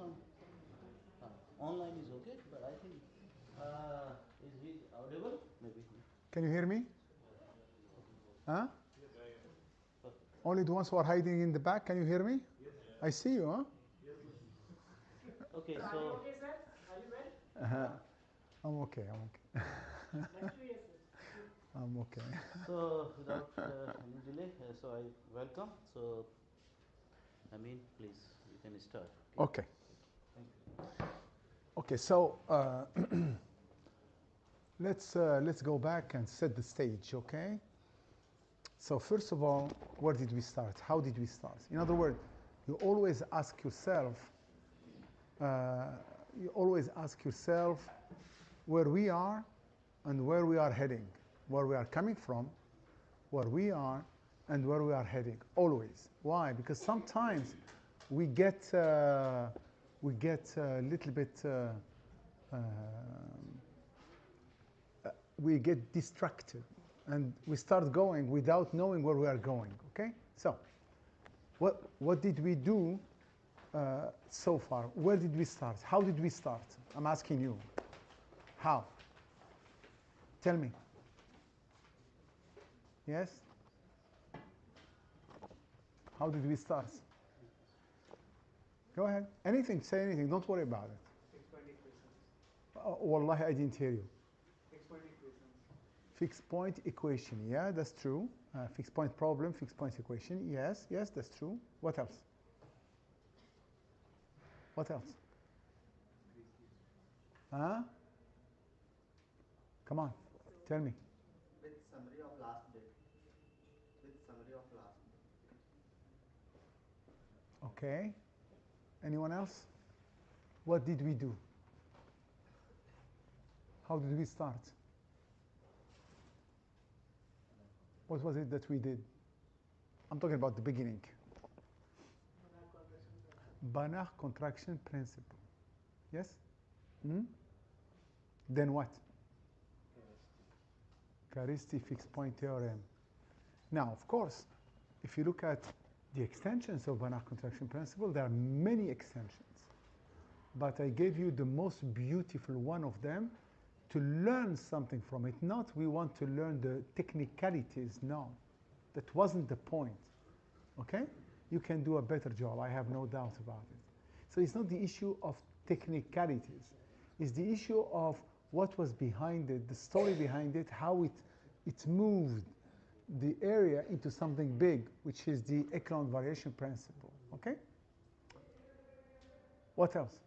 on online is okay, but I think is he audible? Maybe. Can you hear me? Huh? Perfect. Only the ones who are hiding in the back, can you hear me? I see you, huh? Okay, Are you okay, sir? Are you well? I'm okay, I'm okay. Nice to hear, sir. I'm okay. so without any delay, so I welcome. So please, you can start. Okay. Thank you. Okay, so let's go back and set the stage, okay? So first of all, where did we start? How did we start? In other words, you always ask yourself, where we are and where we are heading, where we are coming from, where we are, and where we are heading. Always. Why? Because sometimes we get a little bit. We get distracted and we start going without knowing where we are going. Okay? So, what did we do so far? Where did we start? How did we start? I'm asking you. How? Tell me. Yes? How did we start? Go ahead. Anything, say anything. Don't worry about it. Fixed point equations. Oh, wallahi, I didn't hear you. Fixed point equations. Fixed point equation. Yeah, that's true. Fixed point problem, fixed point equation. Yes, yes, that's true. What else? What else? Huh? Come on, tell me. With summary of last bit. With summary of last bit. Okay. Anyone else? What did we do? How did we start? What was it that we did? I'm talking about the beginning. Banach contraction principle. Yes? Hmm? Then what? Caristi fixed point theorem. Now, of course, if you look at the extensions of Banach contraction principle, there are many extensions. But I gave you the most beautiful one of them to learn something from it. Not we want to learn the technicalities, no. That wasn't the point, okay? You can do a better job, I have no doubt about it. So it's not the issue of technicalities. It's the issue of what was behind it, the story behind it, how it moved the area into something big, which is the echelon variation principle, okay? What else?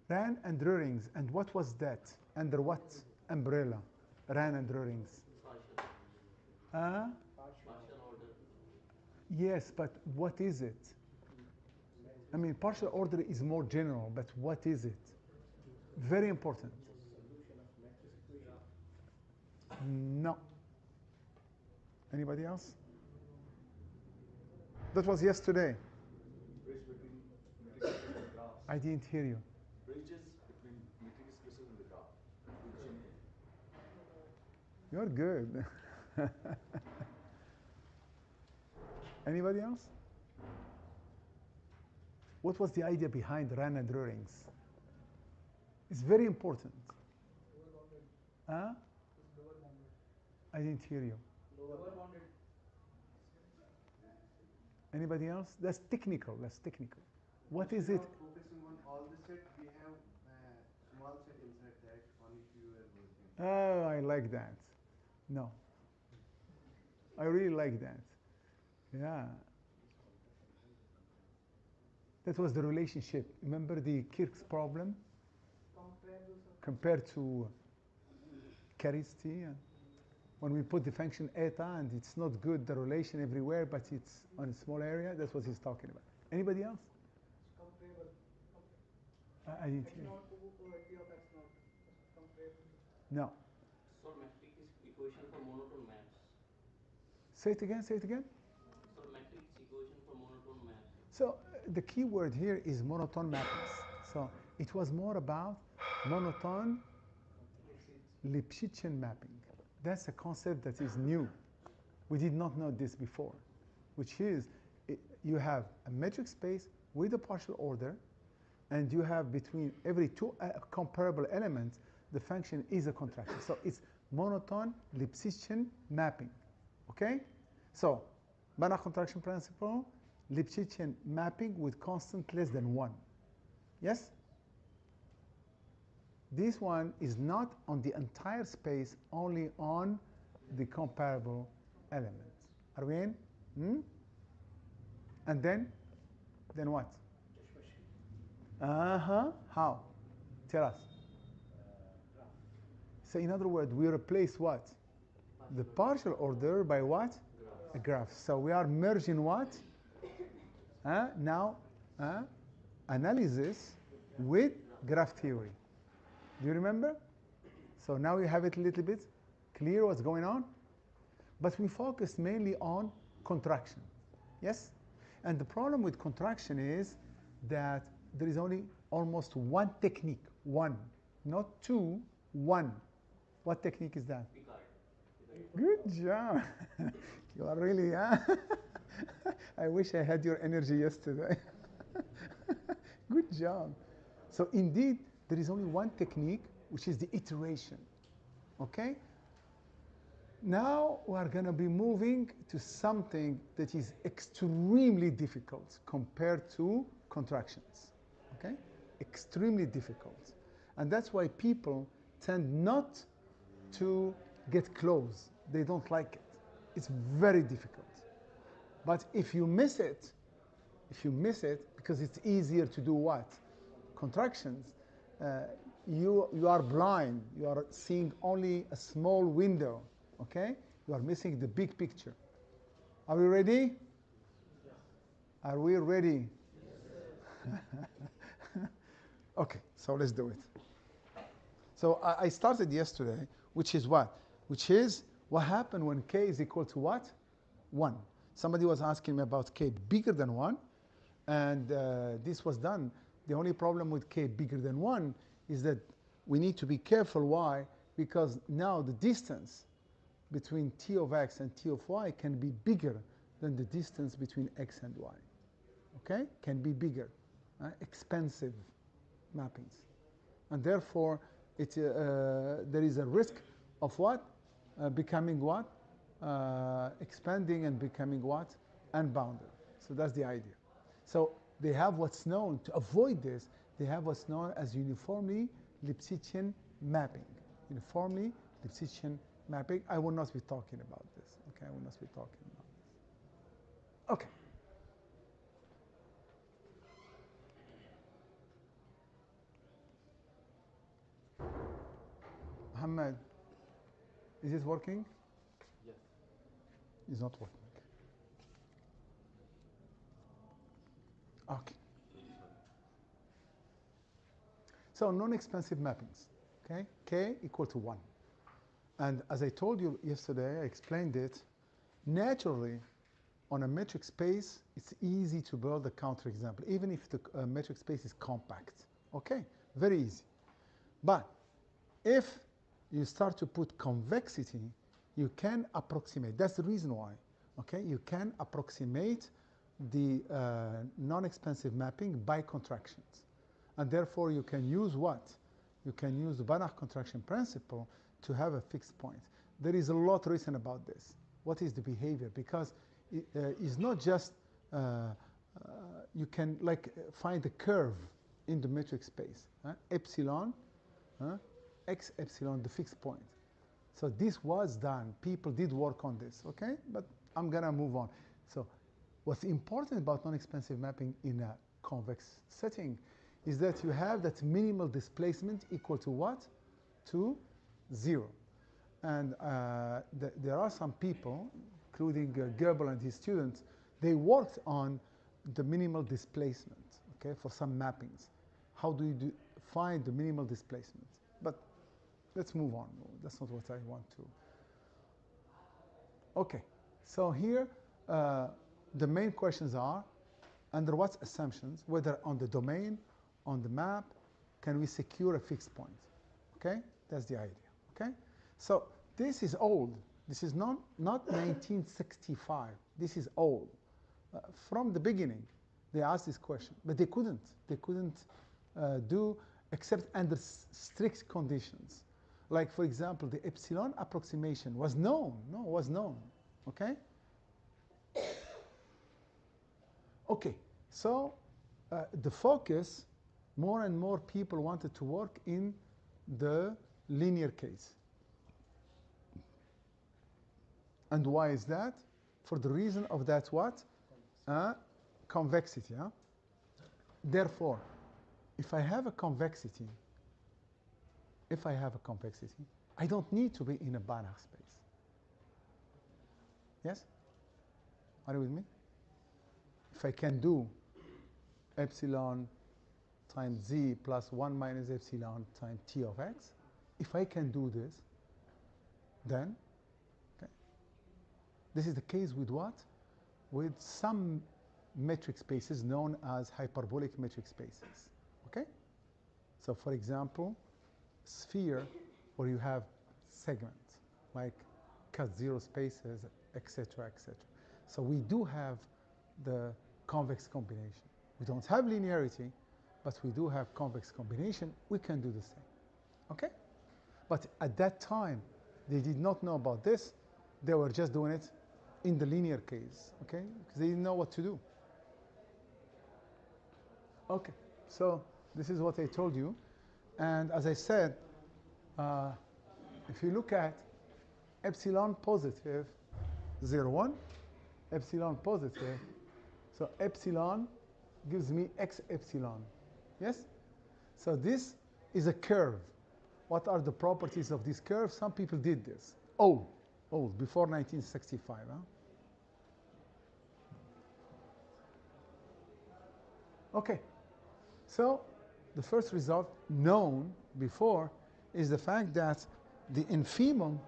Ran and Röhrings. And what was that? Under what umbrella? Ran and Röhrings. Partial order. Yes, but what is it? I mean, partial order is more general, but what is it? Very important. Solution of matrix equation. No. Anybody else? That was yesterday. Bridge between metric expression and graphs. I didn't hear you. Bridges between metric expression and the graph. You're good. Anybody else? What was the idea behind Ran and Röhrings? It's very important. Huh? I didn't hear you. Lower bounded. Anybody else? That's technical. That's technical. What is it? Focusing on all the set, we have small set inside that, only fewer versions. Oh, I like that. No. I really like that. Yeah. That was the relationship. Remember the Kirk's problem? Compared to Caristi. When we put the function eta and it's not good, the relation everywhere, but it's on a small area, that's what he's talking about. Anybody else? Comparable. I didn't hear. X0 to T of X0. Comparable. No. So matrix equation for monotone maps. Say it again, say it again. So matrix equation for monotone maps. So the key word here is monotone mappings. So it was more about monotone Lipschitzian mapping. That's a concept that is new. We did not know this before, which is you have a metric space with a partial order, and you have between every two comparable elements, the function is a contraction. So it's monotone Lipschitzian mapping. Okay? So Banach contraction principle, Lipschitzian mapping with constant less than 1. Yes? This one is not on the entire space, only on the comparable elements. Are we in? And then what? How? Tell us. So in other words, we replace what? The partial order by what? A graph. So we are merging what? Now, analysis with graph theory. Do you remember? So now you have it a little bit clear what's going on. But we focus mainly on contraction. Yes? And the problem with contraction is that there is only almost one technique. One. Not two, one. What technique is that? Good job. You are really, I wish I had your energy yesterday. Good job. So indeed, there is only one technique, which is the iteration. Okay? Now we are going to be moving to something that is extremely difficult compared to contractions. Okay? Extremely difficult. And that's why people tend not to get close. They don't like it. It's very difficult. But if you miss it, because it's easier to do what? Contractions, you are blind. You are seeing only a small window. Okay? You are missing the big picture. Are we ready? Yes. Are we ready? Yes. Okay, so let's do it. So I started yesterday, which is what? Which is what happened when k is equal to what? 1. Somebody was asking me about k bigger than 1, and this was done. The only problem with k bigger than 1 is that we need to be careful. Why? Because now the distance between t of x and t of y can be bigger than the distance between x and y. Okay? Can be bigger. Expensive mappings. And therefore, there is a risk of what? Becoming what? Expanding and becoming what? Unbounded. So that's the idea. So they have what's known, to avoid this, they have what's known as uniformly Lipschitzian mapping. Uniformly Lipschitzian mapping. I will not be talking about this. Okay, I will not be talking about this. Okay. Muhammad, is it working? Yes. It's not working. Okay. So non-expansive mappings. Okay, k equal to 1. And as I told you yesterday, I explained it. Naturally, on a metric space, it's easy to build a counterexample, even if the metric space is compact. Okay, very easy. But if you start to put convexity, you can approximate. That's the reason why. Okay, you can approximate the non-expansive mapping by contractions. And therefore, you can use what? You can use the Banach contraction principle to have a fixed point. There is a lot written about this. What is the behavior? Because it's not just, you can like find a curve in the metric space. Epsilon, x epsilon, the fixed point. So this was done. People did work on this, okay? But I'm going to move on. So what's important about non-expansive mapping in a convex setting is that you have that minimal displacement equal to what? To 0. And there are some people, including Goebel and his students, they worked on the minimal displacement, okay, for some mappings. How do you find the minimal displacement? But let's move on. That's not what I want to. Okay, so here the main questions are, under what assumptions, whether on the domain, on the map, can we secure a fixed point? Okay, that's the idea. Okay, so this is old. This is not 1965. This is old. From the beginning, they asked this question, but they couldn't. They couldn't do except under strict conditions. Like, for example, the epsilon approximation was known. No, was known. Okay? Okay, so the focus, more and more people wanted to work in the linear case. And why is that? For the reason of that what? Convexity. Huh? Therefore, if I have a convexity, I don't need to be in a Banach space. Yes? Are you with me? If I can do epsilon times z plus 1 minus epsilon times t of x, if I can do this, then, okay, this is the case with what? With some metric spaces known as hyperbolic metric spaces. Okay? So, for example, sphere where you have segments like cut zero spaces, etc., etc. So we do have the convex combination. We don't have linearity, but we do have convex combination. We can do the same. Okay? But at that time, they did not know about this. They were just doing it in the linear case. Okay? Because they didn't know what to do. Okay. So this is what I told you. And as I said, if you look at epsilon positive 0, 1, epsilon positive, so epsilon gives me x epsilon. Yes? So this is a curve. What are the properties of this curve? Some people did this. Old, before 1965. Huh? Okay. So the first result known before is the fact that the infimum,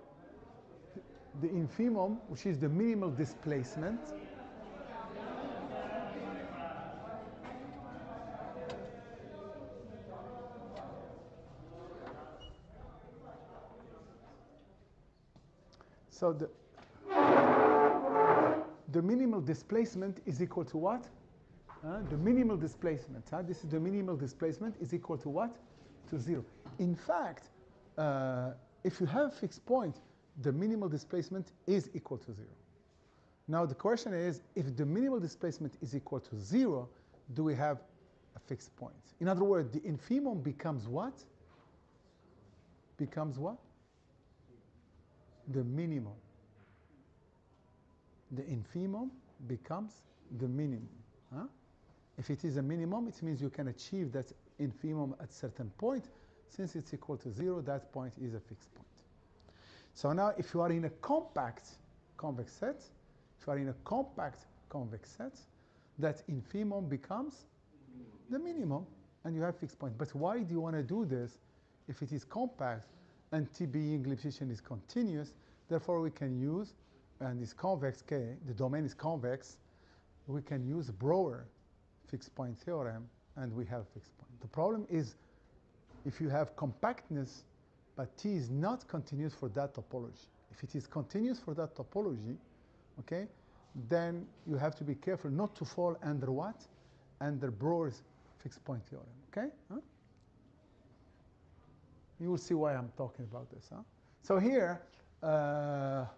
which is the minimal displacement, so the minimal displacement is equal to what? The minimal displacement, this is the minimal displacement, is equal to what? To 0. In fact, if you have a fixed point, the minimal displacement is equal to 0. Now the question is, if the minimal displacement is equal to 0, do we have a fixed point? In other words, the infimum becomes what? Becomes what? The minimum. The infimum becomes the minimum. Huh? If it is a minimum, it means you can achieve that infimum at a certain point. Since it's equal to 0, that point is a fixed point. So now if you are in a compact convex set, that infimum becomes the minimum, and you have fixed point. But why do you want to do this if it is compact and T being Lipschitzian is continuous? Therefore, we can use, and it's convex K, the domain is convex, we can use Brouwer fixed point theorem, and we have fixed point. The problem is if you have compactness, but T is not continuous for that topology. If it is continuous for that topology, okay, then you have to be careful not to fall under what? Under Brouwer's fixed point theorem, okay? Huh? You will see why I'm talking about this. Huh? So here,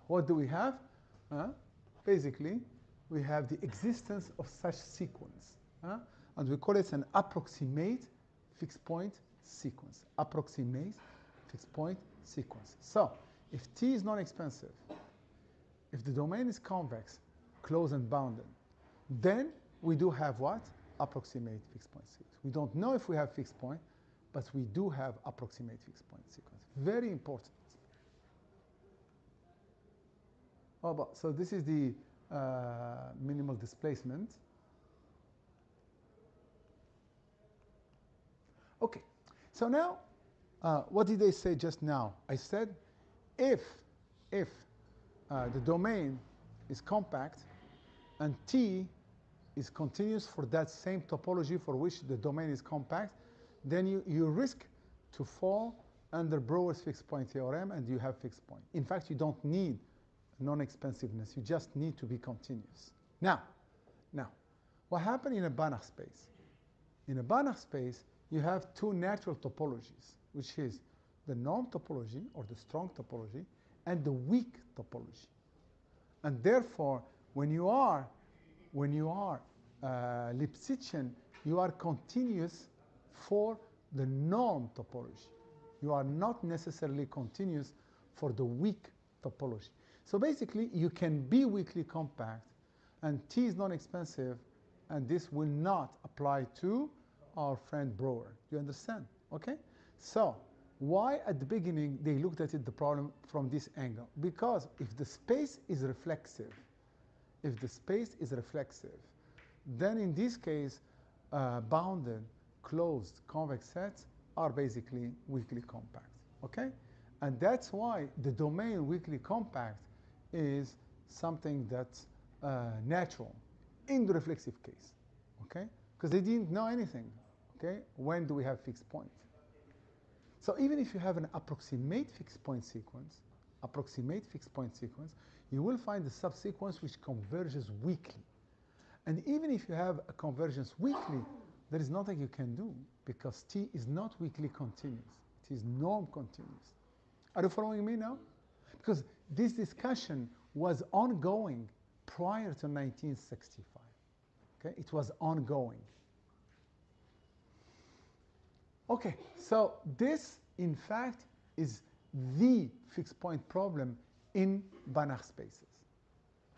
what do we have? Basically, we have the existence of such sequence. And we call it an approximate fixed point sequence. Approximate fixed point sequence. So, if T is non-expansive, if the domain is convex, closed and bounded, then we do have what? Approximate fixed point sequence. We don't know if we have fixed point, but we do have approximate fixed point sequence. Very important. So this is the minimal displacement. Okay, so now, what did I say just now? I said if the domain is compact and T is continuous for that same topology for which the domain is compact, then you risk to fall under Brouwer's fixed point theorem and you have fixed point. In fact, you don't need non-expansiveness. You just need to be continuous. Now, what happened in a Banach space? In a Banach space, you have two natural topologies, which is the norm topology, or the strong topology, and the weak topology. And therefore, when you are Lipschitzian, you are continuous for the norm topology. You are not necessarily continuous for the weak topology. So basically, you can be weakly compact, and T is non-expansive, and this will not apply to our friend Brouwer. You understand? Okay? So why at the beginning they looked at it, the problem from this angle? Because if the space is reflexive, then in this case, bounded, closed, convex sets are basically weakly compact. Okay? And that's why the domain weakly compact is something that's natural in the reflexive case. Okay? Because they didn't know anything. Okay? When do we have fixed points? So even if you have an approximate fixed point sequence, you will find a subsequence which converges weakly. And even if you have a convergence weakly, there is nothing you can do because T is not weakly continuous. It is norm continuous. Are you following me now? Because this discussion was ongoing prior to 1965. Okay? It was ongoing. Okay, so this, in fact, is the fixed point problem in Banach spaces.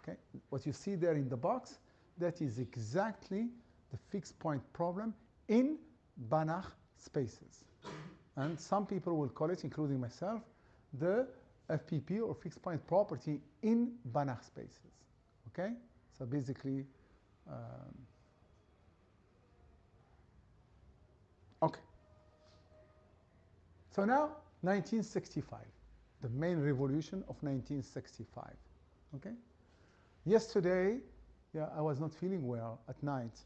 Okay, what you see there in the box, that is exactly the fixed point problem in Banach spaces. And some people will call it, including myself, the FPP or fixed point property in Banach spaces. Okay, so basically, okay. So now, 1965, the main revolution of 1965. Okay? Yesterday, I was not feeling well at night,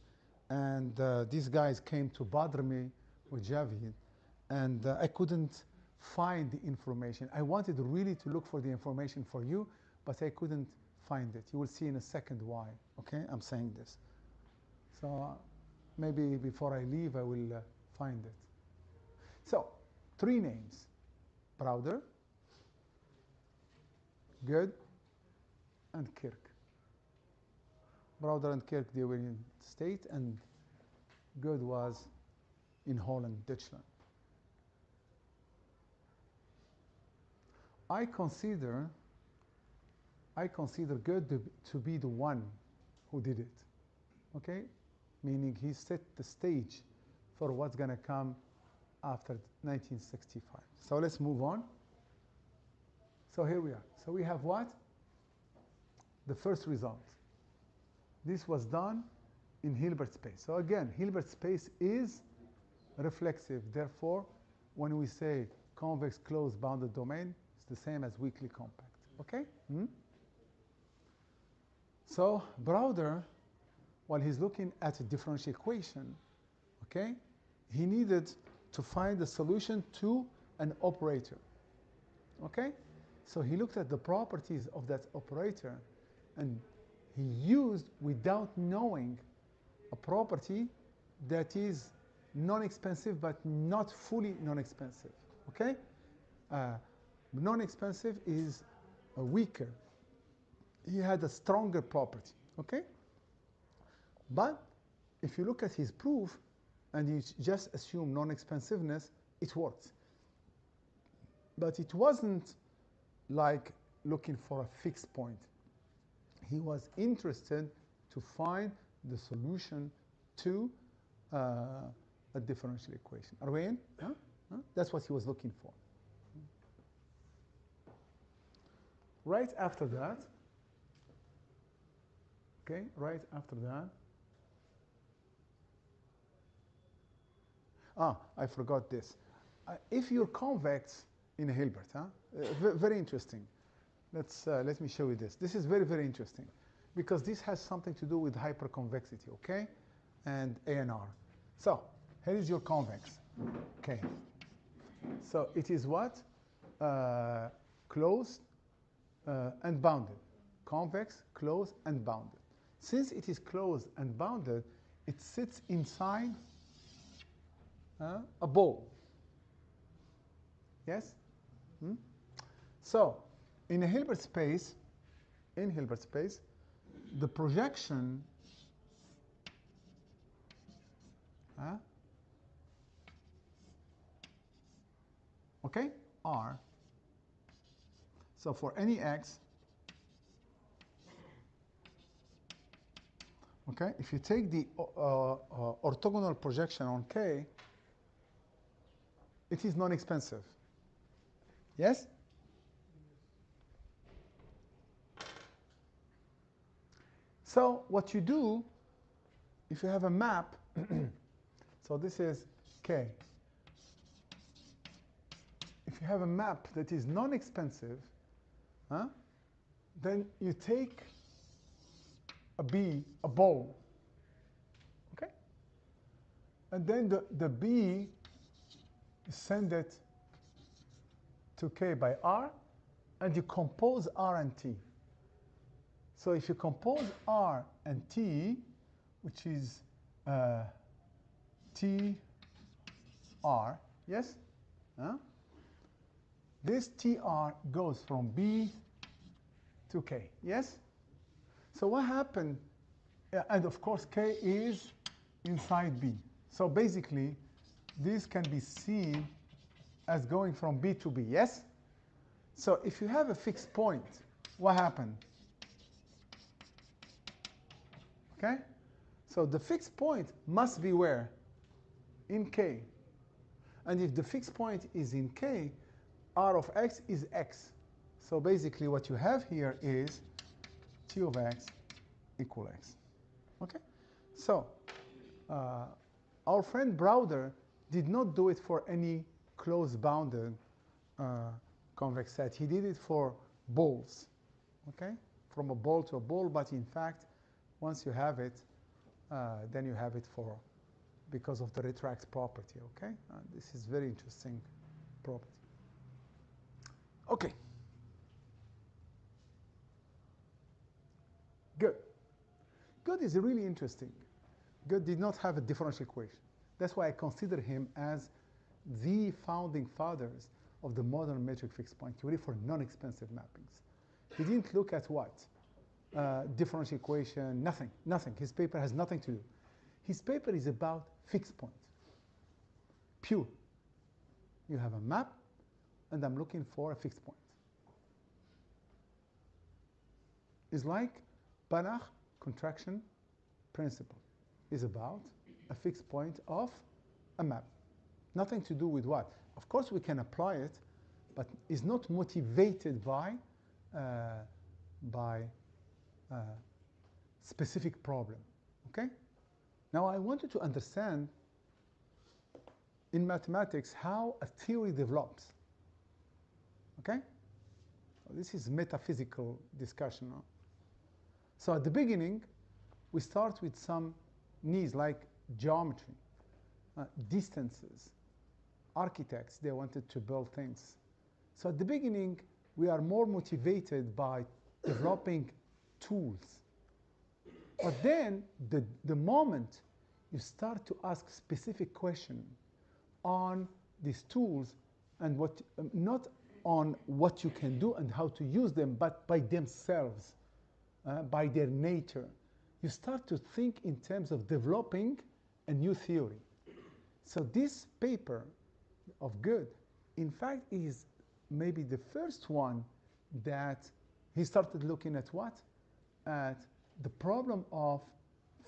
and these guys came to bother me with Javid, and I couldn't find the information. I wanted really to look for the information for you, but I couldn't find it. You will see in a second why. Okay? I'm saying this. So maybe before I leave, I will find it. So, 3 names: Browder, Good, and Kirk. Browder and Kirk, they were in State, and Good was in Holland, Dutchland. I consider Good to be the one who did it. Okay? Meaning he set the stage for what's going to come after 1965. So let's move on. So here we are. So we have what? The first result. This was done in Hilbert space. So again, Hilbert space is reflexive. Therefore, when we say convex closed bounded domain, it's the same as weakly compact. Okay? So Browder, while he's looking at a differential equation, okay, he needed to find a solution to an operator. Okay? So he looked at the properties of that operator, and he used, without knowing, a property that is non-expansive but not fully non-expansive. Okay? Non-expansive is weaker. He had a stronger property. Okay? But if you look at his proof and you just assume non-expansiveness, it works. But it wasn't like looking for a fixed point. He was interested to find the solution to a differential equation. Are we in? Huh? Huh? That's what he was looking for. Right after that, okay, right after that, I forgot this. If you're convex in Hilbert, very interesting. Let me show you this. This is very, very interesting because this has something to do with hyperconvexity, okay, and ANR. So here is your convex, okay. So it is what? Closed and bounded, convex, closed, and bounded. Since it is closed and bounded, it sits inside a ball. Yes? Hmm? So, in a Hilbert space, the projection okay, R. So for any x, okay, if you take the orthogonal projection on K, it is non-expensive. Yes? So what you do, if you have a map, so this is K. If you have a map that is non-expensive, then you take a B, a ball, okay? And then the B, you send it to K by R, and you compose R and T. So if you compose R and T, which is T, R, yes? This TR goes from B to K, yes? So what happened, and of course K is inside B. So basically, this can be seen as going from B to B, yes? So if you have a fixed point, what happened? Okay? So the fixed point must be where? In K. And if the fixed point is in K, R of x is x. So basically what you have here is T of x equal x. Okay? So our friend Browder did not do it for any closed bounded convex set. He did it for balls. Okay? From a ball to a ball, but in fact, once you have it, then you have it for because of the retract property, okay? This is very interesting property. Okay. Good. Good is really interesting. Good did not have a differential equation. That's why I consider him as the founding fathers of the modern metric fixed point theory for non-expensive mappings. He didn't look at what? Differential equation, nothing. His paper has nothing to do. His paper is about fixed point, pure. You have a map, and I'm looking for a fixed point. It's like Banach contraction principle is about a fixed point of a map. Nothing to do with what? Of course, we can apply it, but is not motivated by specific problem. Okay? Now, I wanted to understand in mathematics how a theory develops. Okay? So this is metaphysical discussion. No? So at the beginning, we start with some needs like geometry, distances, architects, they wanted to build things. So at the beginning, we are more motivated by developing tools. But then, the moment you start to ask specific questions on these tools and what, not on what you can do and how to use them, but by themselves, by their nature, you start to think in terms of developing a new theory. So this paper of Good, in fact, is maybe the first one that he started looking at what? At the problem of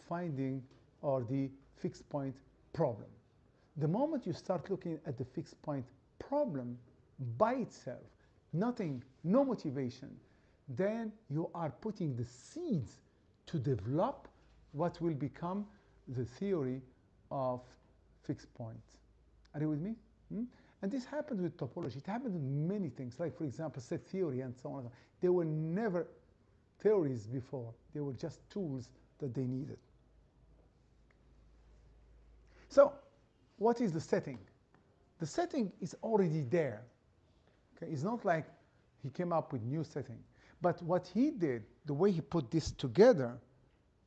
finding or the fixed point problem. The moment you start looking at the fixed point problem by itself, nothing, no motivation, then you are putting the seeds to develop what will become the theory of fixed points. Are you with me? And this happened with topology. It happened with many things, like, for example, set theory and so on. They were never theories before. They were just tools that they needed. So what is the setting? The setting is already there. Okay? It's not like he came up with new setting. But what he did, the way he put this together,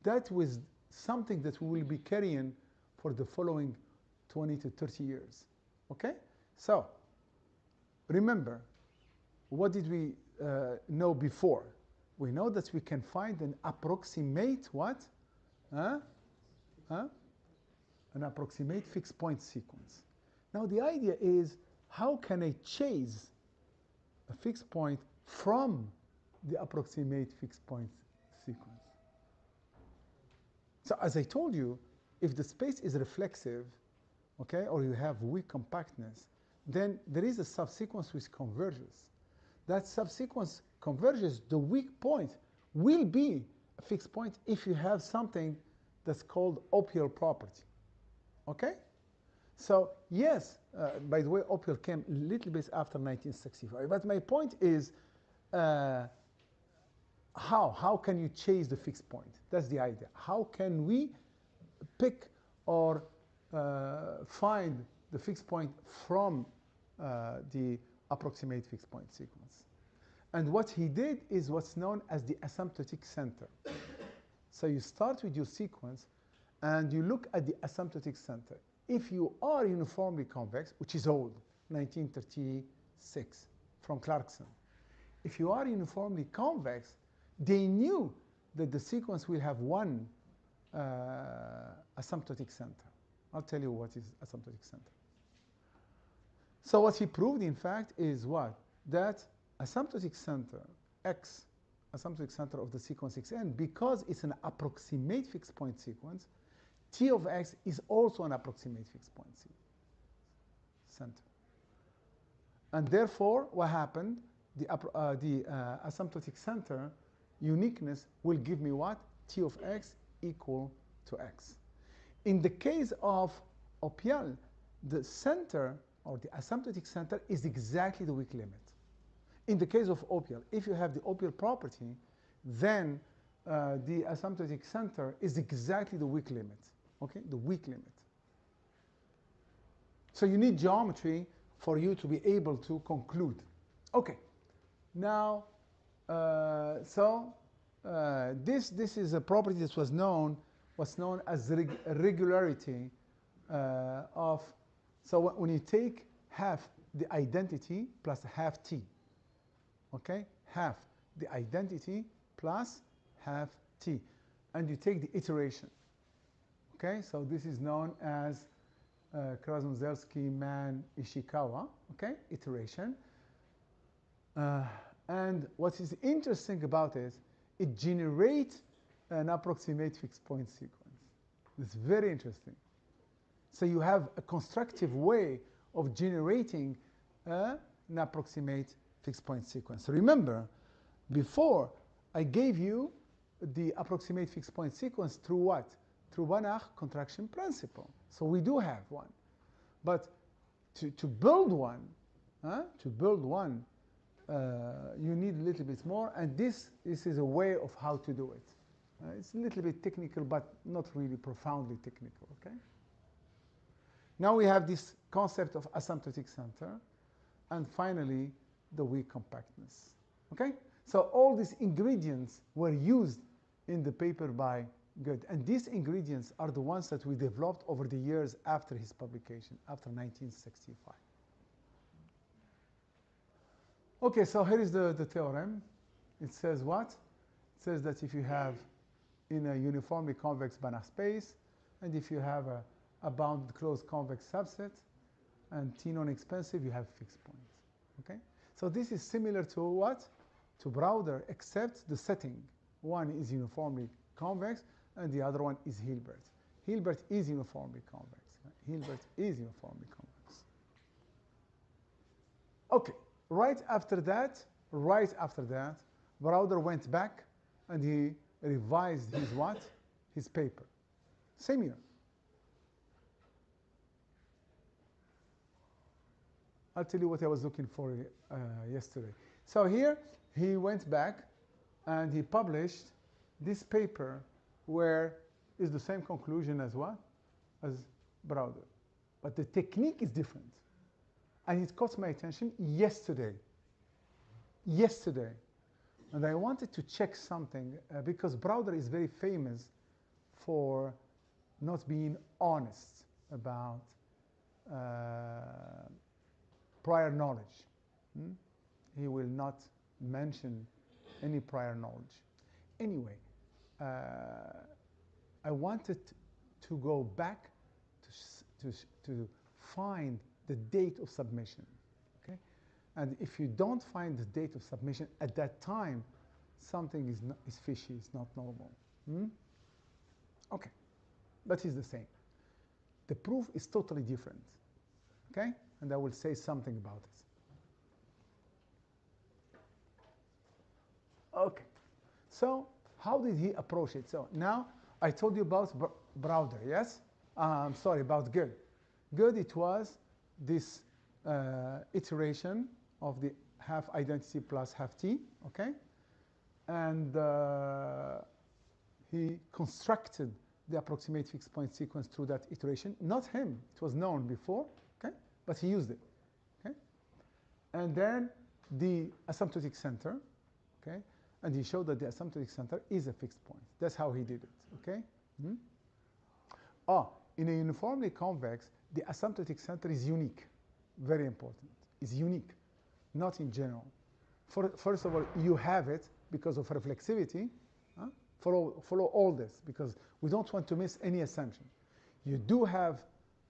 that was something that we will be carrying for the following 20 to 30 years. Okay? So, remember, what did we know before? We know that we can find an approximate what? Huh? Huh? An approximate fixed point sequence. Now the idea is, how can I chase a fixed point from the approximate fixed point sequence? So as I told you, if the space is reflexive, okay, or you have weak compactness, then there is a subsequence which converges. That subsequence converges, the weak point will be a fixed point if you have something that's called Opel property. Okay? So yes, by the way, Opel came a little bit after 1965. But my point is, how can you chase the fixed point? That's the idea. How can we pick or find the fixed point from the approximate fixed point sequence? And what he did is what's known as the asymptotic center. So you start with your sequence and you look at the asymptotic center. If you are uniformly convex, which is old, 1936, from Clarkson. If you are uniformly convex, they knew that the sequence will have one asymptotic center. I'll tell you what is asymptotic center. So what he proved, in fact, is what? That asymptotic center, X, asymptotic center of the sequence Xn, because it's an approximate fixed point sequence, T of X is also an approximate fixed point center. And therefore, what happened? The asymptotic center uniqueness will give me what? T of X equal to X. In the case of Opel, the center, or the asymptotic center, is exactly the weak limit. In the case of Opel, if you have the Opel property, then the asymptotic center is exactly the weak limit. Okay, the weak limit. So you need geometry for you to be able to conclude. Okay, now, this is a property that was known as regularity of. So when you take half the identity plus half t, okay, half the identity plus half t, and you take the iteration. Okay, so this is known as Krasnodębski-Mann-Ishikawa, okay, iteration. And what is interesting about it, it generates an approximate fixed point sequence. It's very interesting. So you have a constructive way of generating an approximate fixed point sequence. So remember, before I gave you the approximate fixed point sequence through what? Through Banach contraction principle. So we do have one. But to build one, you need a little bit more, and this is a way of how to do it. It's a little bit technical, but not really profoundly technical, okay? Now we have this concept of asymptotic center, and finally, the weak compactness, okay? So all these ingredients were used in the paper by Good. And these ingredients are the ones that we developed over the years after his publication, after 1965. Okay, so here is the theorem. It says what? It says that if you have in a uniformly convex Banach space, and if you have a bounded closed convex subset, and T non-expansive, you have fixed points. Okay? So this is similar to what? To Browder, except the setting. One is uniformly convex, and the other one is Hilbert. Hilbert is uniformly convex. Hilbert is uniformly convex. Okay, right after that, Browder went back and he revised his what? His paper. Same year. I'll tell you what I was looking for yesterday. So here he went back and he published this paper where is the same conclusion as what? As Browder. But the technique is different. And it caught my attention yesterday. And I wanted to check something because Browder is very famous for not being honest about prior knowledge. He will not mention any prior knowledge. Anyway, I wanted to go back to find the date of submission. Okay? And if you don't find the date of submission at that time, something is fishy, it's not normal. Okay, but it's the same. The proof is totally different. Okay? And I will say something about it. Okay, so how did he approach it? So now I told you about Browder, yes? Sorry, about good. Good, it was this iteration of the half identity plus half t, okay? And he constructed the approximate fixed point sequence through that iteration. Not him, it was known before, okay? But he used it, okay? And then the asymptotic center, okay? And he showed that the asymptotic center is a fixed point. That's how he did it, okay? In a uniformly convex, the asymptotic center is unique. Very important. It's unique, not in general. First of all, you have it because of reflexivity. Follow all this, because we don't want to miss any assumption. You do have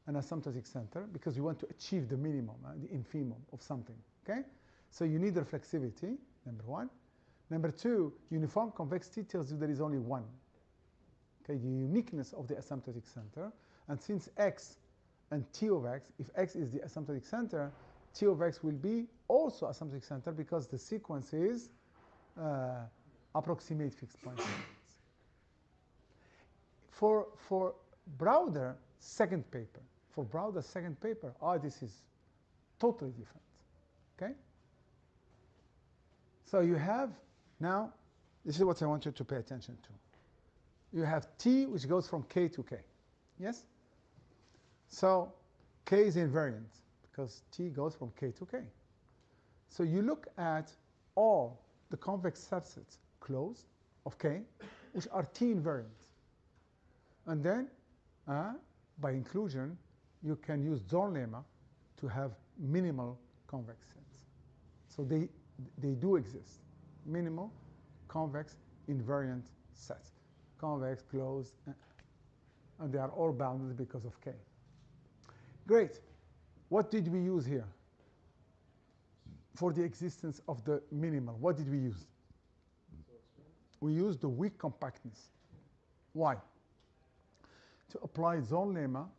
an asymptotic center because you want to achieve the minimum, the infimum of something, okay? So you need reflexivity, number one. Number two, uniform convexity tells you there is only one. Okay, the uniqueness of the asymptotic center. And since x and t of x, if x is the asymptotic center, t of x will be also asymptotic center because the sequence is approximate fixed point sequence. For Browder, second paper. For Browder's second paper, this is totally different. Okay? So you have now, this is what I want you to pay attention to. You have t, which goes from k to k. Yes? So k is invariant because t goes from k to k. So you look at all the convex subsets closed of k, which are t invariant. And then, by inclusion, you can use Zorn lemma to have minimal convex sets. So they do exist. Minimal, convex, invariant sets. Convex, closed, and they are all bounded because of k. Great. What did we use here for the existence of the minimal? What did we use? We used the weak compactness. Why? To apply Zorn lemma,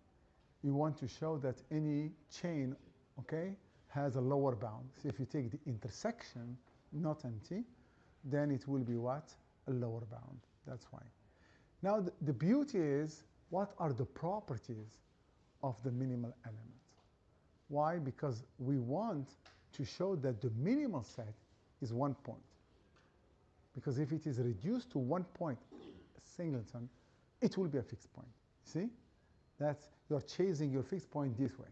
you want to show that any chain, okay, has a lower bound. So if you take the intersection, not empty, then it will be what? A lower bound. That's why. Now, the beauty is, what are the properties of the minimal element? Why? Because we want to show that the minimal set is 1 point. Because if it is reduced to 1 point, a singleton, it will be a fixed point. See? That's, you're chasing your fixed point this way.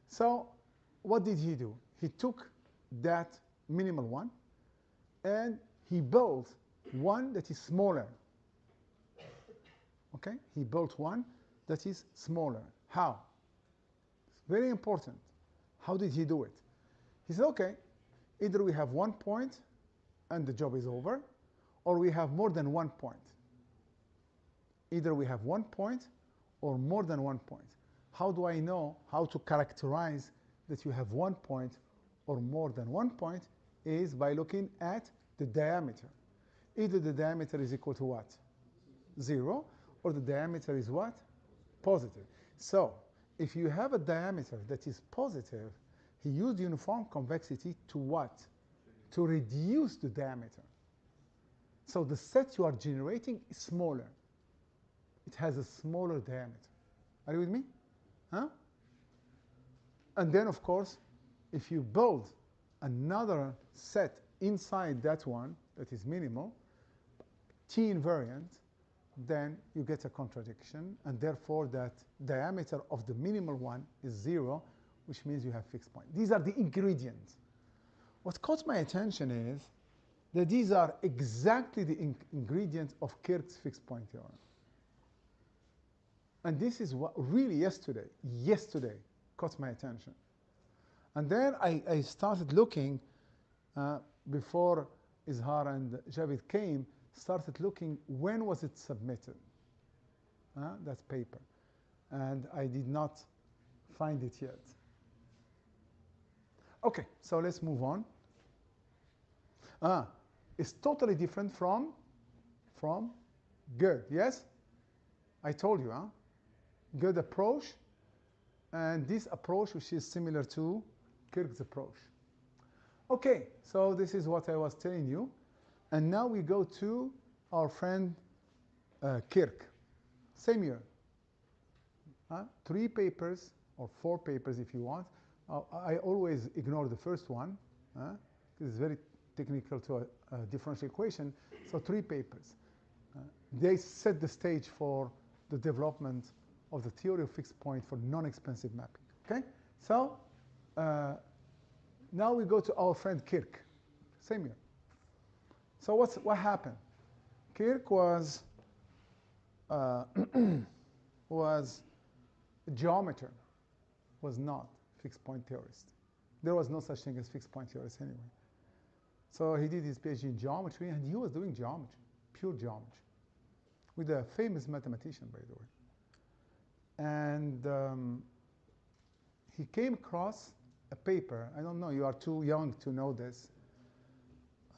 So what did he do? He took that minimal one and he built one that is smaller. Okay? He built one that is smaller. How? It's very important. How did he do it? He said, okay, either we have 1 point and the job is over, or we have more than 1 point. Either we have 1 point or more than 1 point. How do I know how to characterize that you have 1 point or more than 1 point? Is by looking at the diameter. Either the diameter is equal to what? 0, or the diameter is what? Positive. So if you have a diameter that is positive, he used uniform convexity to what? To reduce the diameter. So the set you are generating is smaller. It has a smaller diameter. Are you with me? Huh? And then, of course, if you build another set inside that one that is minimal, T invariant, then you get a contradiction, and therefore that diameter of the minimal one is 0, which means you have fixed point. These are the ingredients. What caught my attention is that these are exactly the ingredients of Kirk's fixed point theorem. And this is what really yesterday caught my attention. And then I started looking, before Izhar and Javid came, started looking when was it submitted, that paper. And I did not find it yet. Okay, so let's move on. It's totally different from good, yes? I told you, good approach, and this approach which is similar to Kirk's approach. Okay, so this is what I was telling you. And now we go to our friend Kirk. Same year. 3 papers, or 4 papers if you want. I always ignore the first one, because it's very technical to a differential equation. So 3 papers. They set the stage for the development of the theory of fixed point for non-expensive mapping. Okay? So now we go to our friend Kirk. Same year. So what happened? Kirk was was a geometer, was not fixed point theorist. There was no such thing as fixed point theorist anyway. So he did his PhD in geometry, and he was doing geometry, pure geometry, with a famous mathematician, by the way. And he came across a paper. I don't know, you are too young to know this.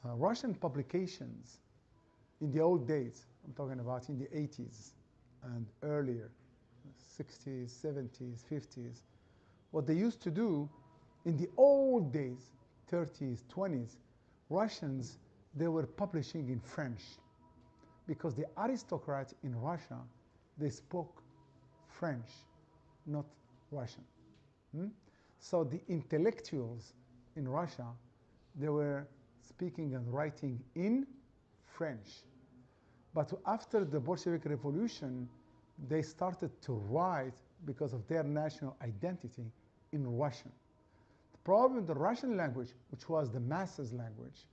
Russian publications in the old days, I'm talking about in the 80s and earlier, 60s, 70s, 50s, what they used to do in the old days, 30s, 20s, Russians, they were publishing in French because the aristocrats in Russia, they spoke French, not Russian. So the intellectuals in Russia, they were speaking and writing in French. But after the Bolshevik Revolution, they started to write, because of their national identity, in Russian. The problem with the Russian language, which was the masses language,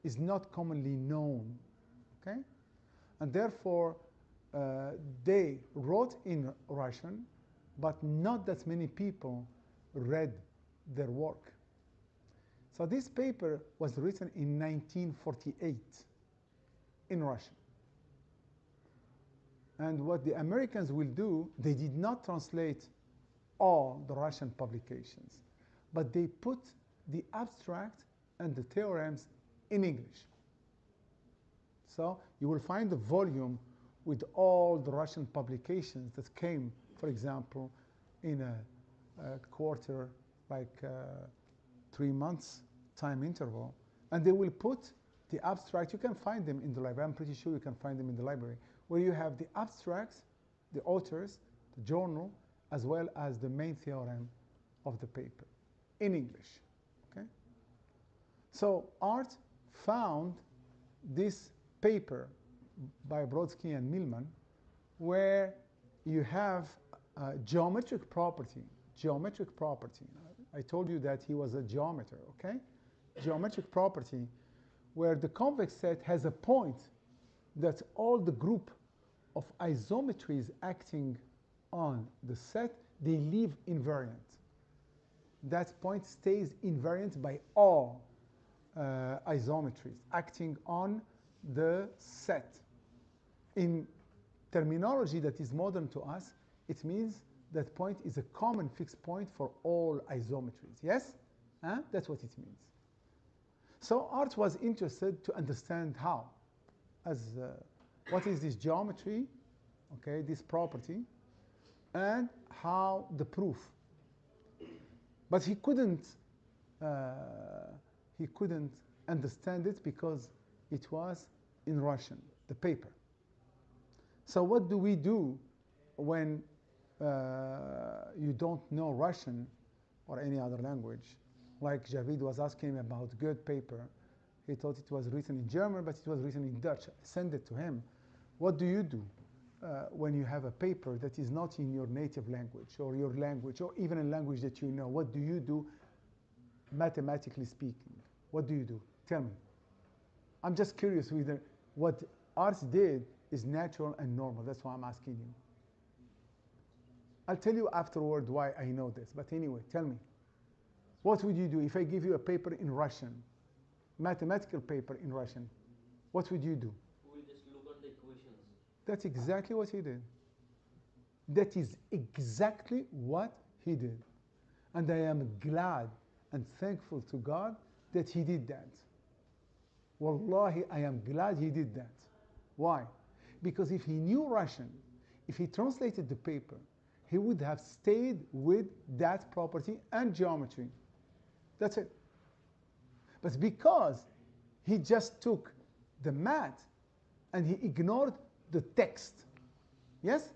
is not commonly known, okay? And therefore, they wrote in Russian, but not that many people read their work. So this paper was written in 1948 in Russian. And what the Americans will do, they did not translate all the Russian publications, but they put the abstract and the theorems in English. So you will find a volume with all the Russian publications that came, for example, in a quarter, like 3 months time interval, and they will put the abstract. You can find them in the library. I'm pretty sure you can find them in the library, where you have the abstracts, the authors, the journal, as well as the main theorem of the paper in English. Okay? So Art found this paper by Brodsky and Millman, where you have geometric property. Geometric property. I told you that he was a geometer, okay? Geometric property where the convex set has a point that all the group of isometries acting on the set, they leave invariant. That point stays invariant by all isometries acting on the set. In terminology that is modern to us, it means that point is a common fixed point for all isometries. Yes? That's what it means. So Art was interested to understand how, what is this geometry, okay, this property, and how the proof. But he couldn't understand it because it was in Russian, the paper. So what do we do when you don't know Russian or any other language? Like Javid was asking about good paper. He thought it was written in German, but it was written in Dutch. I sent it to him. What do you do when you have a paper that is not in your native language or your language or even a language that you know? What do you do, mathematically speaking? What do you do? Tell me. I'm just curious whether what Art did is natural and normal. That's why I'm asking you. I'll tell you afterward why I know this. But anyway, tell me. What would you do if I give you a paper in Russian, mathematical paper in Russian? What would you do? We will just look at the equations. That's exactly what he did. That is exactly what he did. And I am glad and thankful to God that he did that. Wallahi, I am glad he did that. Why? Because if he knew Russian, if he translated the paper, he would have stayed with that property and geometry. That's it. But because he just took the math and he ignored the text, yes?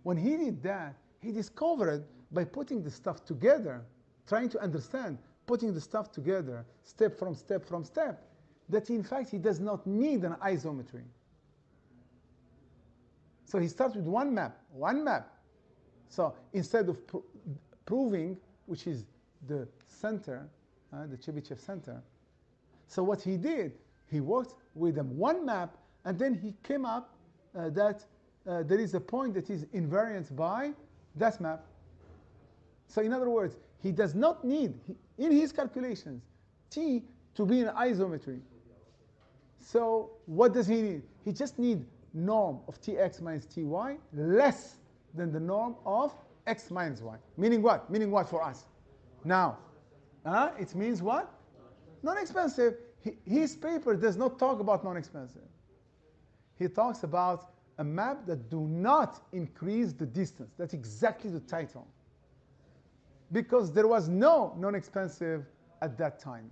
When he did that, he discovered by putting the stuff together, trying to understand, putting the stuff together, step from step from step, that in fact he does not need an isometry. So he starts with one map, one map. So instead of proving, which is the center, the Chebyshev center, so what he did, he worked with them one map, and then he came up that there is a point that is invariant by that map. So in other words, he does not need, in his calculations, T to be in isometry. So what does he need? He just needs norm of Tx minus Ty less than the norm of x minus y. Meaning what? Meaning what for us? Now, it means what? Non-expensive. His paper does not talk about non-expensive. He talks about a map that do not increase the distance. That's exactly the title. Because there was no non-expensive at that time.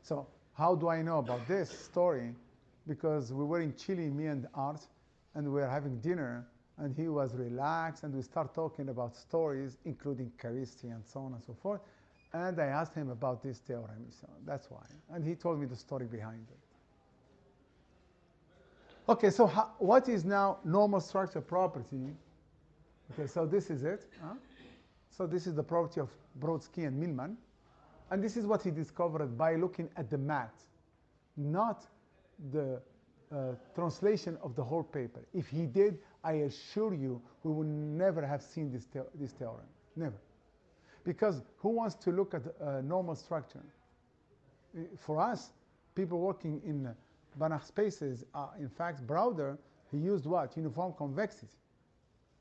So how do I know about this story? Because we were in Chile, me and Art, and we were having dinner, and he was relaxed, and we start talking about stories, including Caristi and so on and so forth. And I asked him about this theorem, so that's why. And he told me the story behind it. Okay, so what is now normal structure property? Okay, so this is it. So this is the property of Brodsky and Millman. And this is what he discovered by looking at the math, not the translation of the whole paper. If he did, I assure you, we would never have seen this theorem. Never. Because who wants to look at normal structure? For us, people working in Banach spaces, in fact, Browder, he used what? Uniform convexity.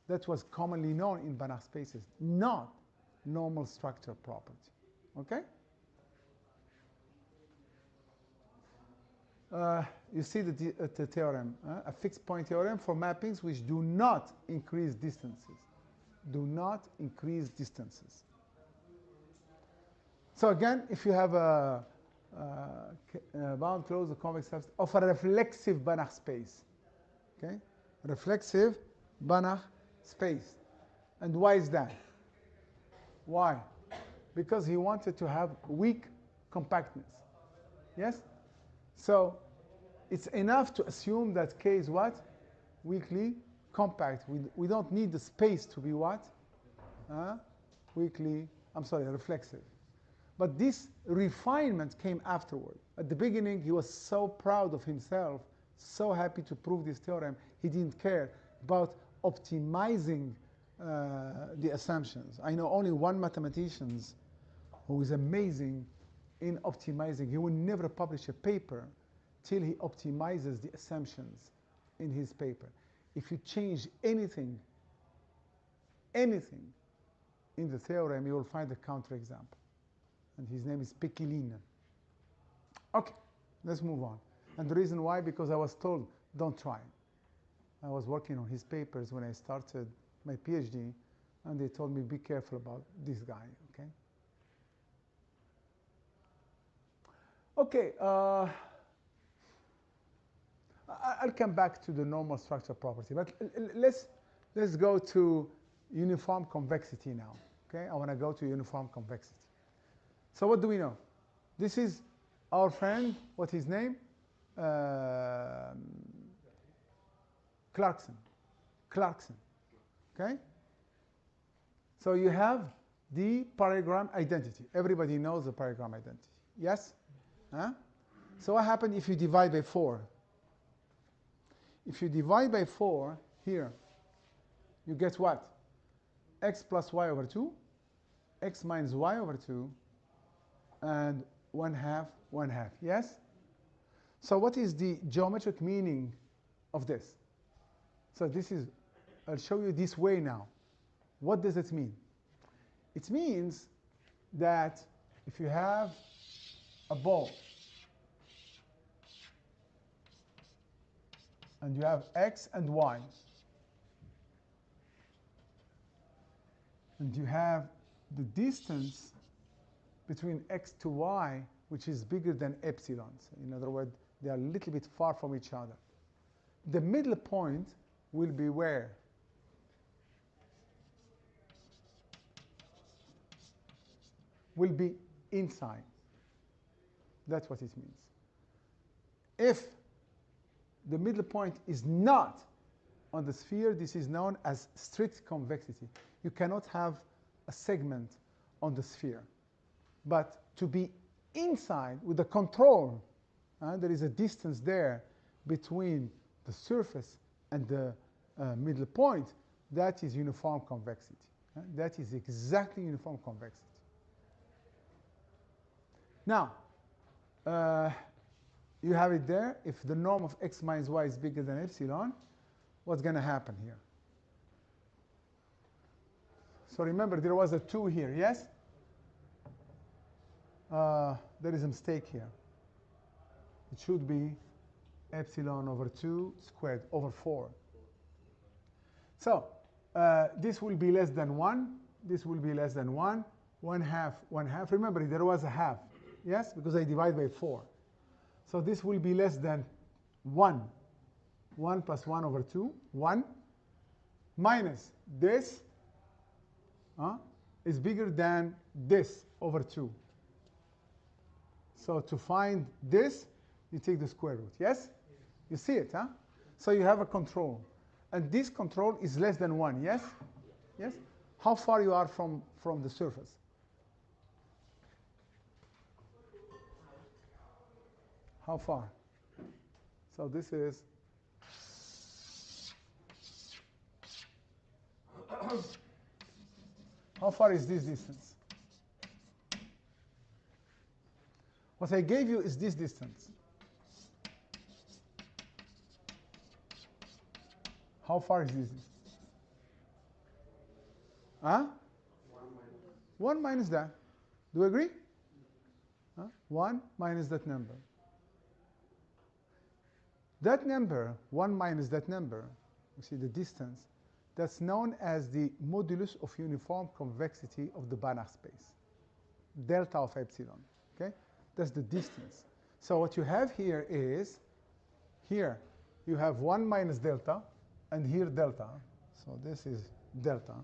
That was commonly known in Banach spaces, not normal structure property. Okay? You see the theorem, a fixed point theorem for mappings which do not increase distances. Do not increase distances. So again, if you have a bound closed or convex subset of a reflexive Banach space, okay, reflexive Banach space, and why is that? Why? Because he wanted to have weak compactness. Yes. So it's enough to assume that K is what? Weakly compact. We don't need the space to be what? Reflexive. But this refinement came afterward. At the beginning, he was so proud of himself, so happy to prove this theorem, he didn't care about optimizing the assumptions. I know only one mathematician who is amazing in optimizing. He will never publish a paper till he optimizes the assumptions in his paper. If you change anything in the theorem, you will find a counterexample. And his name is Pekilin. Okay, let's move on. And the reason why, because I was told, don't try. I was working on his papers when I started my PhD, and they told me, be careful about this guy, okay? Okay, I'll come back to the normal structure property, but let's go to uniform convexity now, okay? I want to go to uniform convexity. So what do we know? This is our friend, what's his name? Clarkson, okay? So you have the parallelogram identity. Everybody knows the parallelogram identity, yes? So what happens if you divide by 4? If you divide by 4 here, you get what? X plus y over 2, x minus y over 2, and 1/2, 1/2. Yes? So what is the geometric meaning of this? So this is, I'll show you this way now. What does it mean? It means that if you have a ball and you have x and y, and you have the distance between x to y, which is bigger than epsilon. So in other words, they are a little bit far from each other. The middle point will be where? Will be inside. That's what it means. If the middle point is not on the sphere, this is known as strict convexity. You cannot have a segment on the sphere. But to be inside with the control, there is a distance there between the surface and the middle point, that is uniform convexity. That is exactly uniform convexity. Now, you have it there. If the norm of x minus y is bigger than epsilon, what's going to happen here? So remember, there was a 2 here, yes? There is a mistake here. It should be epsilon over 2 squared over 4. So this will be less than 1. This will be less than 1. 1/2, 1/2. Remember, there was a half, yes? Because I divide by 4. So this will be less than 1. 1 plus 1 over 2, 1. Minus this is bigger than this over 2. So to find this, you take the square root, yes? You see it, huh? So you have a control. And this control is less than 1, yes? Yes? How far you are from the surface? How far? So this is how far is this distance? What I gave you is this distance. How far is this distance? Huh? 1 minus that. Do you agree? 1 minus that number. That number, 1 minus that number, you see the distance, that's known as the modulus of uniform convexity of the Banach space, delta of epsilon. Okay? That's the distance. So what you have here is, here you have 1 minus delta, and here delta. So this is delta.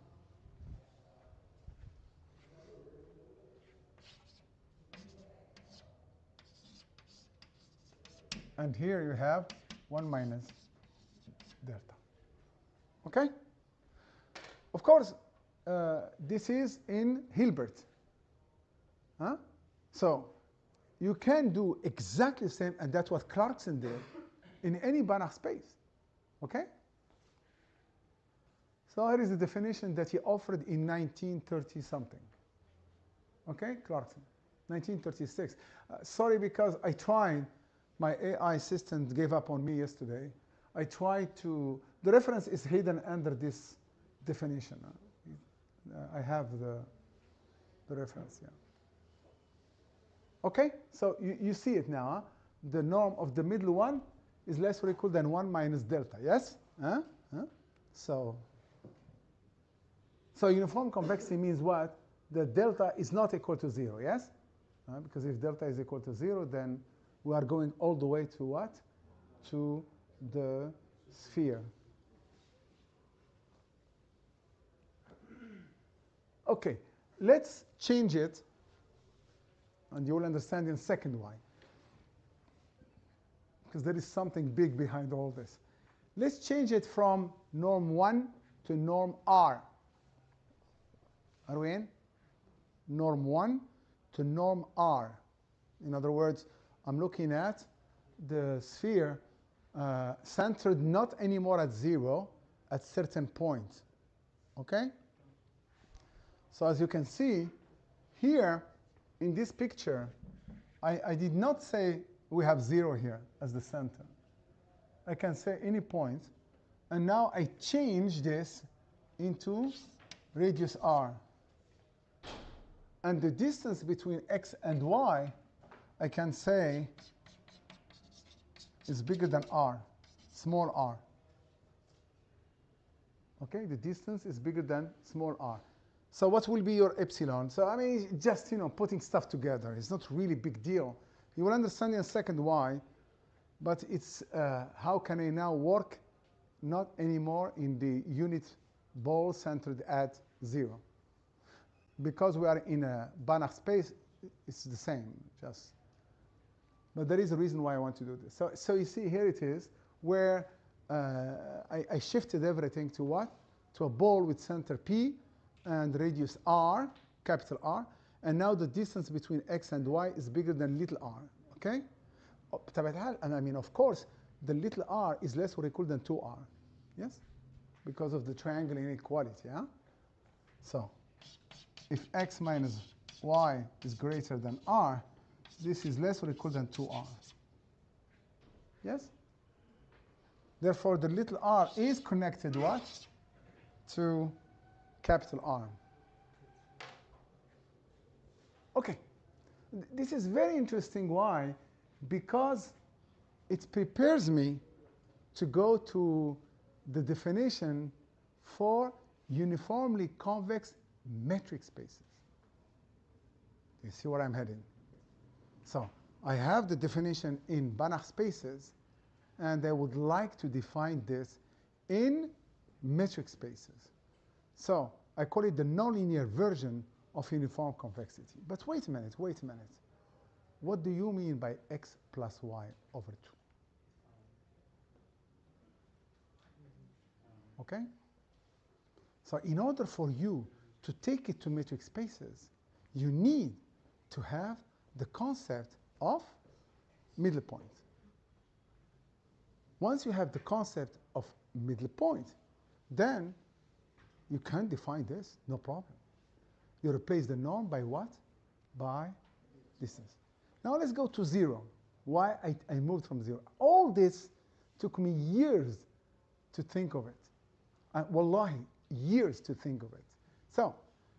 And here you have 1 minus delta. Okay? Of course, this is in Hilbert. So you can do exactly the same, and that's what Clarkson did, in any Banach space. Okay? So here is the definition that he offered in 1930-something. Okay, Clarkson, 1936. Sorry, because I tried, my AI assistant gave up on me yesterday. I tried to, the reference is hidden under this definition. I have the reference, yeah. Okay, so you see it now. Huh? The norm of the middle one is less or equal than 1 minus delta, yes? So uniform convexity means what? The delta is not equal to 0, yes? Because if delta is equal to 0, then we are going all the way to what? To the sphere. Okay, let's change it, and you will understand in a second why. Because there is something big behind all this. Let's change it from norm 1 to norm R. Are we in? Norm 1 to norm R. In other words, I'm looking at the sphere centered not anymore at 0, at certain point. Okay? So as you can see, here in this picture, I did not say we have 0 here as the center. I can say any point. And now I change this into radius r. And the distance between x and y, I can say, is bigger than r, small r. Okay, the distance is bigger than small r. So what will be your epsilon? So I mean, just putting stuff together. It's not really big deal. You will understand in a second why. But it's how can I now work not anymore in the unit ball centered at 0. Because we are in a Banach space, it's the same. But there is a reason why I want to do this. So you see, here it is, where I shifted everything to what? To a ball with center P and radius r, capital R. And now the distance between x and y is bigger than little r. Okay? And I mean, of course, the little r is less or equal than 2r. Yes? Because of the triangle inequality. Yeah? So if x minus y is greater than r, this is less or equal than 2r. Yes? Therefore, the little r is connected what? To capital R. Okay. This is very interesting. Why? Because it prepares me to go to the definition for uniformly convex metric spaces. You see where I'm heading? So I have the definition in Banach spaces, and I would like to define this in metric spaces. So I call it the nonlinear version of uniform convexity. But wait a minute. What do you mean by x plus y over 2? Okay? So in order for you to take it to metric spaces, you need to have the concept of middle point. Once you have the concept of middle point, then you can define this, no problem. You replace the norm by what? By distance. Now let's go to 0. Why I moved from 0. All this took me years to think of it. Wallahi, years to think of it. So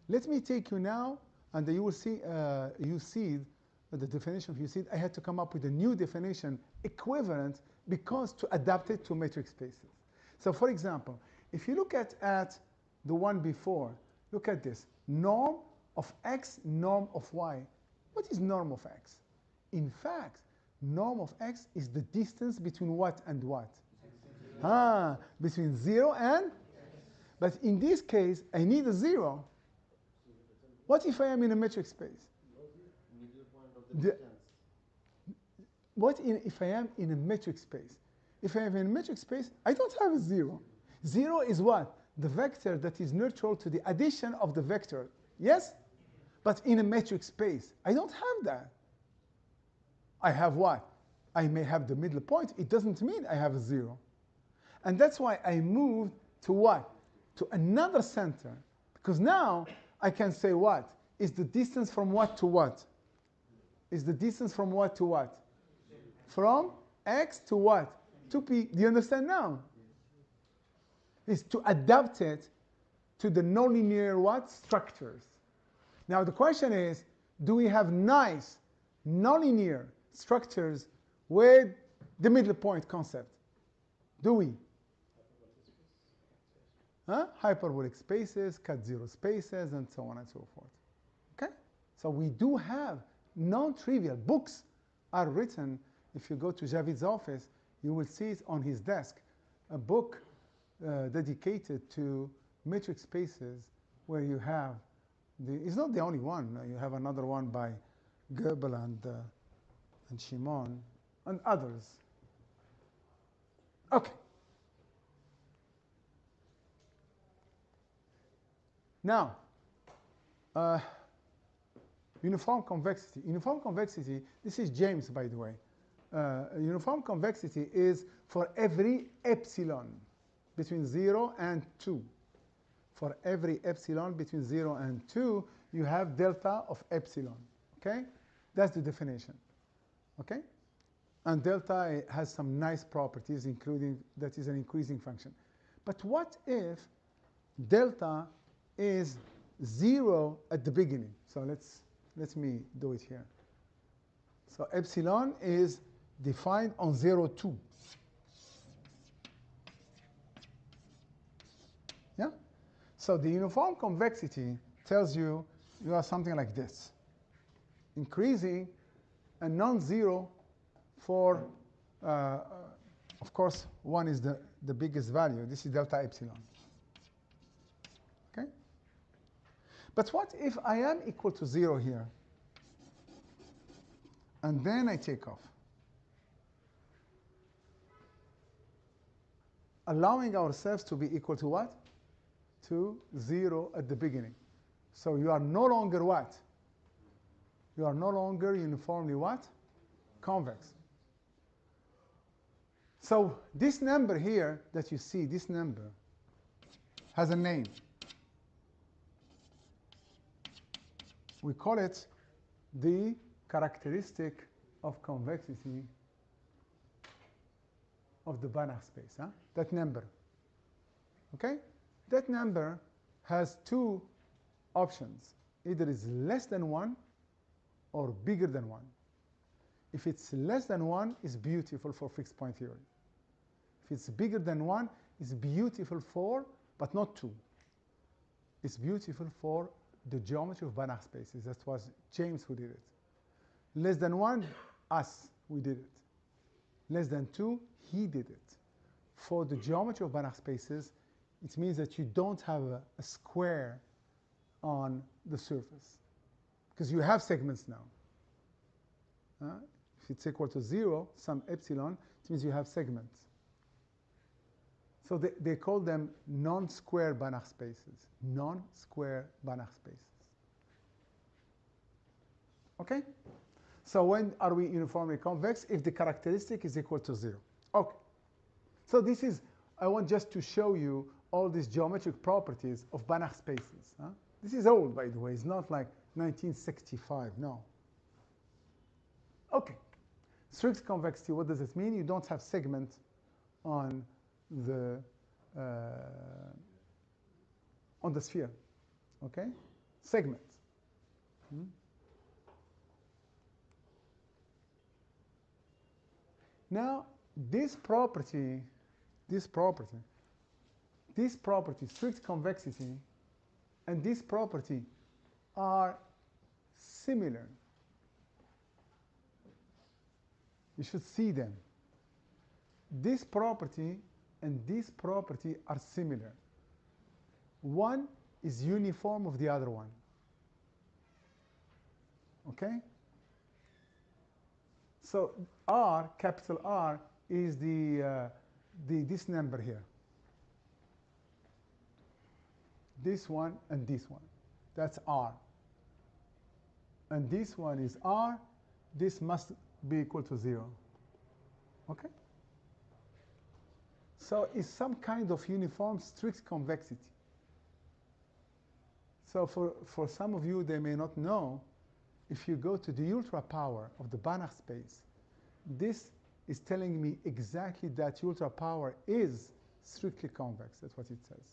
let me take you now, and you will see the definition of UCID. I had to come up with a new definition equivalent because to adapt it to metric spaces. So for example, if you look at the one before, look at this. Norm of x, norm of y. What is norm of x? In fact, norm of x is the distance between what and what? Between 0 and? But in this case, I need a 0. What if I am in a metric space? Middle point of the distance. What if I am in a metric space? If I am in a metric space, I don't have a 0. 0 is what? The vector that is neutral to the addition of the vector. Yes? But in a metric space, I don't have that. I have what? I may have the middle point. It doesn't mean I have a 0. And that's why I moved to what? To another center. Because now I can say what? Is the distance from what to what? Is the distance from what to what? From x to what? To p. Do you understand now? Is to adapt it to the nonlinear what? Structures. Now the question is, do we have nice nonlinear structures with the middle point concept? Do we? Hyperbolic spaces, cut zero spaces, and so on and so forth. Okay? So we do have non-trivial books are written. If you go to Javid's office, you will see it on his desk, a book dedicated to metric spaces where you have it's not the only one. You have another one by Goebel and Shimon and others. Okay. Now, Uniform convexity. Uniform convexity, this is James, by the way. Uniform convexity is for every epsilon between 0 and 2. For every epsilon between 0 and 2, you have delta of epsilon. Okay? That's the definition. Okay? And delta has some nice properties, including that is an increasing function. But what if delta is 0 at the beginning? So let me do it here. So epsilon is defined on 0, 2. Yeah? So the uniform convexity tells you you have something like this. Increasing and non-zero for, of course, 1 is the biggest value. This is delta epsilon. Okay? But what if I am equal to 0 here? And then I take off. Allowing ourselves to be equal to what? To 0 at the beginning. So you are no longer what? You are no longer uniformly what? Convex. So this number here that you see, this number, has a name. We call it the characteristic of convexity of the Banach space. Huh? That number. Okay? That number has two options. Either it's less than 1 or bigger than 1. If it's less than 1, it's beautiful for fixed point theory. If it's bigger than 1, it's beautiful for, but not 2. It's beautiful for the geometry of Banach spaces. That was James who did it. Less than 1, us, we did it. Less than 2, he did it. For the geometry of Banach spaces, it means that you don't have a square on the surface, because you have segments now. If it's equal to 0, some epsilon, it means you have segments. So they call them non-square Banach spaces. Non-square Banach spaces. Okay? So when are we uniformly convex? If the characteristic is equal to 0. Okay. So this is, I want just to show you all these geometric properties of Banach spaces. Huh? This is old, by the way. It's not like 1965, no. Okay. Strict convexity, what does it mean? You don't have segment on the sphere. Okay? Segment. Now, this property, strict convexity, and this property are similar. You should see them. This property and this property are similar. One is uniform of the other one. Okay? So R, capital R, is this number here. This one and this one. That's R. And this one is R. This must be equal to 0. Okay? So it's some kind of uniform strict convexity. So for some of you, they may not know, if you go to the ultra power of the Banach space, this is telling me exactly that ultra power is strictly convex. That's what it says.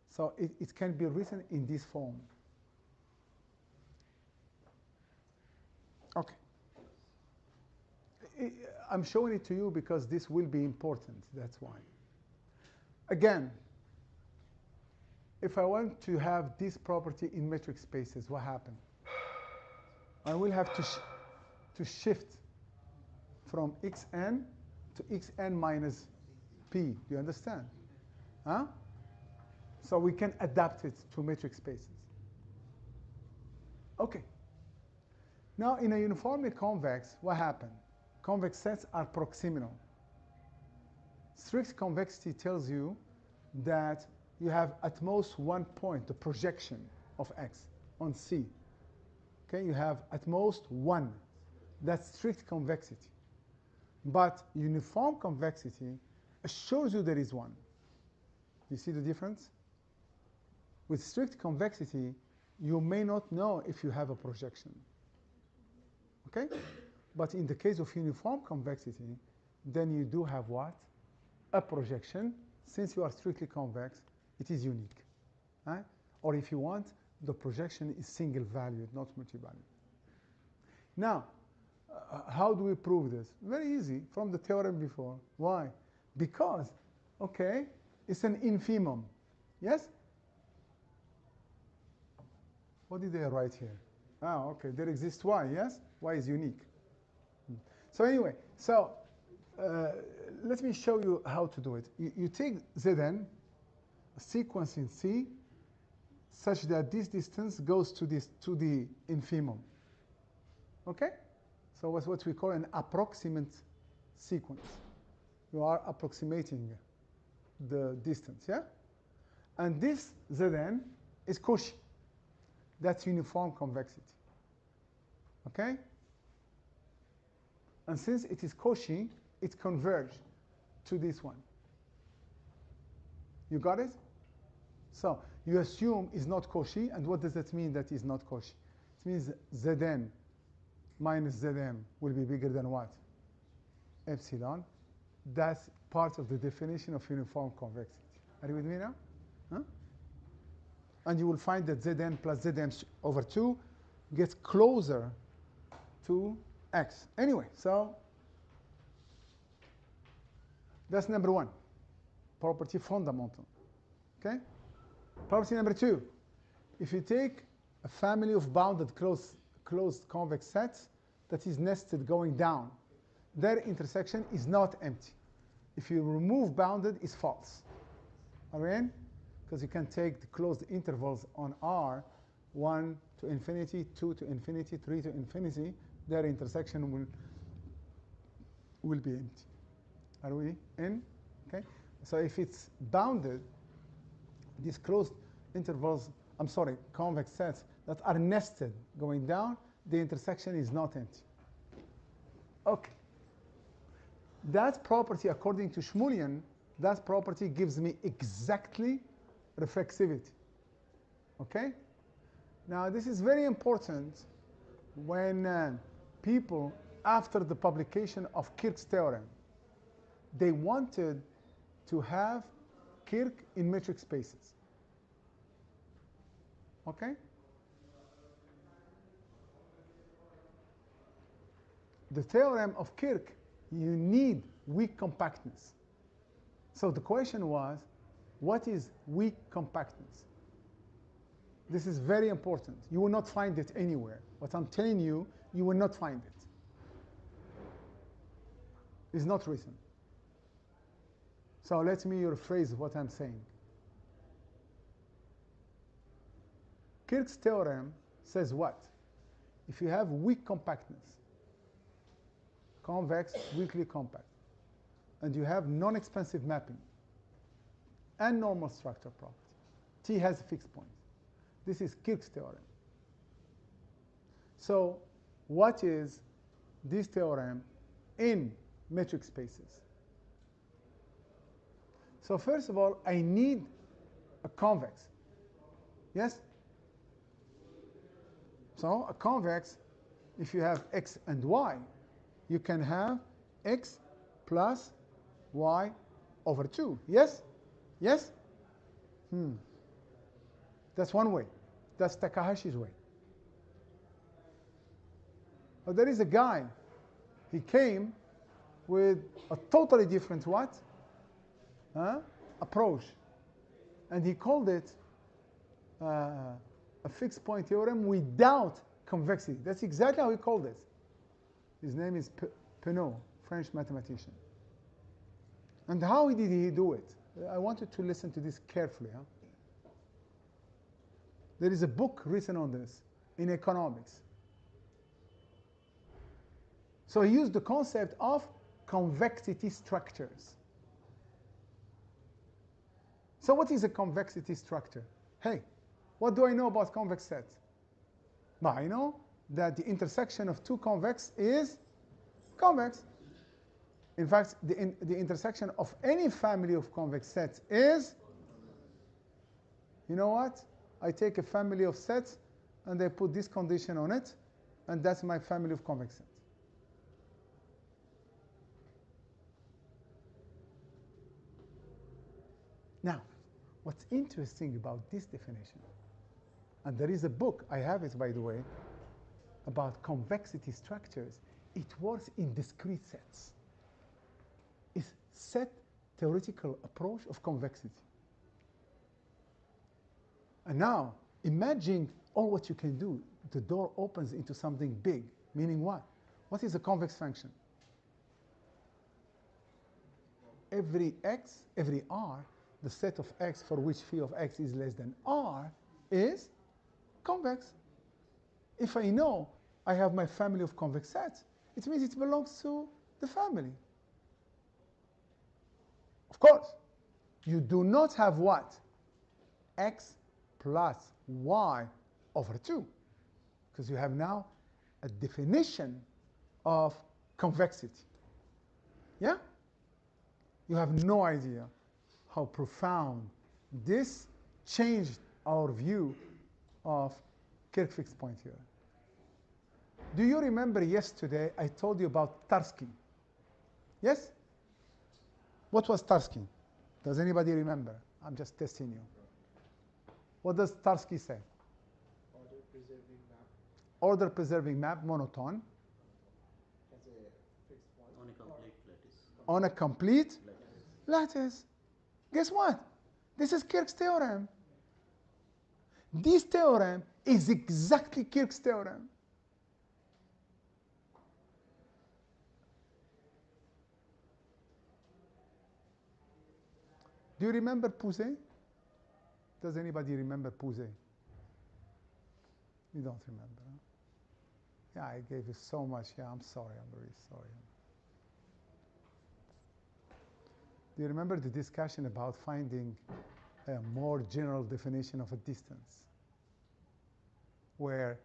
So it can be written in this form. Okay. I'm showing it to you because this will be important. That's why. Again, if I want to have this property in metric spaces, what happens? I will have to shift from xn to xn minus p. Do you understand? Huh? So we can adapt it to metric spaces. Okay. Now, in a uniformly convex, what happened? Convex sets are proximal. Strict convexity tells you that you have at most one point, the projection of x on C. Okay, you have at most one. That's strict convexity. But uniform convexity shows you there is one. You see the difference? With strict convexity, you may not know if you have a projection. Okay? But in the case of uniform convexity, then you do have what? A projection. Since you are strictly convex, it is unique. Right? Or if you want, the projection is single valued, not multi-valued. Now, how do we prove this? Very easy, from the theorem before. Why? Because, okay, it's an infimum. Yes? What did they write here? Ah, okay, there exists y, yes? Y is unique. So anyway, so let me show you how to do it. You take Zn, a sequence in C, such that this distance goes to the infimum. Okay? So what's what we call an approximate sequence. You are approximating the distance, yeah? And this Zn is Cauchy. That's uniform convexity. Okay? And since it is Cauchy, it converges to this one. You got it? So you assume it's not Cauchy, and what does that mean that is not Cauchy? It means Zn minus Zm will be bigger than what? Epsilon. That's part of the definition of uniform convexity. Are you with me now? Huh? And you will find that Zn plus Zm over 2 gets closer to x. Anyway, so that's number one, property fundamental. Okay? Property number two, if you take a family of bounded closed convex sets that is nested going down, their intersection is not empty. If you remove bounded, it's false. Are we in? Because you can take the closed intervals on R, 1 to infinity, 2 to infinity, 3 to infinity, their intersection will be empty. Are we in? Okay. So if it's bounded, these closed intervals, convex sets that are nested going down, the intersection is not empty. Okay. That property, according to Shmulian, that property gives me exactly reflexivity. Okay? Now, this is very important when people, after the publication of Kirch's theorem, they wanted to have Kirch in metric spaces. Okay? The theorem of Kirch, you need weak compactness. So the question was, what is weak compactness? This is very important. You will not find it anywhere. What I'm telling you, you will not find it. It's not written. So let me rephrase what I'm saying. Kirch's theorem says what? If you have weak compactness, convex, weakly compact, and you have non-expansive mapping and normal structure property, T has a fixed point. This is Kirch's theorem. So what is this theorem in metric spaces? So first of all, I need a convex. Yes? So a convex, if you have x and y, you can have x plus y over 2. Yes? Yes? That's one way. That's Takahashi's way. But there is a guy, he came with a totally different what? Approach. And he called it a fixed point theorem without convexity. That's exactly how he called it. His name is Penaud, French mathematician. And how did he do it? I wanted to listen to this carefully. Huh? There is a book written on this in economics. So he used the concept of convexity structures. So what is a convexity structure? Hey, what do I know about convex sets? But I know that the intersection of two convex is convex. In fact, the intersection of any family of convex sets is, you know what? I take a family of sets and I put this condition on it, and that's my family of convex sets. Now, what's interesting about this definition, and there is a book, I have it by the way, about convexity structures. It works in discrete sets. It's set theoretical approach of convexity. And now, imagine all what you can do. The door opens into something big, meaning what? What is a convex function? Every x, every r, the set of x for which phi of x is less than r is convex. If I know I have my family of convex sets, it means it belongs to the family. Of course, you do not have what? X plus y over 2, because you have now a definition of convexity. Yeah? You have no idea how profound this changed our view of Kirk fixed point theory. Do you remember yesterday I told you about Tarski? Yes? What was Tarski? Does anybody remember? I'm just testing you. What does Tarski say? Order preserving map Order preserving map, monotone, has a fixed point. On a complete lattice. on a complete Lattice. lattice. Guess what? This is Kirk's theorem. This theorem is exactly Kirk's theorem. Do you remember Poussey? Does anybody remember Poussey? You don't remember, huh? Yeah, I gave you so much. Yeah, I'm sorry. I'm really sorry. Do you remember the discussion about finding a more general definition of a distance, where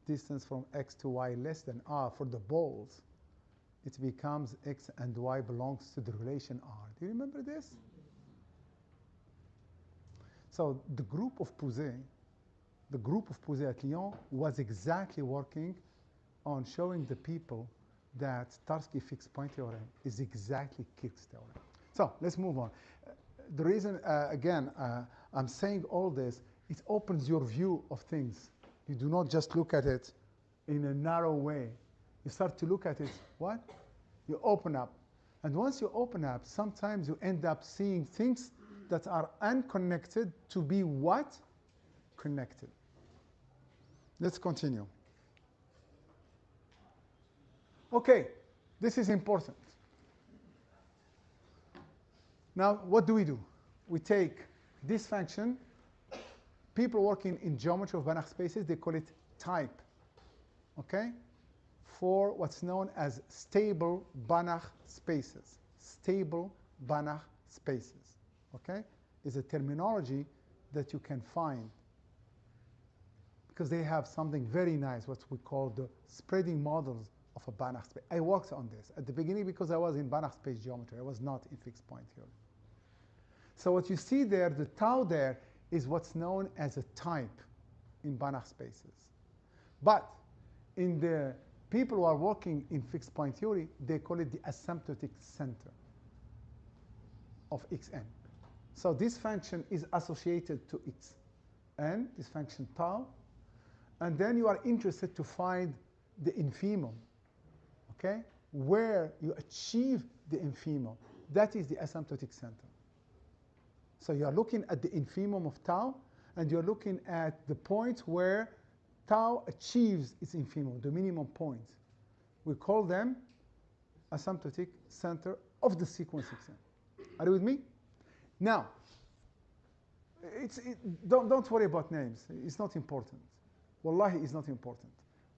distance from x to y less than r for the balls, it becomes x and y belongs to the relation r. Do you remember this? So the group of Poussey at Lyon was exactly working on showing the people that Tarski fixed point theorem is exactly Kirk's theorem. So let's move on. The reason, again, I'm saying all this, it opens your view of things. You do not just look at it in a narrow way. You start to look at it, what? You open up. And once you open up, sometimes you end up seeing things that are unconnected to be what? Connected. Let's continue. Okay, this is important. Now, what do? We take this function. People working in geometry of Banach spaces, they call it type, okay? For what's known as stable Banach spaces. Stable Banach spaces, okay? Is a terminology that you can find because they have something very nice, what we call the spreading models of a Banach space. I worked on this at the beginning because I was in Banach space geometry. I was not in fixed point theory. So what you see there, the tau there, is what's known as a type in Banach spaces. But in the people who are working in fixed point theory, they call it the asymptotic center of xn. So this function is associated to xn, this function tau, and then you are interested to find the infimum, okay? Where you achieve the infimum. That is the asymptotic center. So you are looking at the infimum of tau, and you're looking at the point where tau achieves its infimum, the minimum point. We call them asymptotic center of the sequence xn. Are you with me? Now, don't worry about names. It's not important. Wallahi, it's not important.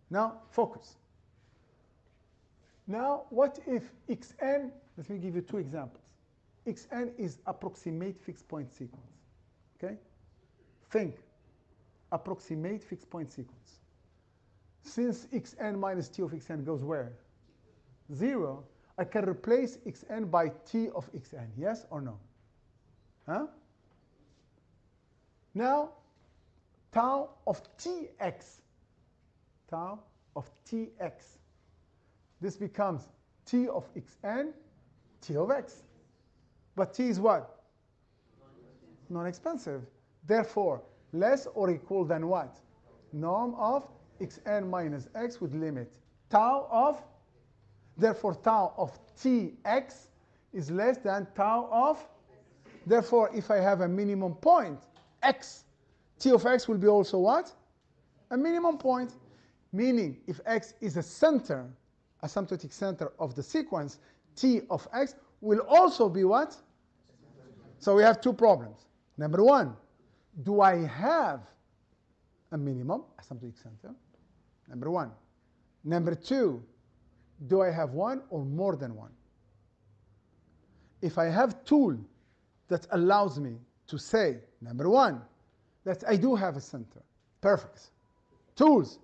Now, focus. Now, what if xn, let me give you two examples. Xn is approximate fixed point sequence, okay? Think, approximate fixed point sequence. Since xn minus t of xn goes where? 0. I can replace xn by t of xn, yes or no? Huh? Now, tau of tx, tau of tx, this becomes t of xn, t of x. But t is what? Non-expensive. Therefore, less or equal than what? Norm of xn minus x with limit tau of, therefore tau of tx is less than tau of, therefore if I have a minimum point, x, t of x will be also what? A minimum point. Meaning if x is a center, asymptotic center of the sequence, t of x will also be what? So we have two problems. Number one, do I have a minimum asymptotic center? Number one. Number two, do I have one or more than one? If I have tool that allows me to say, number one, that I do have a center, perfect. Tools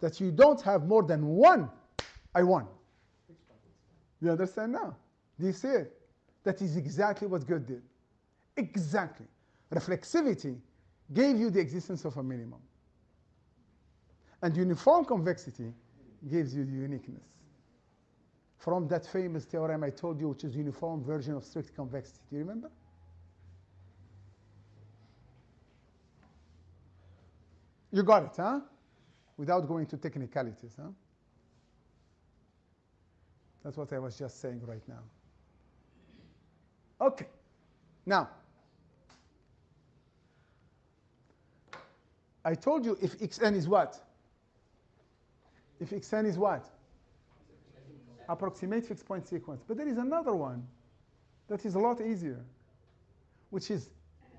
that you don't have more than one, I won. You understand now? Do you see it? That is exactly what good did. Exactly. Reflexivity gave you the existence of a minimum. And uniform convexity gives you the uniqueness. From that famous theorem I told you, which is uniform version of strict convexity. Do you remember? You got it, huh? Without going to technicalities, huh? That's what I was just saying right now. Okay. Now, I told you if xn is what? If xn is what? Approximate fixed point sequence. But there is another one that is a lot easier, which is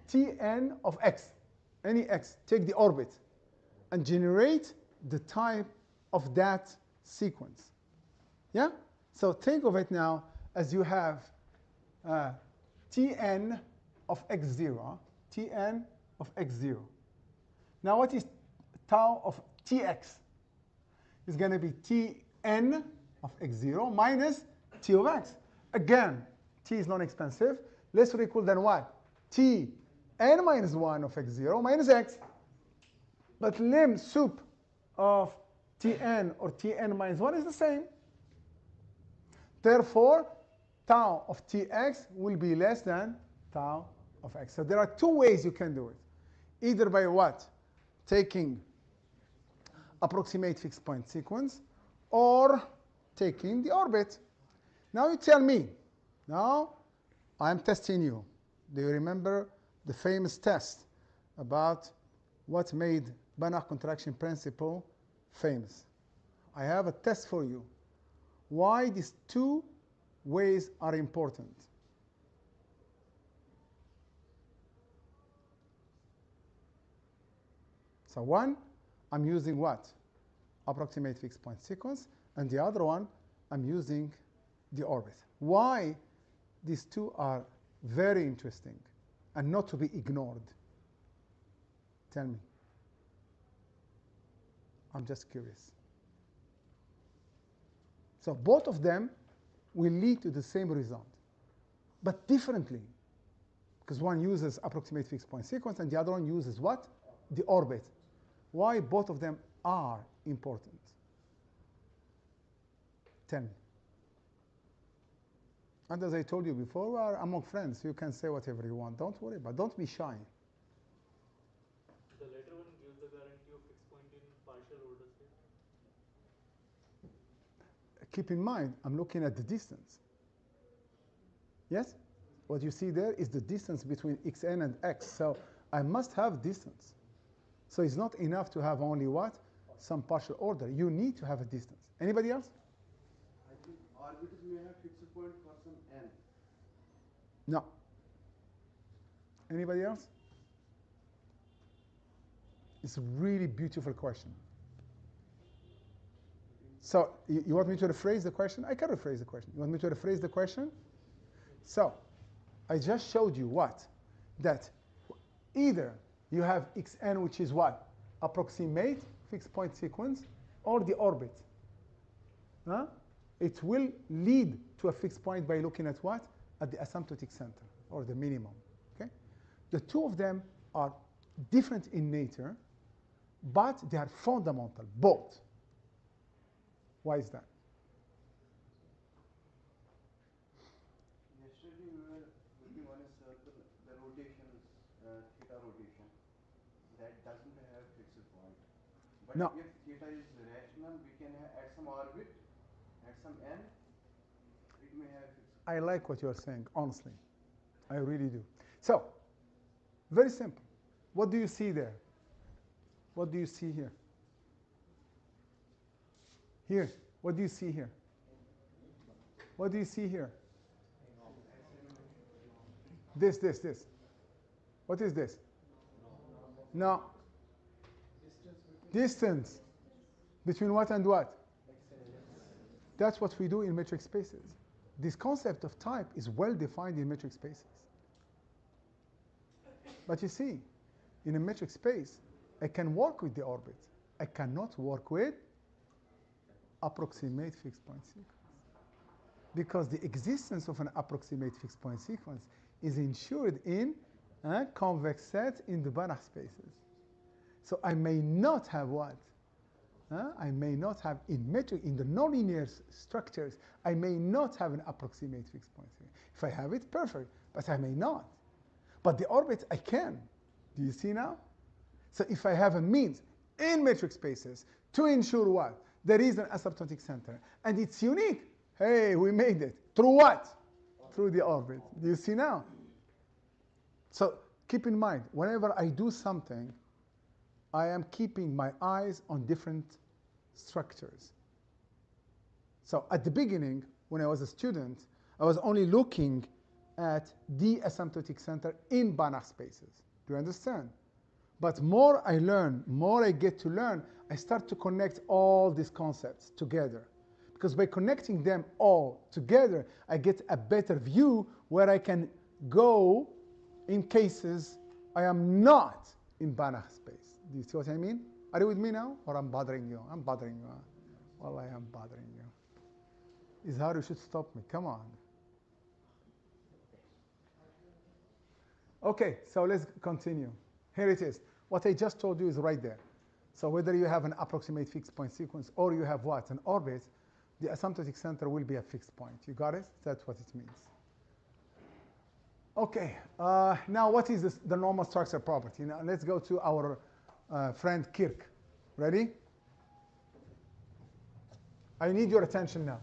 Tn of x. Any x, take the orbit, and generate the type of that sequence. Yeah? So think of it now as you have Tn of x0, Tn of x0. Now what is tau of Tx? It's going to be Tn of x0 minus t of x. Again, t is non-expensive. Less or equal than what? Tn minus 1 of x0 minus x. But lim sup of Tn or Tn minus 1 is the same. Therefore, tau of Tx will be less than tau of x. So there are two ways you can do it. Either by what? Taking approximate fixed point sequence, or taking the orbit. Now you tell me. Now I'm testing you. Do you remember the famous test about what made Banach contraction principle famous? I have a test for you. Why these two ways are important? So one, I'm using what? Approximate fixed point sequence. And the other one, I'm using the orbit. Why these two are very interesting and not to be ignored? Tell me. I'm just curious. So both of them will lead to the same result, but differently. Because one uses approximate fixed point sequence and the other one uses what? The orbit. Why both of them are important? Tell me. And as I told you before, we are among friends. You can say whatever you want. Don't worry, but don't be shy. The latter one gives the guarantee of fixed point in partial order state. Keep in mind, I'm looking at the distance. Yes? What you see there is the distance between xn and x. So I must have distance. So it's not enough to have only what? Some partial order. You need to have a distance. Anybody else? I think orbitals may have fixed point for some n. No. Anybody else? It's a really beautiful question. So you want me to rephrase the question? I can rephrase the question. You want me to rephrase the question? So I just showed you what? That either you have xn, which is what? Approximate fixed point sequence, or the orbit, it will lead to a fixed point by looking at what? At the asymptotic center, or the minimum. Okay? The two of them are different in nature, but they are fundamental, both. Why is that? Yesterday we were looking on a circle, the rotation is theta rotation. That doesn't have fixed point. But No. if theta is rational, we can add some orbit, add some n, it may have fixed point. I like what you're saying, honestly. I really do. So, very simple. What do you see there? What do you see here? Here. What do you see here? What do you see here? This. What is this? No. Distance. Between what and what? That's what we do in metric spaces. This concept of type is well defined in metric spaces. But you see, in a metric space, I can work with the orbit. I cannot work with approximate fixed point sequence. Because the existence of an approximate fixed point sequence is ensured in a convex set in the Banach spaces. So I may not have what? I may not have in the nonlinear structures, I may not have an approximate fixed point sequence. If I have it, perfect, but I may not. But the orbit, I can. Do you see now? So if I have a means in metric spaces to ensure what? There is an asymptotic center, and it's unique. Hey, we made it. Through what? Through the orbit. Do you see now? So keep in mind, whenever I do something, I am keeping my eyes on different structures. So at the beginning, when I was a student, I was only looking at the asymptotic center in Banach spaces. Do you understand? But more I learn, more I get to learn, I start to connect all these concepts together. Because by connecting them all together, I get a better view where I can go in cases I am not in Banach space. Do you see what I mean? Are you with me now? Or I'm bothering you? I'm bothering you. Well, I am bothering you. Izhar, you should stop me. Come on. Okay, so let's continue. Here it is. What I just told you is right there. So whether you have an approximate fixed point sequence or you have what? An orbit, the asymptotic center will be a fixed point. You got it? That's what it means. Okay, now what is this, the normal structure property? Now let's go to our friend Kirk. Ready? I need your attention now.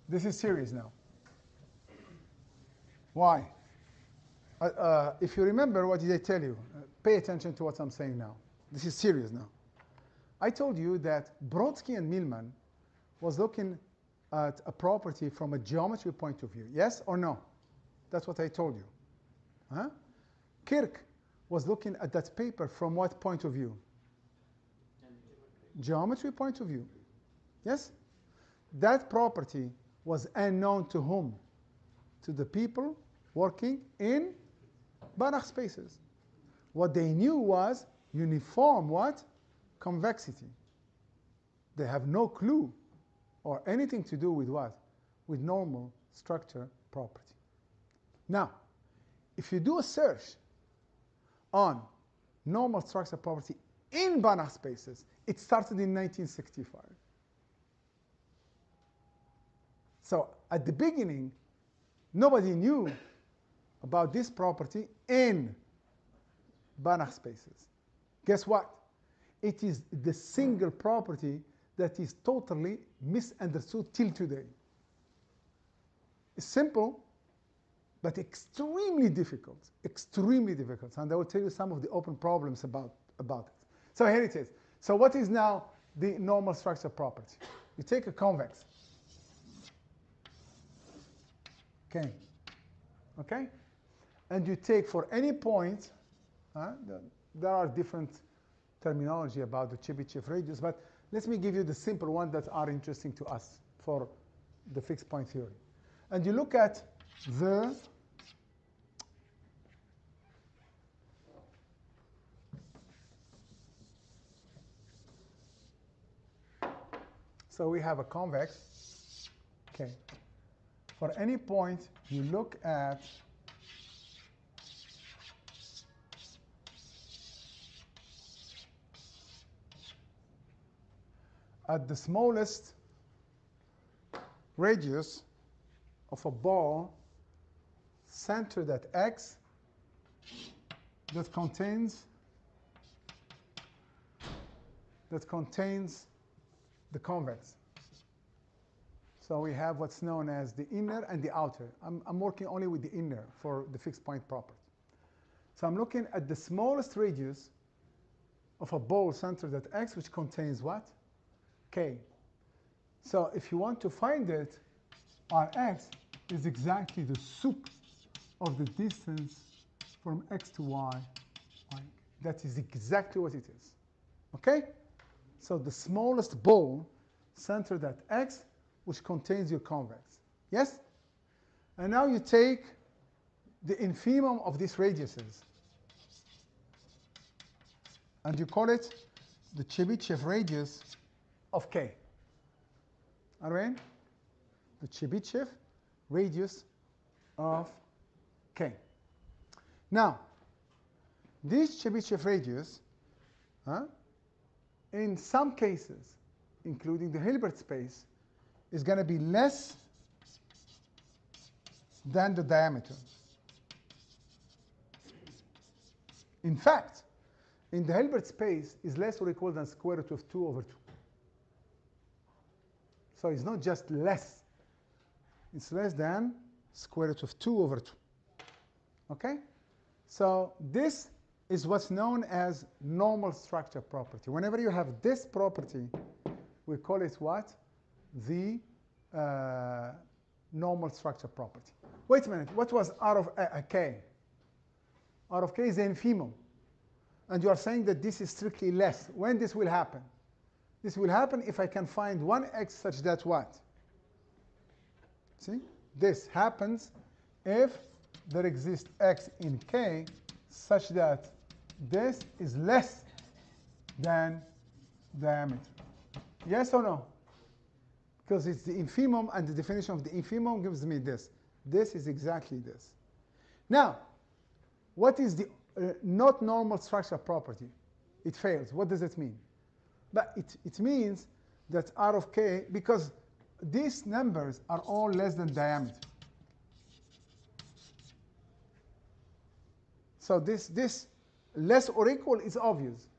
This is serious now. Why? If you remember, what did I tell you? Pay attention to what I'm saying now. This is serious now. I told you that Brodsky and Millman was looking at a property from a geometry point of view. Yes or no? That's what I told you. Huh? Kirk was looking at that paper from what point of view? Geometry point of view. Yes? That property was unknown to whom? To the people working in Banach spaces. What they knew was uniform what? Convexity. They have no clue or anything to do with what? With normal structure property. Now, if you do a search on normal structure property in Banach spaces, it started in 1965. So at the beginning, nobody knew about this property in Banach spaces. Guess what? It is the single property that is totally misunderstood till today. It's simple, but extremely difficult, and I will tell you some of the open problems about it. So here it is. So what is now the normal structure property? You take a convex. Okay? And you take for any point, there are different terminology about the Chebyshev radius, but let me give you the simple one that are interesting to us for the fixed point theory. And you look at the So we have a convex. Okay. For any point you look at the smallest radius of a ball centered at x that contains the convex. So we have what's known as the inner and the outer. I'm working only with the inner for the fixed point property. So I'm looking at the smallest radius of a ball centered at x, which contains what? K. So if you want to find it, Rx is exactly the sup of the distance from x to y. That is exactly what it is. Okay? So the smallest ball centered at x, which contains your convex. Yes? And now you take the infimum of these radiuses, and you call it the Chebyshev radius of K. All right? The Chebyshev radius of K. Now, this Chebyshev radius, in some cases, including the Hilbert space, is going to be less than the diameter. In fact, in the Hilbert space is less or equal than square root of 2 over 2. So it's not just less. It's less than square root of 2 over 2. Okay? So this is what's known as normal structure property. Whenever you have this property, we call it what? The normal structure property. Wait a minute. What was R of K? R of K is the infimum. And you are saying that this is strictly less. When this will happen? This will happen if I can find one x such that what? See? This happens if there exists x in K such that this is less than diameter. Yes or no? Because it's the infimum, and the definition of the infimum gives me this. This is exactly this. Now, what is the not normal structure property? It fails. What does it mean? But it means that R of K, because these numbers are all less than diameter. So this less or equal is obvious.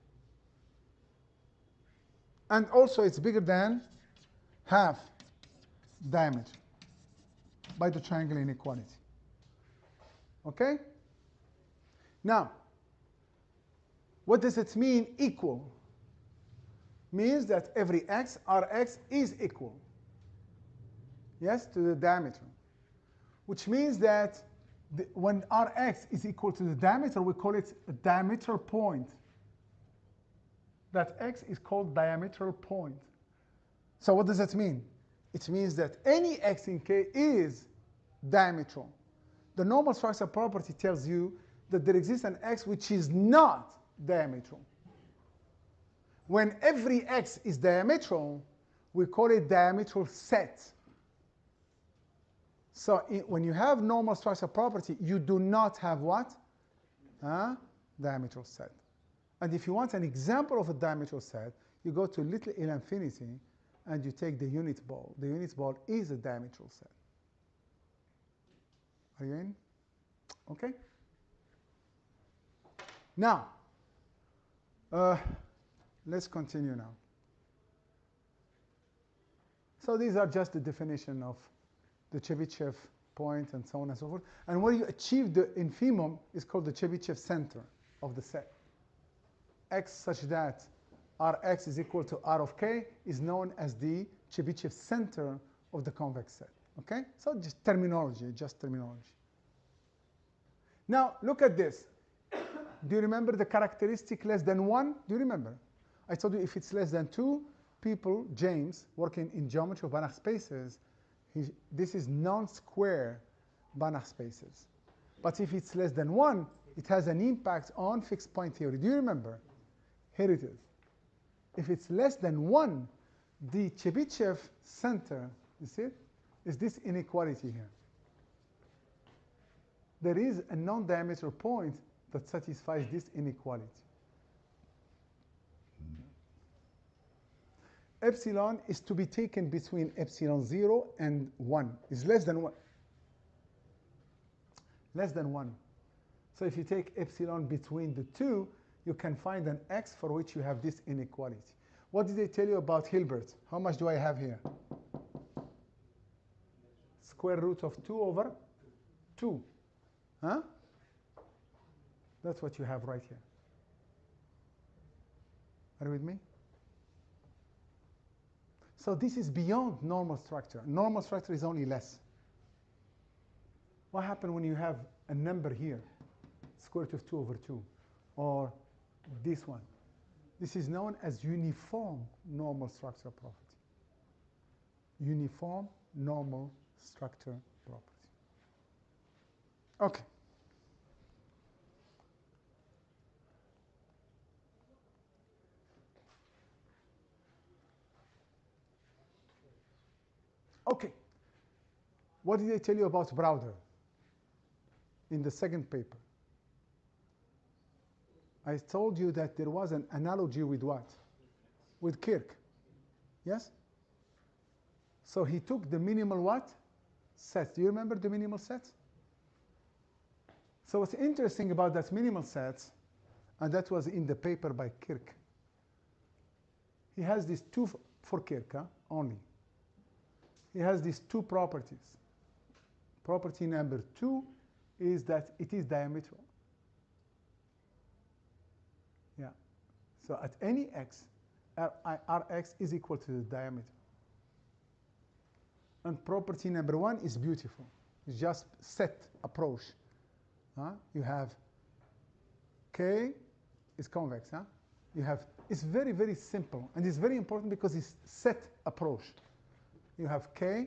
And also it's bigger than half diameter by the triangle inequality. Okay? Now, what does it mean equal? Means that every x, Rx, is equal. Yes, to the diameter. Which means that when Rx is equal to the diameter, we call it a diametral point. That x is called diametral point. So what does that mean? It means that any x in K is diametral. The normal structure property tells you that there exists an x which is not diametral. When every x is diametral, we call it diametral set. So when you have normal structure property, you do not have what? Diametral set. And if you want an example of a diametral set, you go to little L infinity and you take the unit ball. The unit ball is a diametral set. Are you in? Okay? Now, let's continue now. So these are just the definition of the Chebyshev point and so on and so forth. And where you achieve the infimum is called the Chebyshev center of the set. X such that Rx is equal to R of K is known as the Chebyshev center of the convex set. Okay? So just terminology, Now look at this. Do you remember the characteristic less than 1? Do you remember? I told you if it's less than 2, people, James, working in geometry of Banach spaces, this is non-square Banach spaces. But if it's less than 1, it has an impact on fixed point theory. Do you remember? Here it is. If it's less than 1, the Chebyshev center, you see it, is this inequality here. There is a non-diameter point that satisfies this inequality. Epsilon is to be taken between epsilon 0 and 1. It's less than 1. Less than 1. So if you take epsilon between the two, you can find an x for which you have this inequality. What did they tell you about Hilbert? How much do I have here? Square root of 2 over 2. Huh? That's what you have right here. Are you with me? So this is beyond normal structure. Normal structure is only less. What happens when you have a number here? Square root of 2 over 2. Or this one. This is known as uniform normal structure property. Uniform normal structure property. Okay. Okay. What did I tell you about Browder in the second paper? I told you that there was an analogy with what? With Kirk. Yes? So he took the minimal what? Set. Do you remember the minimal set? So what's interesting about that minimal set, and that was in the paper by Kirk, he has these two, for Kirk only. He has these two properties. Property number 2 is that it is diametral. Yeah. So at any x, Rx is equal to the diameter. And property number 1 is beautiful. It's just set approach. You have K is convex. You have, it's very, very simple. And it's very important because it's set approach. You have K,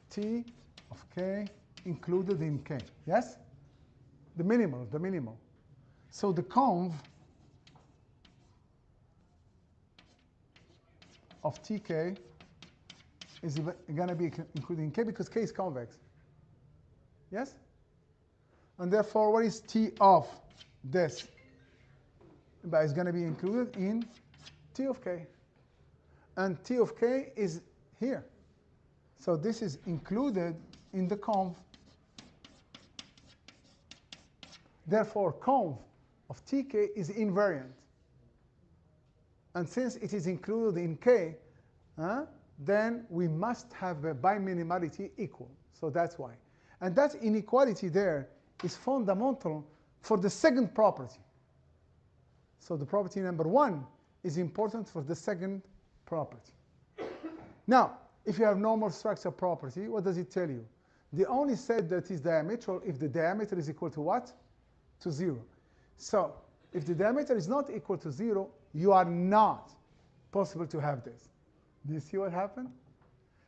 T of K included in K. Yes? The minimal, the minimal. So the conv of Tk is going to be included in K because K is convex. Yes? And therefore, what is T of this? But it's going to be included in T of K. And T of K is here. So this is included in the conv. Therefore, conv of Tk is invariant. And since it is included in K, then we must have a biminimality equal. So that's why. And that inequality there is fundamental for the second property. So the property number 1 is important for the second property. Now, if you have normal structure property, what does it tell you? They only said that is diametral if the diameter is equal to what? To 0. So if the diameter is not equal to 0, you are not possible to have this. Do you see what happened?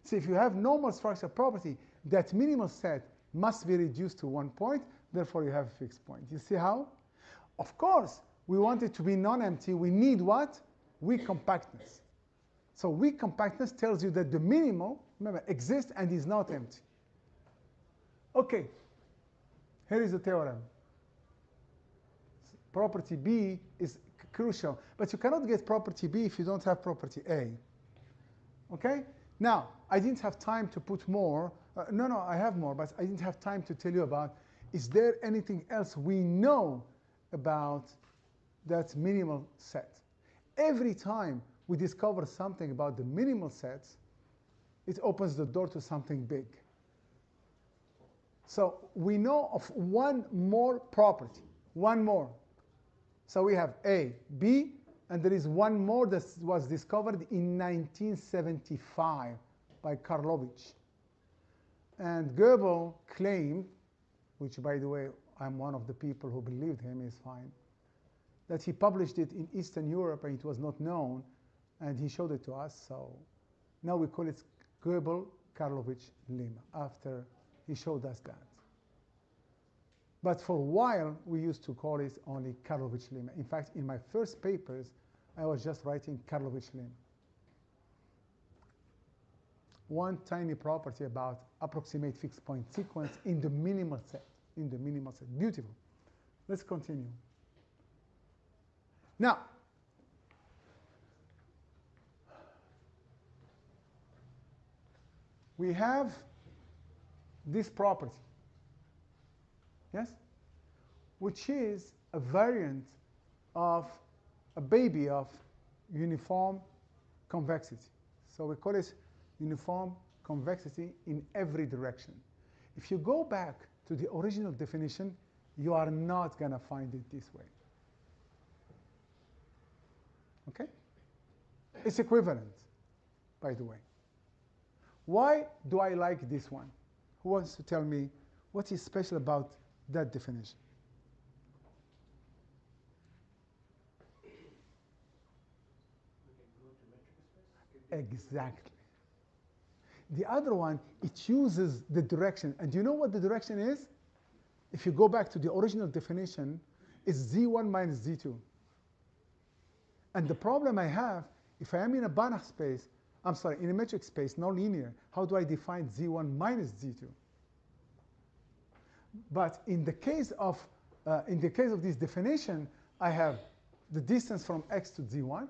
So if you have normal structure property, that minimal set must be reduced to 1 point, therefore you have a fixed point. You see how? Of course, we want it to be non-empty. We need what? Weak compactness. So weak compactness tells you that the minimal, remember, exists and is not empty. Okay, here is the theorem. Property B is crucial, but you cannot get property B if you don't have property A. Okay? Now, I didn't have time to put more. No, I have more, but I didn't have time to tell you about, is there anything else we know about that minimal set? Every time we discover something about the minimal sets, it opens the door to something big. So we know of one more property, one more. So we have A, B, and there is one more that was discovered in 1975 by Karlovich. And Goebbels claimed, which by the way, I'm one of the people who believed him, is fine, that he published it in Eastern Europe and it was not known, and he showed it to us. So now we call it Goebbels-Karlovich lemma, after he showed us that. But for a while, we used to call it only Karlovich lemma. In fact, in my first papers, I was just writing Karlovich lemma. one tiny property about approximate fixed point sequence in the minimal set. In the minimal set. Beautiful. Let's continue. Now, we have this property, yes, which is a variant of a baby of uniform convexity. So we call it uniform convexity in every direction. If you go back to the original definition, you are not going to find it this way. Okay? It's equivalent, by the way. Why do I like this one? Who wants to tell me what is special about that definition? Exactly. The other one, it uses the direction. And do you know what the direction is? If you go back to the original definition, it's Z1 minus Z2. And the problem I have, if I am in a Banach space, I'm sorry, in a metric space, non-linear, how do I define Z1 minus Z2? But in the case of this definition, I have the distance from x to Z1,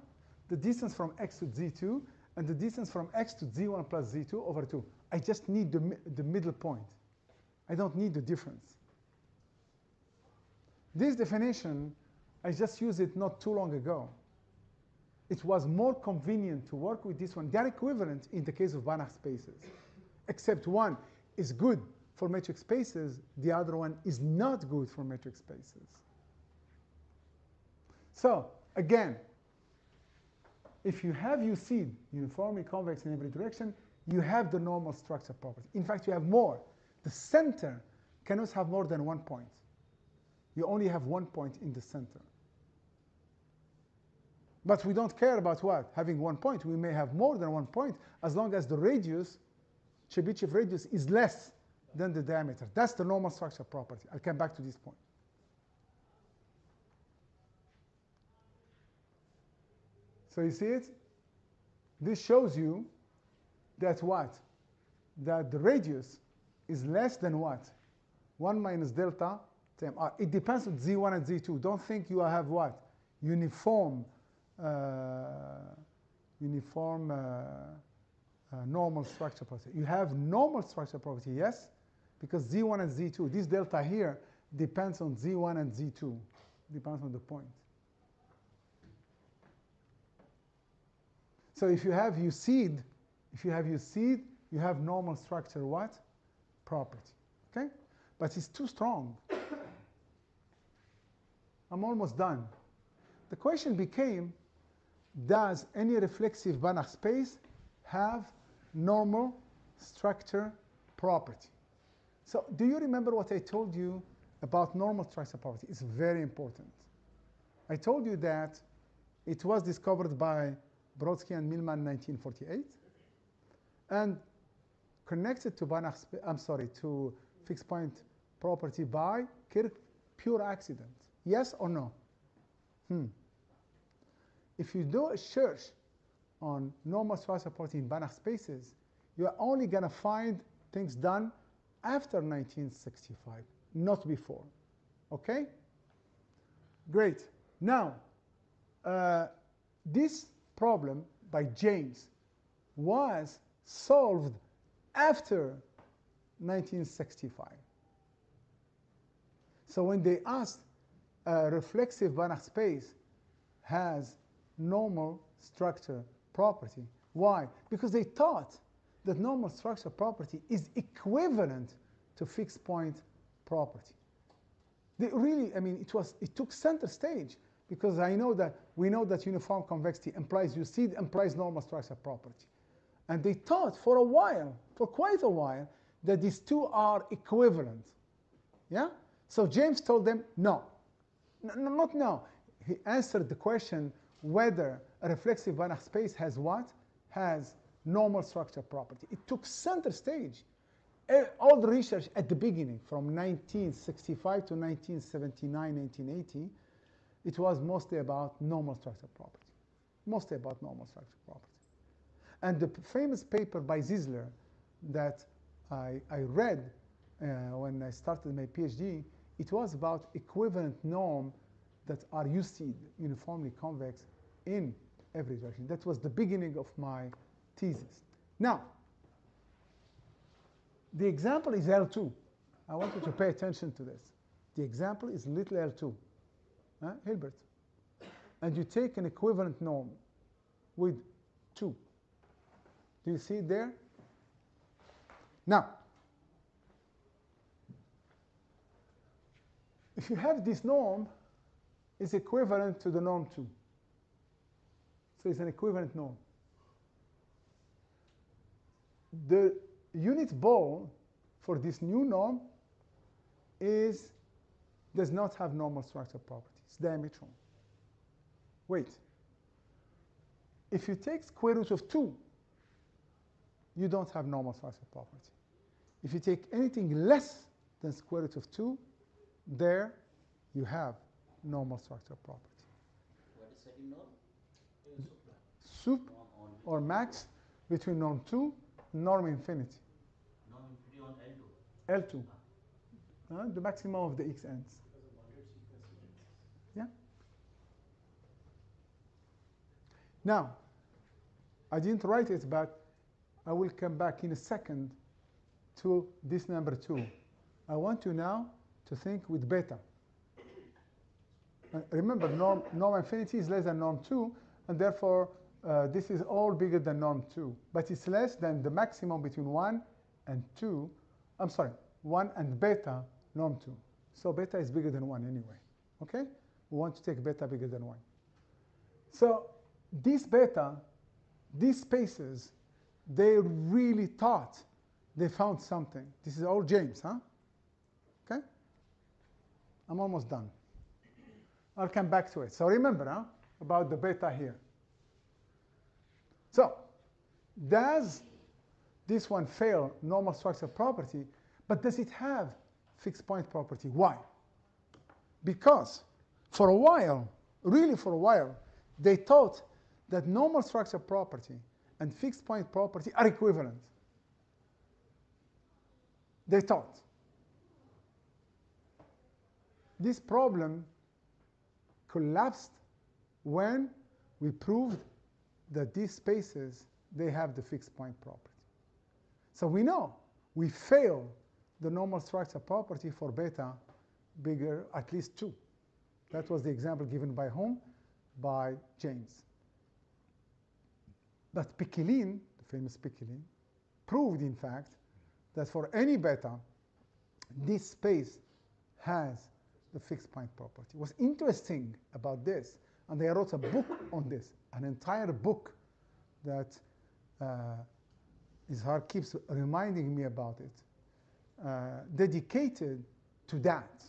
the distance from x to Z2, and the distance from x to Z1 plus Z2 over 2. I just need the middle point. I don't need the difference. This definition, I just used it not too long ago. It was more convenient to work with this one. They are equivalent in the case of Banach spaces, except one is good for metric spaces, the other one is not good for metric spaces. So, again, if you have UC uniformly convex in every direction, you have the normal structure property. In fact, you have more. The center cannot have more than 1 point. You only have 1 point in the center. But we don't care about what? Having 1 point. We may have more than 1 point as long as the radius, Chebyshev radius, is less than the diameter. That's the normal structure property. I'll come back to this point. So you see it? This shows you that what? That the radius is less than what? 1 minus delta times r. It depends on Z1 and Z2. Don't think you have what? Uniform normal structure property. You have normal structure property, yes, because Z1 and Z2, this delta here depends on Z1 and Z2, depends on the point. So if you have UC'd, you have normal structure what? Property, okay? But it's too strong. I'm almost done. The question became, does any reflexive Banach space have normal structure property? So do you remember what I told you about normal structure property? It's very important. I told you that it was discovered by Brodsky and Millman in 1948 and connected to to fixed point property by Kirk, pure accident. Yes or no? If you do a search on normal structure property in Banach spaces, you are only going to find things done after 1965, not before. Okay? Great. Now, this problem by James was solved after 1965. So when they asked a reflexive Banach space has normal structure property. Why? Because they thought that normal structure property is equivalent to fixed point property. They really, I mean, it took center stage because we know that uniform convexity implies UC implies normal structure property. And they thought for a while, for quite a while, that these two are equivalent. Yeah? So James told them, no. Not no. He answered the question whether a reflexive Banach space has what? Has normal structure property. It took center stage. All the research at the beginning, from 1965 to 1979, 1980, it was mostly about normal structure property. Mostly about normal structure property. And the famous paper by Zisler that I read when I started my PhD, it was about equivalent norm that are UC, uniformly convex, in every direction. That was the beginning of my thesis. Now, the example is L2. I want you to pay attention to this. The example is little L2, Hilbert. And you take an equivalent norm with 2. Do you see it there? Now, if you have this norm, it's equivalent to the norm 2. So it's an equivalent norm. The unit ball for this new norm does not have normal structure properties. It's diametral. Wait. If you take square root of 2, you don't have normal structure property. If you take anything less than square root of 2, there you have normal structure property. What is setting norm? Sup Norm on or max between norm 2 and norm infinity. norm infinity on L2. L2. The maximum of the x ends. Yeah. Now, I didn't write it, but I will come back in a second to this number 2. I want you now to think with beta. Remember, norm infinity is less than norm 2, and therefore this is all bigger than norm 2. But it's less than the maximum between 1 and 2. I'm sorry, 1 and beta norm 2. So beta is bigger than 1 anyway. Okay? We want to take beta bigger than 1. So this beta, these spaces, they really thought they found something. This is all James, huh? Okay? I'm almost done. I'll come back to it. So remember about the beta here. So does this one fail normal structure property, but does it have fixed point property? Why? Because for a while, really for a while, they thought that normal structure property and fixed point property are equivalent. They thought. This problem collapsed when we proved that these spaces, they have the fixed point property. So we know we fail the normal structure property for beta bigger, at least 2. That was the example given by whom? By James. But Picquelin, the famous Picquelin, proved, in fact, that for any beta, this space has the fixed point property. What's interesting about this, and I wrote a book on this, an entire book that Izhar keeps reminding me about it, dedicated to that.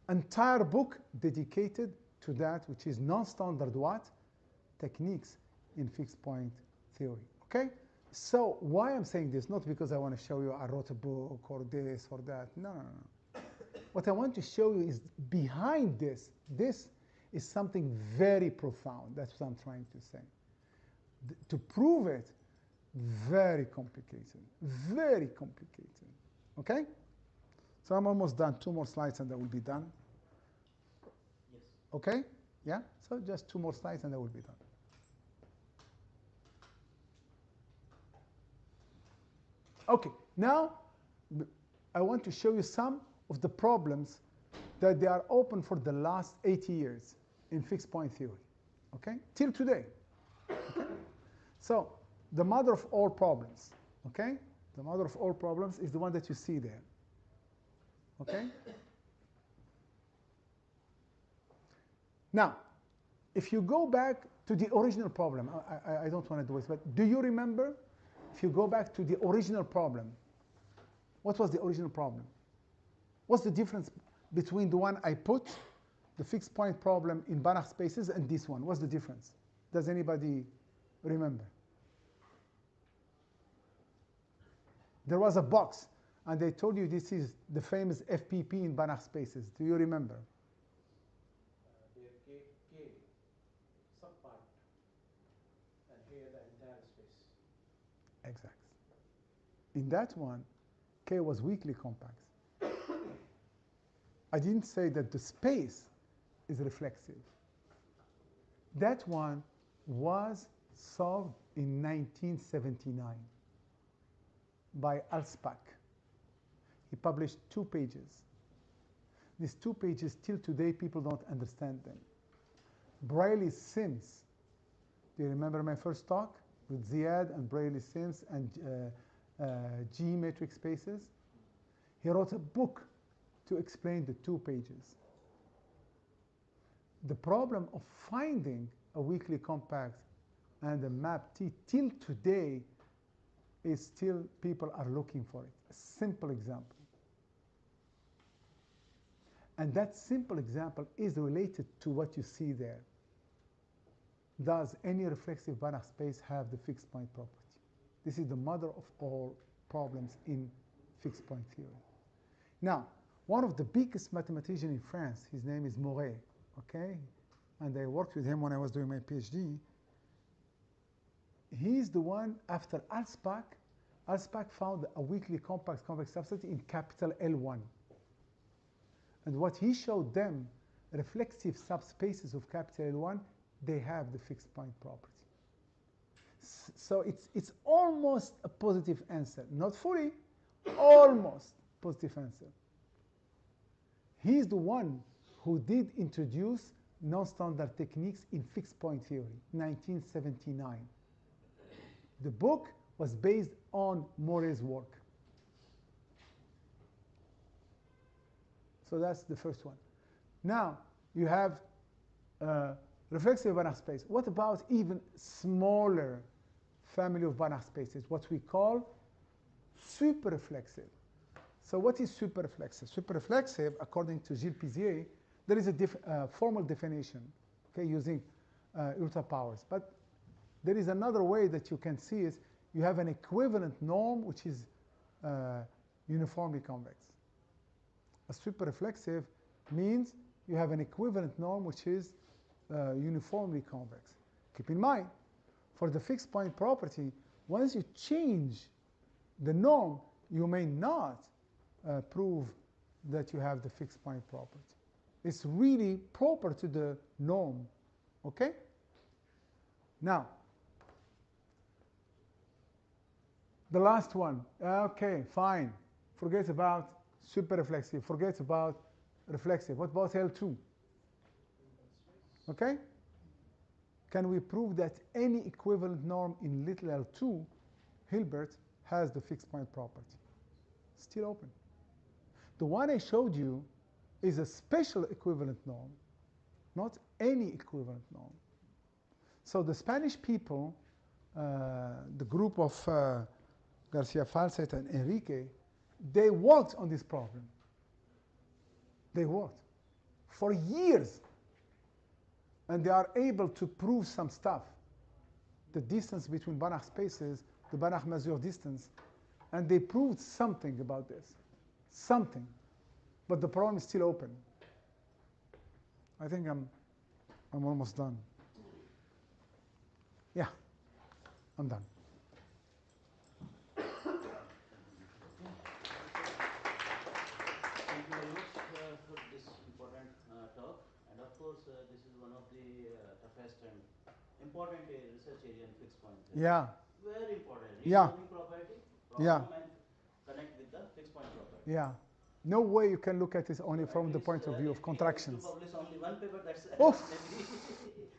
Entire book dedicated to that, which is non-standard what? Techniques in fixed point theory, okay? So why I'm saying this, not because I want to show you I wrote a book or this or that, no. What I want to show you is behind this is something very profound. That's what I'm trying to say. To prove it, very complicated, okay? So I'm almost done. 2 more slides and I will be done. Yes. Okay? Yeah? So just 2 more slides and I will be done. Okay, now I want to show you some of the problems that they are open for the last 80 years in fixed point theory, okay? Till today, okay? So the mother of all problems, okay? The mother of all problems is the one that you see there, okay? Now, if you go back to the original problem, I don't want to do it, but do you remember, if you go back to the original problem, what was the original problem? What's the difference between the one I put, the fixed point problem in Banach spaces, and this one? What's the difference? Does anybody remember? There was a box, and they told you this is the famous FPP in Banach spaces. Do you remember? Their K subpart, and here the entire exact. In that one, K was weakly compact. I didn't say that the space is reflexive. That one was solved in 1979 by Alspach. He published 2 pages. These 2 pages, till today, people don't understand them. Braley-Sims. Do you remember my first talk with Ziad and Braley-Sims and G matrix spaces? He wrote a book to explain the 2 pages. The problem of finding a weakly compact and a map T till today is still people are looking for it. A simple example. And that simple example is related to what you see there. Does any reflexive Banach space have the fixed point property? This is the mother of all problems in fixed point theory. Now, one of the biggest mathematicians in France, his name is Moret, okay? And I worked with him when I was doing my PhD. He's the one, after Alspach found a weakly compact convex subset in capital L1. And what he showed them, reflexive subspaces of capital L1, they have the fixed point property. So it's almost a positive answer. Not fully, almost positive answer. He's the one who did introduce non-standard techniques in fixed point theory, 1979. The book was based on Moret's work. So that's the first one. Now, you have reflexive Banach space. What about even smaller family of Banach spaces, what we call superreflexive? So what is superreflexive? Superreflexive, according to Gilles Pizier, there is a formal definition, okay, using ultra powers. But there is another way that you can see is you have an equivalent norm which is uniformly convex. A superreflexive means you have an equivalent norm which is uniformly convex. Keep in mind, for the fixed point property, once you change the norm, you may not prove that you have the fixed point property. It's really proper to the norm, okay? Now, the last one. Okay, fine. Forget about superreflexive. Forget about reflexive. What about L2? Okay? Can we prove that any equivalent norm in little L2, Hilbert, has the fixed point property? Still open. The one I showed you is a special equivalent norm, not any equivalent norm. So the Spanish people, the group of Garcia Falset and Enrique, they worked on this problem. They worked for years. And they are able to prove some stuff. The distance between Banach spaces, the Banach Mazur distance, and they proved something about this. Something. But the problem is still open. I think I'm almost done. Yeah, I'm done. Thank you very much for this important talk. And of course, this is one of the toughest and important research area in fixed point theory. Yeah. Very important. Yeah. Reasoning property, Yeah. problem, and connect with the fixed point property. Yeah. No way you can look at this only from the point of view of contractions. If you publish only one paper, that's Oof. maybe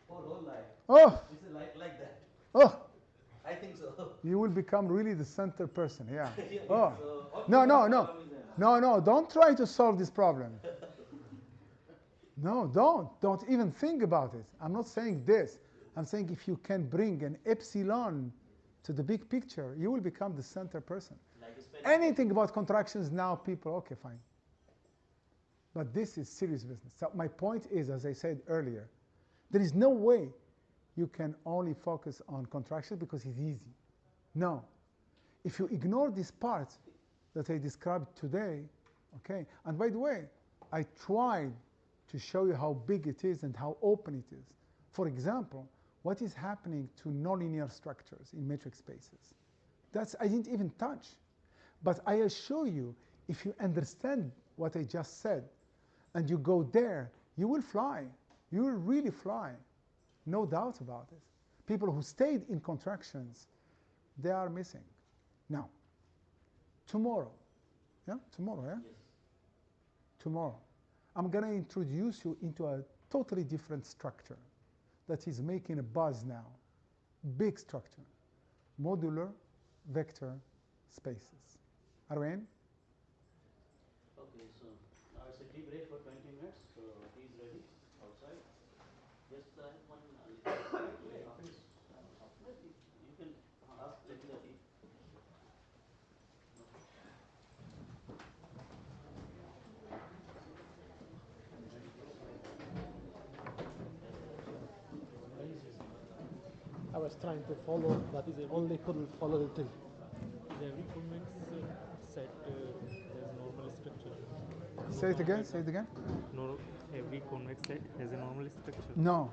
whole life. Oh. It's like that. Oh. I think so. You will become really the center person, yeah. Yeah, Oh. so No, don't try to solve this problem. No, don't even think about it. I'm not saying this. I'm saying if you can bring an epsilon to the big picture, you will become the center person. Anything about contractions now, people, okay, fine. But this is serious business. So my point is, as I said earlier, there is no way you can only focus on contractions because it's easy. No. If you ignore this part that I described today, okay, and by the way, I tried to show you how big it is and how open it is. For example, what is happening to nonlinear structures in metric spaces? I didn't even touch. But I assure you, if you understand what I just said, and you go there, you will fly. You will really fly. No doubt about it. People who stayed in contractions, they are missing. Now, tomorrow, tomorrow, Yes. tomorrow, I'm going to introduce you into a totally different structure that is making a buzz now. Big structure, modular vector spaces. Are we in? Okay, so now it's a tea break for 20 minutes. So tea is ready outside. Just I have one little office. Maybe you can ask them the tea. I was trying to follow, but only couldn't follow the tree. Is every convex set has normal structure? Say it again, say it again. No, every convex set has a normal structure. No,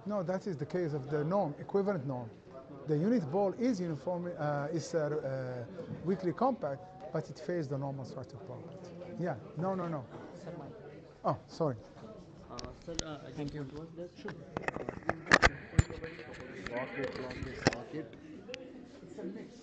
no, that is the case of the norm, equivalent norm. The unit ball is uniform, weakly compact, but it fails the normal structure property. Yeah, no. Oh, sorry. Sir, thank you. Was that sure? Rocket. It's a mix.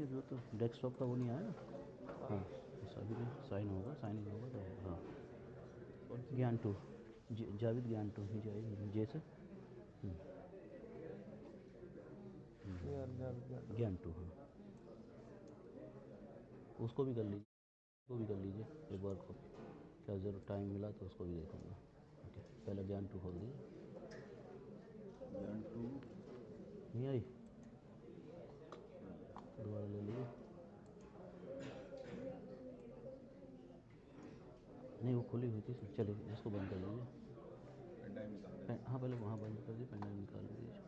लीजिए जो तो desktop का वो नहीं आया ना, हाँ बस अभी भी साइन होगा, साइनिंग होगा तो हाँ। और ज्ञान 2 जावेद ज्ञान 2 ही जाएगी जे से ज्ञान 2 हाँ उसको भी कर लीजिए, उसको भी कर लीजिए एक बार को, क्या जरूर टाइम मिला तो उसको भी देखूँगा। ओके पहले ज्ञान 2 खोल दीजिए। ज्ञान 2 नहीं आई, दोबारा ले लीजिए। नहीं वो खुली हुई थी सर, चलिए इसको बंद कर लीजिए। पेन ड्राइव निकाल दें। हाँ पहले वहाँ बंद कर दीजिए, पेन ड्राइव निकाल लीजिए।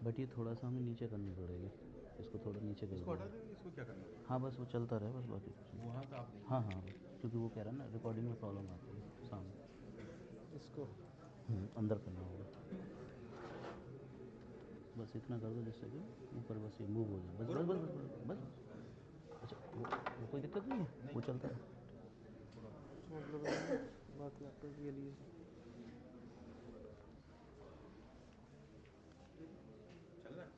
बट ये थोड़ा सा हमें नीचे करनी पड़ेगी, इसको थोड़ा नीचे कर इसको हटा दीजिए। दें, इसको क्या करना है? हाँ बस वो चलता रहे बस, बाकी कुछ नहीं। वहाँ तो आप देंगे। हाँ हाँ बस, क्योंकि वो कह रहा है ना रिकॉर्डिंग में प्रॉब्लम आती है सामने, इसको अंदर करना होगा। बस इतना कर दो जिससे कि ऊपर बस ये मूव हो जाए, बस बस बस बस बस, बस। अच्छा वो कोई दिक्कत नहीं है, वो चलता है। मतलब बात लैपटॉप के लिए चल रहा है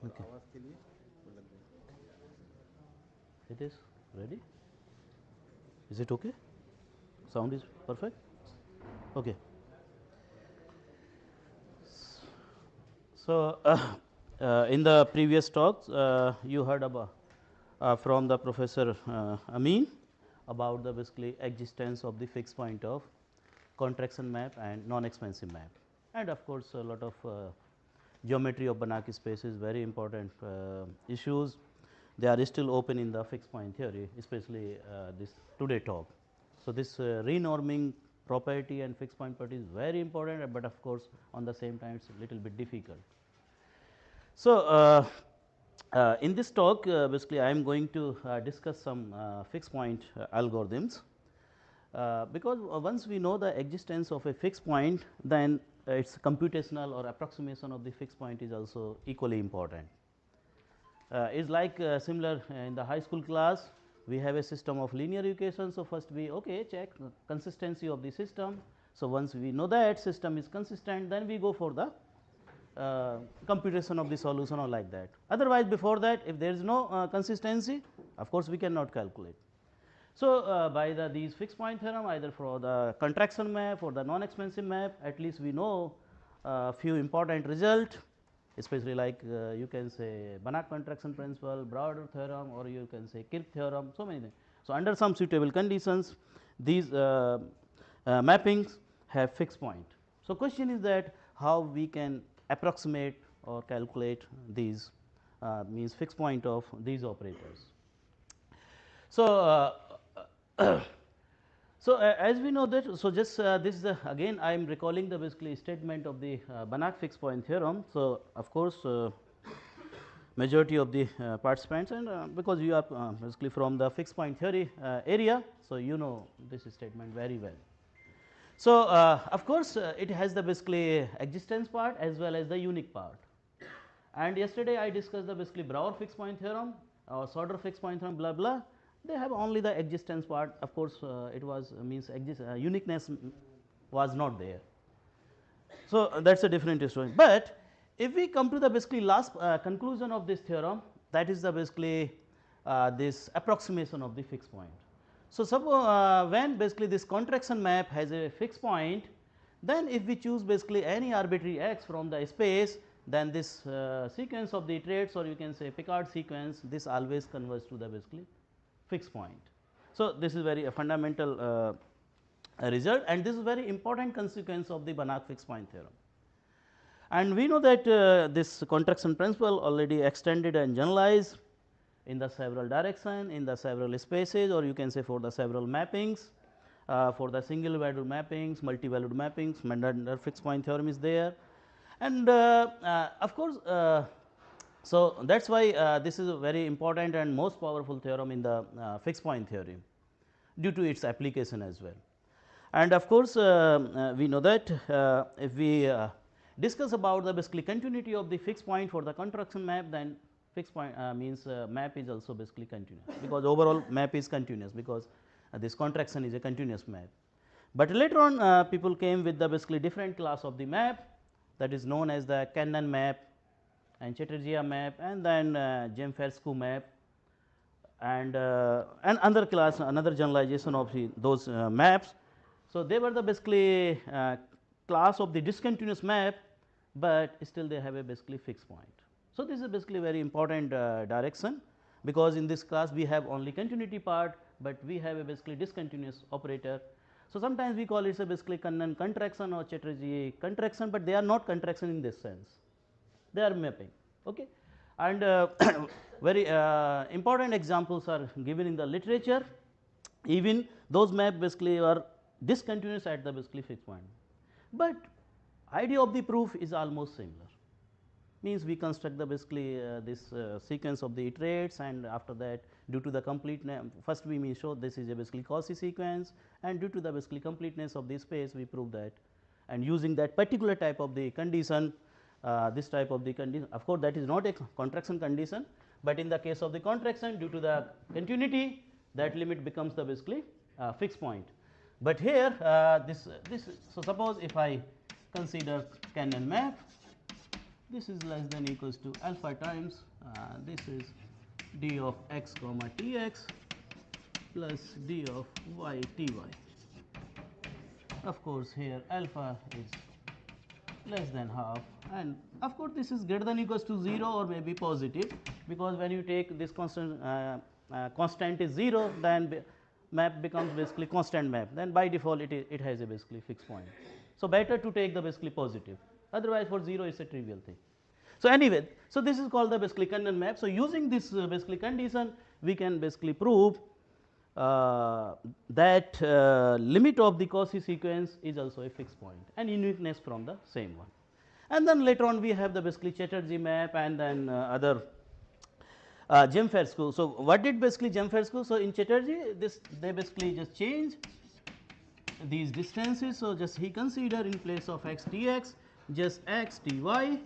और ओके आवाज़ के लिए वो लग गया। it is ready, is it okay, sound is perfect, okay. So in the previous talks you heard about from the professor Amin about the basically existence of the fixed point of contraction map and non-expansive map, and of course a lot of geometry of Banach space is very important issues. They are still open in the fixed point theory, especially this today talk. So this renorming property and fixed point property is very important, but of course on the same time it's a little bit difficult. So in this talk basically I am going to discuss some fixed point algorithms. Because once we know the existence of a fixed point, then its computational or approximation of the fixed point is also equally important. It's like similar in the high school class, we have a system of linear equations. So first we check consistency of the system. So once we know that system is consistent, then we go for the computation of the solution or like that. Otherwise before that, if there is no consistency, of course we cannot calculate. So by these fixed point theorem, either for the contraction map or the non-expansive map, at least we know a few important result, especially like you can say Banach contraction principle, Browder theorem, or you can say Kirk theorem, so many things. So under some suitable conditions, these mappings have fixed point. So question is that how we can approximate or calculate these means fixed point of these operators. So so as we know that, so just this is again I am recalling the basically statement of the Banach fixed point theorem. So of course majority of the participants, and because you are basically from the fixed point theory area, so you know this statement very well. So of course it has the basically existence part as well as the unique part. And yesterday I discussed the basically Brouwer fixed point theorem or Sauter fixed point theorem, blah blah. They have only the existence part. Of course it was means uniqueness was not there. So that's a different story. But if we come to the basically last conclusion of this theorem, that is the basically this approximation of the fixed point. So suppose when basically this contraction map has a fixed point, then if we choose basically any arbitrary x from the space, then this sequence of the iterates, or you can say Picard sequence, this always converges to the basically fixed point. So this is very fundamental result, and this is very important consequence of the Banach fixed point theorem. And we know that this contraction principle already extended and generalized in the several direction, in the several spaces, or you can say for the several mappings, for the single valued mappings, multi valued mappings, Mander fixed point theorem is there. And of course so that's why this is a very important and most powerful theorem in the fixed point theory due to its application as well. And of course we know that if we discuss about the basically continuity of the fixed point for the contraction map, then fixed point means map is also basically continuous, because overall map is continuous, because this contraction is a continuous map. But later on people came with the basically different class of the map, that is known as the Cannon map and Chatterjee map, and then Jemferscu map, and another class, another generalization of those maps. So, they were the basically class of the discontinuous map, but still they have a basically fixed point. So, this is basically very important direction, because in this class we have only continuity part, but we have a basically discontinuous operator. So, sometimes we call it a basically Kannan contraction or Chatterjee contraction, but they are not contraction in this sense, they are mapping. Okay. And very important examples are given in the literature. Even those maps basically are discontinuous at the basically fixed point, but idea of the proof is almost similar. Means we construct the basically this sequence of the iterates, and after that, due to the completeness, first we may show this is a basically Cauchy sequence, and due to the basically completeness of the space we prove that, and using that particular type of the condition, this type of the condition, of course that is not a contraction condition, but in the case of the contraction, due to the continuity, that limit becomes the basically fixed point. But here this so suppose if I consider Cannon map, this is less than equals to alpha times this is d of x comma tx plus d of y ty. Of course, here alpha is less than half, and of course, this is greater than equals to 0 or maybe positive, because when you take this constant is 0, then map becomes basically constant map, then by default it has a basically fixed point. So, better to take the basically positive, otherwise for 0 it is a trivial thing. So, anyway, so this is called the basically Cannon map. So, using this basically condition, we can basically prove that limit of the Cauchy sequence is also a fixed point and uniqueness from the same one. And then later on we have the basically Chatterjee map, and then other Jemferscu. So, what did basically Jemferscu? So, in Chatterjee this they basically just change these distances. So, just he consider in place of x dx just x dy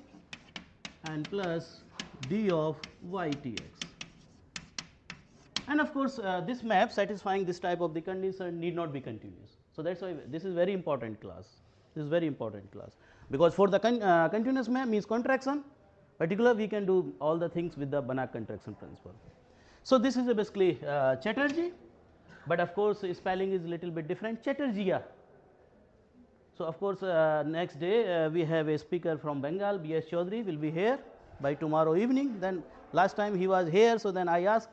and plus d of y tx. And of course, this map satisfying this type of the condition need not be continuous. So, that is why this is very important class, this is very important class, because for the continuous map means contraction, particularly we can do all the things with the Banach contraction principle. So, this is a basically Chatterjee, but of course, spelling is little bit different, Chatterjee. So, of course, next day we have a speaker from Bengal, B.S. Chaudhary will be here by tomorrow evening. Then last time he was here, so then I asked,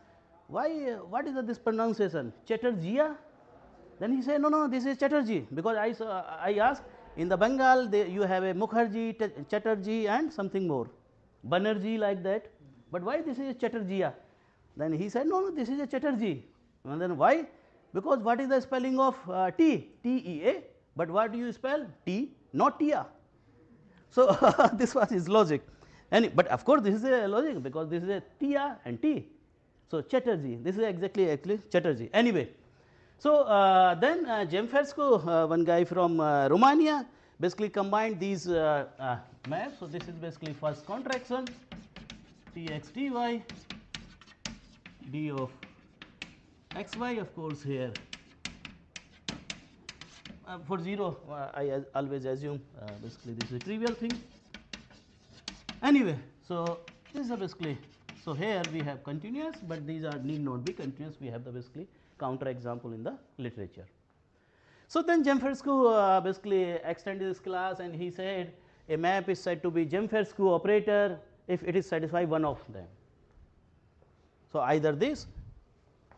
why what is this pronunciation Chatterjee? Then he said, no, this is Chatterjee, because I asked, in the Bengal you have a Mukherjee, Chatterjee and something more, Banerjee, like that, but why this is Chatterjee? Then he said, no, this is a Chatterjee. And then why? Because what is the spelling of T? T-E-A, but what do you spell? T, not Tia. So, this was his logic. But of course, this is a logic, because this is a Tia and T. So, Chatterjee, this is exactly Chatterjee. Anyway, so then Jemferscu, one guy from Romania, basically combined these maps. So, this is basically first contraction Tx dy d of xy, of course, here for 0 I always assume basically this is a trivial thing. Anyway, so this is a basically, so here we have continuous, but these are need not be continuous, we have the basically counter example in the literature. So, then Jemferscu basically extended this class, and he said a map is said to be Jemferscu operator if it is satisfy one of them. So, either this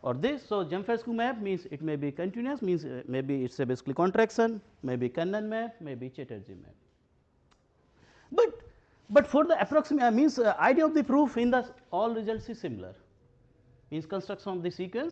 or this. So, Jemferscu map means it may be continuous, means maybe it is a basically contraction, maybe Cannon map, maybe Chatterjee map. But for the approximate means idea of the proof in the all results is similar, means construction of the sequence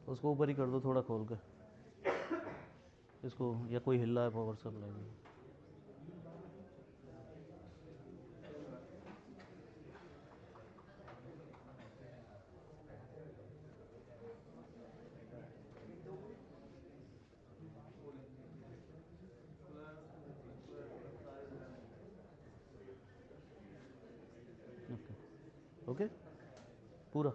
उसको ऊपर ही कर दो थोड़ा खोल के इसको, या कोई हिल रहा है पावर सप्लाई में। ओके पूरा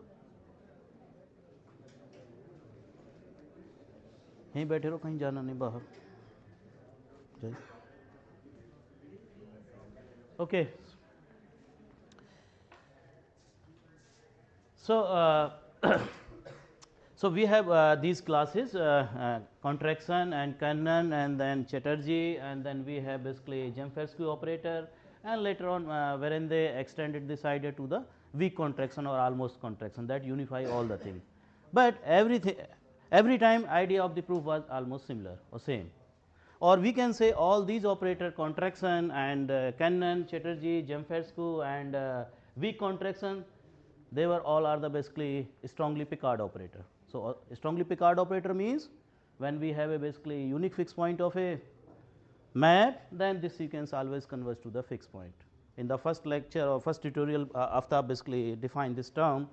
यहीं बैठे रहो, कहीं जाना नहीं बाहर। Okay so so we have these classes contraction and Cannon and then Chatterjee, and then we have basically Jemfersky operator, and later on wherein they extended this idea to the weak contraction or almost contraction that unify all the things, but every time idea of the proof was almost similar or same, or we can say all these operator contraction and Cannon, Chatterjee, Jemfersky and weak contraction, they were all are the basically strongly Picard operator. So strongly Picard operator means when we have a basically unique fixed point of a map, then this sequence always converges to the fixed point. In the first lecture or first tutorial, Aftab basically defined this term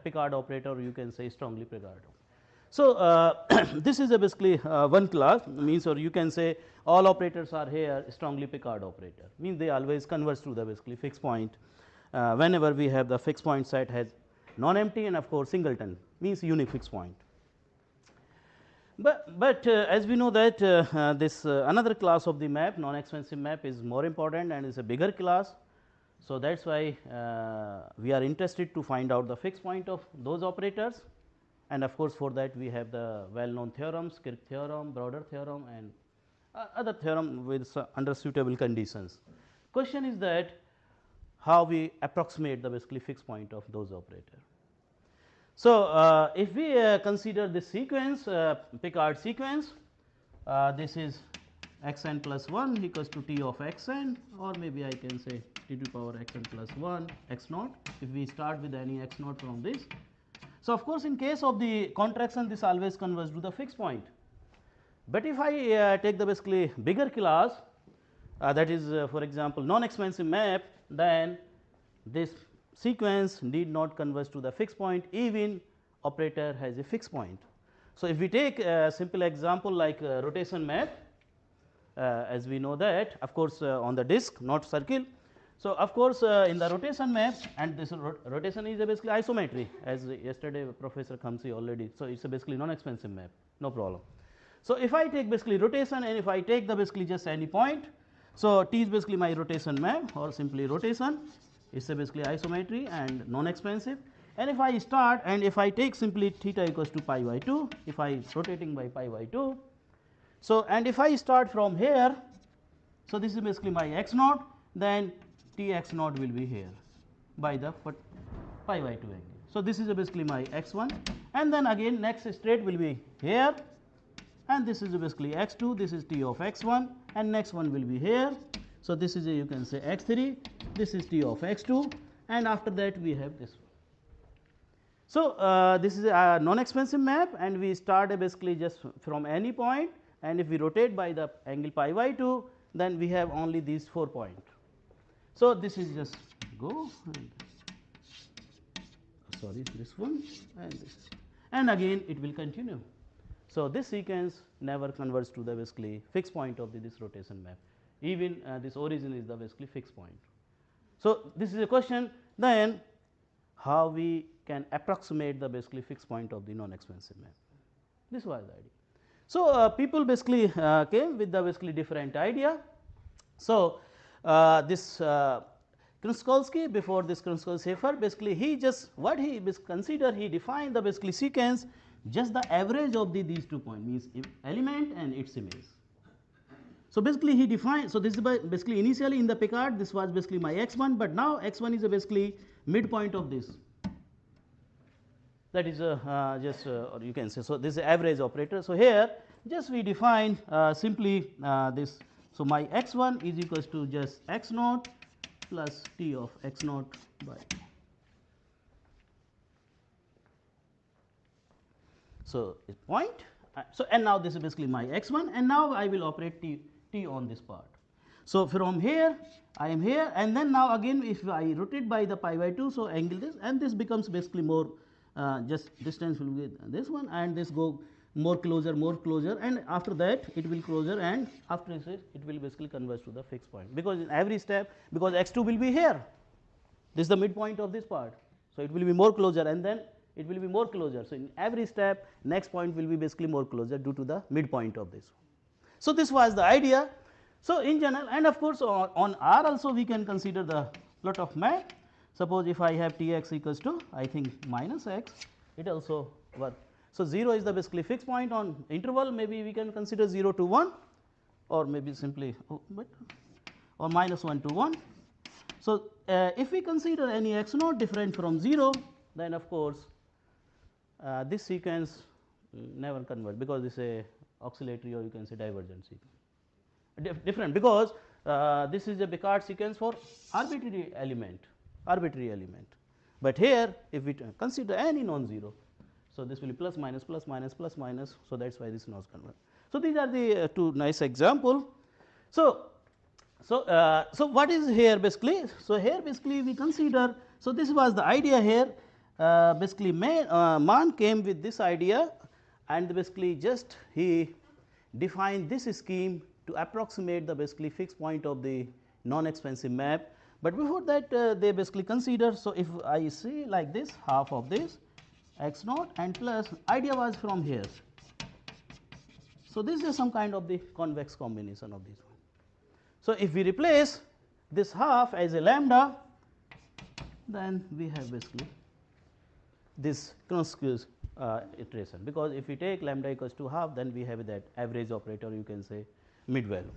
Picard operator, or you can say strongly Picard. So this is a basically one class means, or you can say all operators are here strongly Picard operator, means they always converge to the basically fixed point whenever we have the fixed point set has non-empty and of course singleton means unique fixed point. But as we know that this another class of the map, non-expansive map, is more important and is a bigger class. So that is why we are interested to find out the fixed point of those operators, and of course for that we have the well known theorems, Kirk theorem, Broder theorem, and other theorem with under suitable conditions. Question is that how we approximate the basically fixed point of those operator. So if we consider this sequence Picard sequence, this is xn plus 1 equals to t of xn, or maybe I can say t to the power xn plus 1 x naught, if we start with any x naught from this. So of course in case of the contraction this always converges to the fixed point, but if I take the basically bigger class that is for example non-expansive map, then this sequence need not converge to the fixed point even operator has a fixed point. So if we take a simple example like rotation map, as we know that of course on the disk not circle. So of course in the rotation map, and this rotation is a basically isometry, as yesterday Professor Khamsi already, so it's a basically non-expansive map, no problem. So if I take basically rotation and if I take the basically just any point, so T is basically my rotation map or simply rotation, it's a basically isometry and non-expansive, and if I start and if I take simply theta equals to pi by 2, if I rotating by pi by 2, so and if I start from here, so this is basically my x naught, then T x naught will be here by the pi by 2 angle. So this is basically my x1, and then again next state will be here, and this is basically x2, this is T of x1, and next one will be here. So this is a, you can say x3, this is T of x2, and after that we have this one. So this is a non-expansive map, and we start basically just from any point, and if we rotate by the angle pi by 2, then we have only these 4 points. So this is just go and sorry this one and this, and again it will continue. So this sequence never converges to the basically fixed point of this rotation map, even this origin is the basically fixed point. So this is a question, then how we can approximate the basically fixed point of the non-expansive map. This was the idea. So people basically came with the basically different idea. So this Kruskolsky, before this Kruskolsky, basically he just what he consider, he defined the basically sequence just the average of these 2 points, means element and its image. So basically he defined, so this is basically initially in the Picard this was basically my x1, but now x1 is basically midpoint of this, that is just or you can say, so this is average operator. So here just we define simply this, so my x1 is equals to just x naught plus T of x naught by. So, it point. So, and now this is basically my x1, and now I will operate t on this part. So, from here I am here, and then now again if I rotate by the pi by 2, so angle this, and this becomes basically more just distance will be this one, and this go more closer, and after that it will closer, and after this it will basically converge to the fixed point, because in every step, because x2 will be here, this is the midpoint of this part. So, it will be more closer, and then it will be more closer. So, in every step next point will be basically more closer due to the midpoint of this. So, this was the idea. So, in general, and of course, on R also we can consider the plot of map. Suppose if I have T x equals to I think minus x, it also work. So, 0 is the basically fixed point on interval, maybe we can consider 0 to 1, or maybe simply or minus 1 to 1. So, if we consider any x naught different from 0, then of course, this sequence never converge, because this is a oscillatory, or you can say divergent sequence. Different, because this is a Picard sequence for arbitrary element, but here if we consider any non-zero, so this will be plus minus plus minus plus minus, so that is why this not converge. So, these are the two nice example. So, what is here basically? So, here basically we consider, so this was the idea here, basically Mann came with this idea, and basically just he defined this scheme to approximate the basically fixed point of the non-expansive map. But before that they basically consider, so if I see like this, half of this x naught and plus, idea was from here. So, this is some kind of the convex combination of these one. So, if we replace this half as a lambda, then we have basically this conspicuous iteration, because if we take lambda equals to half, then we have that average operator, you can say mid value.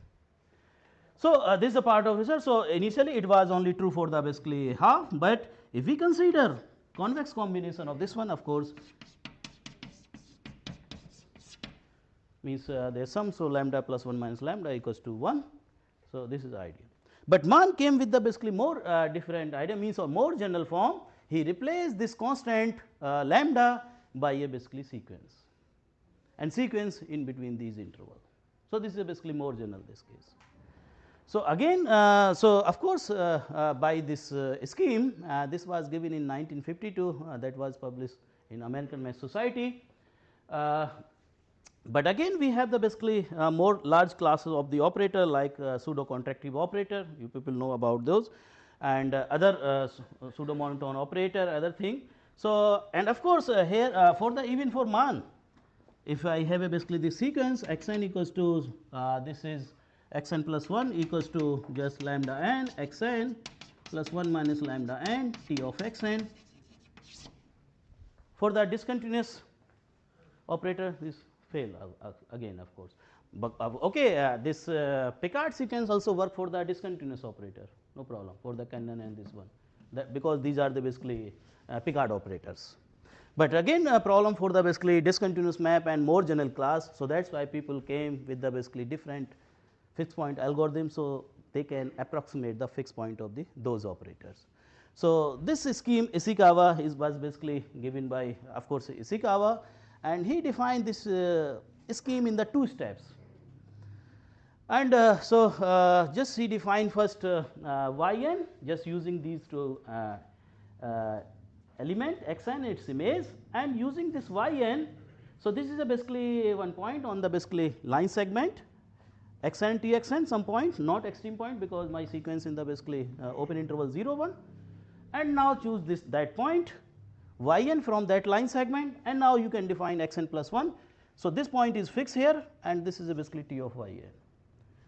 So, this is a part of research. So, initially it was only true for the basically half, but if we consider convex combination of this one, of course, means there is some, so lambda plus 1 minus lambda equals to 1. So, this is the idea. But Mann came with the basically more different idea, means or more general form. He replaced this constant lambda by a basically sequence, and sequence in between these intervals. So, this is basically more general this case. So, again so of course, by this scheme, this was given in 1952, that was published in American Math Society. But again we have the basically more large classes of the operator, like pseudo contractive operator, you people know about those, and other pseudo monotone operator, other thing. So, and of course, here for the even for Mann, if I have a basically this sequence x n equals to this is x n plus 1 equals to just lambda n x n plus 1 minus lambda n t of x n. For the discontinuous operator, this fail again, of course. But okay, this Picard sequence also work for the discontinuous operator, no problem for the Cannon and this one, that because these are the basically Picard operators. But again a problem for the basically discontinuous map and more general class. So, that is why people came with the basically different fixed point algorithm, so they can approximate the fixed point of the those operators. So, this scheme Ishikawa was basically given by, of course, Ishikawa, and he defined this scheme in the 2 steps. And just he defined first yn, just using these two element x n its image, and using this yn. So, this is a basically one point on the basically line segment x n t x n, some point, not extreme point, because my sequence in the basically open interval 0 1, and now choose this that point yn from that line segment, and now you can define x n plus 1. So, this point is fixed here, and this is a basically t of yn.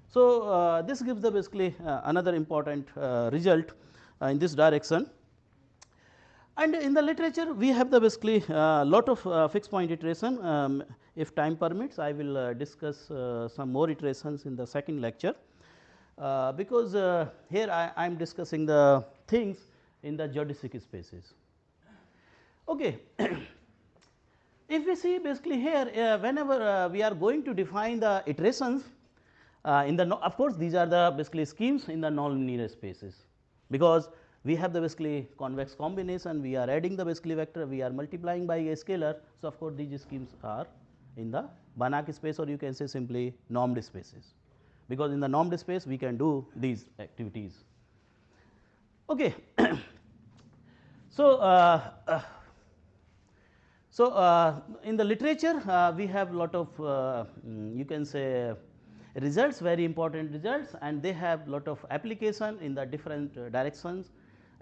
So, this gives the basically another important result in this direction. And in the literature we have the basically lot of fixed point iteration. If time permits, I will discuss some more iterations in the second lecture, because here I am discussing the things in the geodesic spaces. Okay. If we see basically here, whenever we are going to define the iterations in the, of course, these are the basically schemes in the nonlinear spaces, because we have the basically convex combination, we are adding the basically vector, we are multiplying by a scalar. So, of course, these schemes are in the Banach space, or you can say simply normed spaces, because in the normed space we can do these activities. Okay. So, in the literature we have lot of you can say results, very important results, and they have lot of application in the different directions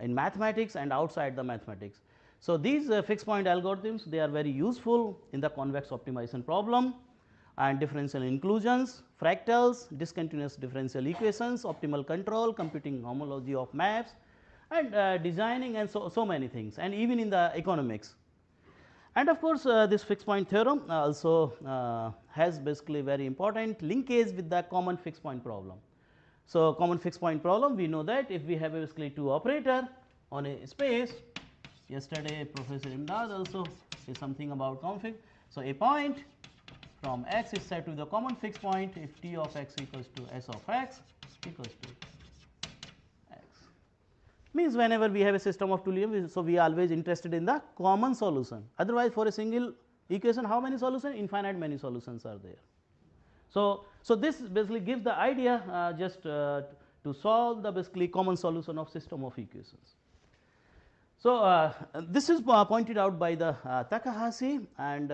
in mathematics and outside the mathematics. So, these fixed point algorithms, they are very useful in the convex optimization problem and differential inclusions, fractals, discontinuous differential equations, optimal control, computing homology of maps, and designing, and so many things, and even in the economics. And of course, this fixed point theorem also has basically very important linkage with the common fixed point problem. So, common fixed point problem, we know that if we have basically two operator on a space, yesterday Professor Imdad also said something about config. So, a point from x is set to the common fixed point if t of x equals to s of x equals to x. Means whenever we have a system of two linear, so we are always interested in the common solution. Otherwise, for a single equation, how many solutions? Infinite many solutions are there. So, this basically gives the idea just to solve the basically common solution of system of equations. So, this is pointed out by the Takahashi, and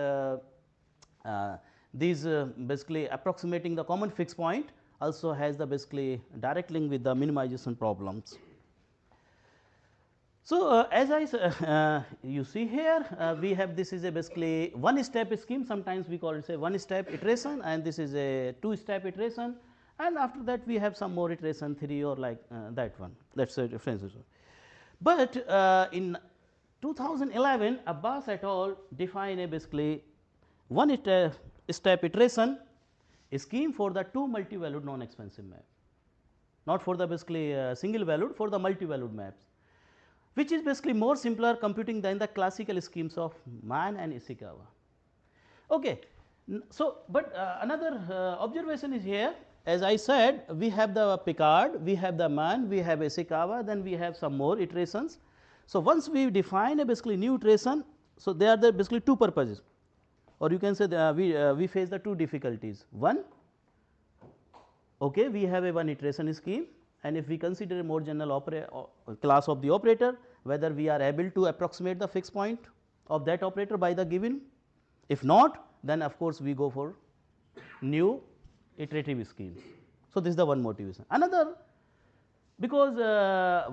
these basically approximating the common fixed point also has the basically direct link with the minimization problems. So, as I you see here, we have this is a basically one step scheme, sometimes we call it a one step iteration, and this is a two step iteration, and after that we have some more iteration 3 or like that one, that is a difference. But in 2011 Abbas et al. Define a basically one step iteration scheme for the two multi-valued non-expansive map, not for the basically single valued, for the multi-valued maps, which is basically more simpler computing than the classical schemes of Mann and Ishikawa. Okay. So, but another observation is here, as I said, we have the Picard, we have the Mann, we have Ishikawa, then we have some more iterations. So, once we define a basically new iteration, so there are the basically two purposes, or you can say we face the two difficulties. One, okay, we have a one iteration scheme, and if we consider a more general class of the operator, whether we are able to approximate the fixed point of that operator by the given. If not, then of course, we go for new iterative schemes. So, this is the one motivation. Another, because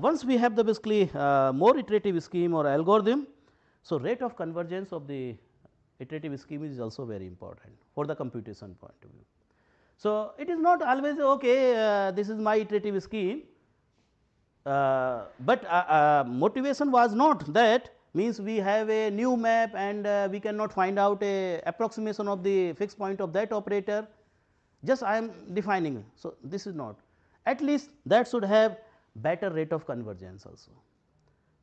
once we have the basically more iterative scheme or algorithm, so rate of convergence of the iterative scheme is also very important for the computation point of view. So, it is not always okay, this is my iterative scheme, but motivation was not that, means we have a new map and we cannot find out a approximation of the fixed point of that operator, just I am defining. So, this is not, at least that should have better rate of convergence also.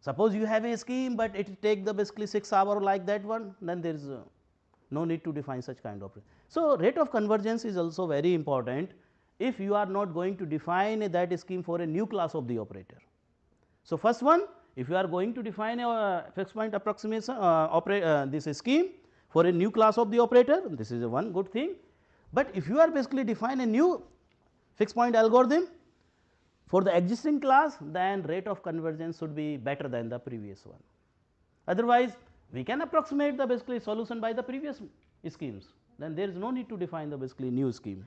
Suppose you have a scheme, but it take the basically 6 hours like that one, then there is no need to define such kind of. So, rate of convergence is also very important if you are not going to define that scheme for a new class of the operator. So, first one, if you are going to define a fixed point approximation this scheme for a new class of the operator, this is a one good thing, but if you are basically define a new fixed point algorithm for the existing class, then rate of convergence should be better than the previous one. Otherwise, we can approximate the basically solution by the previous schemes, then there is no need to define the basically new scheme.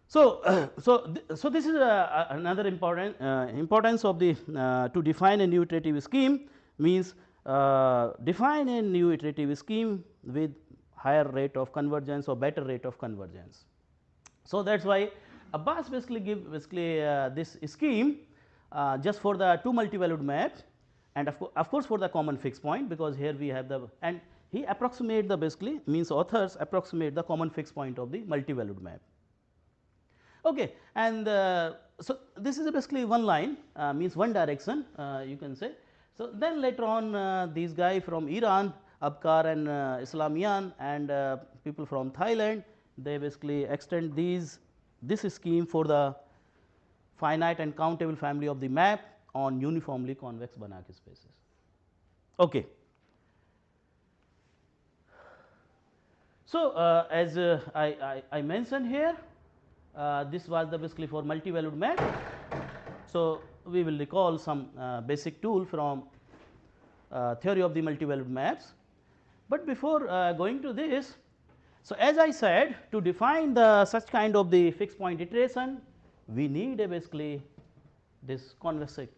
So, so this is another important importance of the to define a new iterative scheme, means define a new iterative scheme with higher rate of convergence or better rate of convergence. So, that is why Abbas basically give basically this scheme just for the two multi-valued maps, and of course, for the common fixed point, because here we have the, and he approximate the basically, means authors approximate the common fixed point of the multi-valued map. Okay, and so this is basically one line, means one direction, you can say. So, then later on these guy from Iran, Abkar and Islamian, and people from Thailand, they basically extend this scheme for the finite and countable family of the map on uniformly convex Banach spaces. Okay. So, as I mentioned here, this was the basically for multi-valued map. So, we will recall some basic tool from theory of the multi-valued maps. But before going to this, so as I said, to define the such kind of the fixed point iteration, we need a basically this convexity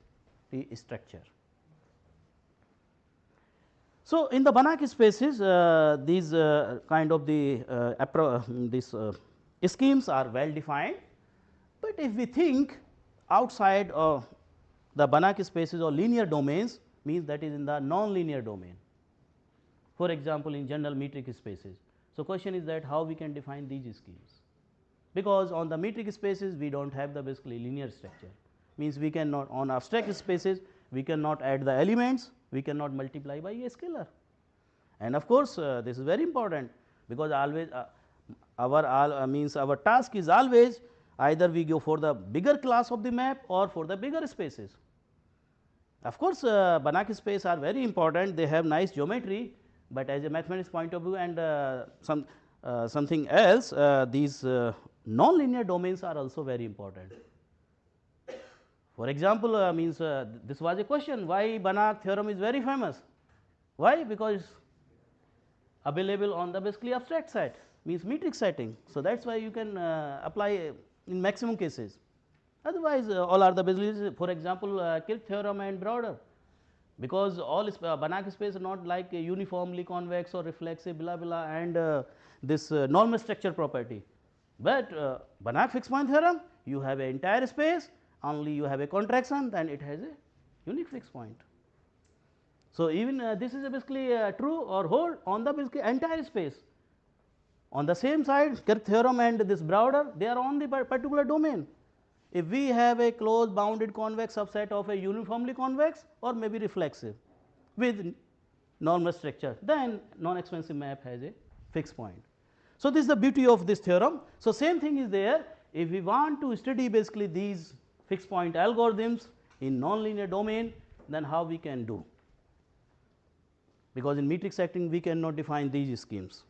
structure. So, in the Banach spaces, these kind of the schemes are well defined, but if we think outside of the Banach spaces or linear domains, means that is in the non-linear domain. For example, in general metric spaces. So, question is that how we can define these schemes, because on the metric spaces we do not have the basically linear structure, means we cannot on abstract spaces we cannot add the elements, we cannot multiply by a scalar. And of course, this is very important, because always our task is always either we go for the bigger class of the map or for the bigger spaces. Of course, Banach space are very important, they have nice geometry, but as a mathematics point of view and something else, these non-linear domains are also very important. For example, this was a question, why Banach theorem is very famous? Why? Because available on the basically abstract set, means metric setting. So, that is why you can apply in maximum cases. Otherwise, all are the basically, for example, Kirk theorem and broader, because all Banach space are not like uniformly convex or reflexive blah blah and this normal structure property. But Banach fixed point theorem, you have an entire space, only you have a contraction, then it has a unique fixed point. So, even this is basically true or hold on the basically entire space. On the same side, Kirk theorem and this broader, they are on the particular domain. If we have a closed bounded convex subset of a uniformly convex or maybe reflexive with normal structure, then non-expansive map has a fixed point. So, this is the beauty of this theorem. So, same thing is there, if we want to study basically these fixed point algorithms in non-linear domain, then how we can do, because in metric setting we cannot define these schemes,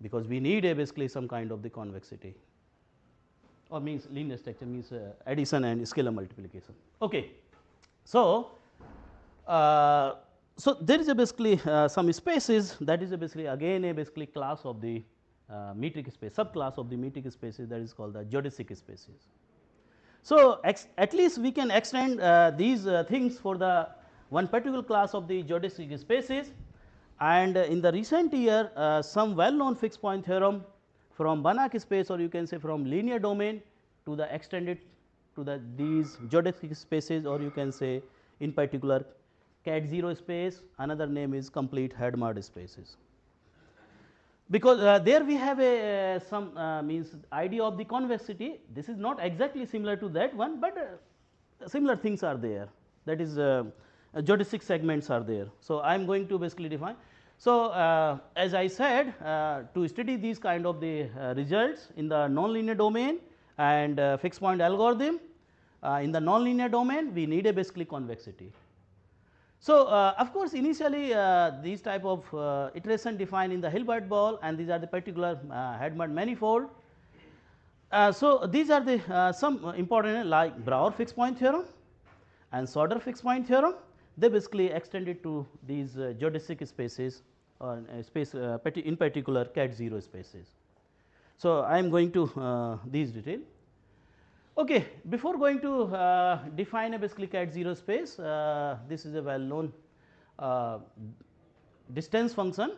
because we need a basically some kind of the convexity, or means linear structure means addition and scalar multiplication. Okay. So, so there is a basically some spaces, that is a basically again a basically class of the metric space, subclass of the metric spaces, that is called the geodesic spaces. So, at least we can extend these things for the one particular class of the geodesic spaces, and in the recent year some well known fixed point theorem from Banach space, or you can say from linear domain to the extended to the these geodesic spaces, or you can say in particular cat 0 space, another name is complete Hadamard spaces. Because there we have a some means idea of the convexity, this is not exactly similar to that one, but similar things are there, that is geodesic segments are there. So, I am going to basically define. So, as I said, to study these kind of the results in the non-linear domain and fixed point algorithm, in the non-linear domain we need a basically convexity. So, of course, initially these type of iteration defined in the Hilbert ball, and these are the particular Hadamard manifold. So, these are the some important like Brouwer fixed point theorem and Sauder fixed point theorem, they basically extended to these geodesic spaces or space in particular cat 0 spaces. So, I am going to these detail. Okay, before going to define a basically cat 0 space, this is a well known distance function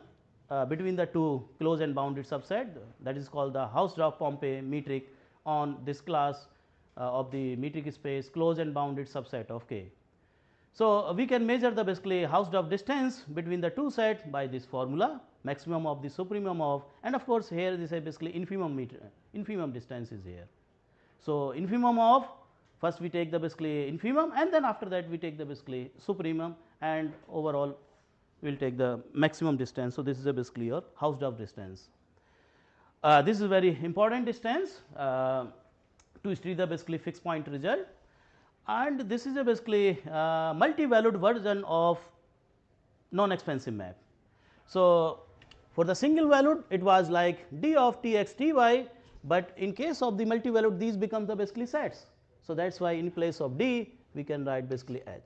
between the two closed and bounded subset, that is called the Hausdorff-Pompey metric on this class of the metric space closed and bounded subset of K. So, we can measure the basically Hausdorff distance between the two sets by this formula, maximum of the supremum of, and of course, here this is basically infimum distance is here. So, infimum of, first we take the basically infimum, and then after that we take the basically supremum, and overall we will take the maximum distance. So, this is a basically your Hausdorff distance. This is very important distance to study the basically fixed point result. and this is a basically multi-valued version of non-expansive map. So, for the single valued it was like d of t x t y, but in case of the multi-valued these become the basically sets. So, that is why in place of d we can write basically h,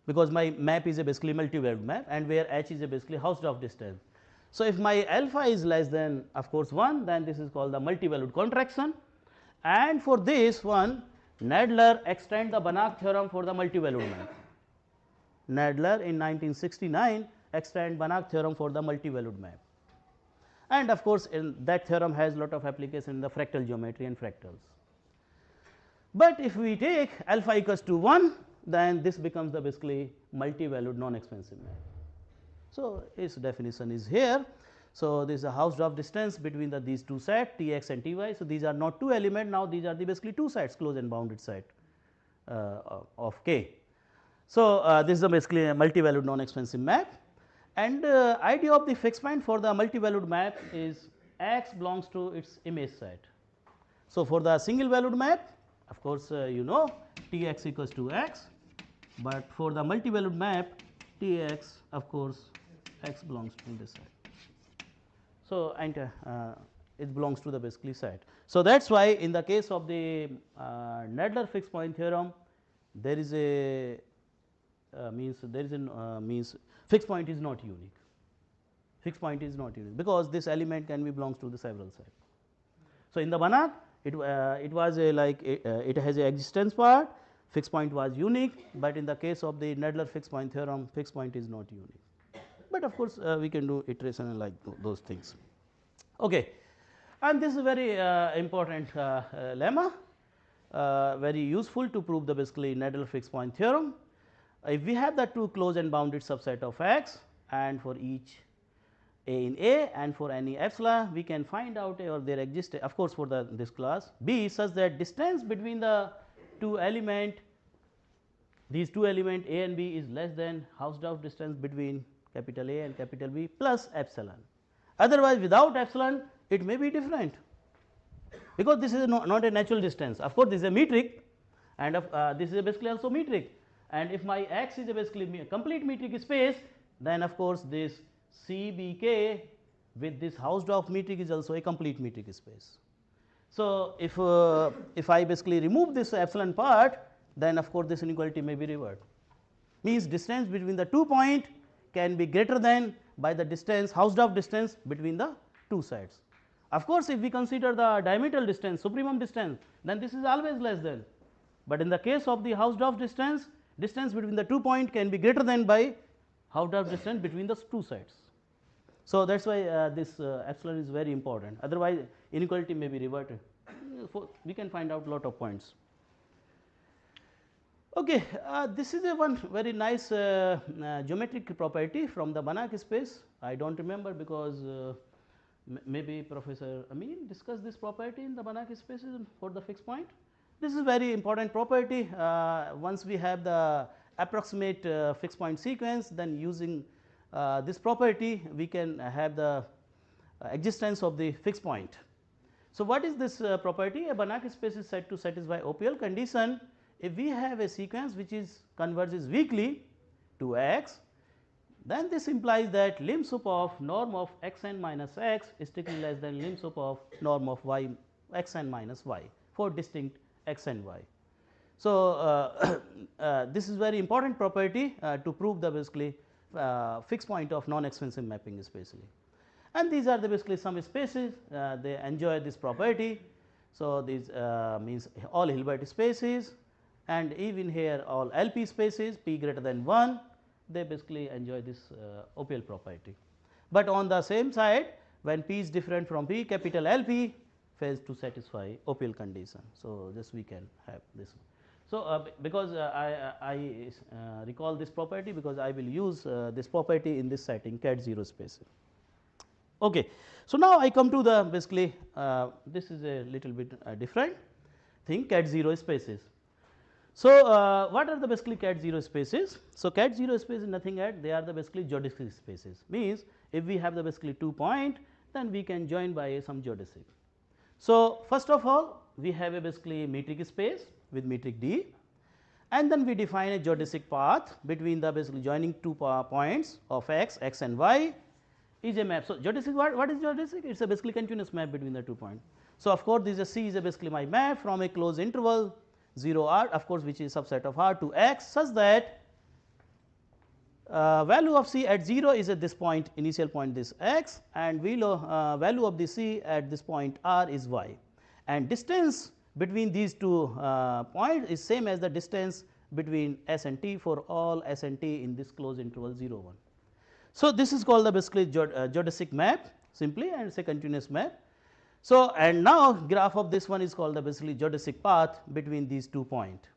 because my map is a basically multi-valued map and where h is a basically Hausdorff distance. So, if my alpha is less than of course 1, then this is called the multi-valued contraction, and for this one Nadler extend the Banach theorem for the multi-valued map. Nadler in 1969 extend Banach theorem for the multi-valued map, and of course, in that theorem has lot of application in the fractal geometry and fractals. But if we take alpha equals to 1, then this becomes the basically multi-valued non-expansive map. So, its definition is here. So, this is a Hausdorff distance between these two sets T x and T y. So, these are not two element, now these are the basically two sets closed and bounded set of K. So, this is a basically a multi-valued non-expansive map, and idea of the fixed point for the multi-valued map is x belongs to its image set. So, for the single valued map of course, you know T x equals to x, but for the multi-valued map T x of course x belongs to this set. So, and it belongs to the basically set. So, that is why in the case of the Nadler fixed point theorem there is a means fixed point is not unique. Fixed point is not unique because this element can be belongs to the several set. So, in the Banach it was a like it has a existence part, fixed point was unique, but in the case of the Nadler fixed point theorem fixed point is not unique, but of course, we can do iteration and like those things. Okay. And this is very important lemma, very useful to prove the basically Nadler fixed point theorem. If we have the two closed and bounded subset of x, and for each a in A and for any epsilon we can find out or there exists of course for this class B such that distance between the two element, these two element A and B is less than Hausdorff distance between capital A and capital B plus epsilon. Otherwise, without epsilon it may be different, because this is not a natural distance. Of course, this is a metric, and this is basically also metric, and if my x is a basically complete metric space, then of course this CBK with this Hausdorff metric is also a complete metric space. So, if I basically remove this epsilon part, then of course this inequality may be reversed, means distance between the 2 point can be greater than by the distance Hausdorff distance between the two sides. Of course, if we consider the diametral distance supremum distance, then this is always less than, but in the case of the Hausdorff distance, distance between the 2 point can be greater than by Hausdorff distance between the two sides. So, that is why this epsilon is very important, otherwise inequality may be reverted. We can find out lot of points. Okay, this is a one very nice geometric property from the Banach space. I do not remember because maybe Professor Amin discussed this property in the Banach spaces for the fixed point. This is very important property. Once we have the approximate fixed point sequence, then using this property we can have the existence of the fixed point. So, what is this property? A Banach space is said to satisfy OPL condition if we have a sequence which is converges weakly to x, then this implies that lim sup of norm of x n minus x is strictly less than lim sup of norm of y x n minus y for distinct x and y. So, this is very important property to prove the basically fixed point of non-expansive mapping especially, and these are the basically some spaces they enjoy this property. So, these means all Hilbert spaces, and even here all LP spaces p greater than 1, they basically enjoy this OPL property. But on the same side, when p is different from p, capital LP fails to satisfy OPL condition. So, just we can have this. So, because I recall this property because I will use this property in this setting cat 0 space. Okay. So, now I come to the basically this is a little bit different thing, cat 0 spaces. So, what are the basically cat 0 spaces? So, cat 0 space is nothing at, they are the basically geodesic spaces, means if we have the basically 2 point, then we can join by some geodesic. So, first of all we have a basically metric space with metric D, and then we define a geodesic path between the basically joining two points of x and y is a map. So, geodesic, what is geodesic? It is a basically continuous map between the 2 points. So, of course, this is C is a basically my map from a closed interval 0 r, of course, which is subset of r to x, such that value of C at 0 is at this point, initial point this x, and value of the C at this point r is y, and distance between these two points is same as the distance between S and T for all S and T in this closed interval 0 1. So, this is called the basically geodesic map simply, and it is a continuous map. So, and now graph of this one is called the basically geodesic path between these 2 points.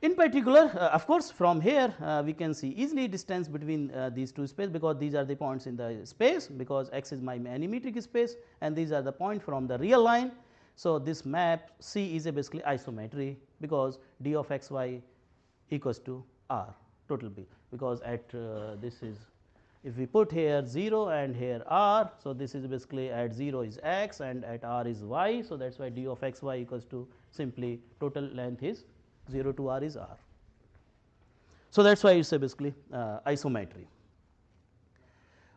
In particular, of course, from here we can see easily distance between these two spaces, because these are the points in the space, because x is my metric space and these are the point from the real line. So, this map C is a basically isometry, because d of x y equals to r total b, because at this is, if we put here 0 and here r. So, this is basically at 0 is x and at r is y. So, that is why d of x y equals to simply total length is 0 to r is r. So, that is why it is a basically isometry.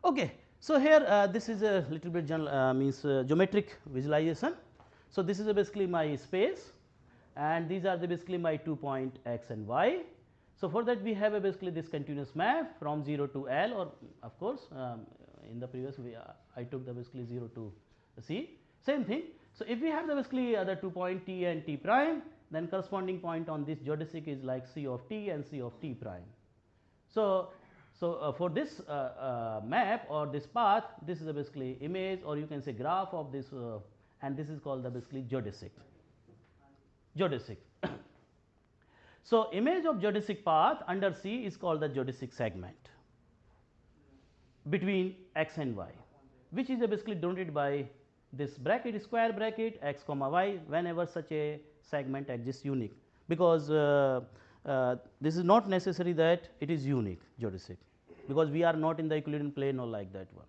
Okay. So, here this is a little bit geometric visualization. So, this is basically my space, and these are the basically my 2 point x and y. So, for that we have a basically this continuous map from 0 to L, or of course, in the previous I took the basically 0 to C, same thing. So, if we have the basically other 2 point T and T prime, then corresponding point on this geodesic is like C of T and C of T prime. So, for this map or this path, this is a basically image, or you can say graph of this, and this is called the basically geodesic. So, image of geodesic path under C is called the geodesic segment between x and y, which is basically denoted by this bracket, square bracket, x comma y, whenever such a segment exists unique, because this is not necessary that it is unique geodesic, because we are not in the Euclidean plane or like that one.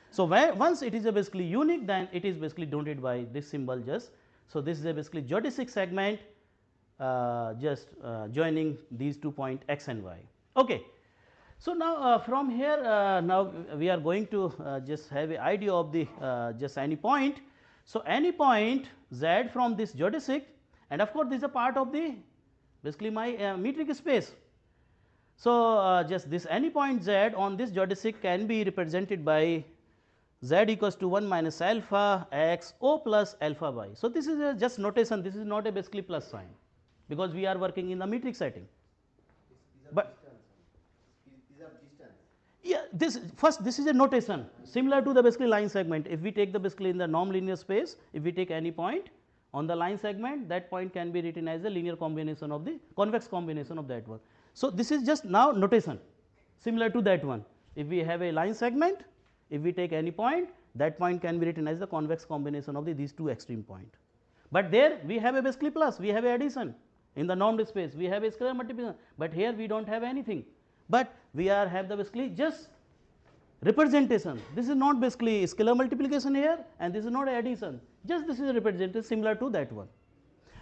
So, once it is basically unique, then it is basically denoted by this symbol just. So, this is a basically geodesic segment just joining these 2 point x and y. Okay. So, now from here now we are going to just have an idea of the just any point. So, any point z from this geodesic, and of course, this is a part of the basically my metric space. So, just this any point z on this geodesic can be represented by z equals to 1 minus alpha x o plus alpha y. So, this is a just notation, this is not a basically plus sign, because we are working in the metric setting. But yeah, this is a notation similar to the basically line segment. If we take the basically in the non-linear space, if we take any point on the line segment, that point can be written as a linear combination of the convex combination of that one. So, this is just now notation similar to that one. If we have a line segment, if we take any point, that point can be written as the convex combination of these two extreme points. But there we have a basically plus, we have a addition in the normed space, we have a scalar multiplication, but here we do not have anything, but we have the basically just representation. This is not basically scalar multiplication here, and this is not addition, just this is a representation similar to that one.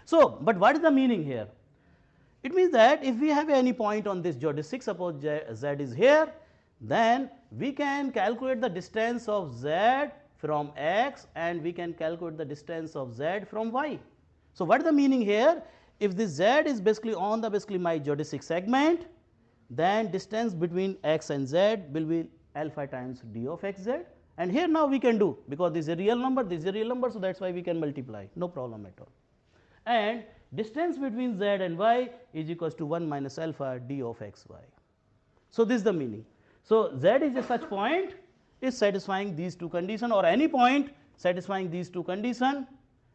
So, but what is the meaning here? It means that if we have any point on this geodesic, suppose z is here, then we can calculate the distance of z from x, and we can calculate the distance of z from y. So, what is the meaning here? If this z is basically on the basically my geodesic segment, then distance between x and z will be alpha times d of x z, and here now we can do, because this is a real number, this is a real number, so that is why we can multiply, no problem at all. And distance between z and y is equals to 1 minus alpha d of x y. So, this is the meaning. So, z is a such point is satisfying these two conditions, or any point satisfying these two conditions,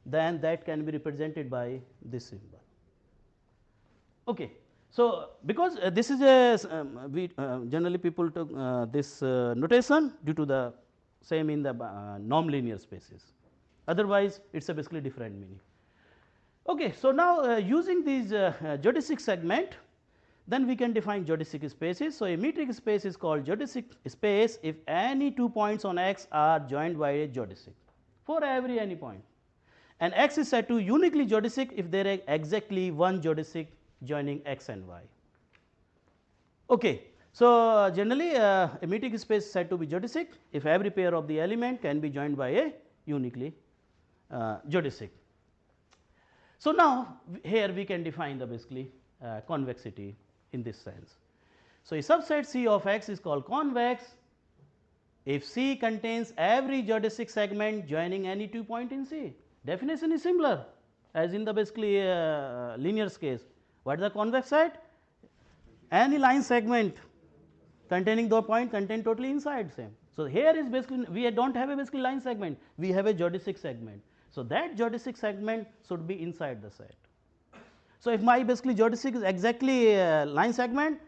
then that can be represented by this symbol. Okay. So, because this is a we generally people took this notation due to the same in the non-linear spaces, otherwise it is a basically different meaning. Okay. So, now using these geodesic segment, then we can define geodesic spaces. So, a metric space is called geodesic space if any 2 points on x are joined by a geodesic, for every any point. and x is said to uniquely geodesic if there is exactly one geodesic joining x and y. Okay. So, generally a metric space is said to be geodesic if every pair of the element can be joined by a uniquely geodesic. So, now here we can define the basically convexity in this sense. So, a subset C of x is called convex if C contains every geodesic segment joining any 2 point in C. Definition is similar as in the basically linear case. What is the convex set? Any line segment containing the point contained totally inside same. So, here is basically we do not have a basically line segment, we have a geodesic segment. So, that geodesic segment should be inside the set. So, if my basically geodesic is exactly line segment,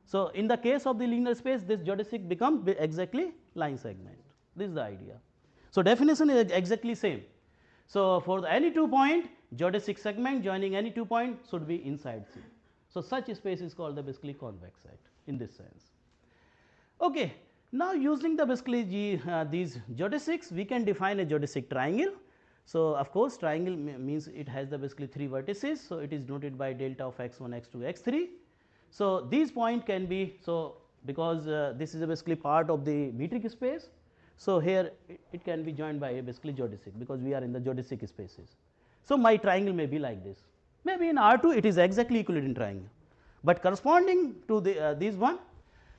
so in the case of the linear space this geodesic becomes exactly line segment, this is the idea. So, definition is exactly same. So, for any 2 point geodesic segment joining any 2 point should be inside C. So, such a space is called the basically convex set in this sense. Okay. Now, using the basically these geodesics we can define a geodesic triangle. So, of course, triangle means it has the basically 3 vertices. So, it is denoted by delta of x1, x2, x3. So, these point can be, so because this is a basically part of the metric space. So, here it can be joined by a basically geodesic because we are in the geodesic spaces. So, my triangle may be like this, maybe in R2 it is exactly Euclidean triangle, but corresponding to the these one.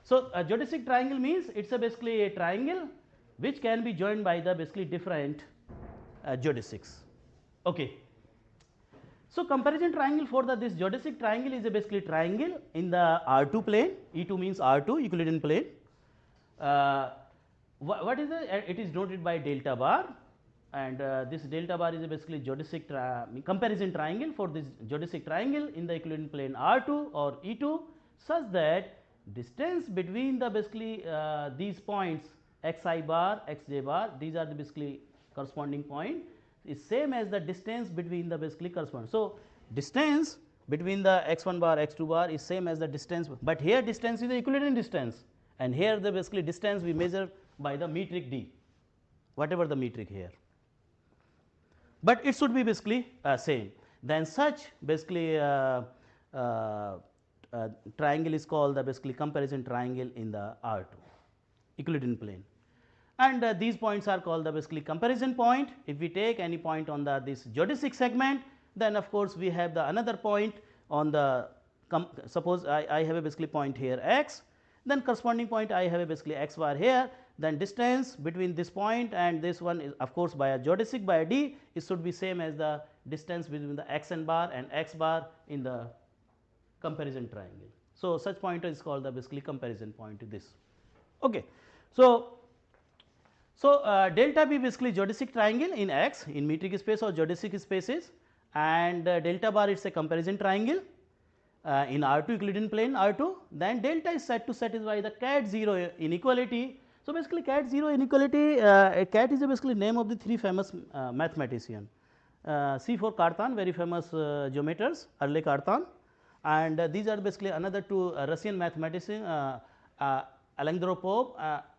So, a geodesic triangle means it is a basically a triangle which can be joined by the basically different geodesics. Okay. So, comparison triangle for this geodesic triangle is a basically triangle in the R2 plane, E2 means R2 Euclidean plane. What is it is denoted by delta bar, and this delta bar is a basically geodesic comparison triangle for this geodesic triangle in the Euclidean plane R2 or E2, such that distance between the basically these points xi bar, xj bar, these are the basically corresponding point is same as the distance between the basically corresponding. So, distance between the x1 bar, x2 bar is same as the distance, but here distance is the Euclidean distance, and here the basically distance we measure by the metric d, whatever the metric here, but it should be basically same. Then such basically triangle is called the basically comparison triangle in the R2 Euclidean plane, and these points are called the basically comparison point. If we take any point on the this geodesic segment, then of course we have the another point on the suppose I have a basically point here x, then corresponding point I have a basically x bar here, then distance between this point and this one is of course by a geodesic by a d, it should be same as the distance between the xn bar and x bar in the comparison triangle. So, such point is called the basically comparison point to this. Okay. So, delta B basically geodesic triangle in X in metric space or geodesic spaces, and delta bar is a comparison triangle in R2 Euclidean plane R2, then delta is said to satisfy the cat 0 inequality. So, basically cat 0 inequality, cat is basically name of the 3 famous mathematician, C for Cartan, very famous geometers, early Cartan, and these are basically another 2 Russian mathematician,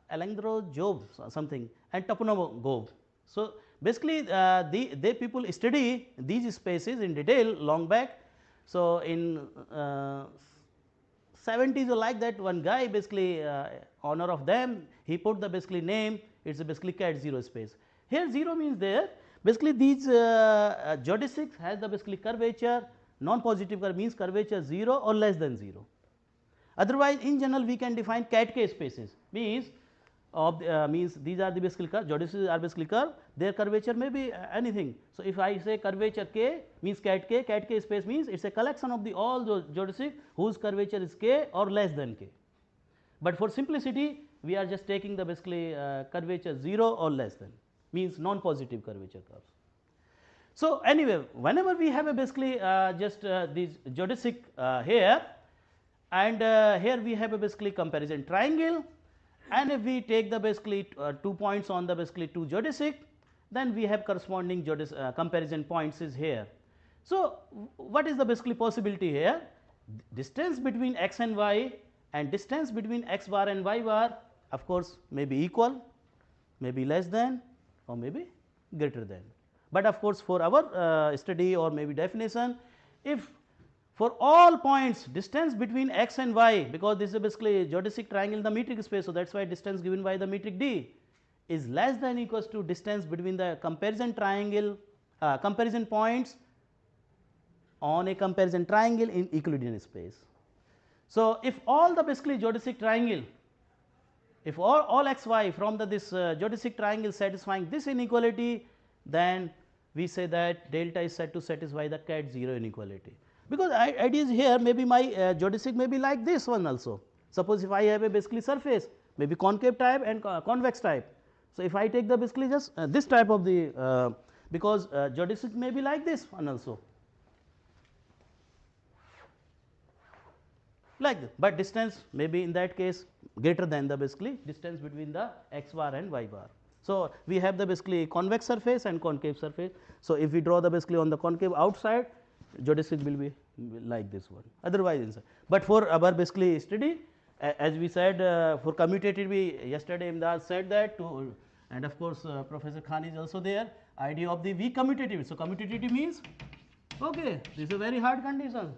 Alexandro Job something and Toponov. So, basically they people study these spaces in detail long back. So, in 70s or like that, one guy basically honor of them, he put the basically name, it is basically cat 0 space. Here 0 means there basically these geodesics has the basically curvature, non positive curve means curvature 0 or less than 0. Otherwise, in general we can define cat k spaces means of means these are the basically curve, geodesics are basically curve, their curvature may be anything. So, if I say curvature k means cat k space means it is a collection of the all those geodesics whose curvature is k or less than k, but for simplicity we are just taking the basically curvature 0 or less than means non positive curvature curves. So, anyway, whenever we have a basically just these geodesic here, and here we have a basically comparison triangle, and if we take the basically 2 points on the basically 2 geodesic, then we have corresponding comparison points is here. So, what is the basically possibility here? Distance between x and y and distance between x bar and y bar of course may be equal, may be less than or may be greater than. But of course, for our study or maybe definition, if for all points distance between x and y, because this is basically a geodesic triangle in the metric space, so that is why distance given by the metric d is less than equals to distance between the comparison triangle comparison points on a comparison triangle in Euclidean space. So, if all the basically geodesic triangle, if all x y from this geodesic triangle satisfying this inequality, then we say that delta is said to satisfy the cat 0 inequality, because idea is here maybe my geodesic may be like this one also. Suppose if I have a basically surface maybe concave type and convex type. So, if I take the basically just this type of the because geodesic may be like this one also, like this, but distance may be in that case greater than the basically distance between the x bar and y bar. So, we have the basically convex surface and concave surface. So, if we draw the basically on the concave outside, geodesic will be like this one, otherwise inside. But for our basically study, as we said for commutativity, yesterday Imdad said that to, and of course Professor Khan is also there, idea of the weak commutativity. So, commutativity means okay, this is a very hard condition.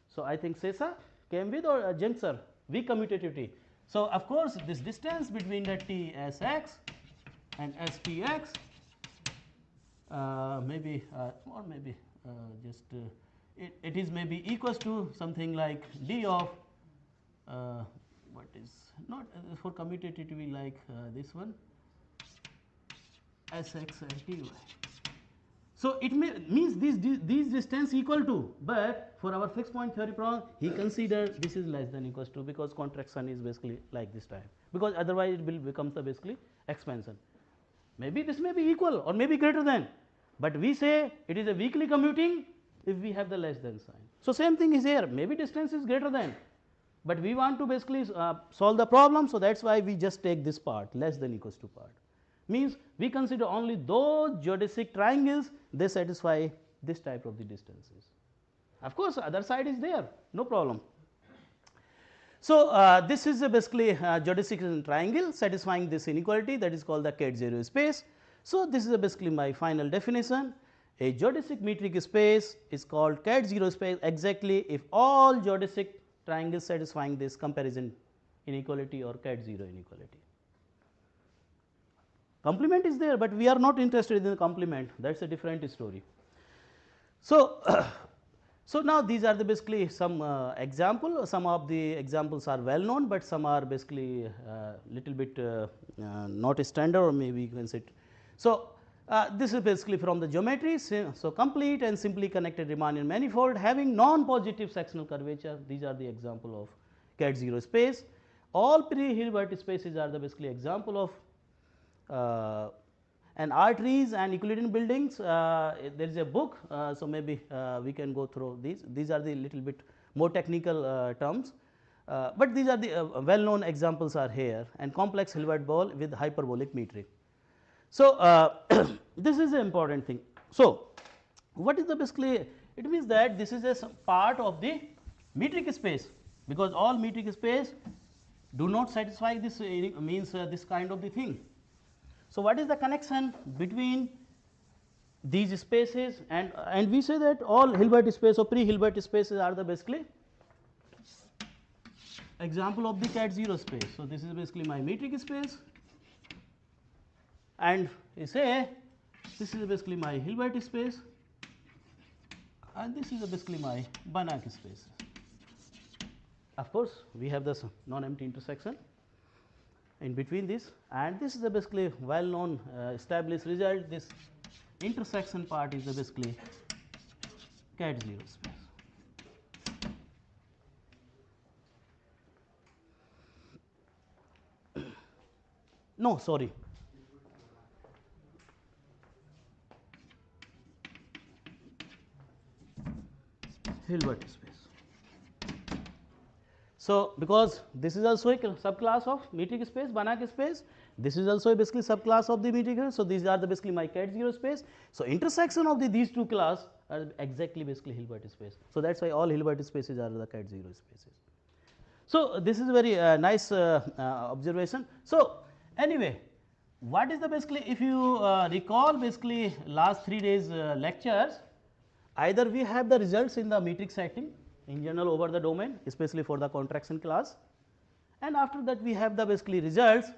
So, I think Sesa came with or Jeng sir, weak commutativity. So, of course, this distance between the T S x and S T x maybe or maybe just it is maybe equals to something like d of what is not for commutativity like this one S x and T y. So, it means these distance equal to, but for our fixed point theory problem he considered this is less than equals to, because contraction is basically like this type, because otherwise it will becomes the basically expansion. Maybe this may be equal or maybe greater than, but we say it is a weakly commuting if we have the less than sign. So, same thing is here, maybe distance is greater than, but we want to basically solve the problem. So, that is why we just take this part less than equals to part, means we consider only those geodesic triangles they satisfy this type of the distances. Of course, other side is there, no problem. So, this is a basically geodesic triangle satisfying this inequality, that is called the cat 0 space. So, this is basically my final definition. A geodesic metric space is called cat 0 space exactly if all geodesic triangles satisfying this comparison inequality or cat 0 inequality. Complement is there, but we are not interested in the complement, that is a different story. So, so now these are the basically some example, some of the examples are well known, but some are basically little bit not standard or maybe you can say. So, this is basically from the geometry. So, complete and simply connected Riemannian manifold having non-positive sectional curvature, these are the example of cat 0 space. All pre-Hilbert spaces are the basically example of and arteries and Euclidean buildings. There is a book, so maybe we can go through these. These are the little bit more technical terms, but these are the well known examples are here, and complex Hilbert ball with hyperbolic metric. So, this is an important thing. So, what is the basically it means that this is a part of the metric space, because all metric space do not satisfy this means this kind of the thing. So, what is the connection between these spaces, and we say that all Hilbert space or pre-Hilbert spaces are the basically example of the cat 0 space. So, this is basically my metric space, and we say this is basically my Hilbert space and this is basically my Banach space. Of course, we have this non-empty intersection in between this, and this is the basically well known established result. This intersection part is the basically cat 0 space. No, sorry. Hilbert space. So, because this is also a subclass of metric space, Banach space, this is also a basically subclass of the metric. So, these are the basically my cat 0 space. So, intersection of these two classes are exactly basically Hilbert space. So, that is why all Hilbert spaces are the cat 0 spaces. So, this is a very nice observation. So, anyway, what is the basically, if you recall basically last 3 days lectures, either we have the results in the metric setting in general over the domain, especially for the contraction class, and after that we have the basically results.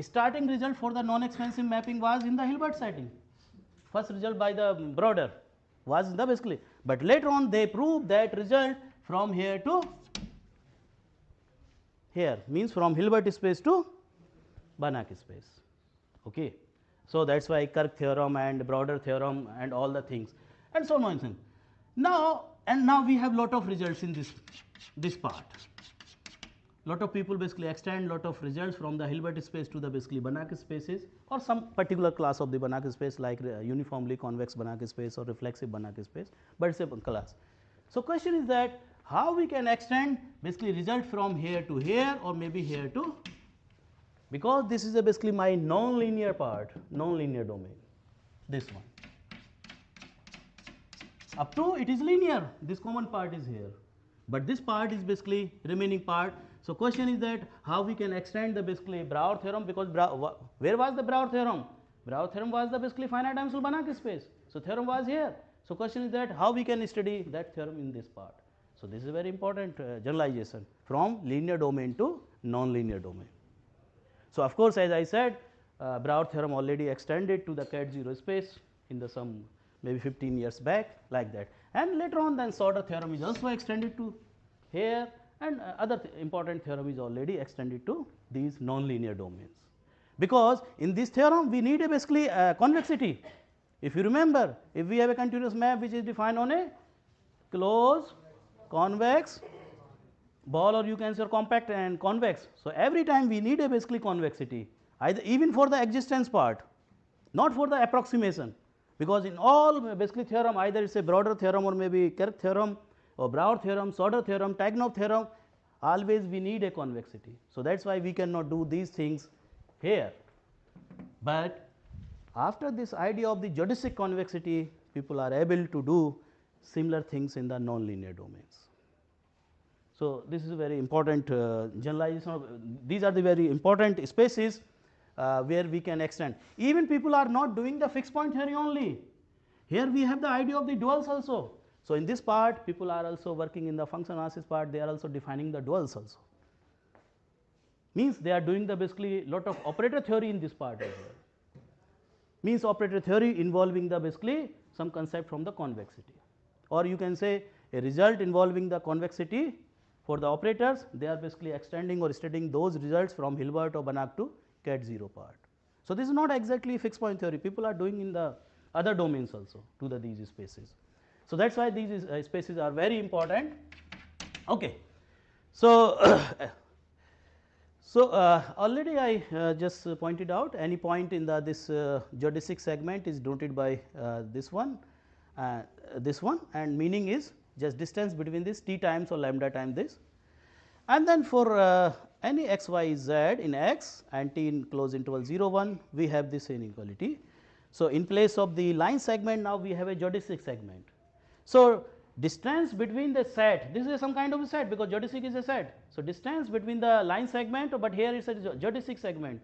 Starting result for the non-expansive mapping was in the Hilbert setting. First result by the Broder was in the basically, but later on they proved that result from here to here, means from Hilbert space to Banach space. Okay. So that is why Kirk theorem and Broder theorem and all the things and so on. Now we have lot of results in this part. Lot of people basically extend lot of results from the Hilbert space to the basically Banach spaces or some particular class of the Banach space, like uniformly convex Banach space or reflexive Banach space, but it is a class. So question is that how we can extend basically result from here to here or maybe here to, because this is a basically my non-linear part, non-linear domain, this one. Up to it is linear, this common part is here, but this part is basically remaining part. So question is that how we can extend the basically Brouwer theorem, because where was the Brouwer theorem? Brouwer theorem was the basically finite dimensional Banach space. So theorem was here. So question is that how we can study that theorem in this part. So this is a very important generalization from linear domain to non-linear domain. So of course, as I said, Brouwer theorem already extended to the cat0 space in the some maybe 15 years back, like that, and later on then Sauter theorem is also extended to here, and other important theorem is already extended to these non-linear domains, because in this theorem we need a basically convexity. If you remember, if we have a continuous map which is defined on a closed convex ball, or you can say compact and convex, so every time we need a basically convexity, either even for the existence part, not for the approximation, because in all basically theorem, either it is a Broder theorem or maybe Kirk theorem or Brouwer theorem, Sauter theorem, Tagnov theorem, always we need a convexity. So that is why we cannot do these things here. But after this idea of the geodesic convexity, people are able to do similar things in the non-linear domains. So this is a very important generalization of, these are the very important spaces where we can extend. Even people are not doing the fixed point theory only. Here we have the idea of the duals also. So in this part, people are also working in the function analysis part, they are also defining the duals also. Means they are doing the basically lot of operator theory in this part as well. Means operator theory involving the basically some concept from the convexity, or you can say a result involving the convexity for the operators, they are basically extending or studying those results from Hilbert or Banach to cat0 part. So this is not exactly fixed point theory, people are doing in the other domains also to these spaces. So that is why these spaces are very important. Okay. So already I just pointed out any point in this geodesic segment is denoted by this one, and meaning is just distance between this t times or lambda times this, and then for any x, y, z in x and t in closed interval 0, 1, we have this inequality. So in place of the line segment, now we have a geodesic segment. So distance between the set, this is some kind of a set because geodesic is a set. So distance between the line segment, but here it is a geodesic segment,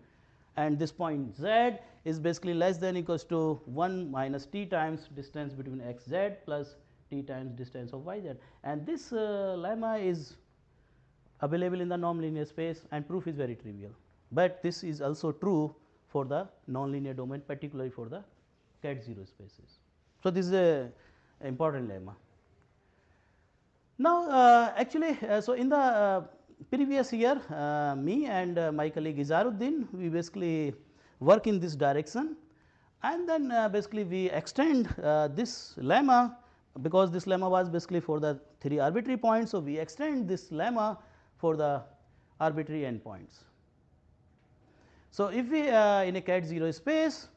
and this point z is basically less than equals to 1 minus t times distance between x z plus t times distance of y z, and this lemma is available in the non-linear space, and proof is very trivial, but this is also true for the non-linear domain, particularly for the cat0 spaces. So this is a important lemma. Now actually, so in the previous year, me and my colleague Izaruddin, we basically work in this direction, and then basically we extend this lemma, because this lemma was basically for the 3 arbitrary points. So we extend this lemma for the arbitrary endpoints. So if we in a cat0 space,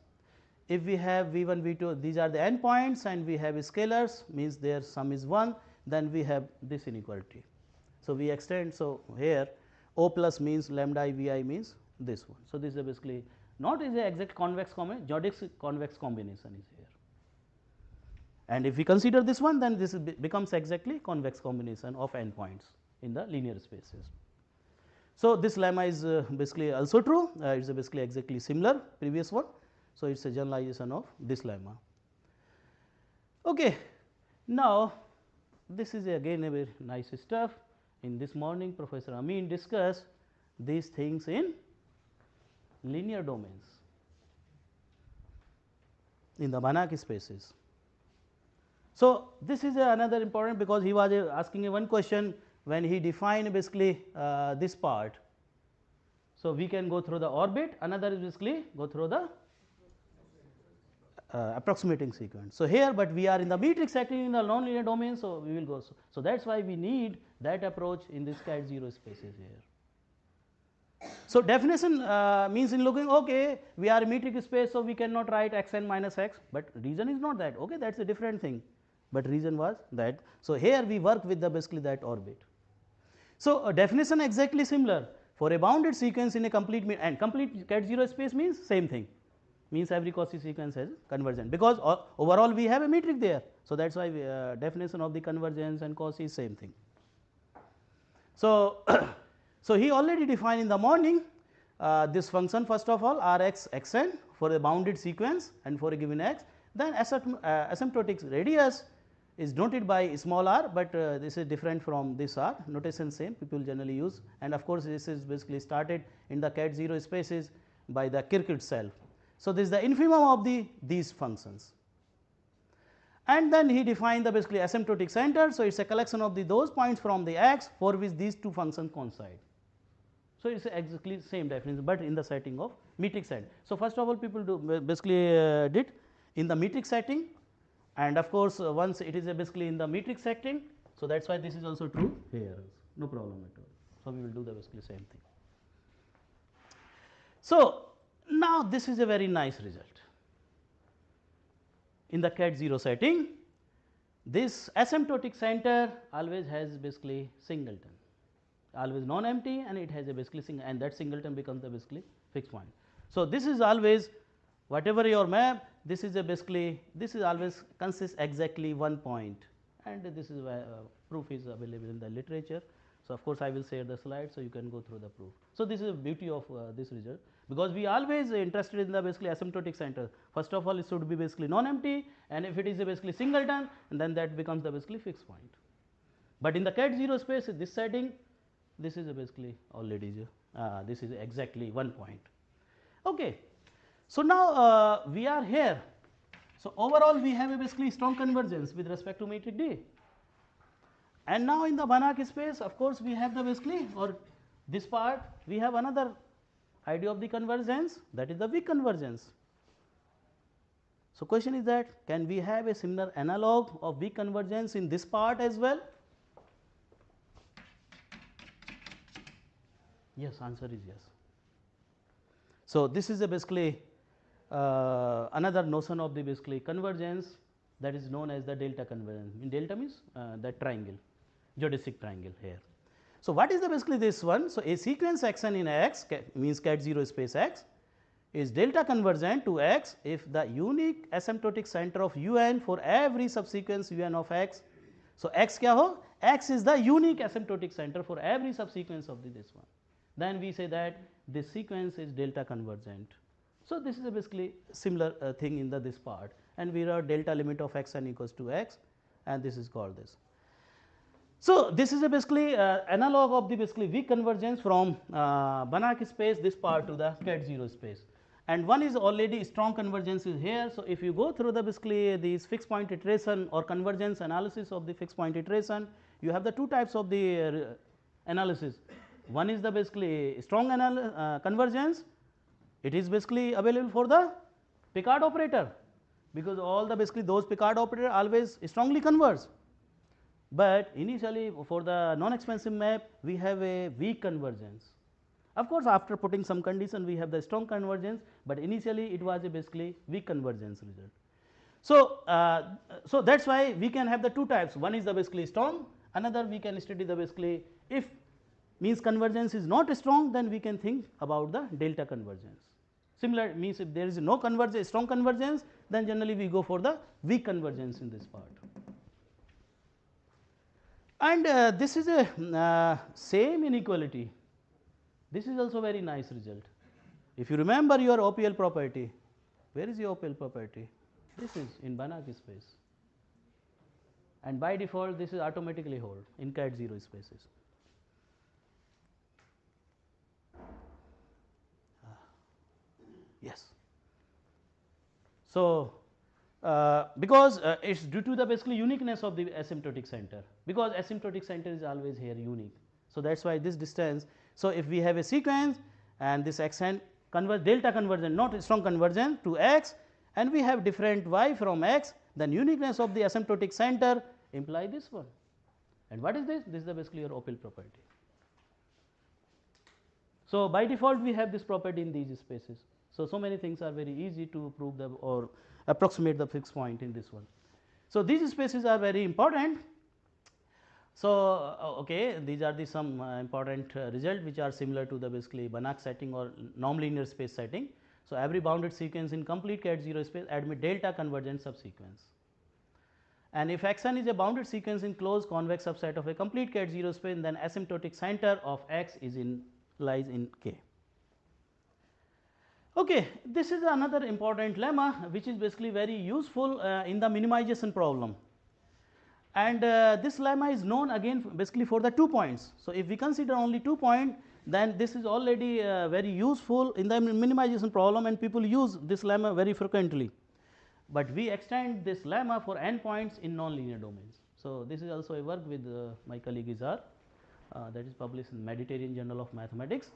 if we have v1, v2, these are the endpoints, and we have scalars, means their sum is 1, then we have this inequality. So we extend, so here O plus means lambda I vi means this one. So this is basically not is a exact convex combination, geodesic convex combination is here. And if we consider this one, then this becomes exactly convex combination of endpoints in the linear spaces. So, this lemma is basically also true, it is basically exactly similar previous one. So, it is a generalization of this lemma. Okay. Now, this is again a very nice stuff. In this morning Professor Amin discussed these things in linear domains in the Banach spaces. So, this is another important, because he was asking one question when he defined basically this part. So, we can go through the orbit, another is basically go through the approximating sequence. So, here, but we are in the metric setting in the nonlinear domain. So, we will go. So, that is why we need that approach in this cat 0 spaces here. So, definition means in looking, okay, we are a metric space, so we cannot write x n minus x, but reason is not that, okay, that is a different thing, but reason was that. So, here we work with the basically that orbit. So, a definition exactly similar for a bounded sequence in a complete and complete cat 0 space means same thing, means every Cauchy sequence has convergent, because overall we have a metric there. So, that is why definition of the convergence and Cauchy is same thing. So, so he already defined in the morning this function, first of all R x x n for a bounded sequence and for a given x, then asymptotic radius is noted by small r, but this is different from this r, notation same people generally use, and of course, this is basically started in the cat 0 spaces by the Kirk itself. So, this is the infimum of these functions, and then he defined the basically asymptotic center. So, it is a collection of those points from the x for which these two functions coincide. So, it is exactly same definition, but in the setting of metric set. So, first of all people do basically did in the metric setting, and of course, once it is basically in the metric setting. So, that is why this is also true here, no problem at all. So, we will do the basically same thing. So, now this is a very nice result. In the cat 0 setting, this asymptotic center always has basically singleton, always non empty, and it has a basically single, and that singleton becomes the basically fixed point. So, this is always whatever your map, this is a basically, this is always consists exactly one point, and this is proof is available in the literature. So, of course, I will share the slide, so you can go through the proof. So, this is the beauty of this result, because we always interested in the basically asymptotic center. First of all, it should be basically non empty, and if it is a basically singleton, then that becomes the basically fixed point. But in the cat 0 space, this setting, this is a basically already this is exactly one point. Okay. So, now we are here. So, overall we have a basically strong convergence with respect to metric D, and now in the Banach space, of course, we have the basically, or this part we have another idea of the convergence, that is the weak convergence. So, question is that can we have a similar analog of weak convergence in this part as well? Yes, answer is yes. So, this is a basically another notion of the basically convergence, that is known as the delta convergence. In delta means that triangle, geodesic triangle here. So, what is the basically this one? So, a sequence x n in x means cat 0 space x is delta convergent to x if the unique asymptotic center of u n for every subsequence u n of x. So, x kya ho? X is the unique asymptotic center for every subsequence of this one. Then we say that this sequence is delta convergent. So, this is a basically similar thing in this part, and we write delta limit of x n equals to x, and this is called this. So, this is a basically analog of the basically weak convergence from Banach space, this part to the cat 0 space, and one is already strong convergence is here. So, if you go through the basically these fixed point iteration or convergence analysis of the fixed point iteration, you have the two types of the analysis. One is the basically strong convergence. It is basically available for the Picard operator, because all the basically those Picard operator always strongly converge. But initially for the non-expansive map, we have a weak convergence. Of course, after putting some condition, we have the strong convergence, but initially it was a basically weak convergence result. So, so that is why we can have the two types. One is the basically strong, another we can study the basically, if means convergence is not strong, then we can think about the delta convergence. Similar means if there is no convergence, strong convergence, then generally we go for the weak convergence in this part. And this is a same inequality This is also very nice result. If you remember your OPL property, where is your OPL property? This is in Banach space, and by default this is automatically hold in cat 0 spaces. Yes. So, because it is due to the basically uniqueness of the asymptotic center, because asymptotic center is always here unique. So, that is why this distance. So, if we have a sequence and this xn converge delta convergence, not strong convergence to x, and we have different y from x, then uniqueness of the asymptotic center imply this one. And what is this? This is the basically your OPL property. So, by default we have this property in these spaces. So many things are very easy to prove the or approximate the fixed point in this one. So, these spaces are very important. So, okay, these are the some important result which are similar to the basically Banach setting or nonlinear space setting. So, every bounded sequence in complete cat 0 space admit delta convergent subsequence, and if xn is a bounded sequence in closed convex subset of a complete cat 0 space, then asymptotic center of x is in lies in K. Okay, this is another important lemma which is basically very useful in the minimization problem, and this lemma is known again basically for the 2 points. So, if we consider only 2 points, then this is already very useful in the minimization problem, and people use this lemma very frequently, but we extend this lemma for n points in nonlinear domains. So, this is also a work with my colleague Izar that is published in Mediterranean Journal of Mathematics.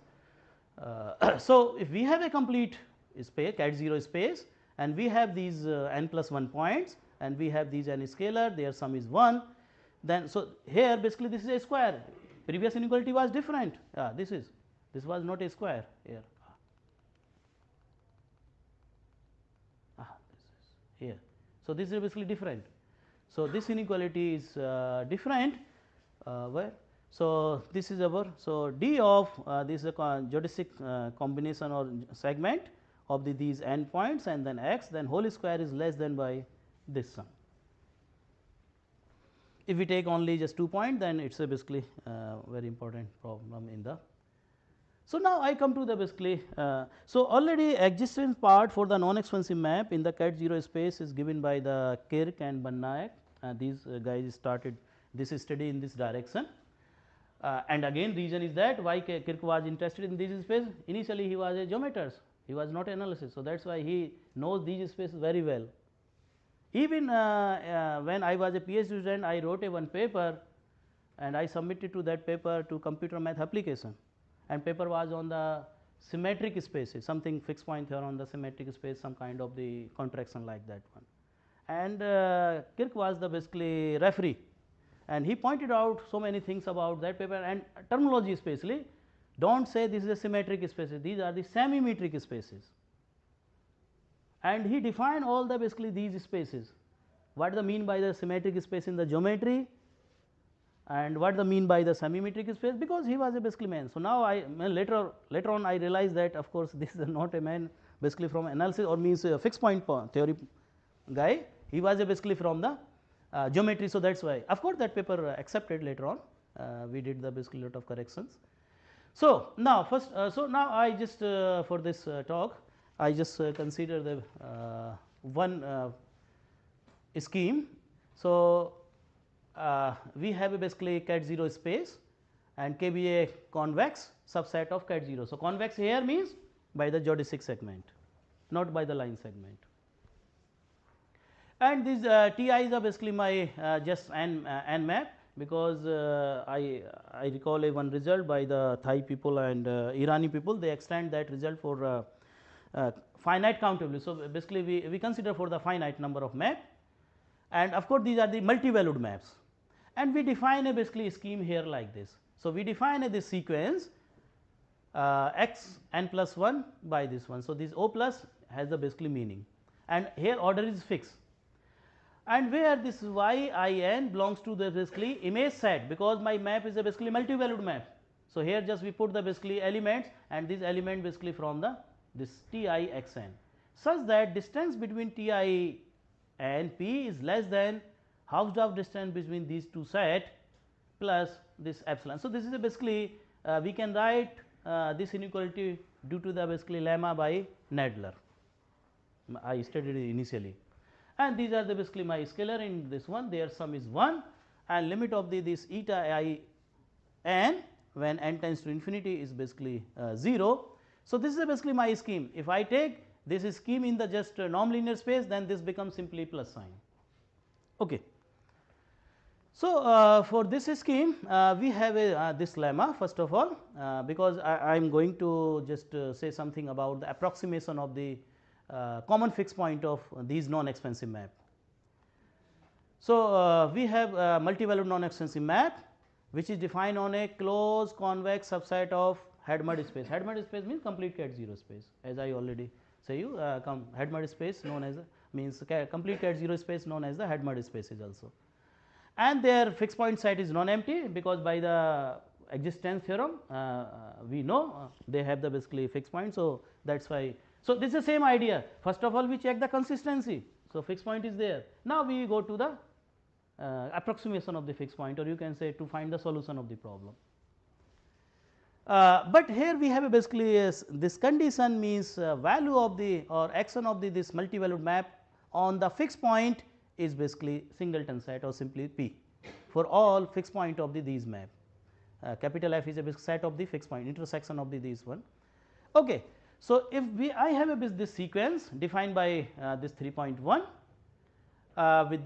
So, if we have a complete space cat 0 space and we have these n plus 1 points and we have these n scalar, their sum is 1, then so here basically this is a square, previous inequality was different, this was not a square here, this is here. So, this is basically different. So, this inequality is different where. So, this is our, so d of this is a geodesic combination or segment of these n points and then x, then whole square is less than by this sum. If we take only just 2 points, then it is a basically very important problem in the. So, now I come to the basically, so already existence part for the non-expansive map in the cat 0 space is given by the Kirk and Van Naek, these guys started this study in this direction. And again reason is that why Kirk was interested in these spaces. Initially he was a geometer, he was not analysis. So, that is why he knows these spaces very well. Even when I was a PhD student, I wrote a one paper and I submitted to that paper to computer math application, and paper was on the symmetric spaces, something fixed point theorem on the symmetric space, some kind of the contraction like that one. And Kirk was the basically referee, and he pointed out so many things about that paper and terminology especially. Do not say this is a symmetric spaces, these are the semi-metric spaces, and he defined all the basically these spaces, what the mean by the symmetric space in the geometry and what the mean by the semi-metric space, because he was a basically man. So, now I later on I realized that of course, this is not a man basically from analysis or means a fixed point theory guy, he was a basically from the geometry. So, that is why of course, that paper accepted later on, we did the basically lot of corrections. So, now first so now I just for this talk I just consider the one scheme. So, we have a basically cat 0 space and K be a convex subset of cat 0. So, convex here means by the geodesic segment, not by the line segment. And these TIs are basically my just n map, because I recall a one result by the Thai people and Irani people, they extend that result for finite countability. So, basically we consider for the finite number of map, and of course, these are the multi-valued maps, and we define a basically scheme here like this. So, we define this sequence x n plus 1 by this one. So, this O plus has the basically meaning, and here order is fixed, and where this y I n belongs to the basically image set, because my map is a basically multi-valued map. So, here just we put the basically elements, and this element basically from the this T I x n, such that distance between T I and P is less than Hausdorff distance between these two set plus this epsilon. So, this is a basically we can write this inequality due to the basically lemma by Nadler. I studied it initially, and these are the basically my scalar in this one, their sum is 1, and limit of this eta I n when n tends to infinity is basically 0. So, this is basically my scheme. If I take this scheme in the just non-linear space, then this becomes simply plus sign. Okay. So, for this scheme we have this lemma first of all, because I am going to just say something about the approximation of the common fixed point of these non-expansive map. So, we have a multi-valued non-expansive map which is defined on a closed convex subset of Hadamard space. Hadamard space means complete cat 0 space, as I already say you Hadamard space known as means complete cat 0 space known as the Hadamard spaces also. And their fixed point set is non-empty, because by the existence theorem we know they have the basically fixed point. So, that is why. So, this is the same idea. First of all we check the consistency. So, fixed point is there. Now, we go to the approximation of the fixed point, or you can say to find the solution of the problem. But here we have basically this condition means value of the or action of this multi-valued map on the fixed point is basically singleton set or simply P for all fixed point of these map. Capital F is a set of the fixed point, intersection of these one. Okay. So, if I have this sequence defined by this 3.1 with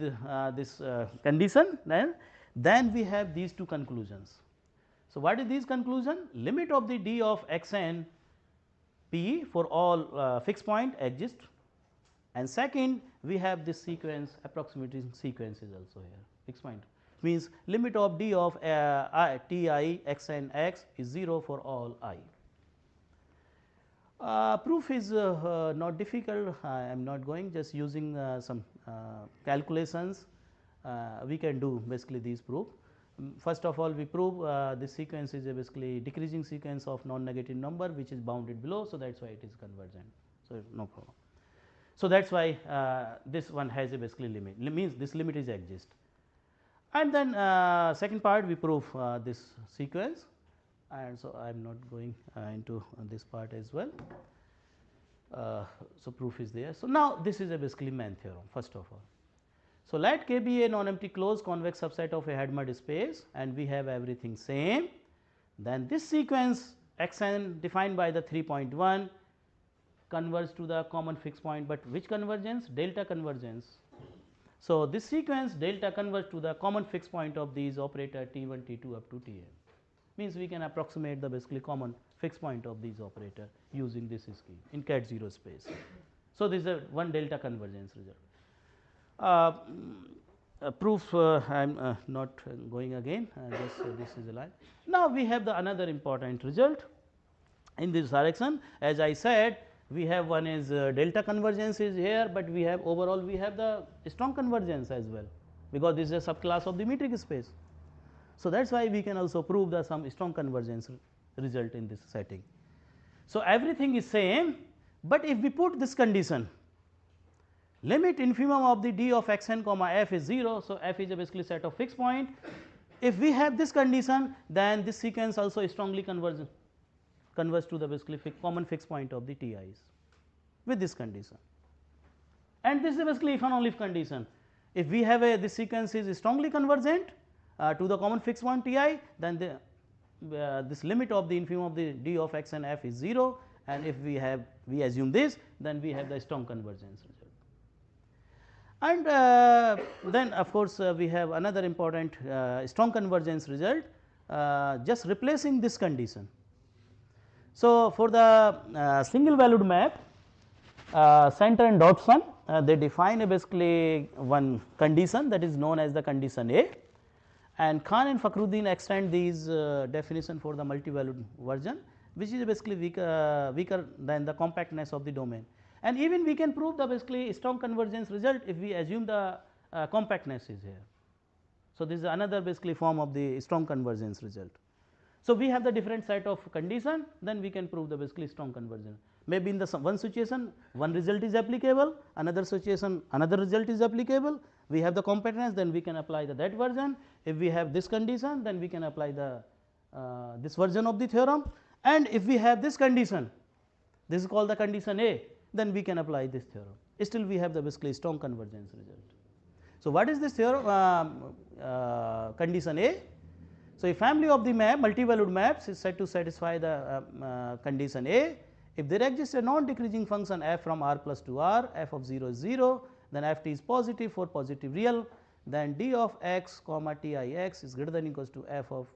this condition, then we have these two conclusions. So, what is this conclusion? Limit of the d of x n p for all fixed point exists, and second we have this sequence approximating sequence is also here fixed point, means limit of d of t I x n x is 0 for all I. Proof is not difficult. I am not going, just using some calculations we can do basically these proof. First of all, we prove this sequence is a basically decreasing sequence of non-negative number which is bounded below. So, that is why it is convergent. So, no problem. So, that is why this one has a basically limit, means this limit is exist. And then second part we prove this sequence, and so I am not going into this part as well. So, proof is there. So, now this is a basically Mann theorem first of all. So, let K be a non-empty closed convex subset of a Hadamard space, and we have everything same, then this sequence x n defined by the 3.1 converges to the common fixed point, but which convergence? Delta convergence. So, this sequence delta converges to the common fixed point of these operator T1, T2 up to Tn, means we can approximate the basically common fixed point of these operator using this scheme in cat 0 space. So, this is a one delta convergence result. Proof I am not going again, just this is a line. Now, we have the another important result in this direction. As I said, we have one is delta convergence is here, but we have overall we have the strong convergence as well, because this is a subclass of the metric space. So, that is why we can also prove the some strong convergence result in this setting. So, everything is same, but if we put this condition limit infimum of the d of x n comma f is 0. So, f is a basically set of fixed point. If we have this condition, then this sequence also strongly converges to the basically common fixed point of the T i's with this condition. And this is basically if and only if condition. If we have this sequence is strongly convergent to the common fixed point T I, then this limit of the infimum of the d of x n f is 0, and if we assume this, then we have the strong convergence result. And then of course, we have another important strong convergence result just replacing this condition. So, for the single valued map Center and Dodson they define a basically one condition that is known as the condition A, and Khan and Fakhruddin extend these definition for the multi-valued version, which is basically weaker than the compactness of the domain. And even we can prove the basically strong convergence result if we assume the compactness is here. So, this is another basically form of the strong convergence result. So, we have the different set of condition, then we can prove the basically strong convergence. Maybe in the one situation one result is applicable, another situation another result is applicable, we have the compactness, then we can apply that version. If we have this condition, then we can apply the this version of the theorem, and if we have this condition, this is called the condition A, then we can apply this theorem. Still we have the basically strong convergence result. So, what is this theorem? Condition A. So, a family of the map multi-valued maps is said to satisfy the condition A if there exists a non-decreasing function f from r plus to r, f of 0 is 0, then f t is positive for positive real, then d of x comma t I x is greater than or equals to f of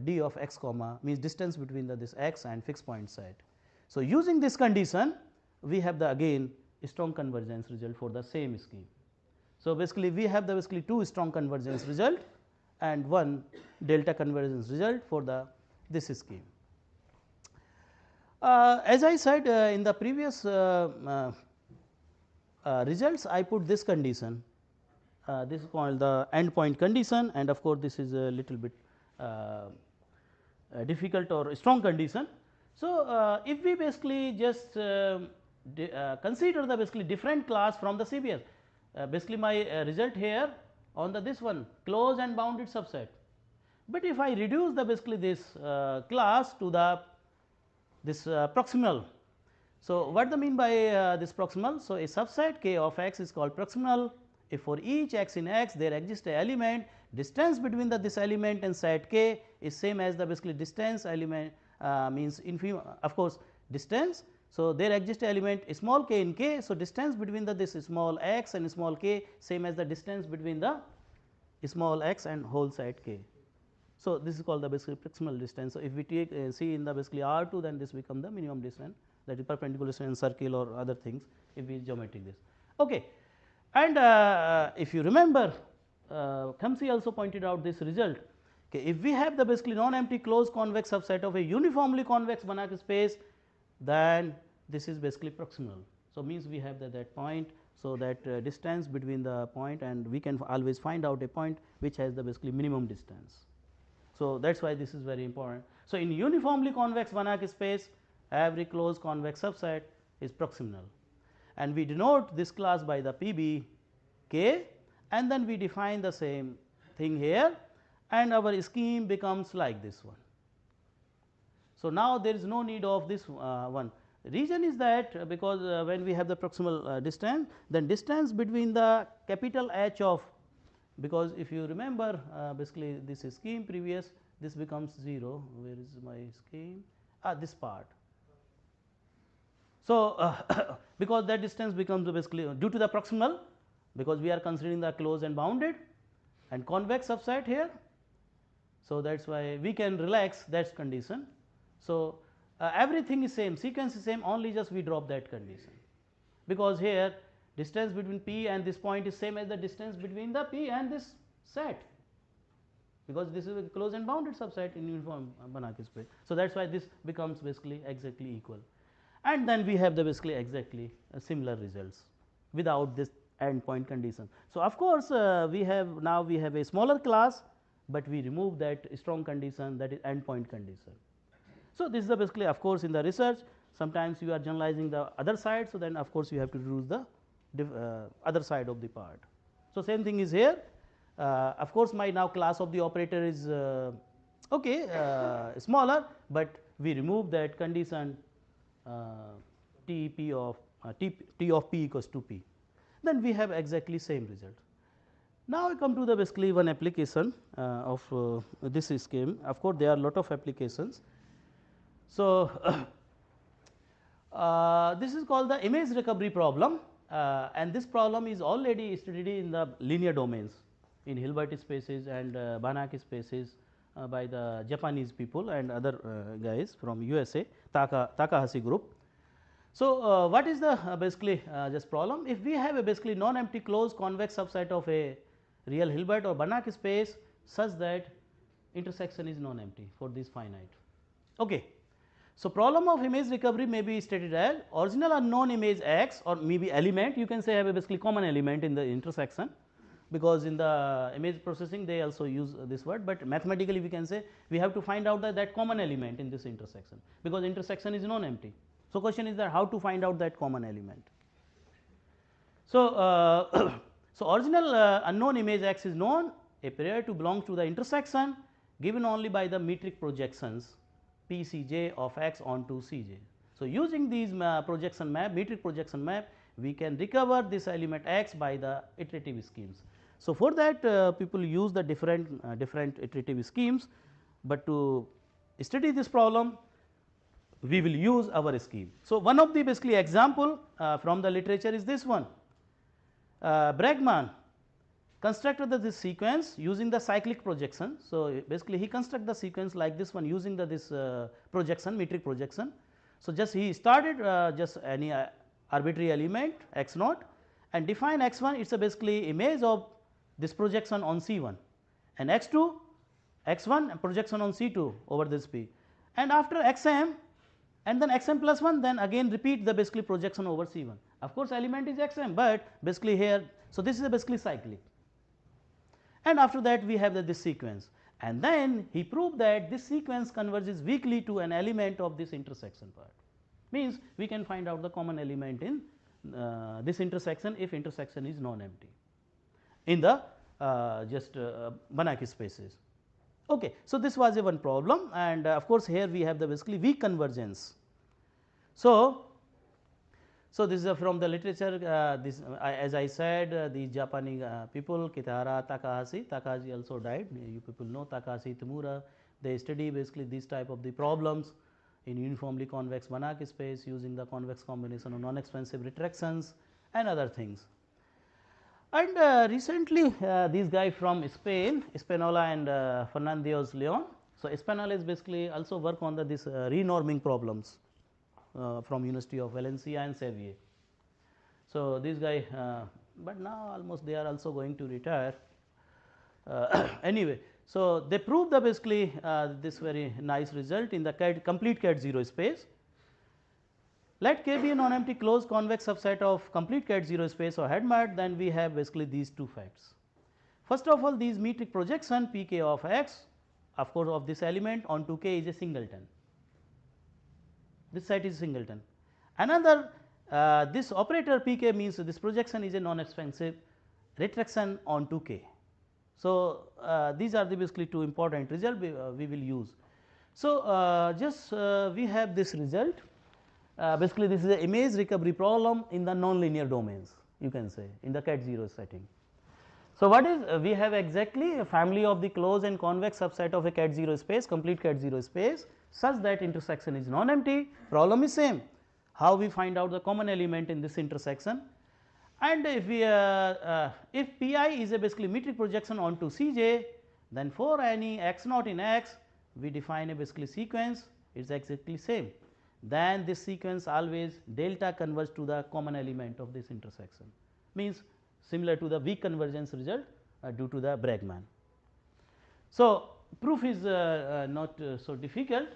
d of x comma means distance between this x and fixed point set. So, using this condition we have the again strong convergence result for the same scheme. So, basically we have the basically two strong convergence result and one delta convergence result for the this scheme. As I said in the previous results, I put this condition, this is called the endpoint condition, and of course, this is a little bit difficult or strong condition. So, if we basically just consider the basically different class from the CBS, basically my result here on the this one closed and bounded subset, but if I reduce the basically this class to the this proximal. So, what do I mean by this proximal? So, a subset k of x is called proximal if for each x in x there exists a element, distance between this element and set k is same as the basically distance element means of course distance. So, there exists a element small k in k. So, distance between this small x and small k same as the distance between the small x and whole set k. So, this is called the basically proximal distance. So, if we take see in the basically R 2, then this become the minimum distance, that is perpendicular distance circle or other things if we geometric this. Okay. And if you remember Khamsi also pointed out this result. Okay, if we have the basically non-empty closed convex subset of a uniformly convex Banach space, then this is basically proximal. So, means we have that point. So, that distance between the point, and we can always find out a point which has the basically minimum distance. So, that is why this is very important. So, in uniformly convex Banach space, every closed convex subset is proximal, and we denote this class by the PB k, and then we define the same thing here, and our scheme becomes like this one. So, now there is no need of this one. Reason is that because when we have the proximal distance, then distance between the capital H of, because if you remember basically this scheme previous, this becomes 0. Where is my scheme? This part. So, because that distance becomes basically due to the proximal, because we are considering the closed and bounded and convex subset here. So, that is why we can relax that condition. So, everything is same, sequence is same, only just we drop that condition, because here distance between P and this point is same as the distance between the P and this set, because this is a closed and bounded subset in uniform Banach space. So, that is why this becomes basically exactly equal, and then we have the basically exactly similar results without this endpoint condition. So, of course, we have now we have a smaller class, but we remove that strong condition, that is endpoint condition. So, this is the basically of course, in the research sometimes you are generalizing the other side. So, then of course, you have to use the other side of the part. So, same thing is here. Of course, my now class of the operator is smaller, but we remove that condition T P of T of P equals to P, then we have exactly same result. Now, I come to the basically one application of this scheme. Of course, there are lot of applications. So, this is called the image recovery problem, and this problem is already studied in the linear domains in Hilbert spaces and Banach spaces by the Japanese people and other guys from USA, Takahashi group. So, what is the basically just problem? If we have a basically non-empty closed convex subset of a real Hilbert or Banach space such that intersection is non-empty for this finite. Okay. So, problem of image recovery may be stated as original unknown image x, or maybe element, you can say have a basically common element in the intersection, because in the image processing they also use this word, but mathematically we can say we have to find out that common element in this intersection, because intersection is non-empty. So, question is that how to find out that common element. So, so original unknown image x is known a pair to belong to the intersection given only by the metric projections PCJ of x onto Cj. So, using these projection map, metric projection map, we can recover this element x by the iterative schemes. So, for that people use the different iterative schemes, but to study this problem we will use our scheme. So, one of the basically example from the literature is this one. Bregman constructed this sequence using the cyclic projection. So, basically he construct the sequence like this one using this projection, metric projection. So, just he started just any arbitrary element x naught and define x 1, it is a basically image of this projection on C 1 and x 2 x 1 projection on C 2 over this P, and after x m and then x m plus 1, then again repeat the basically projection over C 1. Of course, element is x m, but basically here, so this is a basically cyclic, and after that we have this sequence, and then he proved that this sequence converges weakly to an element of this intersection part, means we can find out the common element in this intersection if intersection is non-empty in the Banach spaces. Okay. So, this was a one problem, and of course, here we have the basically weak convergence. So, this is from the literature, this as I said the Japanese people Kitahara, Takahashi also died, you people know Takahashi, Tamura, they study basically this type of the problems in uniformly convex Banach space using the convex combination of non-expansive retractions and other things. And recently these guys from Spain, Espanola and Fernandez Leon. So, Espanola is basically also work on this renorming problems from University of Valencia and Xavier. So, this guy, but now almost they are also going to retire. Anyway, so they proved the basically this very nice result in the complete cat 0 space. Let K be a non-empty closed convex subset of complete cat 0 space or head mat, then we have basically these two facts. First of all, these metric projection p k of x, of course, of this element onto K is a singleton. This set is singleton. Another this operator p k means this projection is a non-expansive retraction onto K. So, these are the basically two important result we will use. So, just we have this result. Basically, this is an image recovery problem in the nonlinear domains, you can say in the cat 0 setting. So, what is we have exactly a family of the closed and convex subset of a cat 0 space, complete cat 0 space such that intersection is non-empty. Problem is same, how we find out the common element in this intersection, and if we if pi is a basically metric projection onto Cj, then for any x naught in x we define a basically sequence, it is exactly same. Then this sequence always delta converges to the common element of this intersection, means similar to the weak convergence result due to the Bregman. So, proof is not so difficult.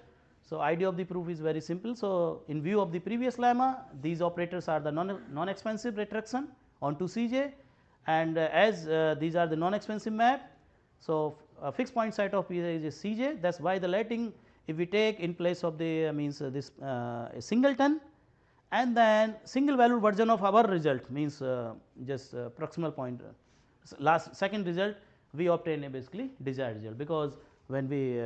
So, idea of the proof is very simple. So, in view of the previous lemma, these operators are the non-expansive retraction onto Cj, and as these are the non-expansive map. So, fixed point site of P is Cj, that is why the letting, if we take in place of the means this a singleton, and then single valued version of our result means just proximal point last second result we obtain a basically desired result, because when we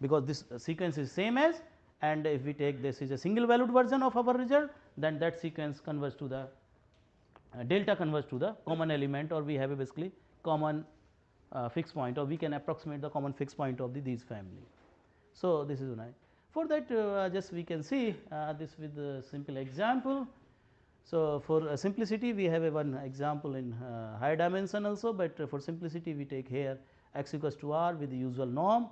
because this sequence is same as, and if we take this is a single valued version of our result, then that sequence converges to the delta converges to the common element, or we have a basically common fixed point, or we can approximate the common fixed point of these family. So, this is nice. For that just we can see this with a simple example. So, for simplicity we have a one example in higher dimension also, but for simplicity we take here x equals to r with the usual norm.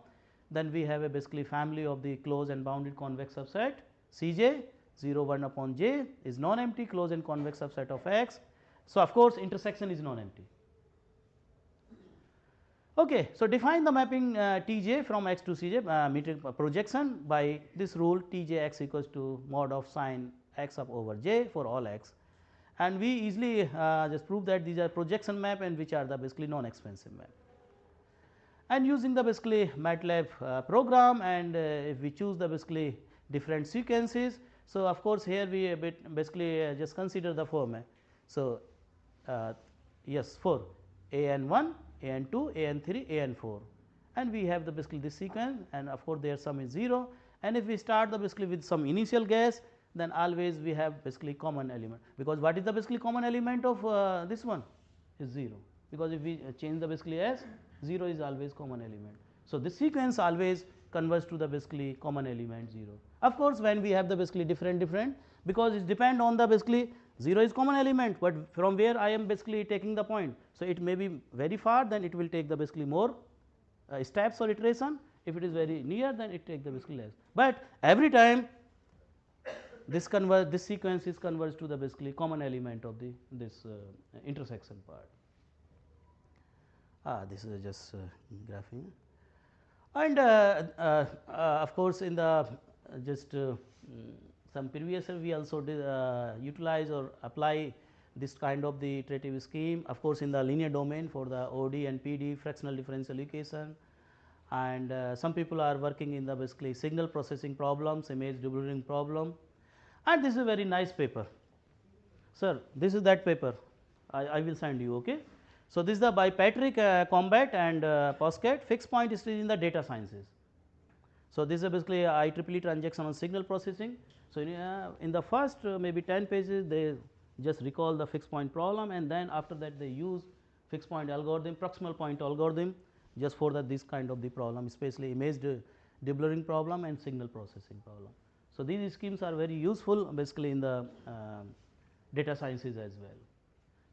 Then we have a basically family of the closed and bounded convex subset Cj 0 1 upon j is non-empty closed and convex subset of x. So, of course, intersection is non-empty. Okay, so define the mapping Tj from x to Cj metric projection by this rule Tj x equals to mod of sin x up over j for all x, and we easily just prove that these are projection map and which are the basically non-expansive map. And using the basically MATLAB program, and if we choose the basically different sequences. So, of course, here we basically just consider the format. So, yes, 4 AN1, AN2, AN3, AN4, and we have the basically this sequence, and of course, their sum is 0, and if we start the basically with some initial guess, then always we have basically common element, because what is the basically common element of this one is 0, because if we change the basically s, 0 is always common element. So, this sequence always converges to the basically common element 0. Of course, when we have the basically different because it depend on the basically 0 is common element, but from where I am basically taking the point. So, it may be very far, then it will take the basically more steps or iteration. If it is very near, then it take the basically less, but every time this sequence is converged to the basically common element of the this intersection part. This is just graphing, and of course, in the just some previous year we also did, utilize or apply this kind of the iterative scheme, of course, in the linear domain for the OD and PD fractional differential equation, and some people are working in the basically signal processing problems, image deburring problem, and this is a very nice paper. Sir, this is that paper, I will send you. Okay. So, this is the by Patrick, Combat and Poscat, fixed point studies in the data sciences. So, this is basically IEEE transactional signal processing. So, in the first maybe 10 pages they just recall the fixed point problem, and then after that they use fixed point algorithm, proximal point algorithm just for the this kind of the problem, especially image deblurring problem and signal processing problem. So, these schemes are very useful basically in the data sciences as well.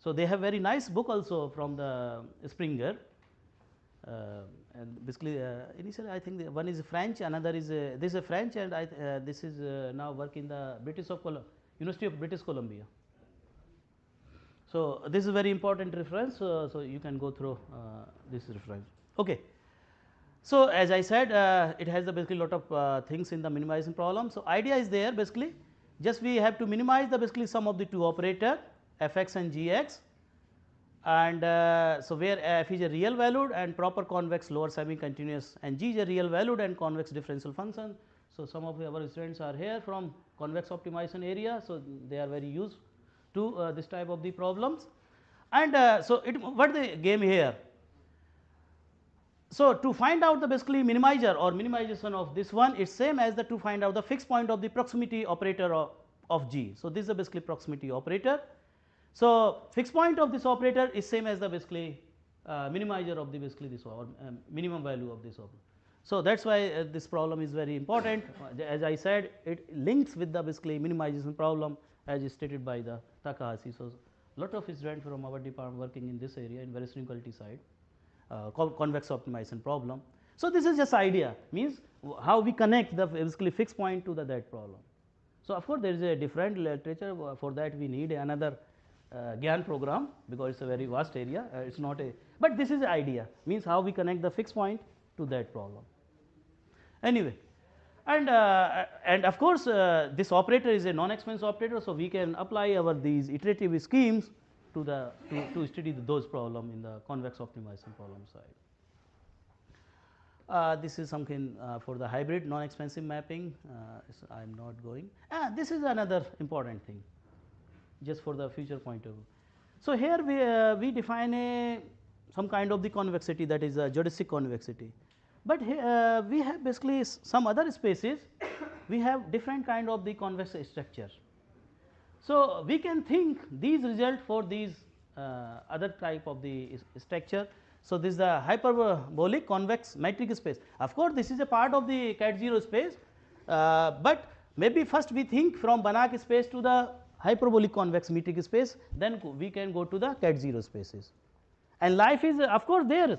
So, they have very nice book also from the Springer, and basically initially I think one is French, another is this is French, and this is now work in the University of British Columbia. So, this is very important reference, so you can go through this reference. Okay. So, as I said, it has basically lot of things in the minimization problem. So, idea is there basically just we have to minimize the basically sum of the two operator f x and g x, and so where f is a real valued and proper convex lower semi continuous, and g is a real valued and convex differential function. So, some of our students are here from convex optimization area. So, they are very used to this type of the problems, and so what the game here. So, to find out the basically minimizer or minimization of this one is same as the to find out the fixed point of the proximity operator of g. So, this is the basically proximity operator. So, fixed point of this operator is same as the basically minimizer of the basically this or minimum value of this operator. So, that is why this problem is very important. As I said, it links with the basically minimization problem as stated by the Takahashi. So, lot of students from our department working in this area in various inequality side. Convex optimization problem. So, this is just idea, means how we connect the basically fixed point to the that problem. So, of course, there is a different literature, for that we need another GIAN program, because it is a very vast area, it is not a, but this is the idea, means how we connect the fixed point to that problem. Anyway, and of course, this operator is a non-expensive operator. So, we can apply our these iterative schemes to the to study those problem in the convex optimization problem side. This is something for the hybrid non-expensive mapping, so I am not going. This is another important thing just for the future point of view. So, here we define some kind of the convexity, that is a geodesic convexity, but here we have basically some other spaces we have different kind of the convex structure. So, we can think these result for these other type of the structure. So, this is the hyperbolic convex metric space. Of course, this is a part of the cat 0 space, but maybe first we think from Banach space to the hyperbolic convex metric space, then we can go to the cat 0 spaces, and life is of course there.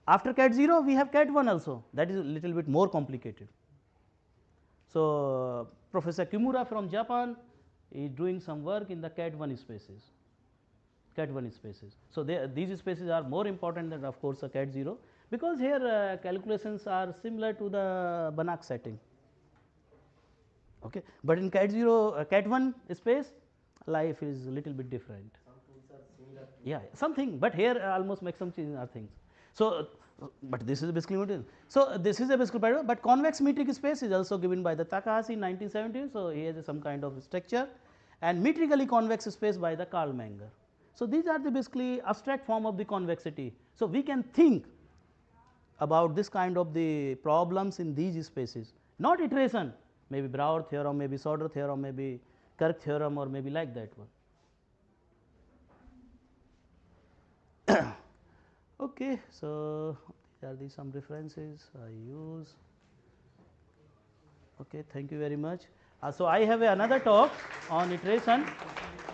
After cat 0 we have cat 1 also, that is a little bit more complicated. So, Professor Kimura from Japan is doing some work in the cat 1 spaces, So, these spaces are more important than of course a cat 0, because here calculations are similar to the Banach setting, okay. But in cat 0 cat 1 space life is a little bit different. Some tools are similar. Yeah, something, but here almost make some changes are things. So, but this is basically what it is. So, this is a basically paradigm, but convex metric space is also given by the Takahashi in 1970. So, he has some kind of structure, and metrically convex space by the Karl Menger. So, these are the basically abstract form of the convexity. So, we can think about this kind of the problems in these spaces not iteration, maybe Brouwer theorem, maybe Sauder theorem, maybe Kirk theorem, or maybe like that one. Okay, so these are some references I use. Okay, thank you very much. So I have another talk on iteration.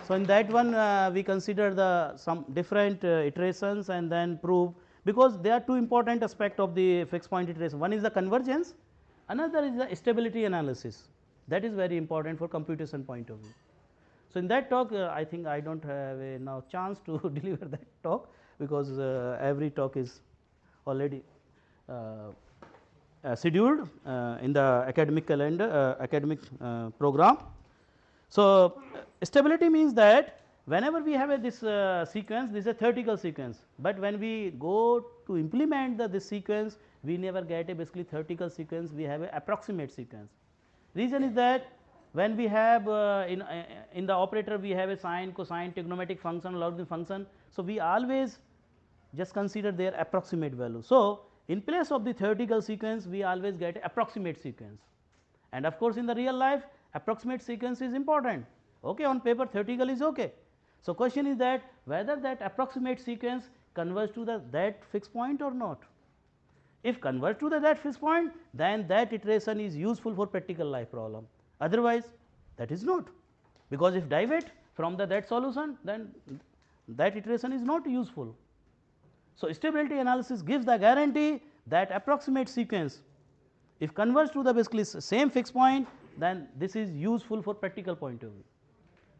So in that one we consider the some different iterations and then prove, because there are two important aspects of the fixed point iteration. One is the convergence, another is the stability analysis. That is very important for computation point of view. So in that talk I think I don't have a now chance to deliver that talk, because every talk is already scheduled in the academic calendar, academic program. So stability means that whenever we have this sequence, this is a theoretical sequence, but when we go to implement this sequence, we never get a basically theoretical sequence, we have an approximate sequence. Reason is that when we have in the operator we have a sine, cosine, trigonometric function, logarithm function, so we always just consider their approximate value. So in place of the theoretical sequence, we always get approximate sequence, and of course in the real life approximate sequence is important. Okay, on paper theoretical is okay. So question is that whether that approximate sequence converges to that fixed point or not. If converge to that fixed point, then that iteration is useful for practical life problem, otherwise that is not, because if deviate from that solution, then that iteration is not useful. So stability analysis gives the guarantee that approximate sequence, if converge to the basically same fixed point, then this is useful for practical point of view.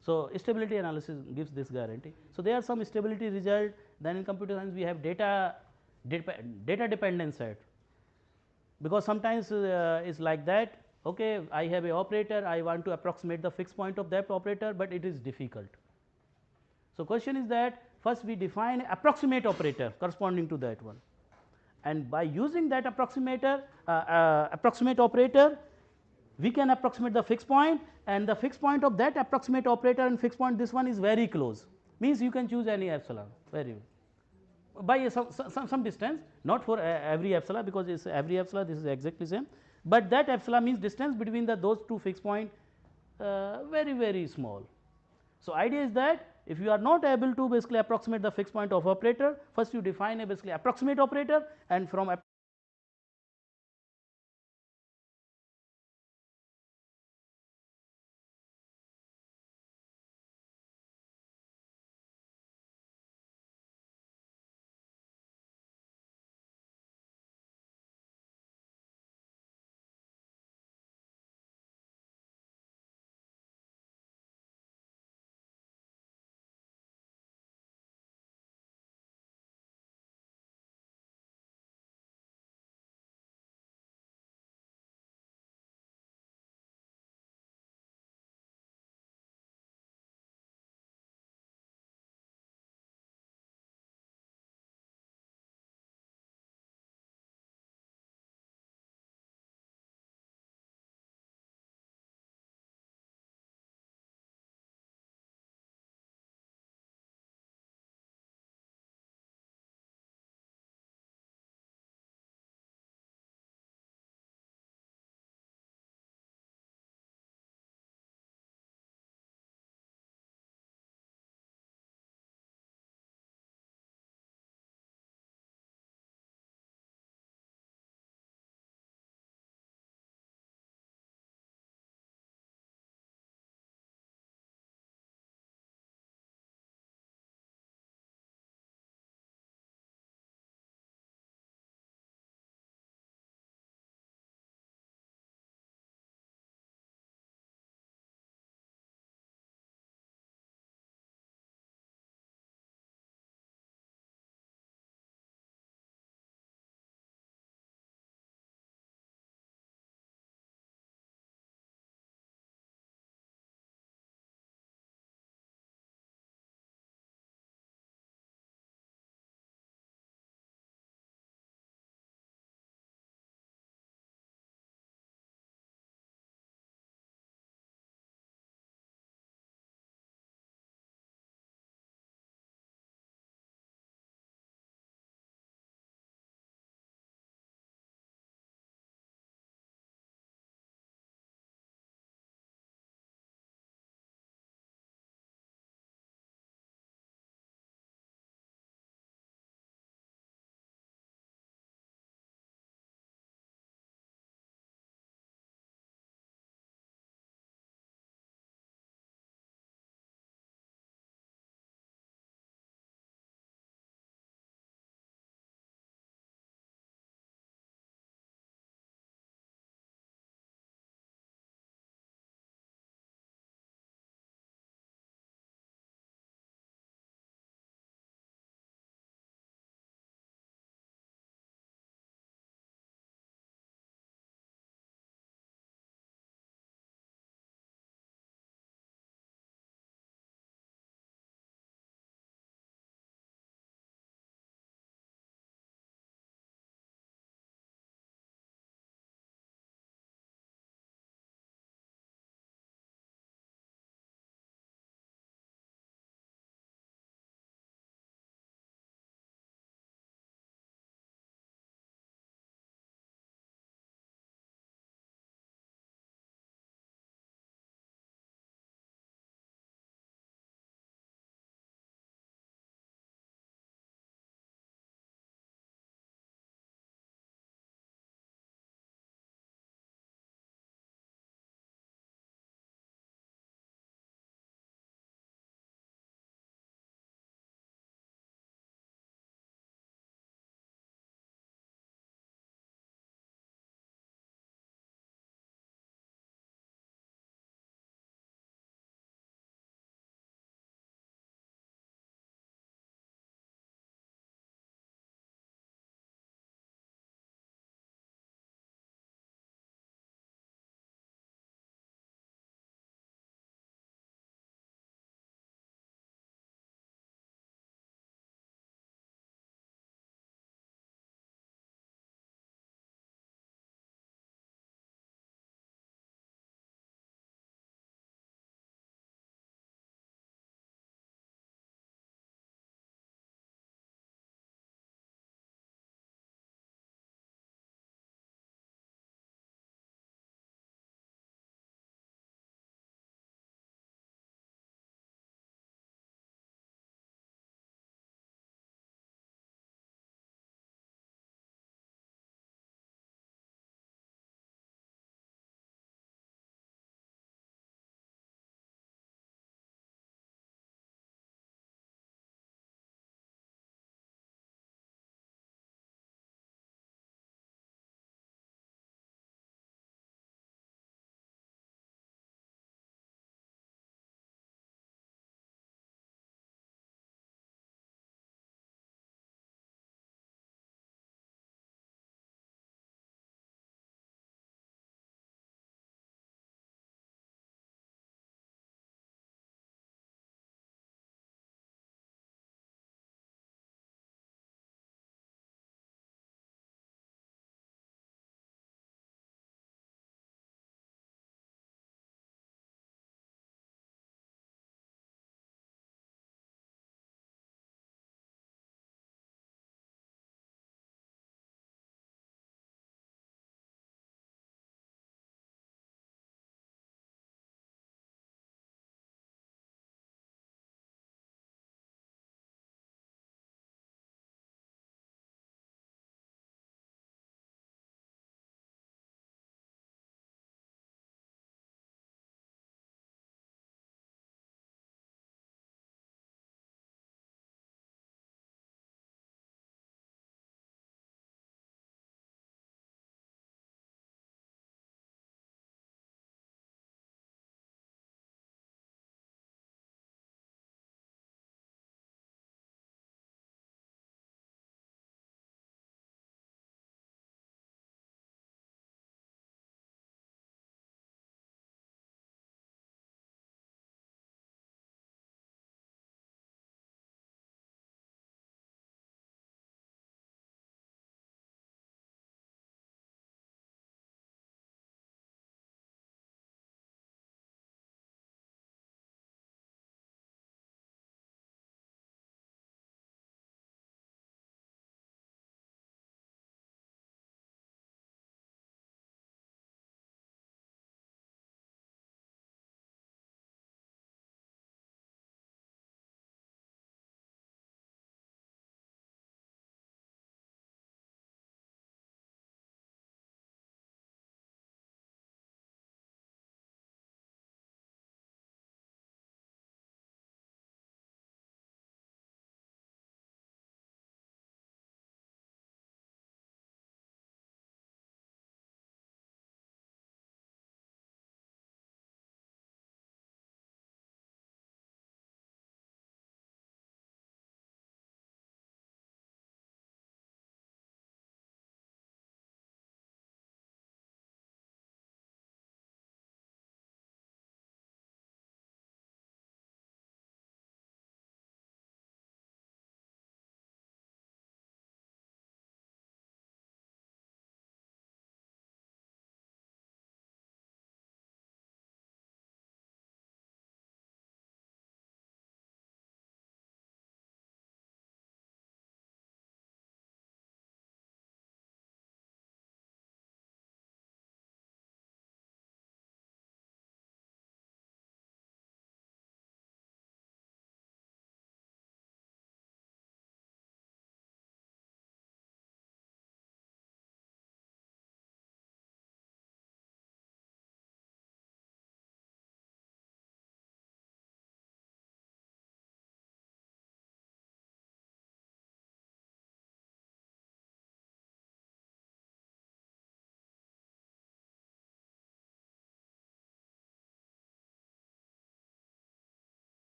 So stability analysis gives this guarantee. So there are some stability result. Then in computer science we have data dependent set, because sometimes is like that. Okay, I have a operator, I want to approximate the fixed point of that operator, but it is difficult. So question is that first we define approximate operator corresponding to that one, and by using that approximate operator, we can approximate the fixed point, and the fixed point of that approximate operator and fixed point, this one is very close, means you can choose any epsilon very by some distance, not for every epsilon, because it's every epsilon this is exactly same, but that epsilon means distance between those two fixed point very small. So idea is that if you are not able to basically approximate the fixed point of operator, first you define a basically approximate operator, and from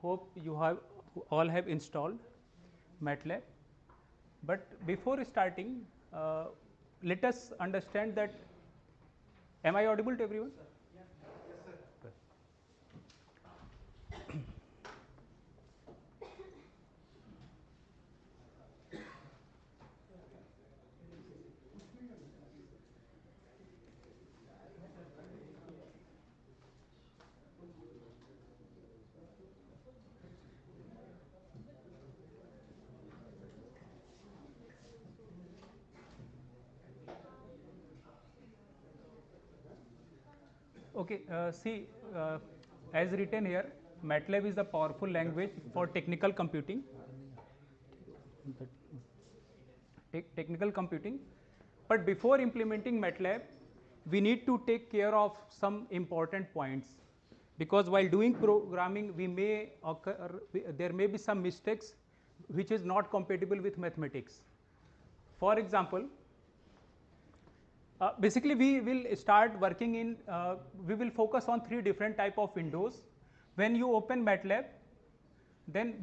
hope you have all have installed MATLAB. But before starting, let us understand that. Am I audible to everyone? Yes, sir. Okay, see, as written here, MATLAB is a powerful language for technical computing. Technical computing. But before implementing MATLAB, we need to take care of some important points, because while doing programming, there may be some mistakes which is not compatible with mathematics. For example, basically we will start working in, we will focus on 3 different type of windows. When you open MATLAB, then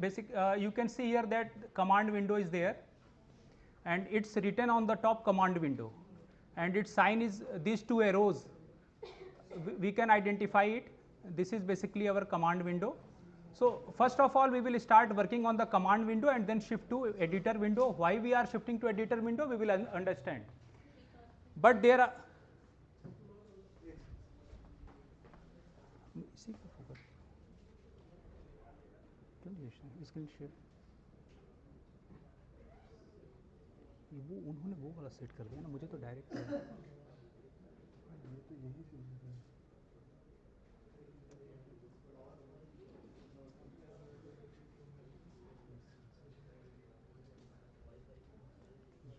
you can see here that command window is there, and it's written on the top command window, and its sign is these 2 arrows. We can identify it. This is basically our command window. So first of all, we will start working on the command window and then shift to editor window. Why we are shifting to editor window, we will understand. But there are screen share. वो उन्होंने वो वाला set कर दिया ना, मुझे तो direct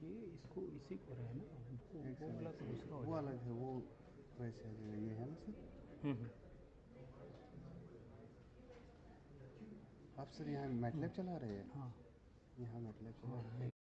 ये इसको इसी को रहे ना, वो वाला तो दूसरा वो अलग है, वो वैसे ये है ना सर। आप सर यहाँ मैटलैब चला रहे हैं? हाँ, यहाँ मैटलैब चला रहे हैं।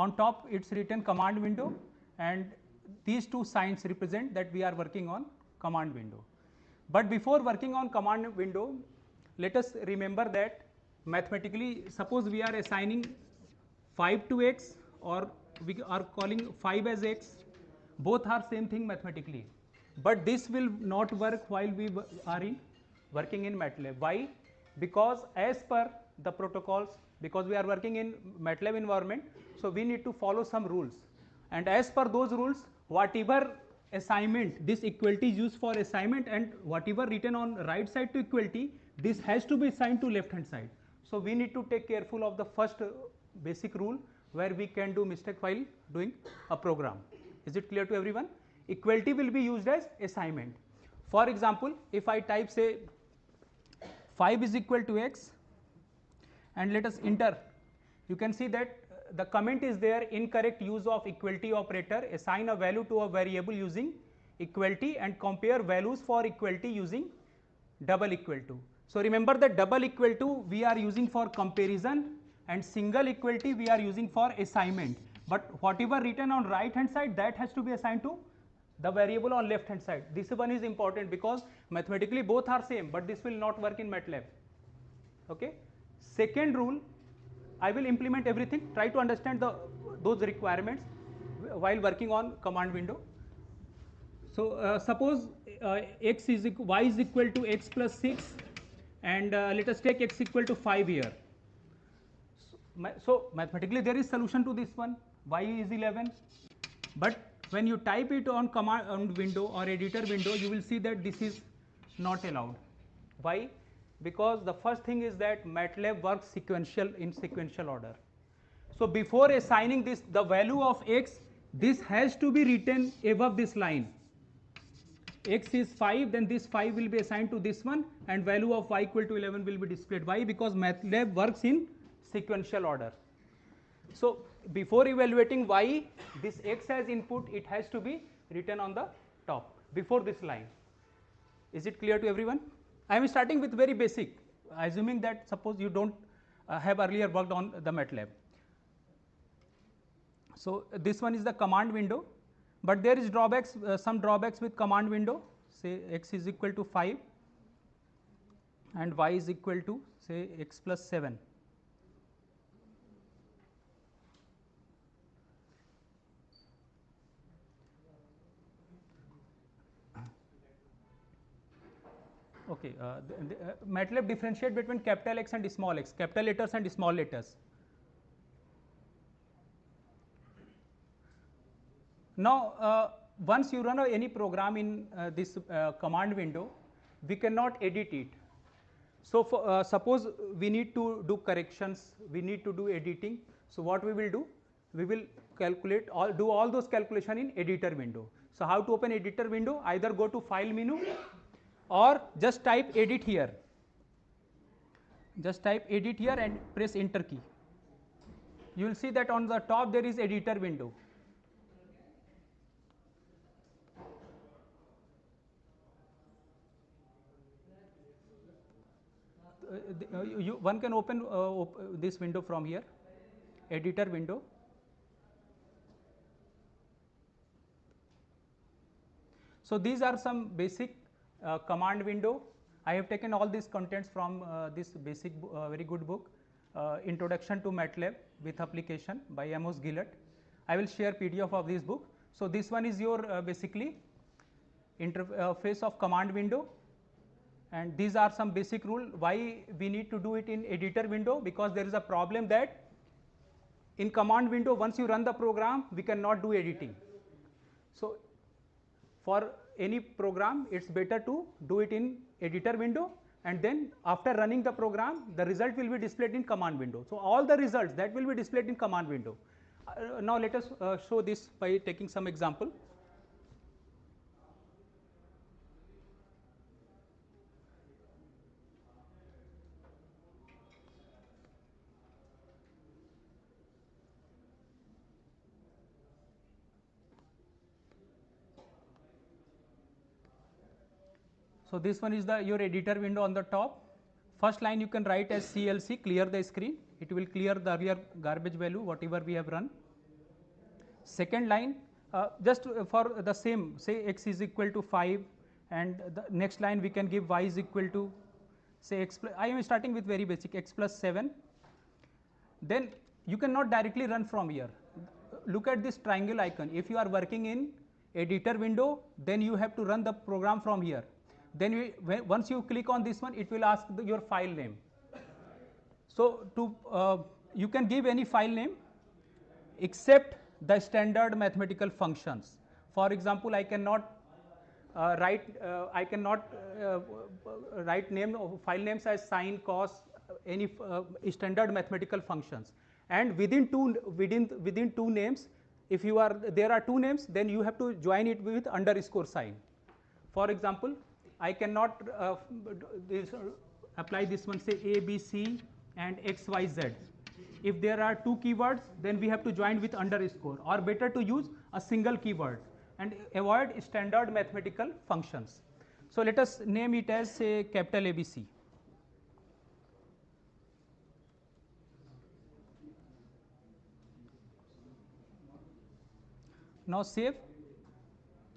on top it's written command window, and these 2 signs represent that we are working on command window. But before working on command window, let us remember that mathematically, suppose we are assigning 5 to x, or we are calling 5 as x, both are same thing mathematically, but this will not work while we are working in MATLAB. Why? Because as per the protocols, because we are working in MATLAB environment, so we need to follow some rules, and as per those rules, whatever assignment, this equality is used for assignment, and whatever written on right side to equality, this has to be assigned to left hand side. So we need to take careful of the first basic rule where we can do mistake while doing a program. Is it clear to everyone? Equality will be used as assignment. For example, if I type say 5 is equal to x and let us enter, you can see that the comment is there, incorrect use of equality operator, assign a value to a variable using equality and compare values for equality using double equal to. So remember that double equal to we are using for comparison and single equality we are using for assignment, but whatever written on right hand side, that has to be assigned to the variable on left hand side. This one is important because mathematically both are same, but this will not work in MATLAB. Okay. Second rule, I will implement everything, try to understand those requirements while working on command window. So suppose y is equal to x plus 6 and let us take x equal to 5 here. So mathematically there is solution to this one, y is 11, but when you type it on command window or editor window, you will see that this is not allowed. Why? Because the first thing is that MATLAB works in sequential order. So before assigning this, the value of x, this has to be written above this line. X is 5, then this 5 will be assigned to this one, and value of y equal to 11 will be displayed. Why? Because MATLAB works in sequential order. So before evaluating y, this x as input, it has to be written on the top before this line. Is it clear to everyone? I am starting with very basic, assuming that suppose you don't have earlier worked on the MATLAB. So this one is the command window, but there is drawbacks, some drawbacks with command window. Say x is equal to 5 and y is equal to say x plus 7. Okay, MATLAB differentiate between capital X and small x, capital letters and small letters. Now, once you run any program in this command window, we cannot edit it. So, for, suppose we need to do corrections, we need to do editing. So, what we will do? We will calculate do all those calculation in editor window. So, how to open editor window? Either go to file menu or just type edit here. Just type edit here and press enter key. You will see that on the top there is editor window. One can open this window from here, editor window. So these are some basic command window. I have taken all these contents from this basic very good book, Introduction to MATLAB with Application by Amos Gillett. I will share PDF of this book. So this one is your basically interface of command window, and these are some basic rule why we need to do it in editor window, because there is a problem that in command window once you run the program we cannot do editing. So for any program it's better to do it in editor window, and then after running the program the result will be displayed in command window. So all the results that will be displayed in command window. Now let us show this by taking some example. So this one is your editor window on the top. First line you can write as CLC, clear the screen. It will clear the earlier garbage value whatever we have run. Second line, just for the same, say x is equal to 5, and the next line we can give y is equal to say x plus, I am starting with very basic x plus 7, then you cannot directly run from here. Look at this triangle icon. If you are working in editor window, then you have to run the program from here. Then once you click on this one, it will ask your file name. So you can give any file name except the standard mathematical functions. For example, I cannot write name of file names as sine, cos, any standard mathematical functions. And within two names, if there are two names, then you have to join it with underscore sign. For example, I cannot apply this one, say A, B, C and X, Y, Z. If there are two keywords, then we have to join with underscore, or better to use a single keyword and avoid standard mathematical functions. So let us name it as, say, capital ABC. Now save.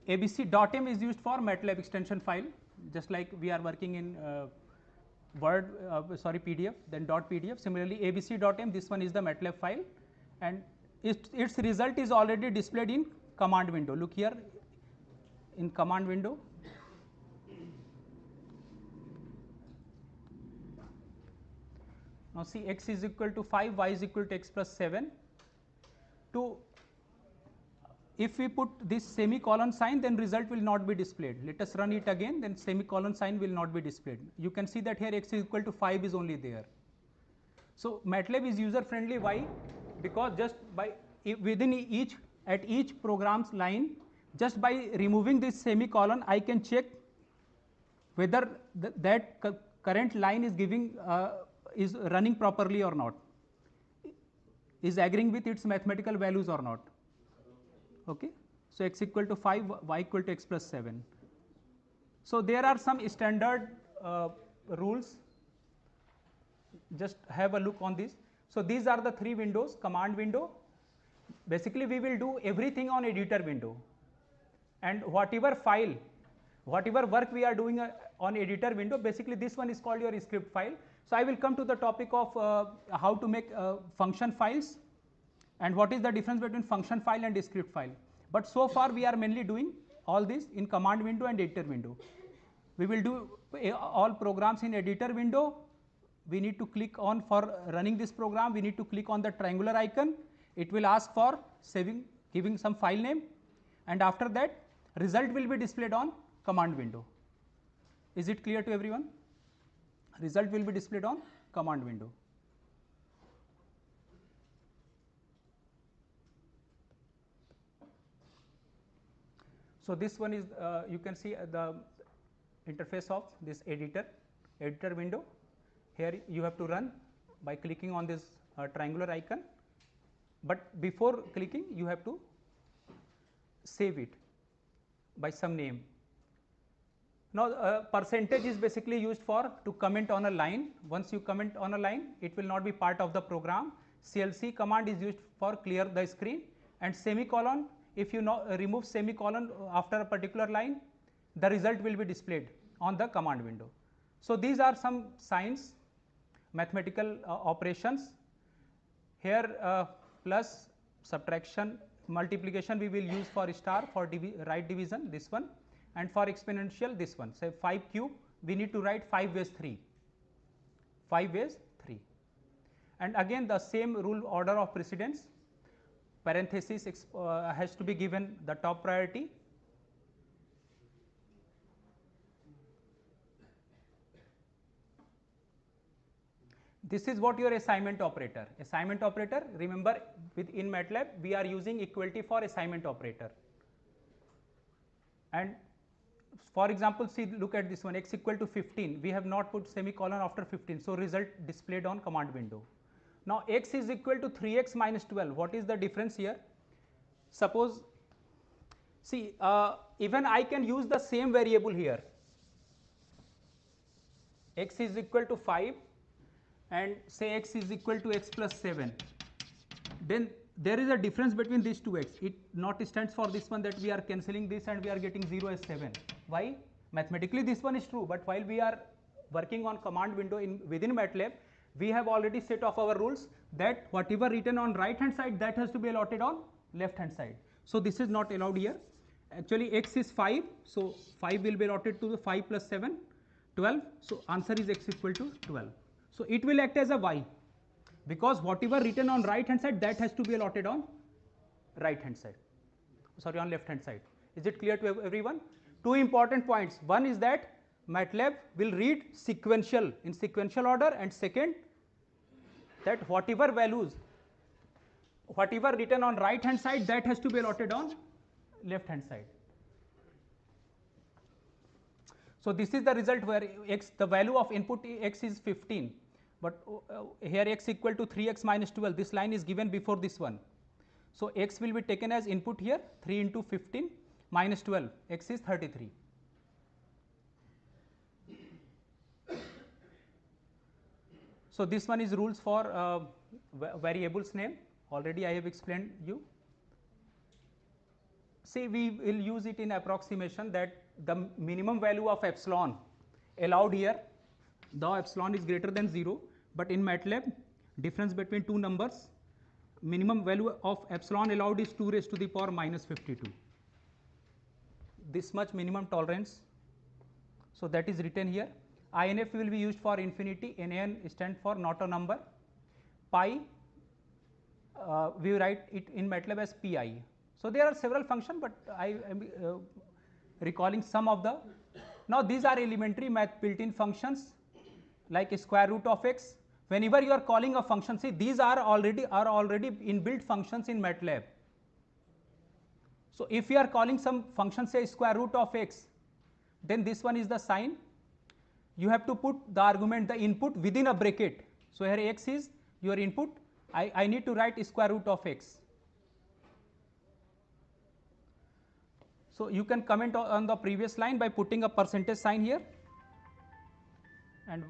abc.m is used for MATLAB extension file, just like we are working in Word, PDF, then .pdf. Similarly, abc.m, this one is the MATLAB file, and its result is already displayed in command window. Look here in command window. Now see, x is equal to 5, y is equal to x plus 7. If we put this semicolon sign, then result will not be displayed. Let us run it again, then semicolon sign will not be displayed. You can see that here x is equal to 5 is only there. So MATLAB is user friendly. Why? Because just by within each program's line, just by removing this semicolon, I can check whether that current line is running properly or not, is agreeing with its mathematical values or not. Okay. So x equal to 5, y equal to x plus 7. So there are some standard rules. Just have a look on this. So these are the three windows. Command window, basically we will do everything on editor window, and whatever work we are doing on editor window, basically this one is called your script file. So I will come to the topic of how to make function files and what is the difference between function file and script file. But so far we are mainly doing all this in command window and editor window. We will do all programs in editor window. We need to click on, for running this program, we need to click on the triangular icon. It will ask for saving, giving some file name, and after that result will be displayed on command window. Is it clear to everyone? Result will be displayed on command window. So this one is, you can see the interface of this editor window. Here you have to run by clicking on this triangular icon, but before clicking you have to save it by some name. Now percentage is basically used to comment on a line. Once you comment on a line, it will not be part of the program. CLC command is used for clear the screen, and semicolon, if you remove semicolon after a particular line, the result will be displayed on the command window. So these are some signs, mathematical operations. Here plus, subtraction, multiplication we will use for star, for right division, this one, and for exponential, this one. Say 5 cube, we need to write 5 ways 3. 5 ways 3. And again the same rule, order of precedence. Parenthesis has to be given the top priority. This is what your assignment operator. Assignment operator, remember in MATLAB we are using equality for assignment operator. And for example, see, look at this one, x equal to 15. We have not put semicolon after 15. So result displayed on command window. Now x is equal to 3x minus 12. What is the difference here? Suppose, see, even I can use the same variable here. X is equal to 5 and say x is equal to x plus 7. Then there is a difference between these two x. It not stands for this one, that we are cancelling this and we are getting 0 as 7. Why? Mathematically this one is true, but while we are working on command window within MATLAB, we have already set off our rules that whatever written on right hand side, that has to be allotted on left hand side. So this is not allowed here. Actually x is 5, so 5 will be allotted to the 5 plus 7, 12. So answer is x equal to 12. So it will act as a y, because whatever written on right hand side, that has to be allotted on right hand side, sorry, on left hand side. Is it clear to everyone? Two important points. One is that MATLAB will read sequential in sequential order, and second, that whatever values, whatever written on right hand side, that has to be allotted on left hand side. So this is the result where x, the value of input x is 15, but here x equal to 3x minus 12, this line is given before this one. So x will be taken as input here, 3 into 15 minus 12, x is 33. So this one is rules for variables name, already I have explained you. See, we will use it in approximation that the minimum value of epsilon allowed here, the epsilon is greater than 0, but in MATLAB difference between two numbers, minimum value of epsilon allowed is 2 raised to the power minus 52. This much minimum tolerance. So that is written here. INF will be used for infinity, NaN stand for not a number. Pi, we write it in MATLAB as pi. So there are several functions, but I am recalling some of the. Now these are elementary math built-in functions like square root of x. Whenever you are calling a function, see these are already inbuilt functions in MATLAB. So if you are calling some function, say square root of x, then this one is the sign. You have to put the argument, the input within a bracket. So here x is your input. I need to write square root of x. So you can comment on the previous line by putting a percentage sign here, and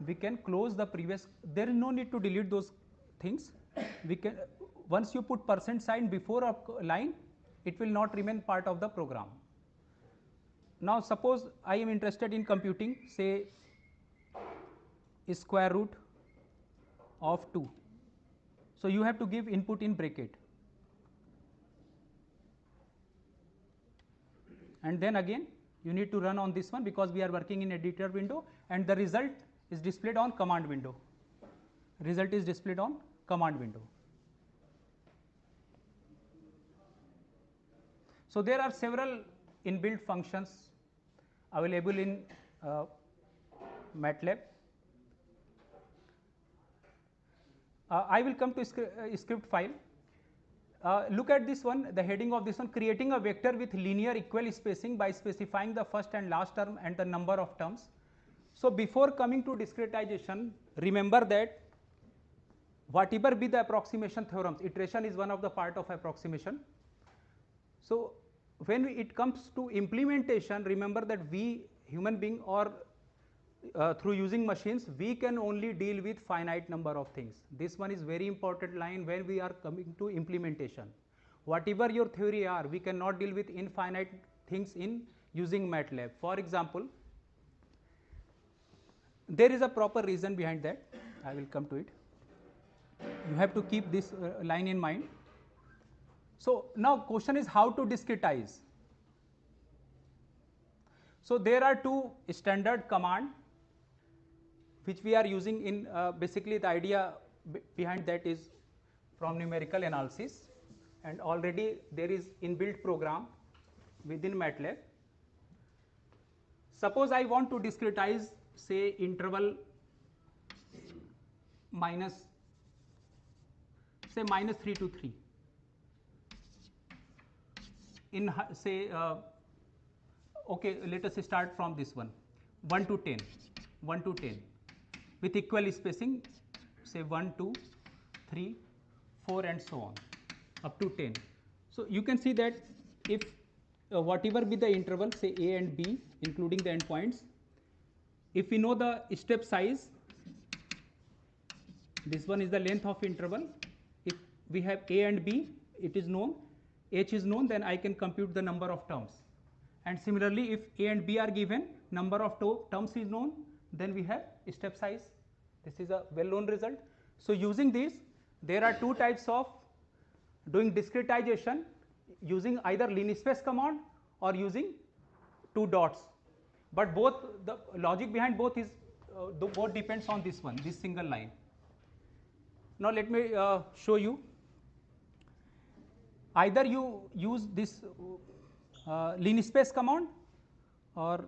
we can close the previous. There is no need to delete those things. We can, once you put percent sign before a line, it will not remain part of the program. Now suppose I am interested in computing, say square root of 2. So you have to give input in bracket, and then again you need to run on this one, because we are working in editor window, and the result is displayed on command window. Result is displayed on command window. So there are several inbuilt functions available in MATLAB. I will come to script file. Look at this one, the heading of this one, creating a vector with linear equal spacing by specifying the first and last term and the number of terms. So before coming to discretization, remember that whatever be the approximation theorems, iteration is one of the part of approximation. So when it comes to implementation, remember that we human being, or through using machines, we can only deal with finite number of things. This one is very important line when we are coming to implementation. Whatever your theory are, we cannot deal with infinite things in using MATLAB. For example, there is a proper reason behind that. I will come to it. You have to keep this line in mind. So now question is how to discretize. So there are two standard command which we are using in basically the idea behind that is from numerical analysis, and already there is inbuilt program within MATLAB. Suppose I want to discretize, say interval minus, say minus 3 to 3 in say okay, let us start from this one, 1 to 10 with equal spacing, say 1 2 3 4 and so on up to 10. So you can see that if whatever be the interval, say a and b including the endpoints, if we know the step size, This one is the length of interval. If we have A and B, it is known, H is known, then I can compute the number of terms. And similarly, if A and B are given, number of terms is known, then we have step size. This is a well known result. So using this, there are two types of doing discretization, using either linear space command or using two dots, but both the logic behind both is both depends on this one, this single line. Now let me show you. Either you use this linear space command, or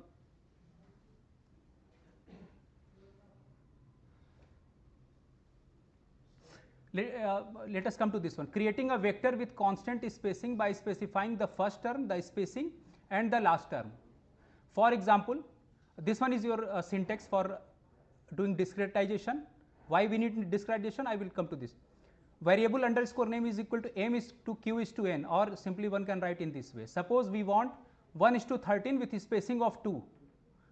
let us come to this one, creating a vector with constant spacing by specifying the first term, the spacing and the last term. For example, this one is your syntax for doing discretization. Why we need discretization, I will come to this. Variable underscore name is equal to m is to q is to n, or simply one can write in this way. Suppose we want 1:13 with a spacing of 2.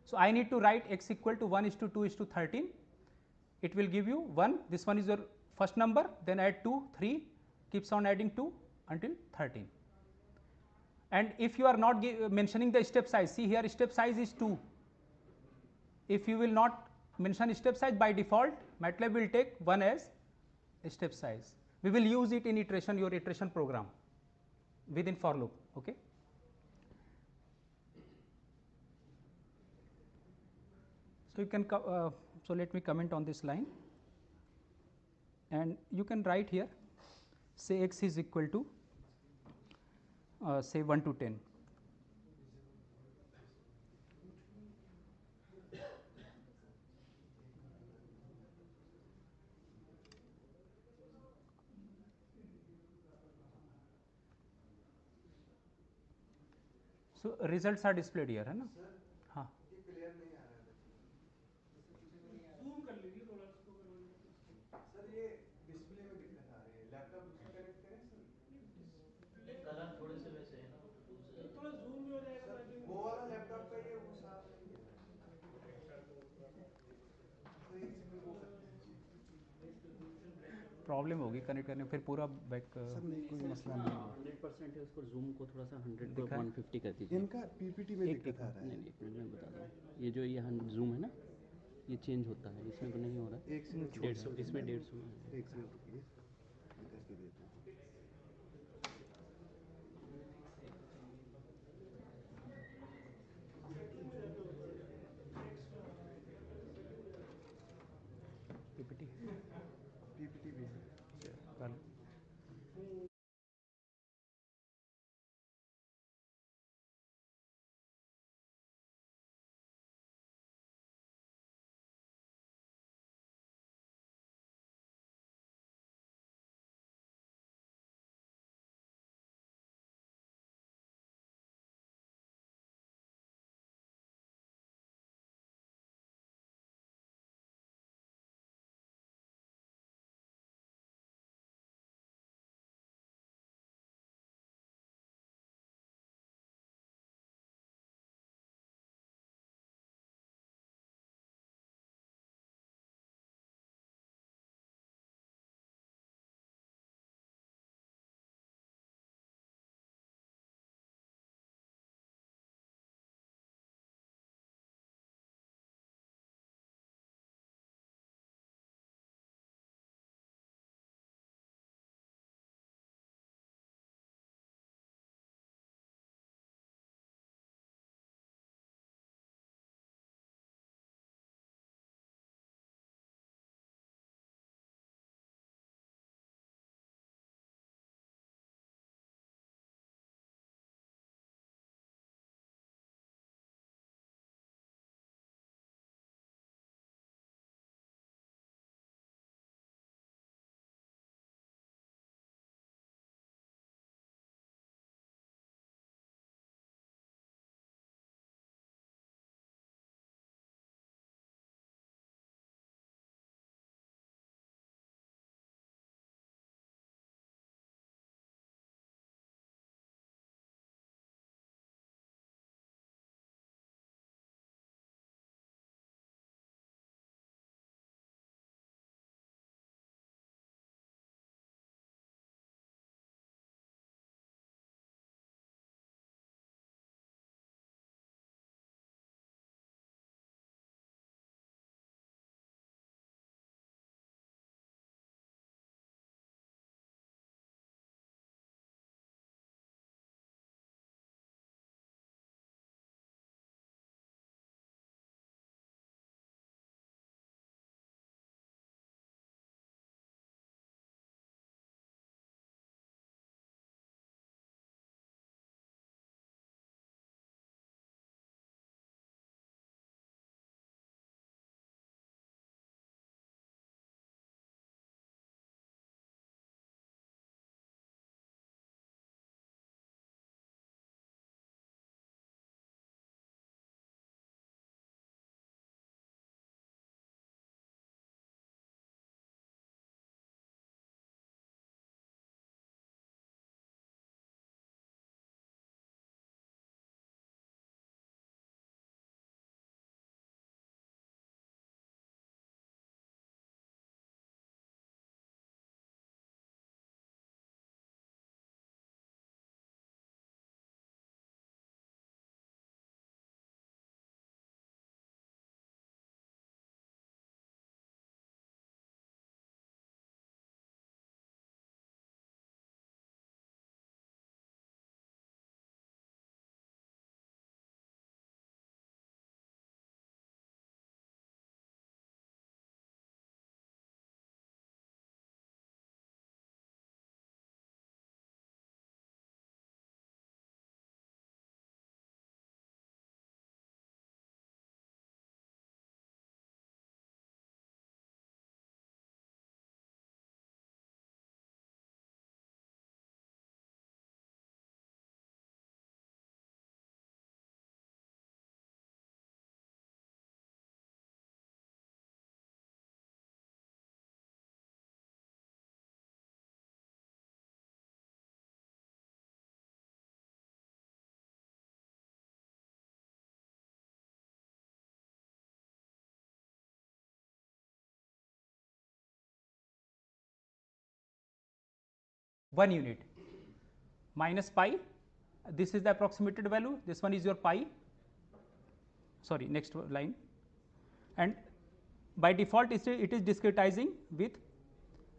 So I need to write x equal to 1:2:13. It will give you 1. This one is your first number, then add 2, 3, keeps on adding 2 until 13. And if you are not mentioning the step size, see here step size is 2. If you will not mention step size, by default MATLAB will take 1 as step size. We will use it in iteration, your iteration program within for loop. Okay. So you can so let me comment on this line, and you can write here, say x is equal to say 1 to 10. So results are displayed here, है ना? हाँ. ये clear नहीं आ रहा है zoom कर लीजिए थोड़ा इसको करवाने सर ये डिस्प्ले में दिक्कत आ रही है लैपटॉप दूसरा कनेक्ट करें सर कलर थोड़े से वैसे है ना, थोड़ा जूम भी हो जाएगा सर ताकि वो वाला लैपटॉप का ये वो साफ नहीं है तो एक सेकंड वो करते हैं प्रॉब्लम होगी कनेक्ट करने, फिर पूरा बैक. सर नहीं कोई मसला नहीं है 100% है, उसको जूम को थोड़ा सा 100 को दिखाएं? 150 कर दीजिए. इनका पीपीटी में दिक्कत आ रहा है नहीं नहीं, एक मिनट में बता दूँ. ये जो ये जूम है ना, ये चेंज होता है, इसमें तो नहीं हो रहा है. एक सेकंड 150, इसमें 150 में. एक सेकंड रुकिए मैं करके देता हूँ पीपीटी पीपीटी भी है 1 unit, minus pi, this is the approximated value, this one is your pi, sorry, next line, and by default it is discretizing with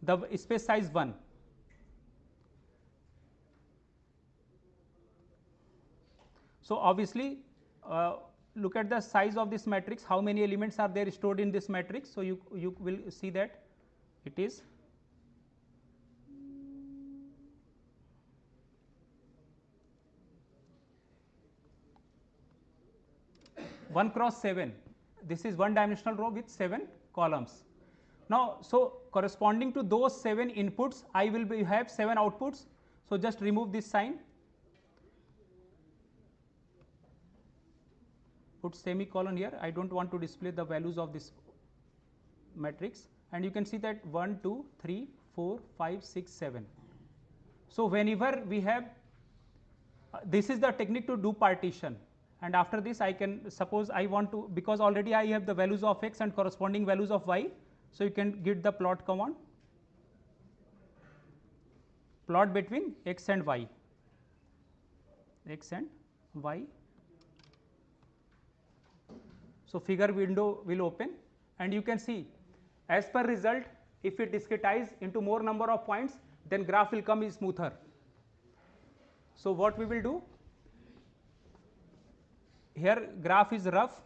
the space size 1. So obviously look at the size of this matrix, how many elements are there stored in this matrix. So you will see that it is 1 cross 7. This is one dimensional row with 7 columns. Now, so corresponding to those 7 inputs, I will have 7 outputs. So just remove this sign, put semicolon here. I don't want to display the values of this matrix, and you can see that 1, 2, 3, 4, 5, 6, 7. So whenever we have, this is the technique to do partition, and after this I can suppose I want to, because already I have the values of x and corresponding values of y. So you can get the plot command, plot between x and y, x and y. So figure window will open, and you can see as per result, if we discretize into more number of points, then graph will come smoother. So what we will do, here graph is rough,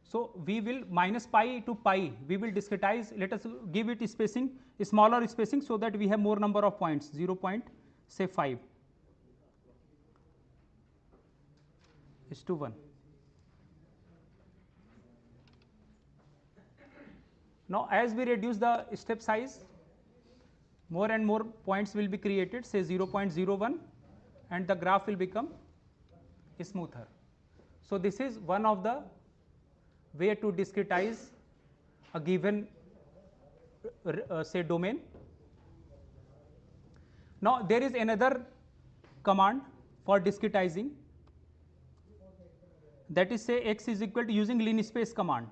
so we will minus pi to pi, we will discretize, let us give it spacing, smaller spacing, so that we have more number of points, 0.5 is to 1. Now as we reduce the step size, more and more points will be created, say 0.01, and the graph will become smoother. So this is one of the way to discretize a given say domain. Now there is another command for discretizing, that is say x is equal to using linspace command.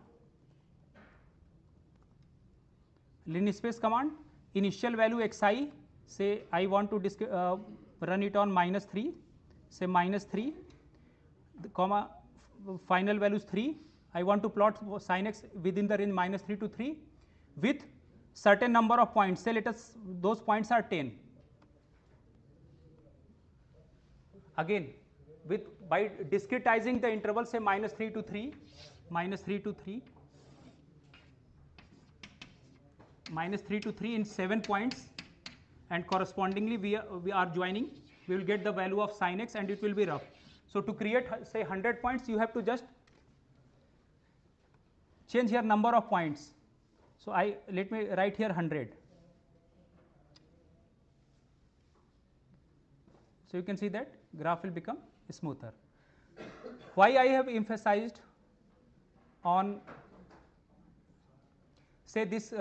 Linspace command, initial value xi, say I want to run it on -3, say -3, comma final value is 3. I want to plot sin x within the range -3 to 3 with certain number of points, say let us, those points are 10. Again with by discretizing the interval, say -3 to 3, -3 to 3, -3 to 3 in 7 points, and correspondingly we are joining, we will get the value of sin x, and it will be rough. So to create say 100 points, you have to just change here number of points. So let me write here 100. So you can see that graph will become smoother. Why I have emphasized on say this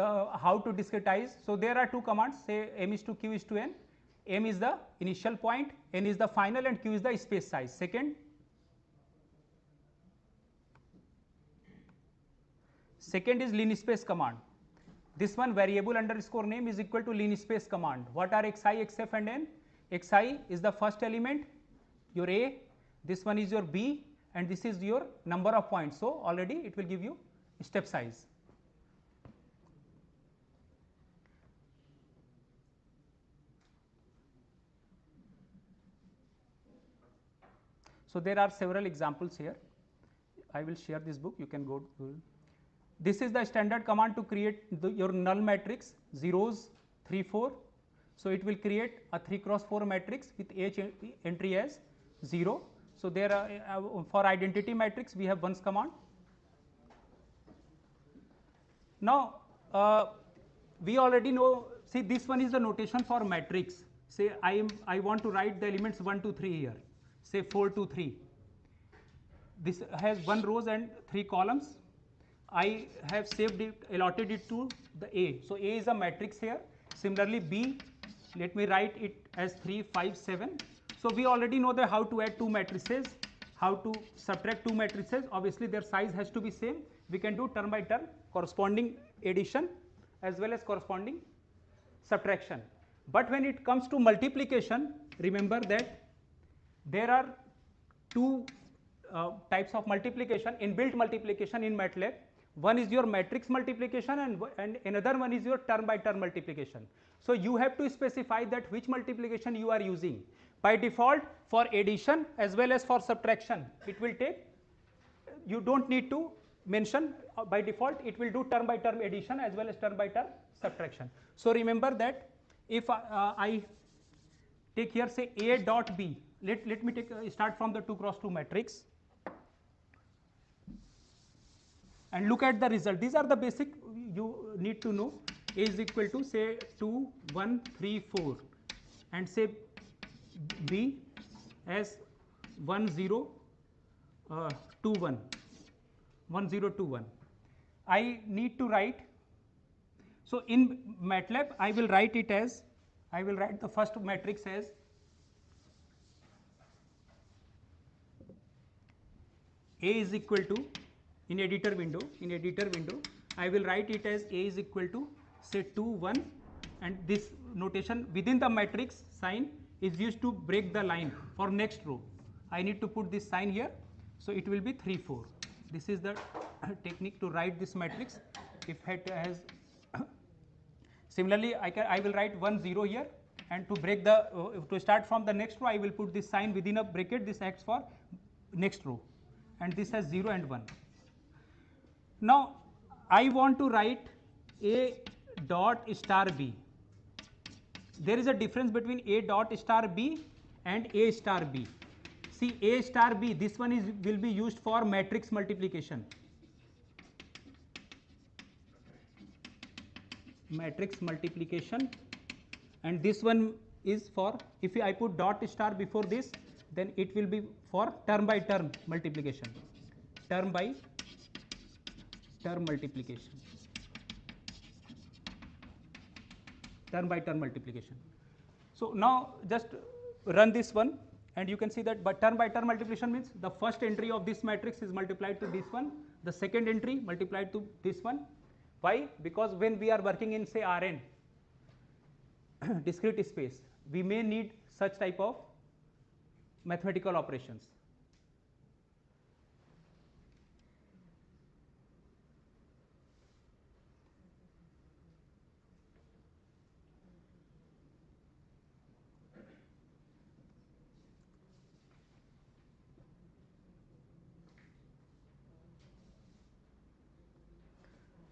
how to discretize. So there are two commands, say m is to q is to n. M is the initial point, n is the final, and q is the space size. Second is linspace command. This one variable underscore name is equal to linspace command. What are xi, xf and n? Xi is the first element, your a, this one is your b, and this is your number of points. So already it will give you step size. So there are several examples here. I will share this book, you can go to. This is the standard command to create your null matrix, zeros 3 4. So it will create a 3 cross 4 matrix with each entry as 0. So there are for identity matrix we have ones command. Now we already know, see this one is the notation for matrix. Say I want to write the elements 1 2 3 here, say 4 2 3. This has 1 rows and 3 columns. I have saved it, allotted it to the A. So A is a matrix here. Similarly B, let me write it as 3 5 7. So we already know that how to add two matrices, how to subtract two matrices. Obviously their size has to be same. We can do term by term corresponding addition as well as corresponding subtraction. But when it comes to multiplication, remember that there are two types of multiplication, inbuilt multiplication in MATLAB. One is your matrix multiplication and another one is your term by term multiplication. So you have to specify that which multiplication you are using. By default, for addition as well as for subtraction, it will take, you don't need to mention, by default it will do term by term addition as well as term by term subtraction. So remember that if I take here say A dot B, let me take start from the 2 cross 2 matrix and look at the result. These are the basic you need to know. A is equal to say 2 1 3 4 and say B as 1 0 2 1 1 0 2 1. I need to write, so in MATLAB I will write it as, I will write the first matrix as A is equal to, in editor window I will write it as A is equal to say 2 1, and this notation within the matrix sign is used to break the line for next row. I need to put this sign here, so it will be 3 4. This is the technique to write this matrix. If it has similarly I will write 1 0 here, and to break the to start from the next row I will put this sign within a bracket. This acts for next row, and this has 0 and 1. Now I want to write A dot star B. There is a difference between A dot star B and A star B. See, A star B, this one is will be used for matrix multiplication. Matrix multiplication, and this one is for, if I put dot star before this, then it will be for term by term multiplication. Term by term multiplication. Term by term multiplication. So now just run this one, and you can see that term by term multiplication means the first entry of this matrix is multiplied to this one, the second entry multiplied to this one. Why? Because when we are working in say Rn, discrete space, we may need such type of mathematical operations.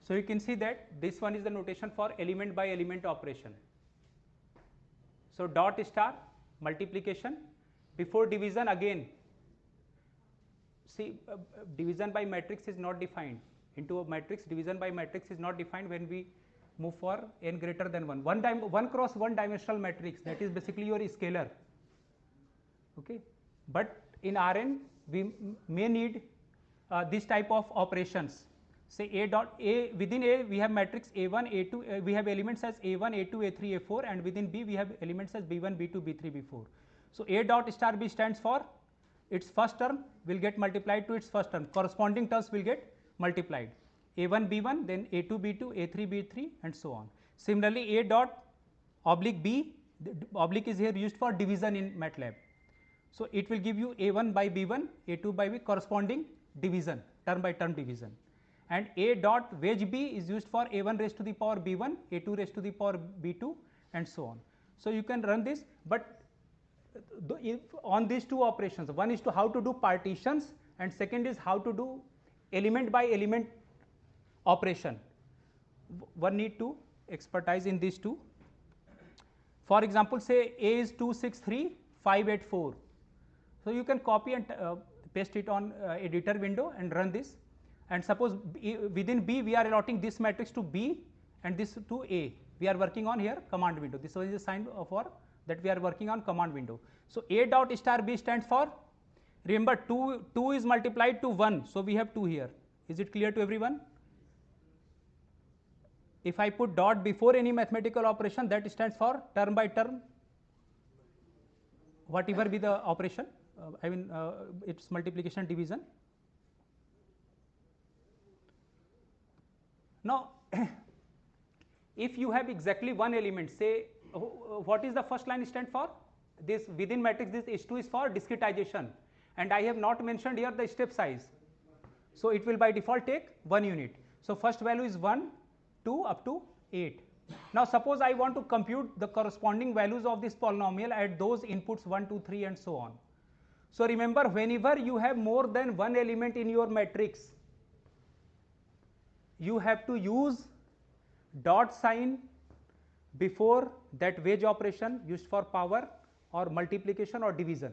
So you can see that this one is the notation for element by element operation. So dot star multiplication, before division again, see division by matrix is not defined into a matrix. Division by matrix is not defined when we move for n greater than 1. One cross one dimensional matrix, that is basically your scalar. Okay, but in Rn we may need this type of operations. Say A dot A, within A we have matrix A1, A2, we have elements as A1, A2, A3, A4, and within B we have elements as B1, B2, B3, B4. So A dot star B stands for its first term will get multiplied to its first term, corresponding terms will get multiplied. A1 B1, then A2 B2, A3 B3, and so on. Similarly, A dot oblique B, the oblique is here used for division in MATLAB. So it will give you A1 by B1, A2 by B, corresponding division, term by term division. And A dot wedge B is used for A1 raised to the power B1, A2 raised to the power B2, and so on. So you can run this, but if on these two operations, one is to how to do partitions, and second is how to do element by element operation. One need to expertise in these two. For example, say A is 2 6 3 5 8 4. So you can copy and paste it on editor window and run this. And suppose within B we are allotting this matrix to B and this to A. We are working on here command window. This is a sign for that we are working on command window. So A dot star B stands for, remember 2 is multiplied to 1. So we have 2 here. Is it clear to everyone? If I put dot before any mathematical operation, that stands for term by term, whatever be the operation, its multiplication division. Now if you have exactly one element, say what is the first line stand for? This within matrix, this H2 is for discretization, and I have not mentioned here the step size. So it will by default take 1 unit. So first value is 1, 2 up to 8. Now suppose I want to compute the corresponding values of this polynomial at those inputs 1, 2, 3 and so on. So remember, whenever you have more than one element in your matrix, you have to use dot sign before that wedge operation used for power or multiplication or division.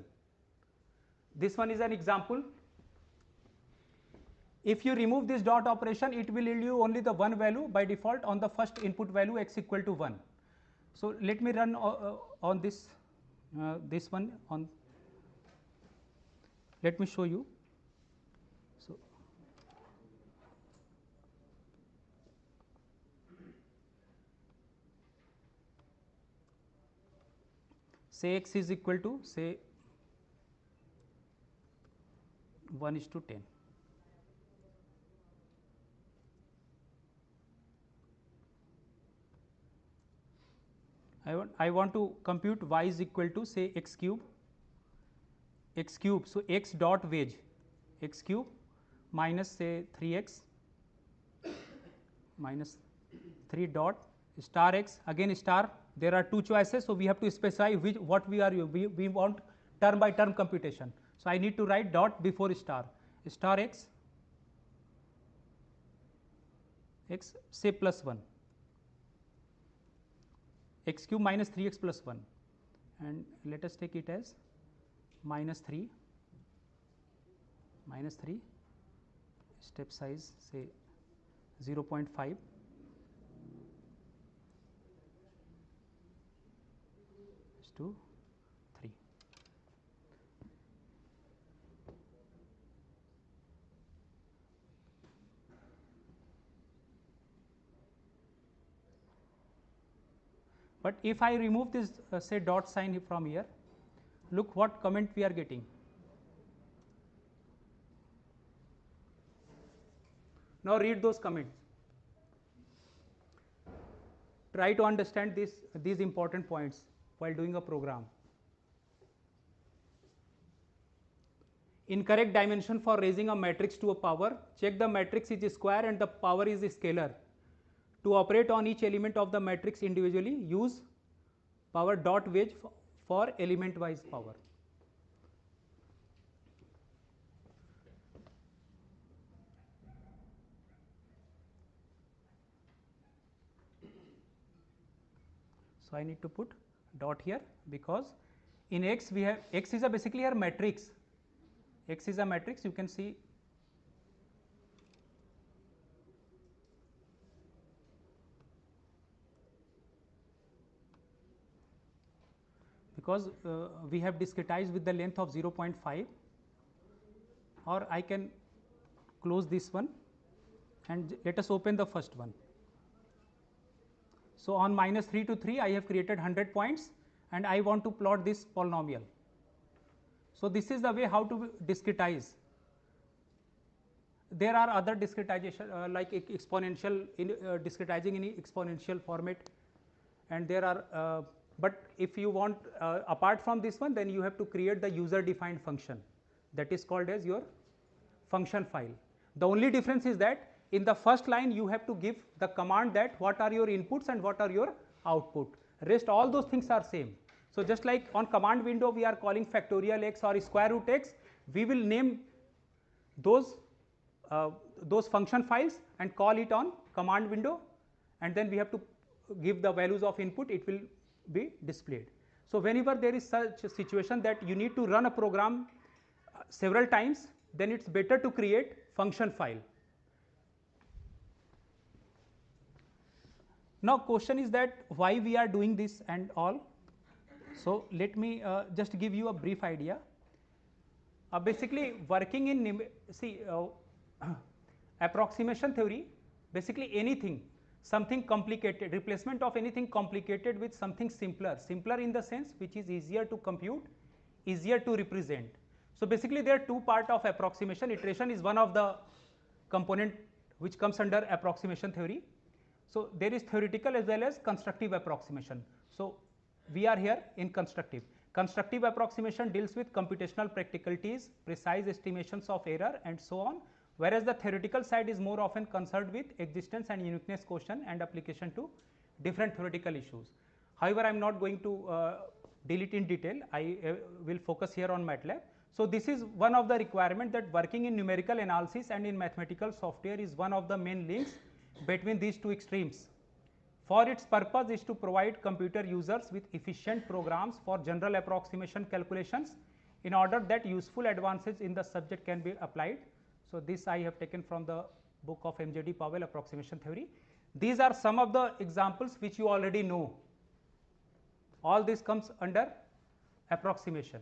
This one is an example. If you remove this dot operation, it will yield you only the one value by default on the first input value x equal to 1. So let me run on this one on. Let me show you. So say x is equal to say 1:10. I want to compute y is equal to say x cube. So x dot wedge x cube minus say 3x minus 3 dot star x, again star. There are two choices, so we have to specify what we want term by term computation. So I need to write dot before star x say plus 1, x cube minus 3x plus 1, and let us take it as minus 3 step size say 0.5 to 3. But if I remove this say dot sign from here, look what comment we are getting. Now read those comments. Try to understand these important points while doing a program. Incorrect dimension for raising a matrix to a power. Check the matrix is square and the power is scalar. To operate on each element of the matrix individually, use power dot wedge for element wise power. So I need to put dot here because in X we have X is basically a matrix. X is a matrix, you can see because we have discretized with the length of 0.5, or I can close this one and let us open the first one. So on minus 3 to 3 I have created 100 points and I want to plot this polynomial. So this is the way how to discretize. There are other discretization like exponential discretizing in exponential format, and there are but if you want apart from this one, then you have to create the user defined function that is called as your function file. The only difference is that in the first line you have to give the command that what are your inputs and what are your output. Rest all those things are same. So just like on command window we are calling factorial x or square root x, we will name those function files and call it on command window, and then we have to give the values of input, it will be displayed. So whenever there is such a situation that you need to run a program several times, then it's better to create function file. Now question is that why we are doing this and all. So let me just give you a brief idea. Basically working in approximation theory, basically anything, something complicated, replacement of anything complicated with something simpler in the sense which is easier to compute, easier to represent. So basically there are two parts of approximation. Iteration is one of the component which comes under approximation theory. So there is theoretical as well as constructive approximation. So we are here in constructive. Constructive approximation deals with computational practicalities, precise estimations of error and so on, whereas the theoretical side is more often concerned with existence and uniqueness question and application to different theoretical issues. However, I am not going to deal it in detail, I will focus here on MATLAB. So, this is one of the requirement that working in numerical analysis and in mathematical software is one of the main links between these two extremes. For its purpose is to provide computer users with efficient programs for general approximation calculations in order that useful advances in the subject can be applied. So, this I have taken from the book of M.J.D. Powell, Approximation Theory. These are some of the examples which you already know. All this comes under approximation.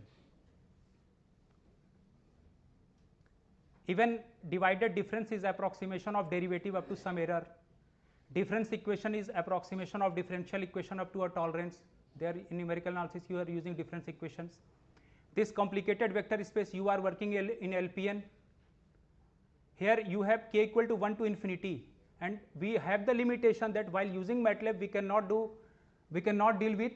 Even divided difference is approximation of derivative up to some error. Difference equation is approximation of differential equation up to a tolerance. There in numerical analysis you are using difference equations. This complicated vector space you are working in LPN. Here you have k equal to 1 to infinity, and we have the limitation that while using MATLAB we cannot deal with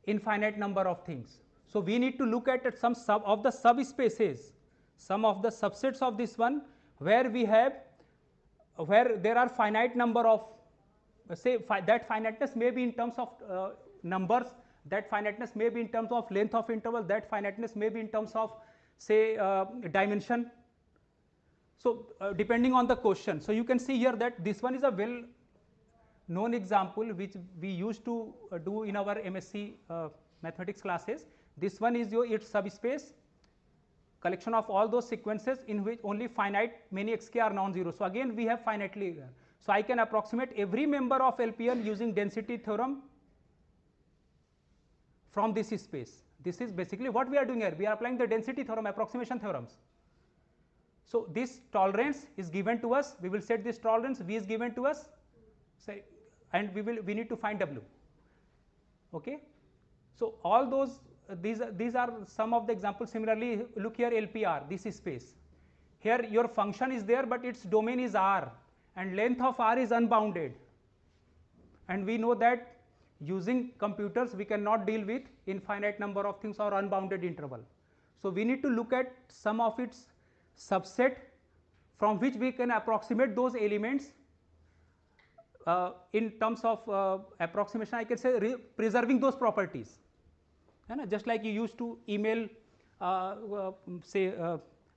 infinite number of things. So, we need to look at some of the subspaces, some of the subsets of this one where we have where there are finite number of say that finiteness may be in terms of numbers, that finiteness may be in terms of length of interval, that finiteness may be in terms of say dimension. So, depending on the question. So, you can see here that this one is a well known example which we used to do in our MSc mathematics classes. This one is its subspace collection of all those sequences in which only finite many xk are non-zero. So, again we have finitely. So, I can approximate every member of LPN using density theorem from this space. This is basically what we are doing here. We are applying the density theorem, approximation theorems. So, this tolerance is given to us, we will set this tolerance, V is given to us, say, and we need to find W. Okay. So, all those these are some of the examples. Similarly, look here LPR, this is space. Here your function is there, but its domain is R and length of R is unbounded, and we know that using computers we cannot deal with infinite number of things or unbounded interval. So, we need to look at some of its subset from which we can approximate those elements in terms of approximation. I can say preserving those properties. Just like you used to email say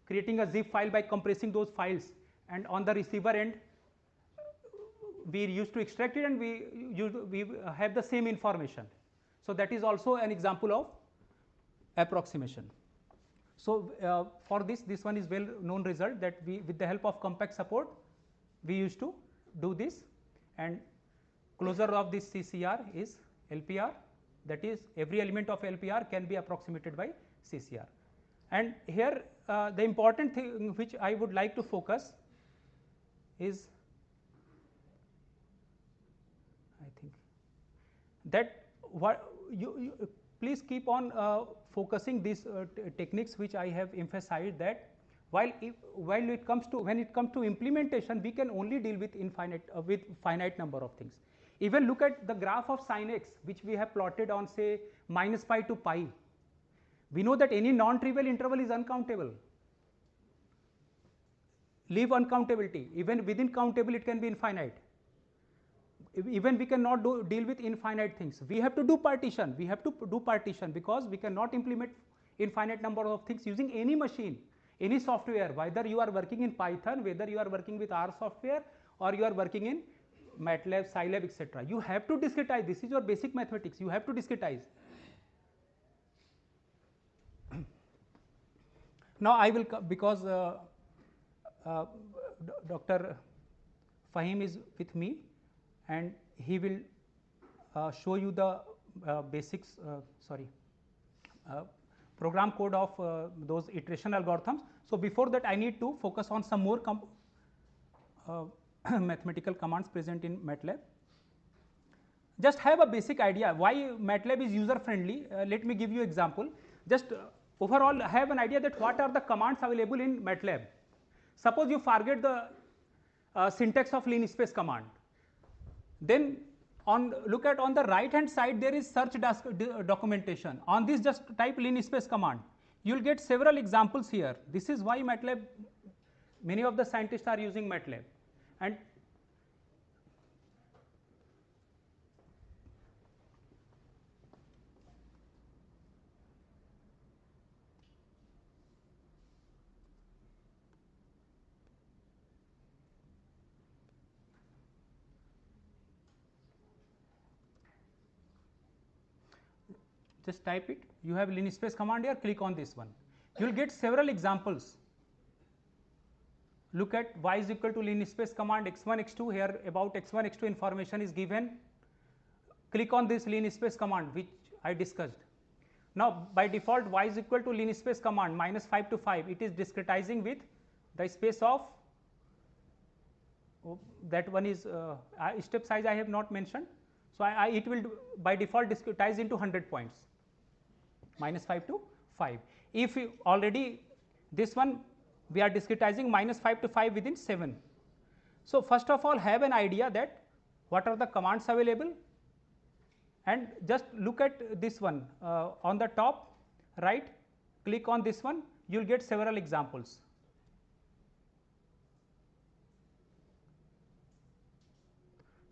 creating a zip file by compressing those files, and on the receiver end we used to extract it and we have the same information. So, that is also an example of approximation. So, for this one is well known result that we with the help of compact support we used to do this, and closure of this CCR is LPR, that is every element of LPR can be approximated by CCR. And here the important thing which I would like to focus is, I think that what you please keep on focusing these techniques which I have emphasized, that when it comes to implementation we can only deal with finite number of things. Even look at the graph of sin x which we have plotted on say minus pi to pi. We know that any non-trivial interval is uncountable. Leave uncountability, even within countable it can be infinite. Even we cannot deal with infinite things. We have to do partition. We have to do partition because we cannot implement infinite number of things using any machine, any software, whether you are working in Python, whether you are working with R software or you are working in MATLAB, Scilab, etc. You have to discretize. This is your basic mathematics. You have to discretize. Now, I will because Dr. Fahim is with me, and he will show you the basics, program code of those iteration algorithms. So, before that I need to focus on some more mathematical commands present in MATLAB. Just have a basic idea why MATLAB is user friendly. Let me give you example. Just overall have an idea that what are the commands available in MATLAB. Suppose you forget the syntax of linspace command. Then look at on the right hand side there is search documentation. On this just type linspace command. You will get several examples here. This is why MATLAB, many of the scientists are using MATLAB. And just type it. You have linspace command here, click on this one. You will get several examples. Look at y is equal to linspace command x1 x2, here about x1 x2 information is given. Click on this linspace command which I discussed. Now by default y is equal to linspace command -5 to 5, it is discretizing with the space of that one is step size I have not mentioned. So it will by default discretize into 100 points, -5 to 5. If you already this one we are discretizing -5 to 5 within 7. So first of all have an idea that what are the commands available, and just look at this one on the top right, click on this one, you will get several examples.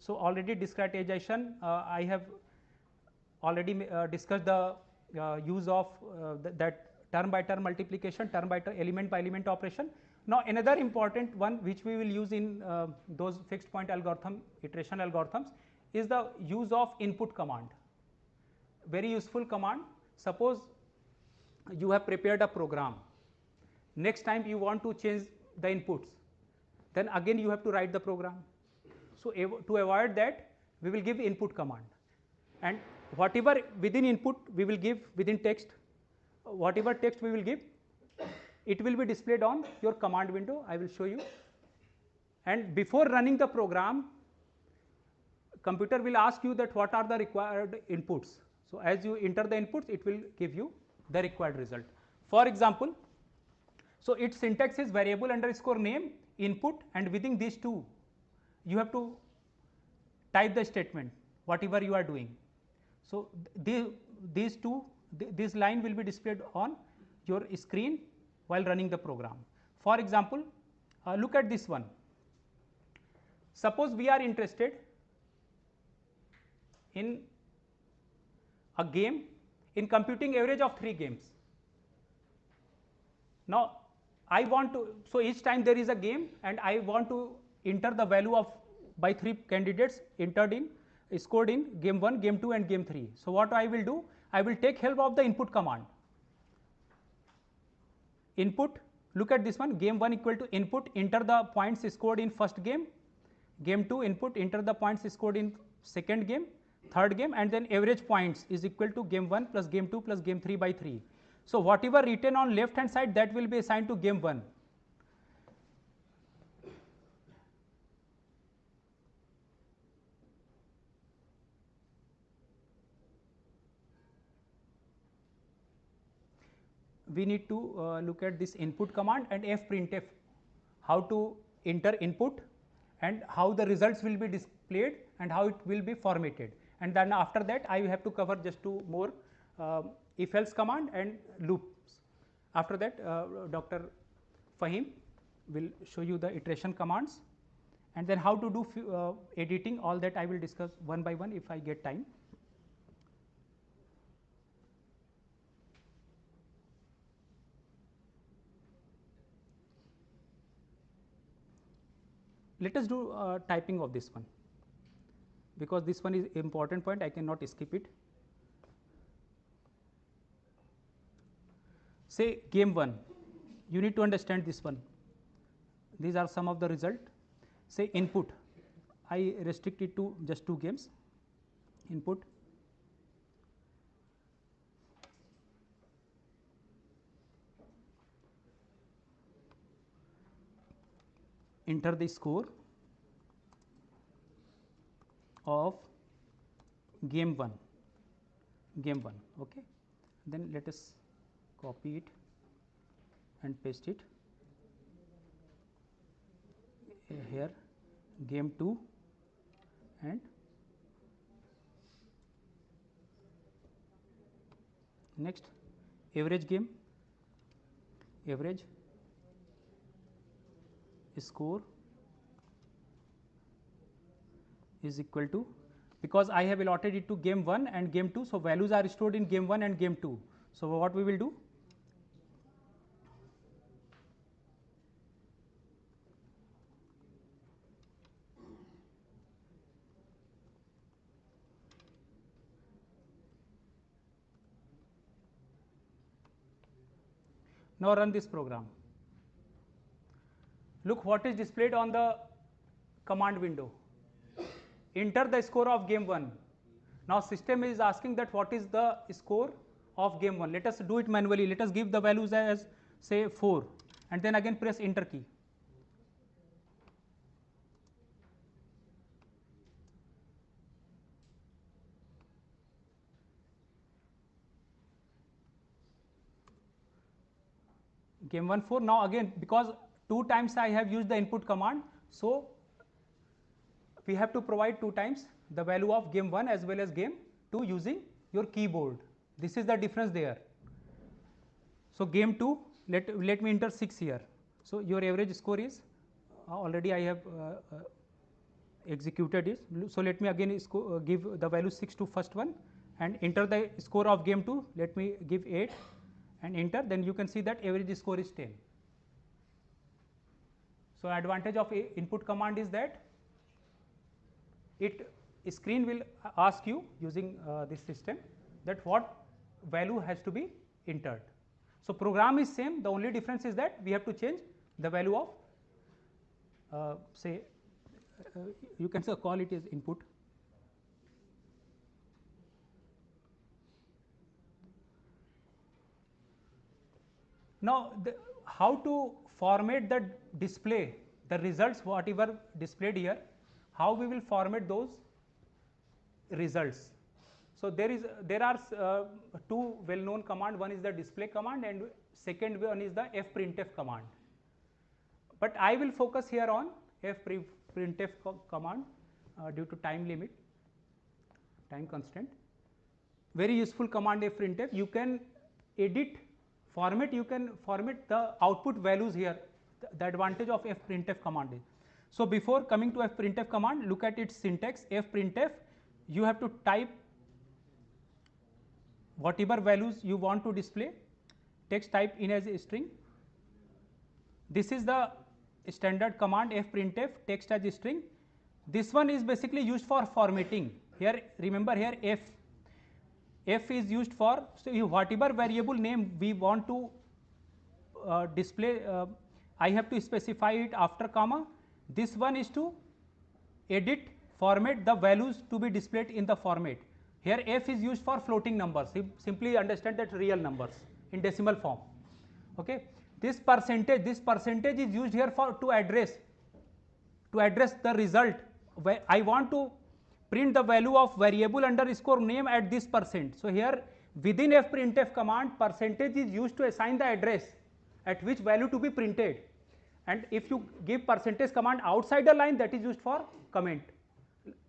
So already discretization I have already discussed the use of that term by term multiplication, term by term, element by element operation. Now another important one which we will use in those fixed point algorithm, iteration algorithms, is the use of input command. Very useful command. Suppose you have prepared a program, next time you want to change the inputs, then again you have to write the program. So to avoid that, we will give input command, and whatever within input we will give within text, whatever text we will give, it will be displayed on your command window. I will show you. And before running the program, computer will ask you that what are the required inputs. So as you enter the inputs, it will give you the required result. For example, so its syntax is variable underscore name input, and within these two you have to type the statement whatever you are doing. So these two, this line will be displayed on your screen while running the program. For example, look at this one. Suppose we are interested in a game in computing average of 3 games. Now I want to, so each time there is a game and I want to enter the value of by 3 candidates entered in, scored in game 1, game 2 and game 3. So what I will do, I will take help of the input command. Input, look at this one, game 1 equal to input, enter the points scored in first game, game 2 input, enter the points scored in second game, third game, and then average points is equal to game 1 plus game 2 plus game 3 by 3. So whatever written on left hand side, that will be assigned to game 1. We need to look at this input command and fprintf, how to enter input and how the results will be displayed and how it will be formatted. And then after that I have to cover just 2 more if else command and loops. After that Dr. Fahim will show you the iteration commands, and then how to do editing. All that I will discuss one by one if I get time. Let us do typing of this one, because this one is important point, I cannot skip it. Say game 1, you need to understand this one. These are some of the result. Say input, I restrict it to just 2 games. Input, enter the score of game 1, okay. Then let us copy it and paste it here, game 2 and Next, average game, average score is equal to, because I have allotted it to game 1 and game 2. So, values are stored in game 1 and game 2. So, what we will do? Now, run this program. Look what is displayed on the command window. Enter the score of game 1. Now, system is asking that what is the score of game 1. Let us do it manually. Let us give the values as say 4 and then again press enter key. Game 1 4. Now, again because 2 times I have used the input command. So, we have to provide 2 times the value of game 1 as well as game 2 using your keyboard. This is the difference there. So, game 2, let me enter 6 here. So, your average score is already I have executed it. So, let me again give the value 6 to first one and enter the score of game 2. Let me give 8 and enter, then you can see that average score is 10. So, advantage of input command is that it screen will ask you using this system that what value has to be entered. So, program is same, the only difference is that we have to change the value of say you can call it as input. Now, how to format the display, the results whatever displayed here, how we will format those results. So, there are 2 well known command, one is the display command and second one is the fprintf command. But I will focus here on fprintf command due to time limit, time constraint. Very useful command fprintf. You can edit format, you can format the output values here. The advantage of fprintf command is. So, before coming to fprintf command, look at its syntax. Fprintf, you have to type whatever values you want to display, text type in as a string. This is the standard command fprintf, text as a string. This one is basically used for formatting. Here remember here f is used for, so whatever variable name we want to display, I have to specify it after comma. This one is to edit, format the values to be displayed in the format. Here f is used for floating numbers, simply understand that real numbers in decimal form. Okay. This percentage is used here for to address the result. Where I want to print the value of variable underscore name at this percent. So, here within fprintf command, percentage is used to assign the address at which value to be printed, and if you give percentage command outside the line, that is used for comment.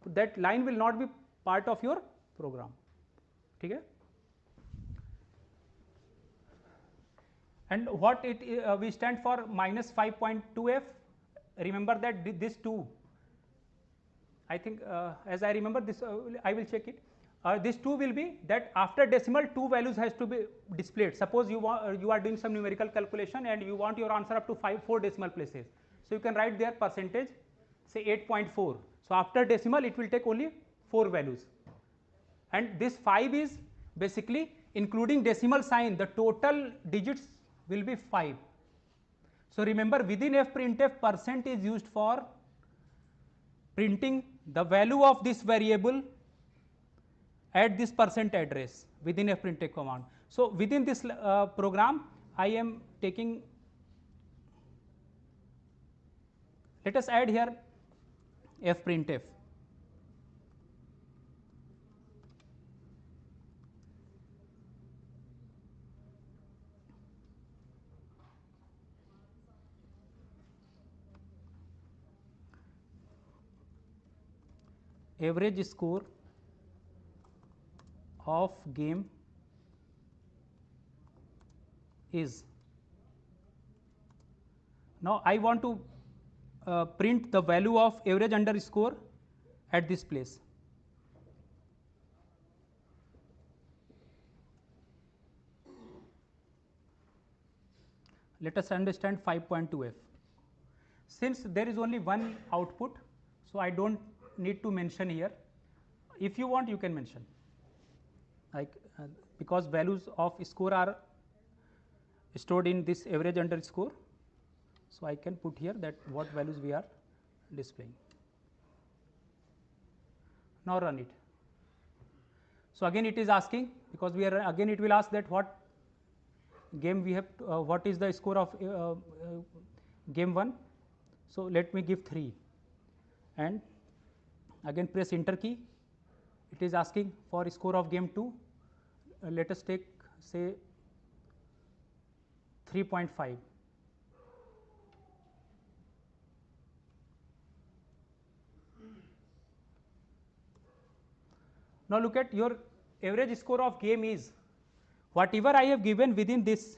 That line will not be part of your program. Okay? And what it we stand for minus 5.2f. Remember that this 2, I think as I remember this, I will check it. This 2 will be that after decimal 2 values has to be displayed. Suppose you are doing some numerical calculation and you want your answer up to 4 decimal places. So, you can write there percentage say 8.4. So, after decimal it will take only 4 values, and this 5 is basically including decimal sign, the total digits will be 5. So, remember within fprintf, percent is used for printing the value of this variable at this percent address within fprintf command. So, within this program I am taking, let us add here fprintf. Average score of game is. Now I want to print the value of average underscore at this place. Let us understand 5.2f. Since there is only one output, so I don't need to mention here. If you want, you can mention, like because values of score are stored in this average underscore, so I can put here that what values we are displaying. Now run it. So again it is asking, because we are again it will ask that what game we have, what is the score of game 1. So let me give 3 and again press enter key. It is asking for score of game 2. Let us take say 3.5. Now look at your average score of game is whatever I have given within this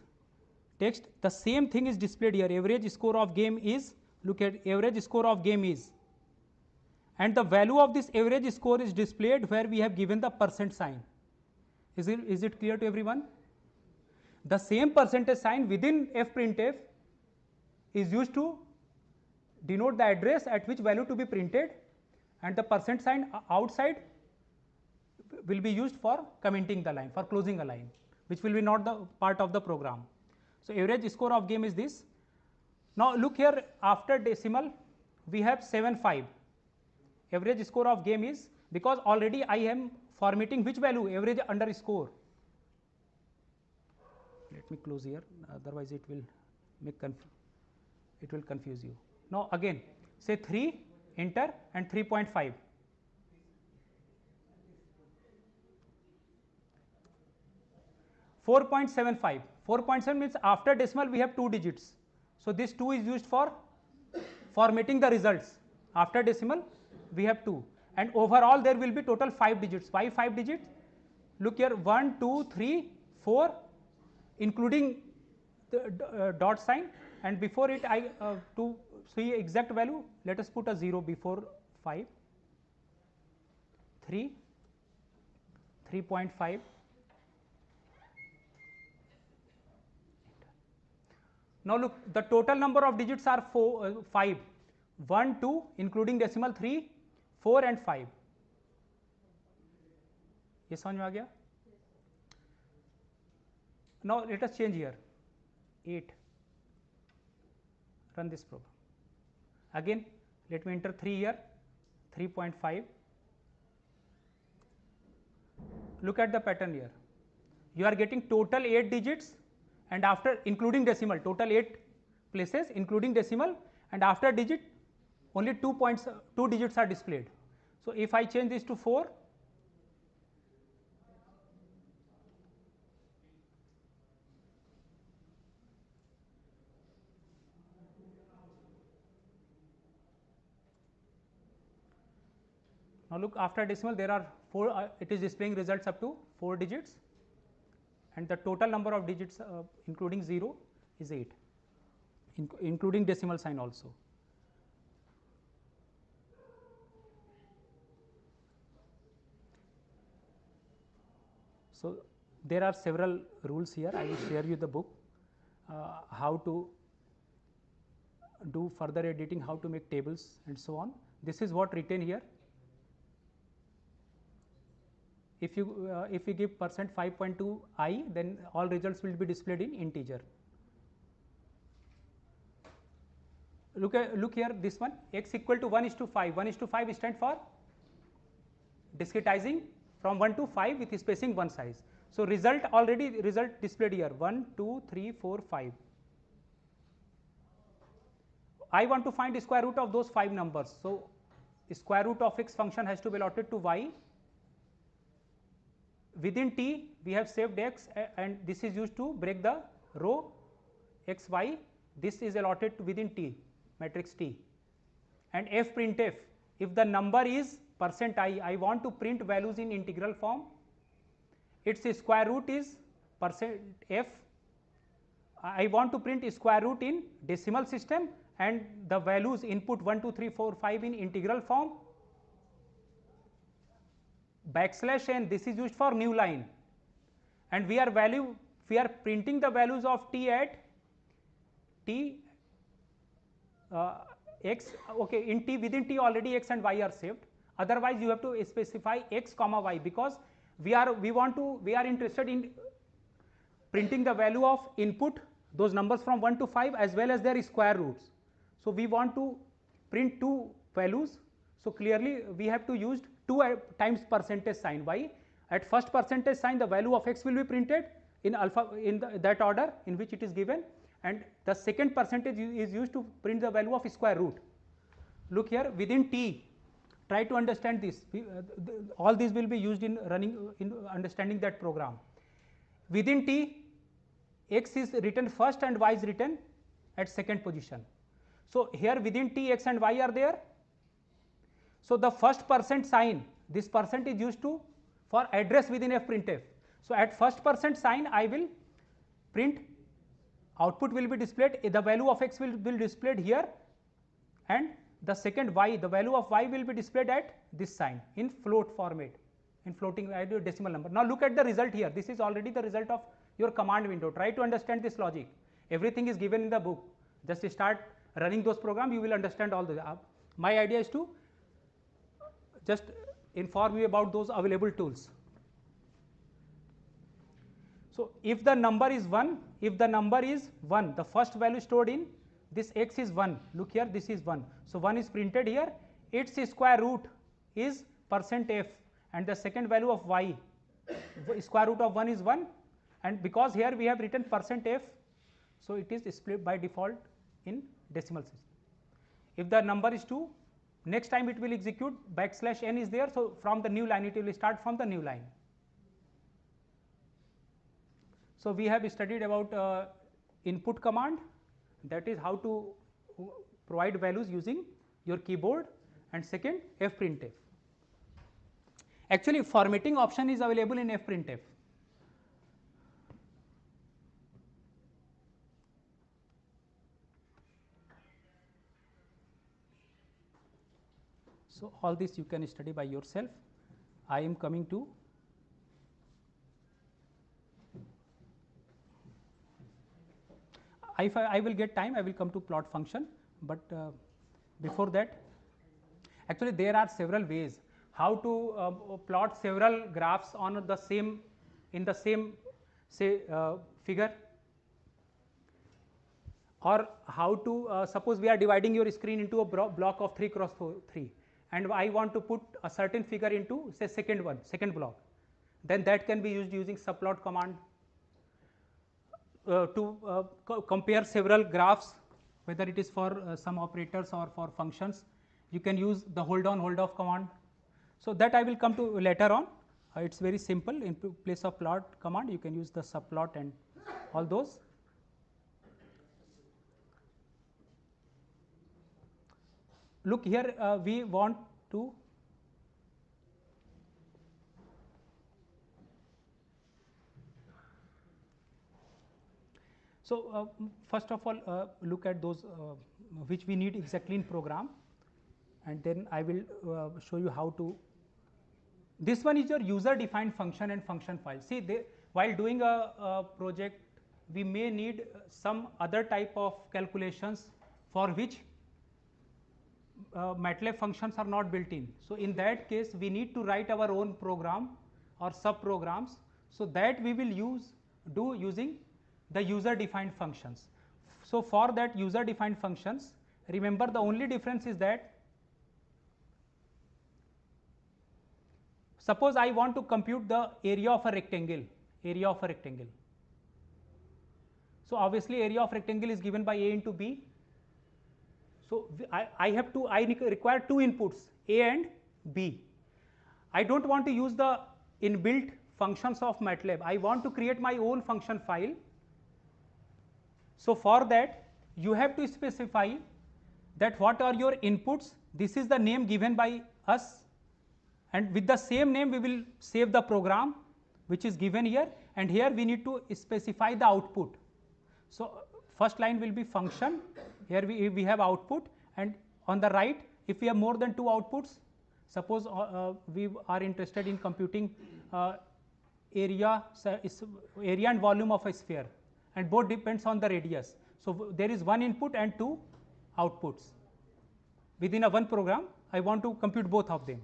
text, the same thing is displayed here. Average score of game is, look at average score of game is, and the value of this average score is displayed where we have given the percent sign. Is it clear to everyone? The same percentage sign within fprintf is used to denote the address at which value to be printed, and the percent sign outside will be used for commenting the line, for closing a line, which will be not the part of the program. So average score of game is this. Now look here, after decimal we have 7.5. Average score of game is, because already I am formatting which value, average underscore. Let me close here, otherwise it will make it will confuse you. Now again say 3, enter, and 3.5. 4.75. 4.7 means after decimal we have 2 digits. So this 2 is used for formatting the results. After decimal we have 2, and overall there will be total 5 digits. Why 5 digits? Look here, 1, 2, 3, 4, including the dot sign, and before it I to see exact value, let us put a 0 before 5, 3, 3.5. Now look, the total number of digits are 5. 1, 2, including decimal 3, 4 and 5. ये समझ में आ गया? Now let us change here. 8. Run this program. Again, let me enter 3 here. 3.5. Look at the pattern here. You are getting total 8 digits, and after including decimal, total 8 places including decimal, and after digit only 2 digits are displayed. So if I change this to 4, now look, after decimal there are 4, it is displaying results up to 4 digits, and the total number of digits including 0 is 8, including decimal sign also. So there are several rules here. I will share you the book, how to do further editing, how to make tables and so on. This is what written here. If you give %5.2i, then all results will be displayed in integer. Look here, this one, x equal to 1:5. 1:5 stands for discretizing from 1 to 5 with spacing one size. So result displayed here 1, 2, 3, 4, 5. I want to find the square root of those 5 numbers. So square root of x function has to be allotted to y. Within T we have saved x, and this is used to break the row x y. This is allotted to within T, matrix T. And fprintf, if the number is %i, I want to print values in integral form, its square root is %f I want to print square root in decimal system and the values input 1, 2, 3, 4, 5 in integral form, backslash n, this is used for new line, and we are printing the values of t at t x, okay, in t, within t already x and y are saved, otherwise you have to specify x comma y, because we are interested in printing the value of input, those numbers from 1 to 5 as well as their square roots. So we want to print two values, so clearly we have to use 2 times percentage sign. Why? At first percentage sign the value of x will be printed in alpha in that order in which it is given, and the second percentage is used to print the value of square root. Look here, within t, try to understand this, all these will be used in understanding that program. Within t, x is written first and y is written at second position. So here within t, x and y are there. So the first percent sign, this percent is used to for address within fprintf. So at first percent sign I will print, output will be displayed, the value of x will be displayed here, and the second y, the value of y will be displayed at this sign in float format, in floating decimal number. Now look at the result here, this is already the result of your command window. Try to understand this logic, everything is given in the book, just start running those programs, you will understand all the my idea is to just inform you about those available tools. So if the number is 1, the first value stored in this x is 1, look here, this is 1, so 1 is printed here, its square root is %f, and the second value of y, square root of 1 is 1, and because here we have written %f, so it is displayed by default in decimal system. If the number is 2, next time it will execute backslash n is there, so from the new line it will start from the new line. So we have studied about input command, that is how to provide values using your keyboard, and second fprintf. Actually formatting option is available in fprintf. So all this you can study by yourself. I am coming to if I will get time I will come to plot function, but before that, actually there are several ways how to plot several graphs on the same say figure, or how to suppose we are dividing your screen into a block of 3 cross 3, and I want to put a certain figure into say second block, then that can be used using subplot command. To compare several graphs, whether it is for some operators or for functions, you can use the hold on hold off command. So that I will come to later on. It's very simple, in place of plot command you can use the subplot and all those. Look here, we want to first of all look at those which we need exactly in program, and then I will show you how to. This one is your user defined function and function file. See, while doing a project we may need some other type of calculations for which MATLAB functions are not built in. So in that case we need to write our own program or sub programs, so that we will do using the user defined functions. So for that user defined functions, remember the only difference is that suppose I want to compute the area of a rectangle, so obviously area of rectangle is given by a into b. So I require two inputs, a and b. I don't want to use the inbuilt functions of MATLAB, I want to create my own function file. So for that you have to specify that what are your inputs, this is the name given by us, and with the same name we will save the program which is given here, and here we need to specify the output. So, first line will be function, here we have output, and on the right if we have more than 2 outputs, suppose we are interested in computing area and volume of a sphere, and both depends on the radius. So, there is one input and 2 outputs within a one program. I want to compute both of them.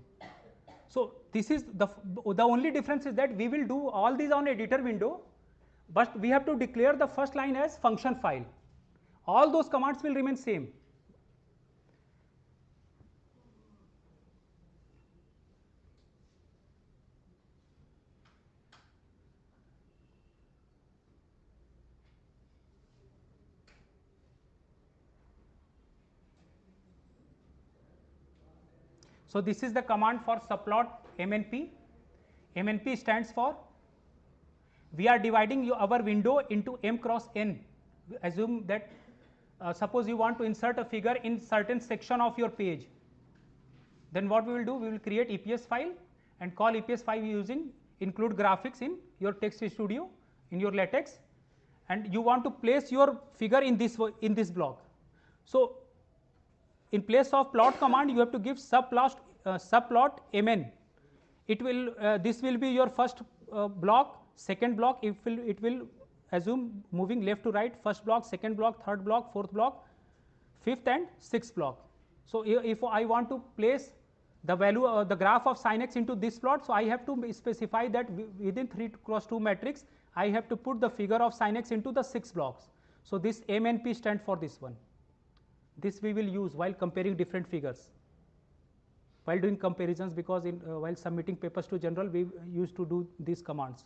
So, this is the only difference is that we will do all these on editor window, but we have to declare the first line as function file. All those commands will remain same. So, this is the command for subplot MNP. MNP stands for, we are dividing our window into m cross n. Assume that suppose you want to insert a figure in certain section of your page, then what we will do, we will create EPS file and call EPS file using include graphics in your text studio, in your latex, and you want to place your figure in this block. So, in place of plot command you have to give subplot mn. It will this will be your first block, second block it will assume moving left to right, first block, second block, third block, fourth block, fifth and sixth block. So, if I want to place the value the graph of sin x into this plot, so I have to specify that within 3 cross 2 matrix I have to put the figure of sin x into the 6 blocks. So, this MNP stand for this one. This we will use while comparing different figures, while doing comparisons, because in while submitting papers to general we used to do these commands.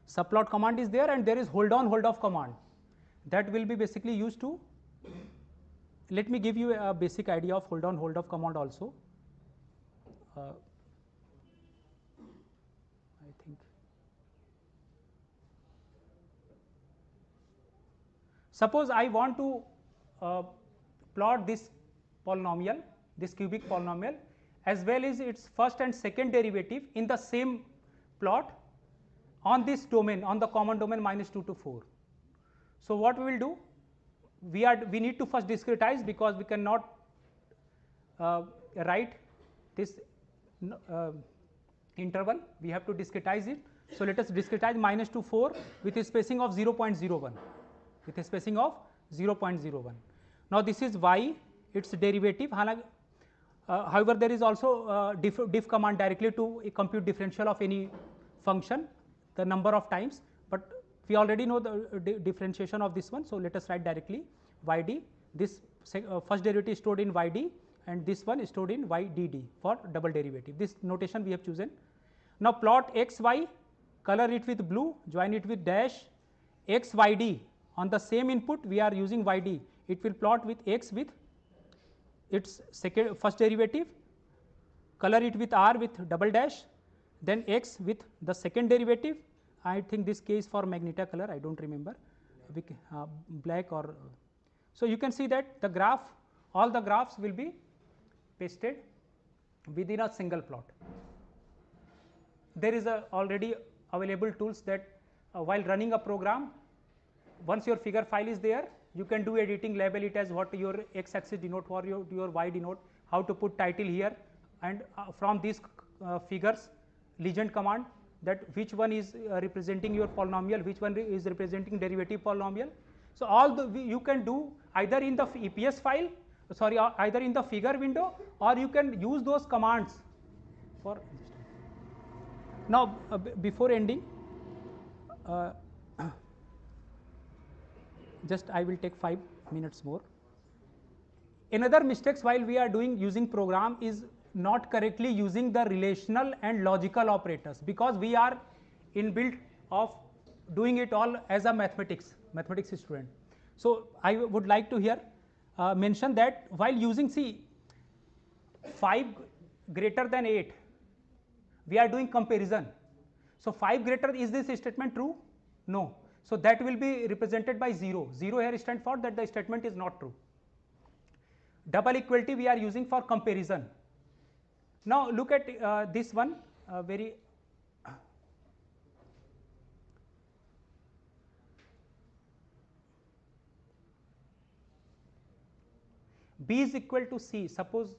Subplot command is there, and there is hold on hold off command that will be basically used to, let me give you a basic idea of hold on hold off command also. I think suppose I want to plot this polynomial, this cubic polynomial, as well as its first and second derivative in the same plot on this domain, on the common domain -2 to 4. So, what we will do, we need to first discretize, because we cannot write this interval, we have to discretize it. So, let us discretize -2 to 4 with a spacing of 0.01, with a spacing of 0.01. Now, this is y, its derivative. However, there is also diff command directly to compute differential of any function, the number of times, but we already know the differentiation of this one. So, let us write directly yd, this first derivative is stored in yd and this one is stored in ydd for double derivative. This notation we have chosen. Now, plot xy, color it with blue, join it with dash, xyd on the same input we are using yd, it will plot with x with its first derivative, color it with r with double dash, then x with the second derivative. I think this case for magenta color, I do not remember, black or. So, you can see that the graph, all the graphs will be pasted within a single plot. There is already available tools that while running a program, once your figure file is there, you can do editing, label it as what your x axis denote, or your y denote, how to put title here, and from these figures legend command, that which one is representing your polynomial, which one is representing derivative polynomial. So, all you can do either in the EPS file, sorry, either in the figure window, or you can use those commands for. Now, before ending, just I will take 5 minutes more. Another mistakes while we are using program is not correctly using the relational and logical operators, because we are inbuilt of doing it all as a mathematics student. So, I would like to here mention that while using 5 greater than 8, we are doing comparison. So, 5 greater, is this statement true? No. So, that will be represented by 0. 0 here stands for that the statement is not true. Double equality we are using for comparison. Now, look at this one B is equal to C, suppose,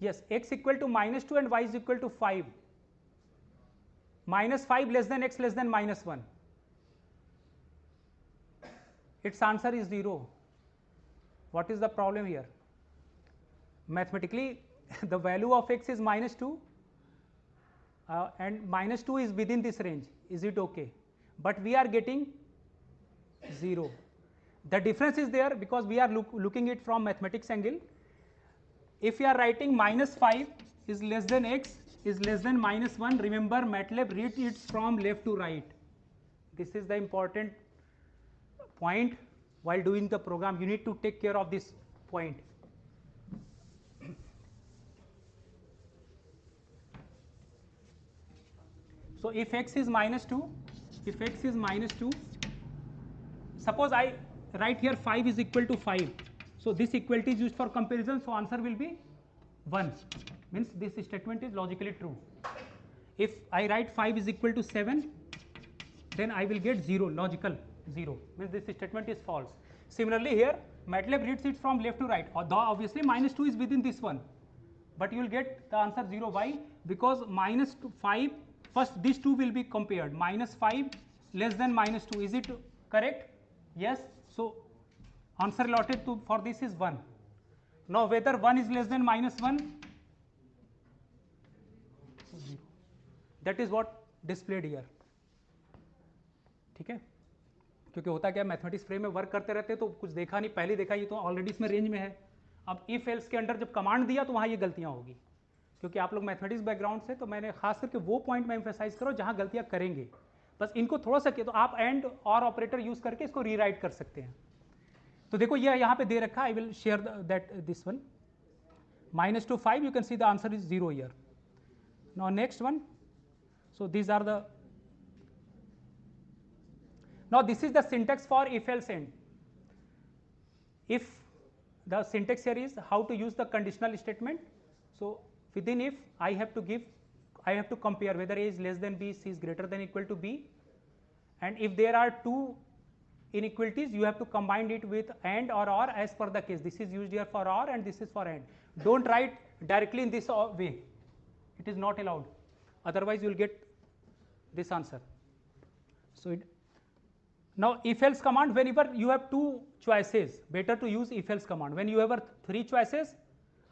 yes, x equal to -2 and y is equal to 5, -5 less than x less than -1, its answer is 0. What is the problem here? Mathematically the value of x is -2 and -2 is within this range, is it okay? But we are getting 0. The difference is there because we are looking it from mathematics angle. If you are writing -5 is less than x is less than -1, remember MATLAB reads it from left to right. This is the important point while doing the program. You need to take care of this point. So if x is -2, if x is -2, suppose I write here 5 is equal to 5. So this equality is used for comparison, so answer will be 1, means this statement is logically true. If I write 5 is equal to 7, then I will get 0, logical 0, means this statement is false. Similarly here MATLAB reads it from left to right, although obviously -2 is within this one, but you will get the answer 0. Why? Because -5, first these two will be compared, -5 less than -2, is it correct? Yes. So answer allotted to for this is 1. Now whether 1 is less than -1, that is what displayed here. ठीक है, क्योंकि होता क्या mathematics frame में work करते रहते तो कुछ देखा नहीं, पहले देखा, ये तो ऑलरेडी इसमें रेंज में है. अब इफ एल्स के अंडर जब कमांड दिया तो वहाँ ये गलतियाँ होगी, क्योंकि आप लोग मैथमेटिक्स बैकग्राउंड से, तो मैंने खास करके वो पॉइंट में एम्फेसाइज करो जहाँ गलतियाँ करेंगे, बस इनको थोड़ा सा किया तो आप एंड और ऑपरेटर यूज करके इसको रीराइट कर सकते हैं. तो देखो ये यहाँ पे दे रखा, I will share that this one, -2 5, you can see the answer is 0 here. Now next one, so these are the, now this is the syntax for if else end. If the syntax here is how to use the conditional statement. So within if I have to compare whether A is less than B, C is greater than or equal to B, and if there are two inequalities you have to combine it with and or as per the case. This is used here for or and this is for and. Don't write directly in this way, it is not allowed, otherwise you will get this answer. So now if else command, whenever you have two choices, better to use if else command. When you have three choices,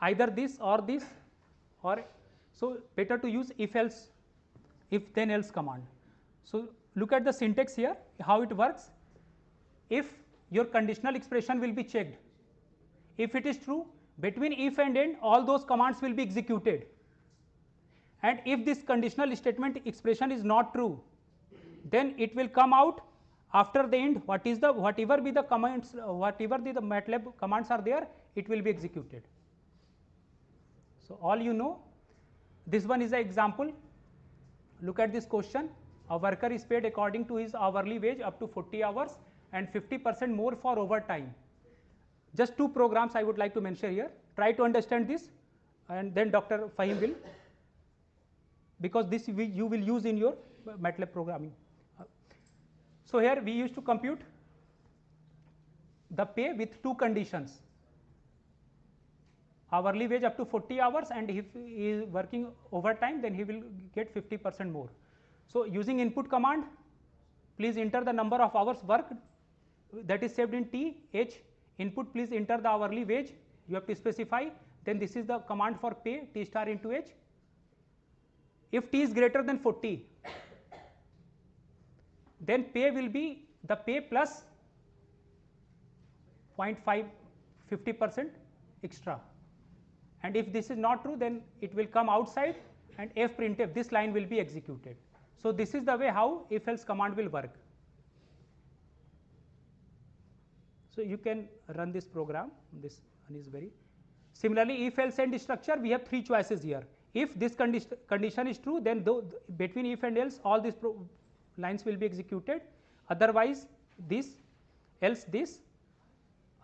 either this, or so better to use if else, if then else command. So look at the syntax here, how it works. If your conditional expression will be checked, if it is true, between if and end all those commands will be executed, and if this conditional statement expression is not true, then it will come out after the end, whatever be the commands, whatever the MATLAB commands are there, it will be executed. So all you know, this one is an example. Look at this question. A worker is paid according to his hourly wage up to 40 hours and 50% more for overtime. Just two programs I would like to mention here. Try to understand this, and then Dr. Fahim will, because this you will use in your MATLAB programming. So here we used to compute the pay with two conditions: hourly wage up to 40 hours, and if he is working overtime, then he will get 50% more. So using input command, please enter the number of hours worked, that is saved in T. H input, please enter the hourly wage, you have to specify, then this is the command for pay, T star into H. If T is greater than 40, then pay will be the pay plus 0.5 50% extra, and if this is not true, then it will come outside and f printf, this line will be executed. So this is the way how if else command will work. So you can run this program, this one is very similarly. If else and structure, we have three choices here. If this condition is true, then between if and else all these lines will be executed, otherwise this, else this,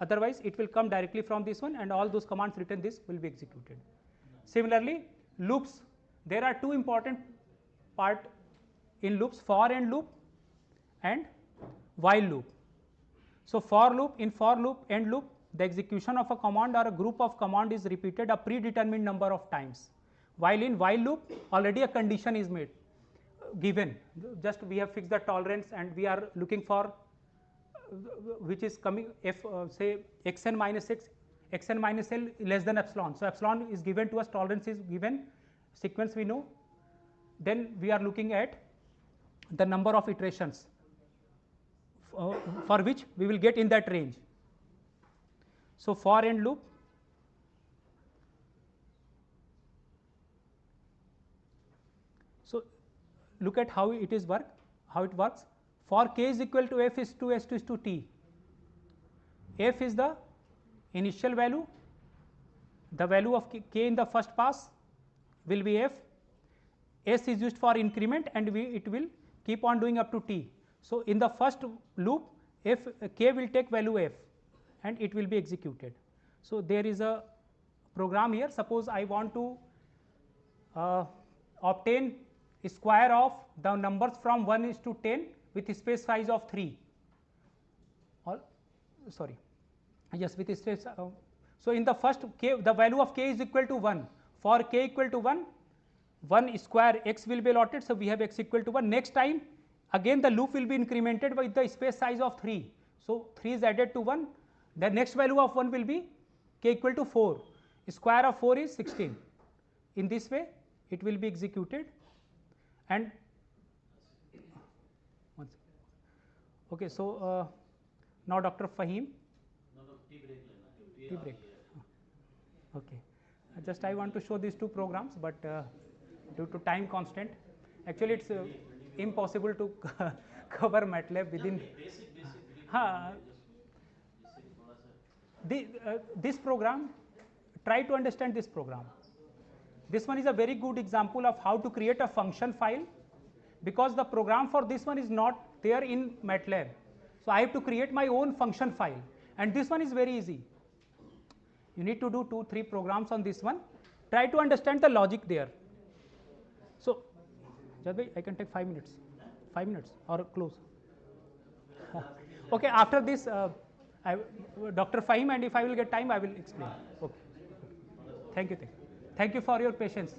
otherwise it will come directly from this one, and all those commands written this will be executed. Similarly loops, there are two important part in loops: for and loop and while loop. So, for loop, in for loop, end loop, the execution of a command or a group of command is repeated a predetermined number of times, while in while loop already a condition is made given, just we have fixed the tolerance and we are looking for which is coming f say xn minus x, xn minus l less than epsilon. So, epsilon is given to us, tolerance is given, sequence we know, then we are looking at the number of iterations for which we will get in that range. So, for end loop, so look at how it is how it works. For k is equal to f is to s to t, f is the initial value, the value of k in the first pass will be f, s is used for increment and it will keep on doing up to t. So, in the first loop f k will take value f and it will be executed. So, there is a program here, suppose I want to obtain square of the numbers from 1 is to 10 with space size of 3 or sorry yes with space. So, in the first k the value of k is equal to 1, for k equal to 1 square x will be allotted. So, we have x equal to 1, next time again the loop will be incremented with the space size of 3. So, 3 is added to 1, the next value of 1 will be k equal to 4, square of 4 is 16. In this way it will be executed. And okay, so now Dr. Fahim. Tea break. Okay, just I want to show these two programs, but due to time constant, actually it's impossible to cover MATLAB within. This program, try to understand this program. This one is a very good example of how to create a function file, because the program for this one is not there in MATLAB. So, I have to create my own function file, and this one is very easy. You need to do 2-3 programs on this one, try to understand the logic there. So, Jadbhai, I can take 5 minutes, 5 minutes or close. Okay, after this Dr. Fahim, and if I will get time I will explain. Okay. Thank you. Thank you for your patience.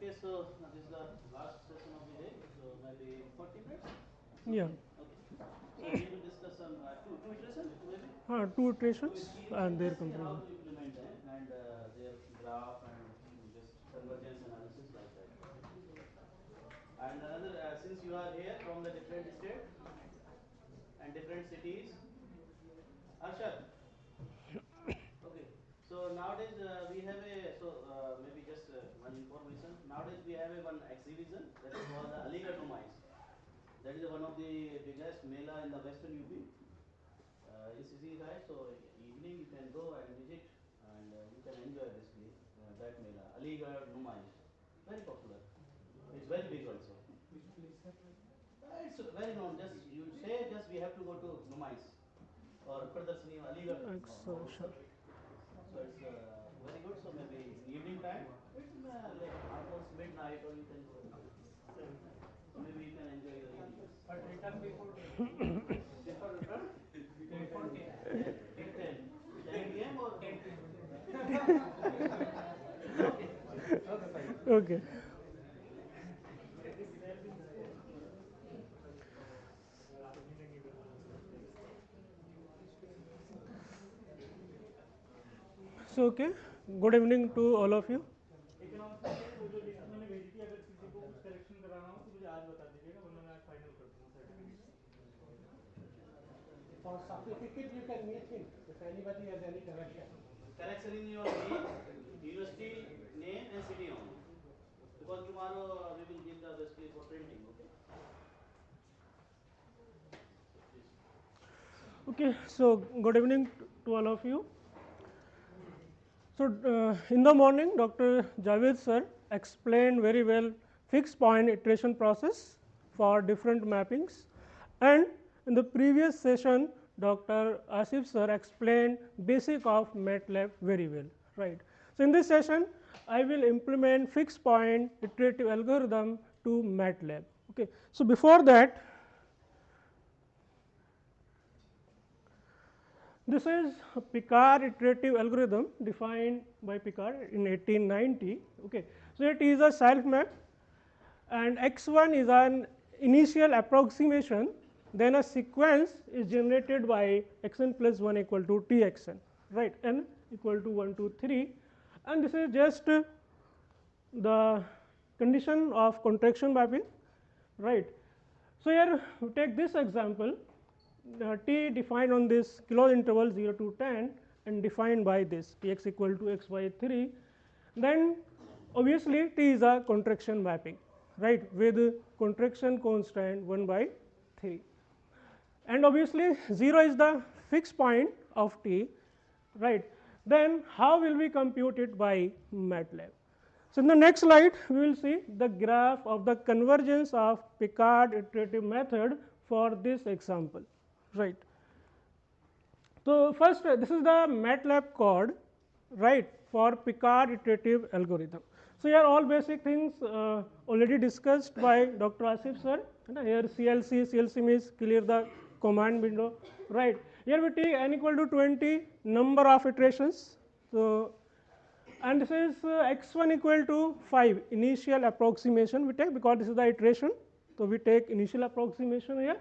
Okay, so this is the last session of the day, so maybe 40 minutes. Yeah. Okay. So we will discuss some two iterations, maybe Two two iterations schemes, and and their just see how comparison. to implement them and their graph and just convergence analysis like that. And another, since you are here from the different state and different cities, Arshad. Okay. So nowadays we have a maybe just one information. Nowadays we have a one exhibition that is called the Aligarh Numais. That is one of the biggest mela in the Western UP. It's easy, right? So evening you can go and visit, and you can enjoy basically that mela. Aligarh Numais, very popular. It's very big also. Which place, sir? It's very known. Just you say, just we have to go to Numais or Pradarsani Aligarh Exertion. Mahotsav. So it's very good. So maybe in evening time, it's like almost midnight, or you can go. So maybe you can enjoy your evenings. But return before 10. Before return, Before 10. 10 p.m. or 10 p.m. okay. Okay, fine. Okay. So okay. Good evening to all of you. Economics में वो जो list मैंने भेजी थी, अगर किसी को कुछ करेक्शन कराना हो तो मुझे आज बता दीजिएगा, वरना मैं आज फाइनल कर दूंगा certificate. For certificate, you can meet him if anybody has any correction. Correction in your name, university name, and city only. Because tomorrow we will give the basically for printing. Okay. So please. Okay. So good evening to all of you. So in the morning, Dr. Javed sir explained very well fixed point iteration process for different mappings, and in the previous session, Dr. Asif sir explained basic of MATLAB very well, right. So in this session, I will implement fixed point iterative algorithm to MATLAB. Okay. So before that, this is a Picard iterative algorithm defined by Picard in 1890. Okay. So it is a self map, and x1 is an initial approximation, then a sequence is generated by xn plus 1 equal to txn, right, n equal to 1, 2, 3, and this is just the condition of contraction mapping, right. So here we take this example, t defined on this closed interval 0 to 10 and defined by this tx equal to x by 3, then obviously t is a contraction mapping, right, with contraction constant 1 by 3, and obviously 0 is the fixed point of t, right. Then how will we compute it by MATLAB? So in the next slide we will see the graph of the convergence of Picard iterative method for this example, right. So first this is the MATLAB code, right, for Picard iterative algorithm. So here all basic things already discussed by Dr. Asif sir. Here CLC means clear the command window, right. Here we take n equal to 20 number of iterations. So and this is x1 equal to 5 initial approximation we take, because this is the iteration. So we take initial approximation here,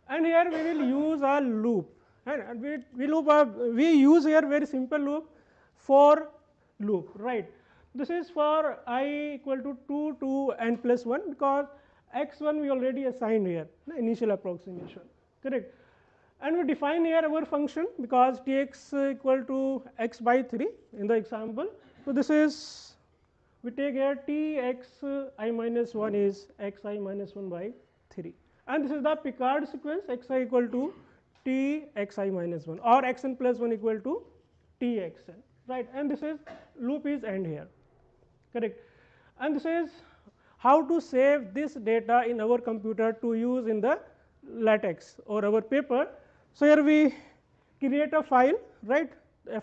and here we will use a loop, and we use here very simple loop, for loop, right. This is for I equal to 2 to n plus 1, because x1 we already assigned here, initial approximation, correct. And we define here our function, because tx equal to x by 3 in the example. So this is, we take here tx I minus 1 is xi minus 1 by 3, and this is the Picard sequence xi equal to txi minus 1, or xn plus 1 equal to txn, right, and this is loop is end here, correct. And this is how to save this data in our computer to use in the LaTeX or our paper. So here we create a file, right,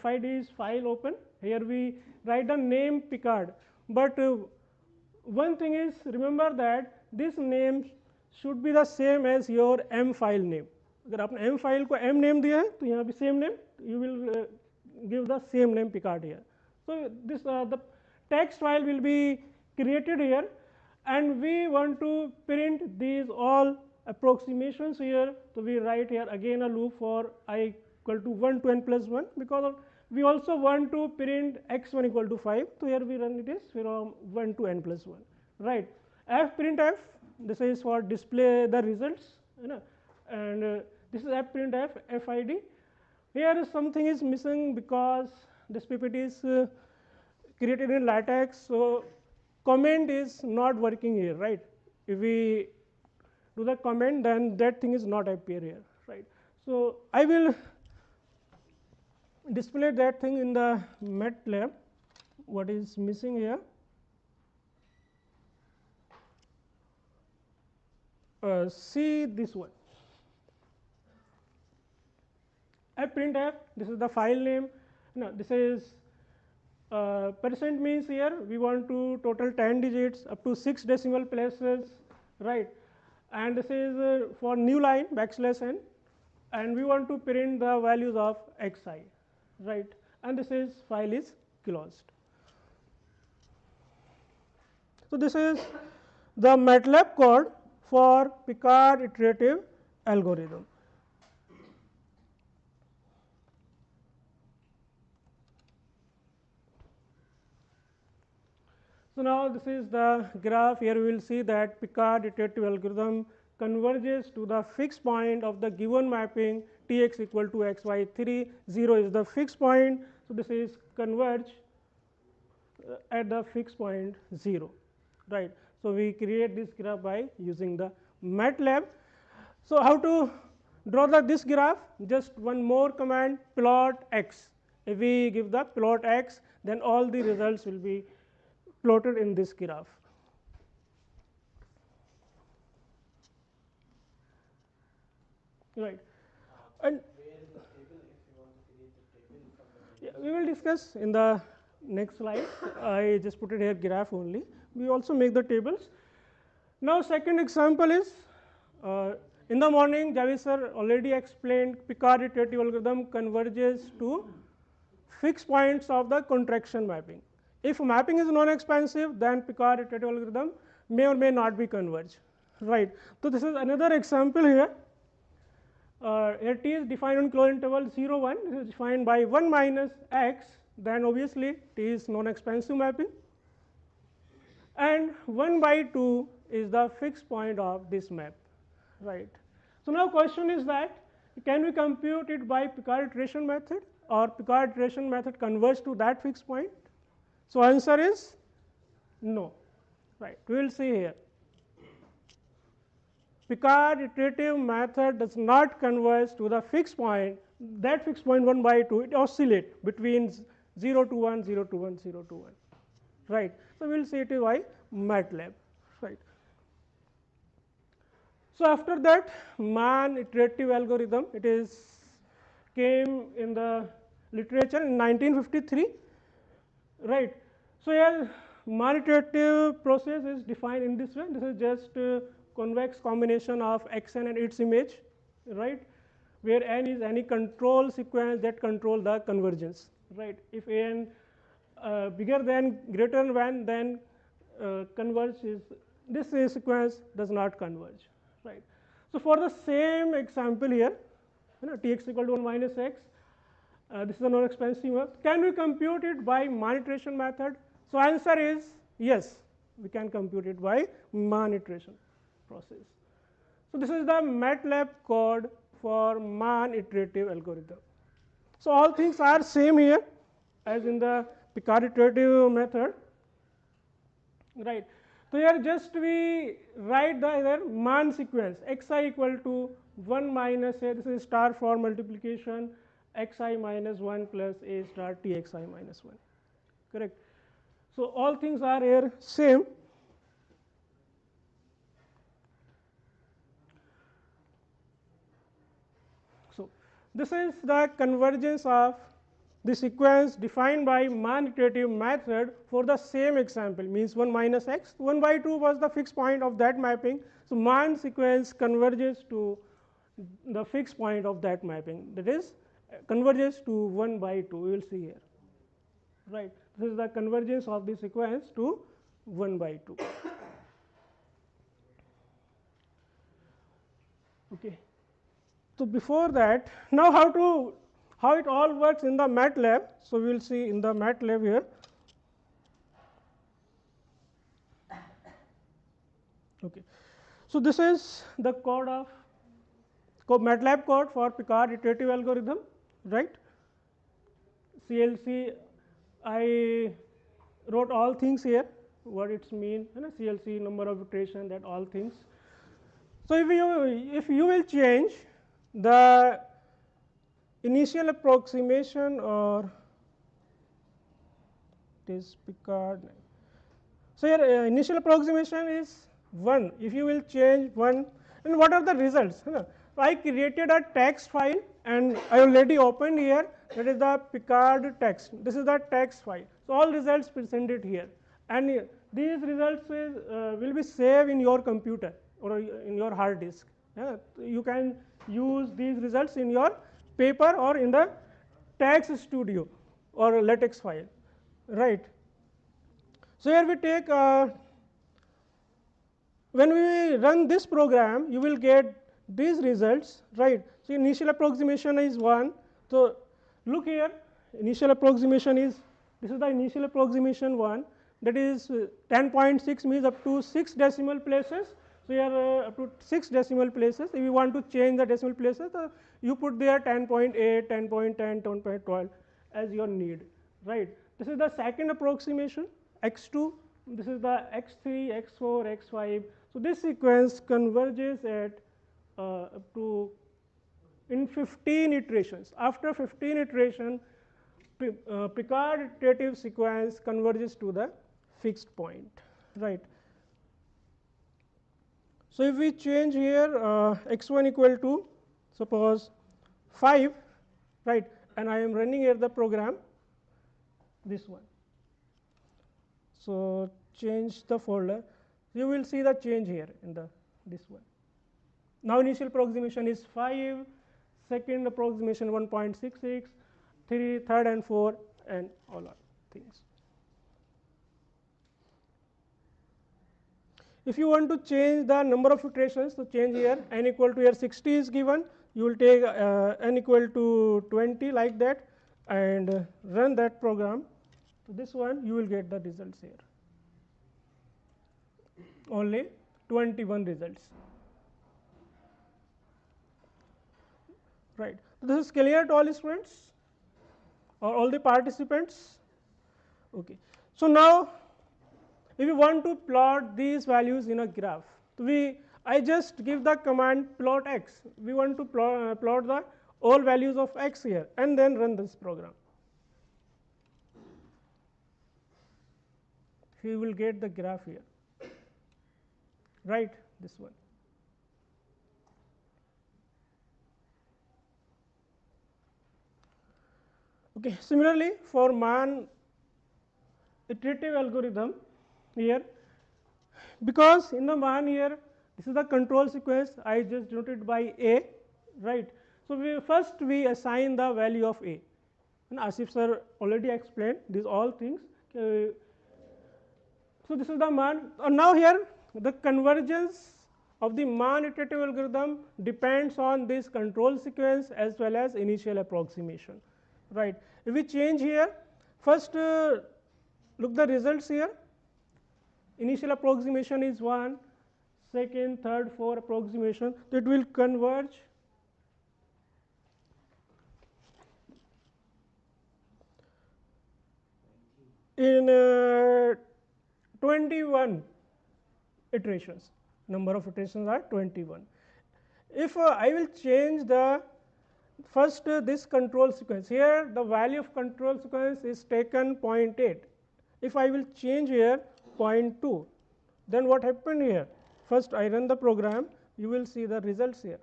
FID is file open, here we write the name Picard, but one thing is, remember that this name should be the same as your M file name. अगर आपने M file को M name दिया है तो यहाँ भी same name, you will give the same name Picard here. So this the text file will be created here, and we want to print these all approximations here. So we write here again a loop for I equal to 1 to n plus 1, because we also want to print x1 equal to 5. So here we run this from 1 to n plus 1, right. F print f, this is for display the results, you know, and this is f print f fid. Here something is missing because this ppt is created in LaTeX, so comment is not working here, right. If we do the comment, then that thing is not appear here, right. So I will display that thing in the MATLAB, what is missing here. See this one, fprintf, this is the file name. No, this is percent means here we want to total 10 digits up to 6 decimal places, right. And this is for new line \n, and we want to print the values of xi, right. And this is file is closed. So this is the MATLAB code for Picard iterative algorithm. So now this is the graph. Here we will see that Picard iterative algorithm converges to the fixed point of the given mapping Tx equal to xy3, 0 is the fixed point. So this is converge at the fixed point 0, right. So we create this graph by using the MATLAB. So how to draw this graph? Just one more command, plot x. If we give the plot x, then all the results will be plotted in this graph. Right. And yeah, we will discuss in the next slide. I just put it here graph only. We also make the tables. Now second example is in the morning Javi sir already explained Picard iterative algorithm converges to fixed points of the contraction mapping. If mapping is non-expansive, then Picard iterative algorithm may or may not be converged, right. So this is another example here. Here t is defined on closed interval 0 1, this is defined by 1 minus x, then obviously t is non-expansive mapping, and 1 by 2 is the fixed point of this map, right. So now question is that can we compute it by Picard iteration method, or Picard iteration method converge to that fixed point? So answer is no, right. We will see here. Picard iterative method does not converge to the fixed point. That fixed point 1 by 2, it oscillates between 0 to 1, 0 to 1, 0 to 1, right. So we will see it by MATLAB, right. So after that, Mann iterative algorithm, it is came in the literature in 1953, right. So here Mann iterative process is defined in this way. This is just convex combination of xn and its image, right, where n is any control sequence that control the convergence, right. If n bigger than greater than 1, then converge is this sequence does not converge, right. So for the same example here, you know, tx equal to 1 minus x, this is a non-expansive map. Can we compute it by Mann iteration method? So answer is yes, we can compute it by Mann iteration process. So this is the MATLAB code for Mann iterative algorithm. So all things are same here as in the Picard iterative method, right. So here just we write the either Mann sequence xi equal to 1 minus a, this is star for multiplication, xi minus 1 plus a star txi minus 1, correct. So all things are here same. So this is the convergence of the sequence defined by Mann iterative method for the same example, means 1 minus x, 1 by 2 was the fixed point of that mapping. So Mann sequence converges to the fixed point of that mapping, that is converges to 1 by 2, we will see here, right. This is the convergence of the sequence to 1 by 2. Okay. So before that, now how it all works in the MATLAB. So we will see in the MATLAB here. Okay. So this is the code of MATLAB code for Picard iterative algorithm, right? CLC, I wrote all things here, what it's mean, CLC, number of iteration, that all things. So if you will change the initial approximation or this Picard. So your initial approximation is 1. If you will change 1, and what are the results? I created a text file and I already opened here. That is the Picard text. This is the text file. So all results presented here, and these results will be saved in your computer or in your hard disk. You can use these results in your paper or in the text studio or LaTeX file, right? So here we take, when we run this program, you will get these results, right? So initial approximation is 1. So look here, initial approximation is, this is the initial approximation 1, that is 10.6 means up to 6 decimal places. So here up to 6 decimal places. If you want to change the decimal places, you put there 10.8, 10.10, 10.12 as your need, right? This is the second approximation, x2. This is the x3, x4, x5. So this sequence converges at up to in 15 iterations. After 15 iterations, Picard iterative sequence converges to the fixed point, right? So if we change here x1 equal to suppose 5, right, and I am running here the program, this one. So change the folder, you will see the change here in the this one. Now initial approximation is 5, second approximation 1.66, third and 4, and all are things. If you want to change the number of iterations, so change here, n equal to here 60 is given, you will take n equal to 20 like that and run that program. So this one you will get the results here. Only 21 results. Right. This is clear to all students or all the participants? Okay. So now if you want to plot these values in a graph, I just give the command plot x. We want to plot the all values of x here and then run this program. You will get the graph here, right? This one. Okay. Similarly, for MAN iterative algorithm here, because in the MAN here, this is the control sequence I just denoted by A, right? So first we assign the value of A, and Asif sir already explained these all things. So this is the MAN. Now here the convergence of the MAN iterative algorithm depends on this control sequence as well as initial approximation, right? If we change here, first look the results here. Initial approximation is 1, second, third, fourth approximation, that will converge in 21 iterations. Number of iterations are 21. If I will change the first this control sequence, here the value of control sequence is taken 0.8. If I will change here 0.2, then what happened here? First I run the program, you will see the results here.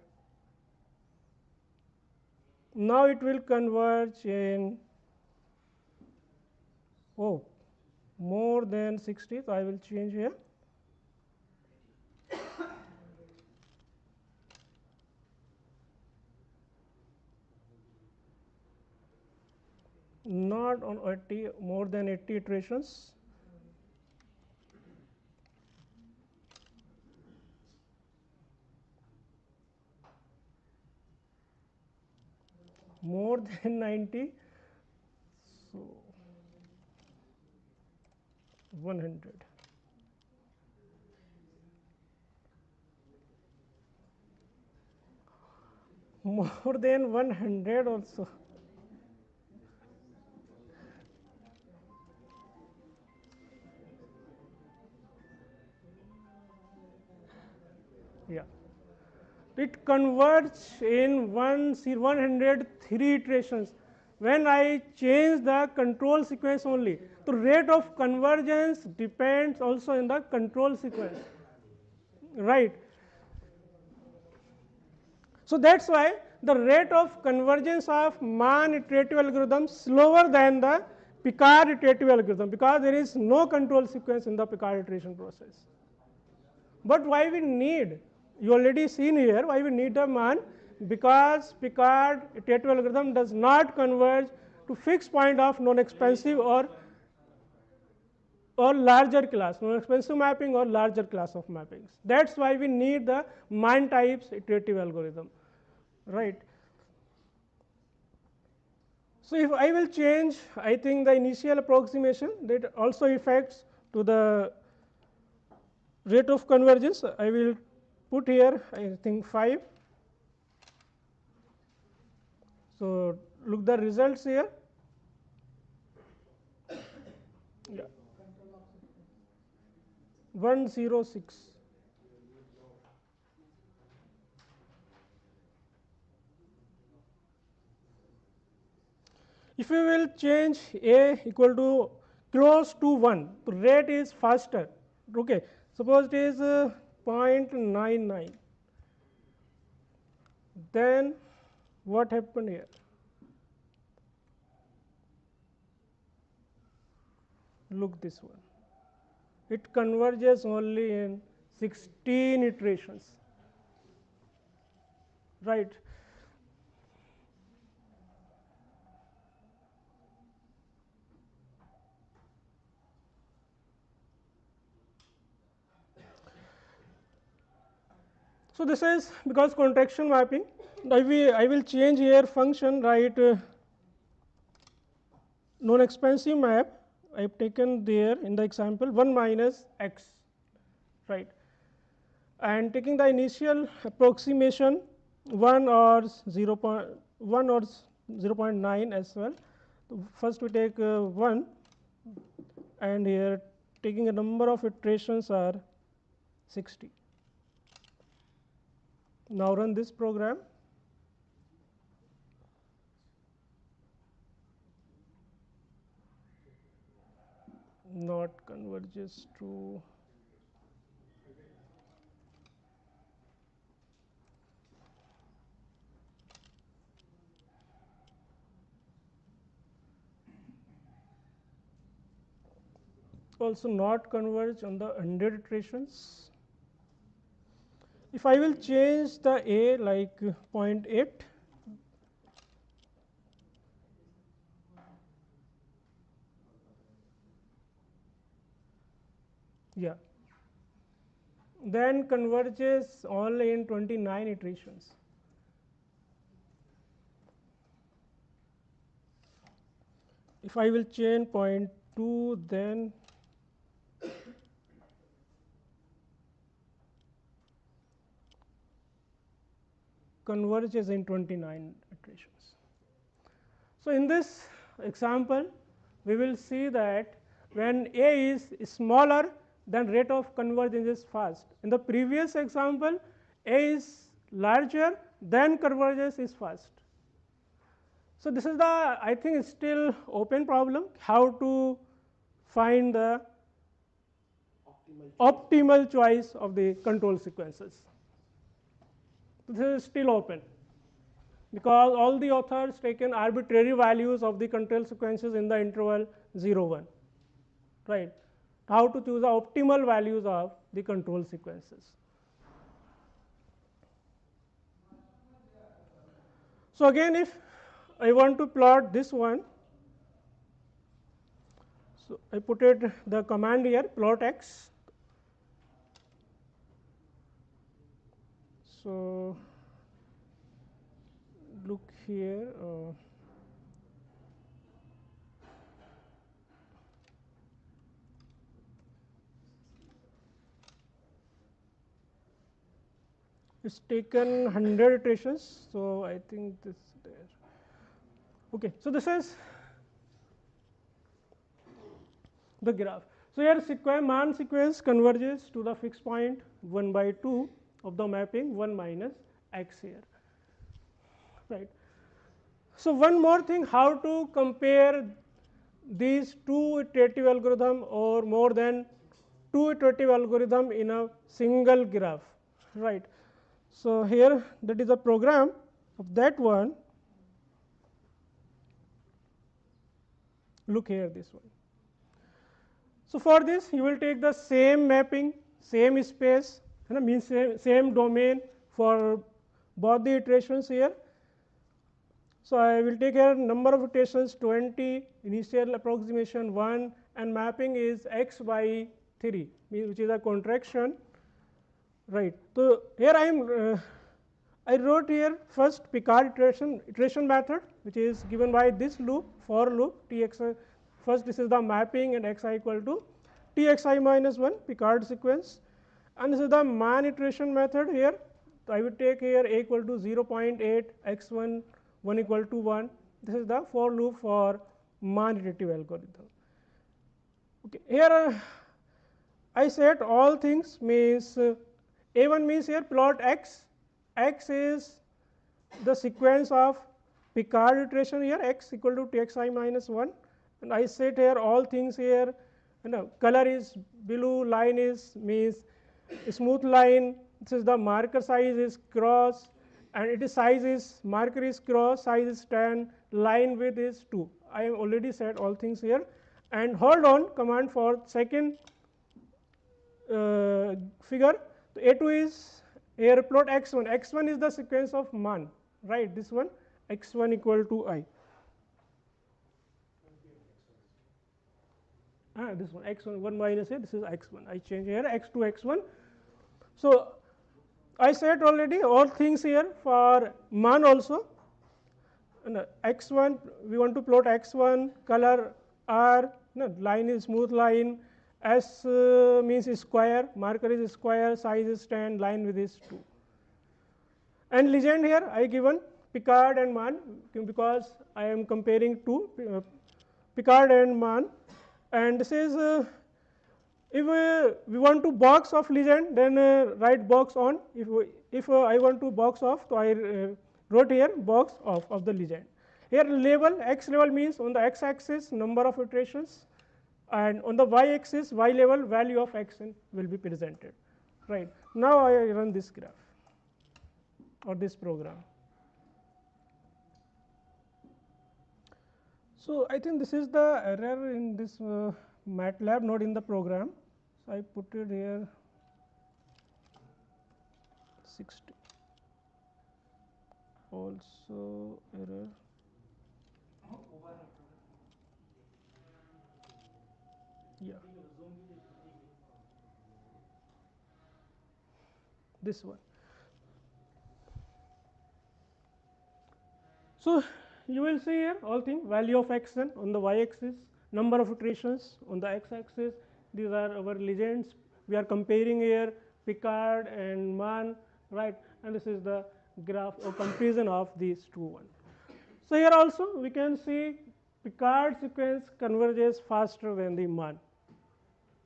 Now it will converge in more than 60, so I will change here. Not on 80, more than 80 iterations. more than 90, so 100. More than 100 also. Yeah. It converges in 103 iterations. When I change the control sequence only, the rate of convergence depends also in the control sequence, right? So that's why the rate of convergence of Mann iterative algorithm slower than the Picard iterative algorithm, because there is no control sequence in the Picard iteration process. But why we need, you already seen here, why we need the Mann? Because Picard iterative algorithm does not converge to fixed point of non-expansive or larger class, non-expansive mapping or larger class of mappings. That's why we need the Mann types iterative algorithm, right? So if I will change, I think the initial approximation, that also affects to the rate of convergence. I will put here, I think 5. So look the results here. Yeah. 106. If we will change A equal to close to 1, the rate is faster. Okay, suppose it is 0.99. Then what happened here? Look this one. It converges only in 16 iterations, right? So this is because contraction mapping. I will change here function, right? Non-expansive map I have taken there in the example 1 minus x, right? And taking the initial approximation 1 or 0.1 or 0.9 as well. First we take 1, and here taking a number of iterations are 60. Now run this program. Not converges to also not converge on the 100 iterations. If I will change the A like 0.8, yeah, then converges only in 29 iterations. If I will change 0.2, then converges in 29 iterations. So in this example, we will see that when A is smaller, then rate of convergence is fast. In the previous example, A is larger, then convergence is fast. So this is the, I think, still open problem, how to find the optimal choice of the control sequences. This is still open, because all the authors taken arbitrary values of the control sequences in the interval 0, 1, right? How to choose the optimal values of the control sequences. So again, if I want to plot this one, so I put it the command here, plot x. So look here. It's taken 100 iterations, so I think this there. Okay, so this is the graph. So here man sequence converges to the fixed point 1 by 2 of the mapping 1 minus x here, right. So one more thing, how to compare these two iterative algorithm or more than two iterative algorithm in a single graph, right. So here that is a program of that one. Look here, this one. So for this you will take the same mapping, same space, means same domain for both the iterations here. So I will take here number of iterations 20, initial approximation 1, and mapping is x by 3, which is a contraction, right. So here I wrote here first Picard iteration method, which is given by this loop, for loop txi. First this is the mapping and xi equal to txi minus 1 Picard sequence, and this is the man iteration method here. So I would take here a equal to 0.8 x1 1 equal to 1. This is the for loop for man iterative algorithm. Okay, here I said all things means A1 means here plot x. X is the sequence of Picard iteration here, x equal to txi minus 1, and I said here all things here, color is blue, line is means smooth line, this is the marker size is cross, and it is size is marker is cross, size is 10, line width is 2. I have already said all things here, and hold on command for second figure. So A2 is here plot x1. X1 is the sequence of man, right? This one x1 equal to I. This one x1 1 minus a. This is x1. I change here x to x1. So I said already all things here for man also. And x1 we want to plot x1, color R, line is smooth line, S means square, marker is square, size is 10, line width is 2. And legend here I given Picard and man because I am comparing two Picard and man, and this is if we want to box off legend, then write box on. If I want to box off, so I wrote here box off of the legend. Here label, x level means on the x axis number of iterations, and on the y axis y level value of x will be presented, right. Now I run this graph or this program. So I think this is the error in this MATLAB, not in the program. So I put it here 60. Also error. Yeah. This one. So you will see here all things, value of xn on the y axis, number of iterations on the x axis. These are our legends. We are comparing here Picard and man, right, and this is the graph or comparison of these two ones. So here also we can see Picard sequence converges faster than the man,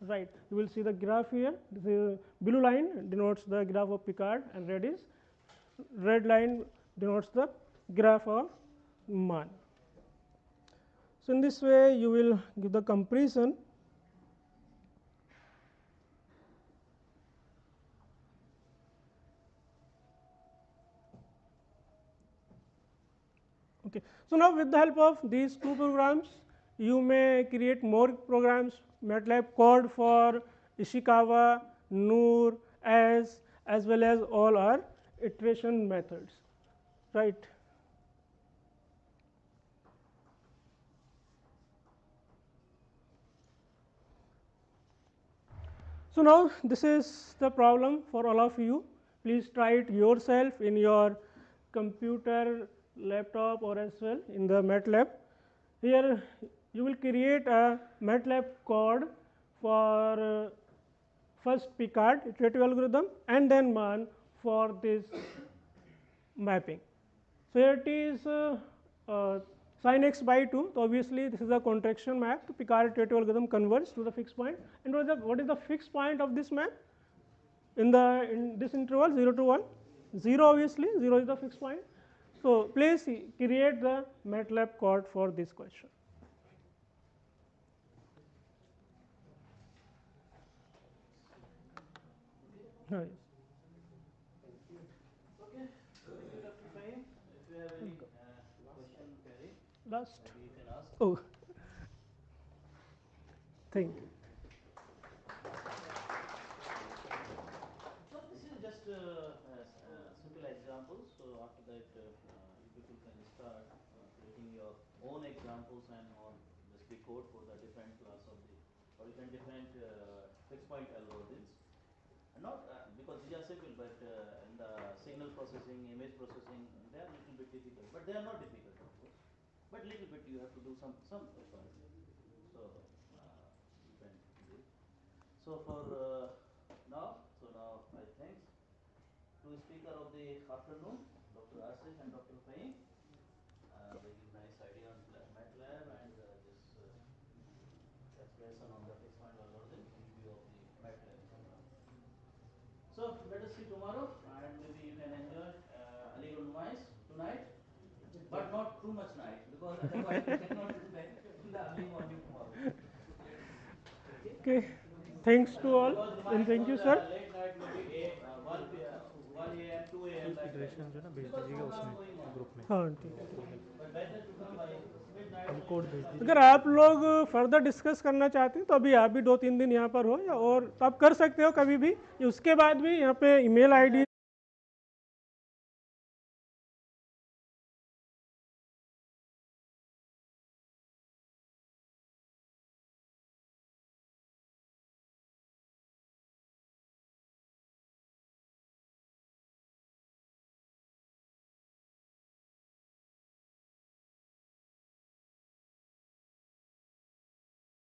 right. You will see the graph here. This is blue line denotes the graph of Picard, and red line denotes the graph of man. So in this way you will give the comparison. Okay. So now with the help of these two programs, you may create more programs, MATLAB code for Ishikawa, Noor, as well as all our iteration methods, right. So now this is the problem for all of you. Please try it yourself in your computer laptop or as well in the MATLAB. Here you will create a MATLAB code for first Picard iterative algorithm and then one for this mapping. So here it is sin x by 2. So obviously this is a contraction map. The Picard iterative algorithm converges to the fixed point. And what is the fixed point of this map? In this interval 0 to 1, 0 obviously, 0 is the fixed point. So please create the MATLAB code for this question. Oh, yes. Okay. Thank you, Dr. Fahim. If you have any question, query, Last. maybe you can ask. Oh, thank you. So this is just simple examples. So after that, you people can start creating your own examples and or just the code for the different class of the or even different fixed point algorithms. And not because these are simple, but in the signal processing, image processing, they are little bit difficult. But they are not difficult, of course. But little bit you have to do some effort. So you can do it. So for now I thanks to speaker of the afternoon, Dr. Asif and Dr. Fahim. They give nice idea on MATLAB and this expression on the fixed point algorithm in view of the MATLAB. So let us see tomorrow, and maybe you can enjoy Aligarh Numais tonight, but not too much night because otherwise you cannot reply in the early morning tomorrow. Okay. Thanks to all and thank you, sir. Late night maybe 1 a.m., 2 a.m. like that. Because program going on. हाँ ठीक है. But better to come by midnight. अगर आप लोग further discuss करना चाहते हैं तो अभी आप भी 2-3 दिन यहाँ पर हो या और तो आप कर सकते हो कभी भी. उसके बाद भी यहाँ पे email ID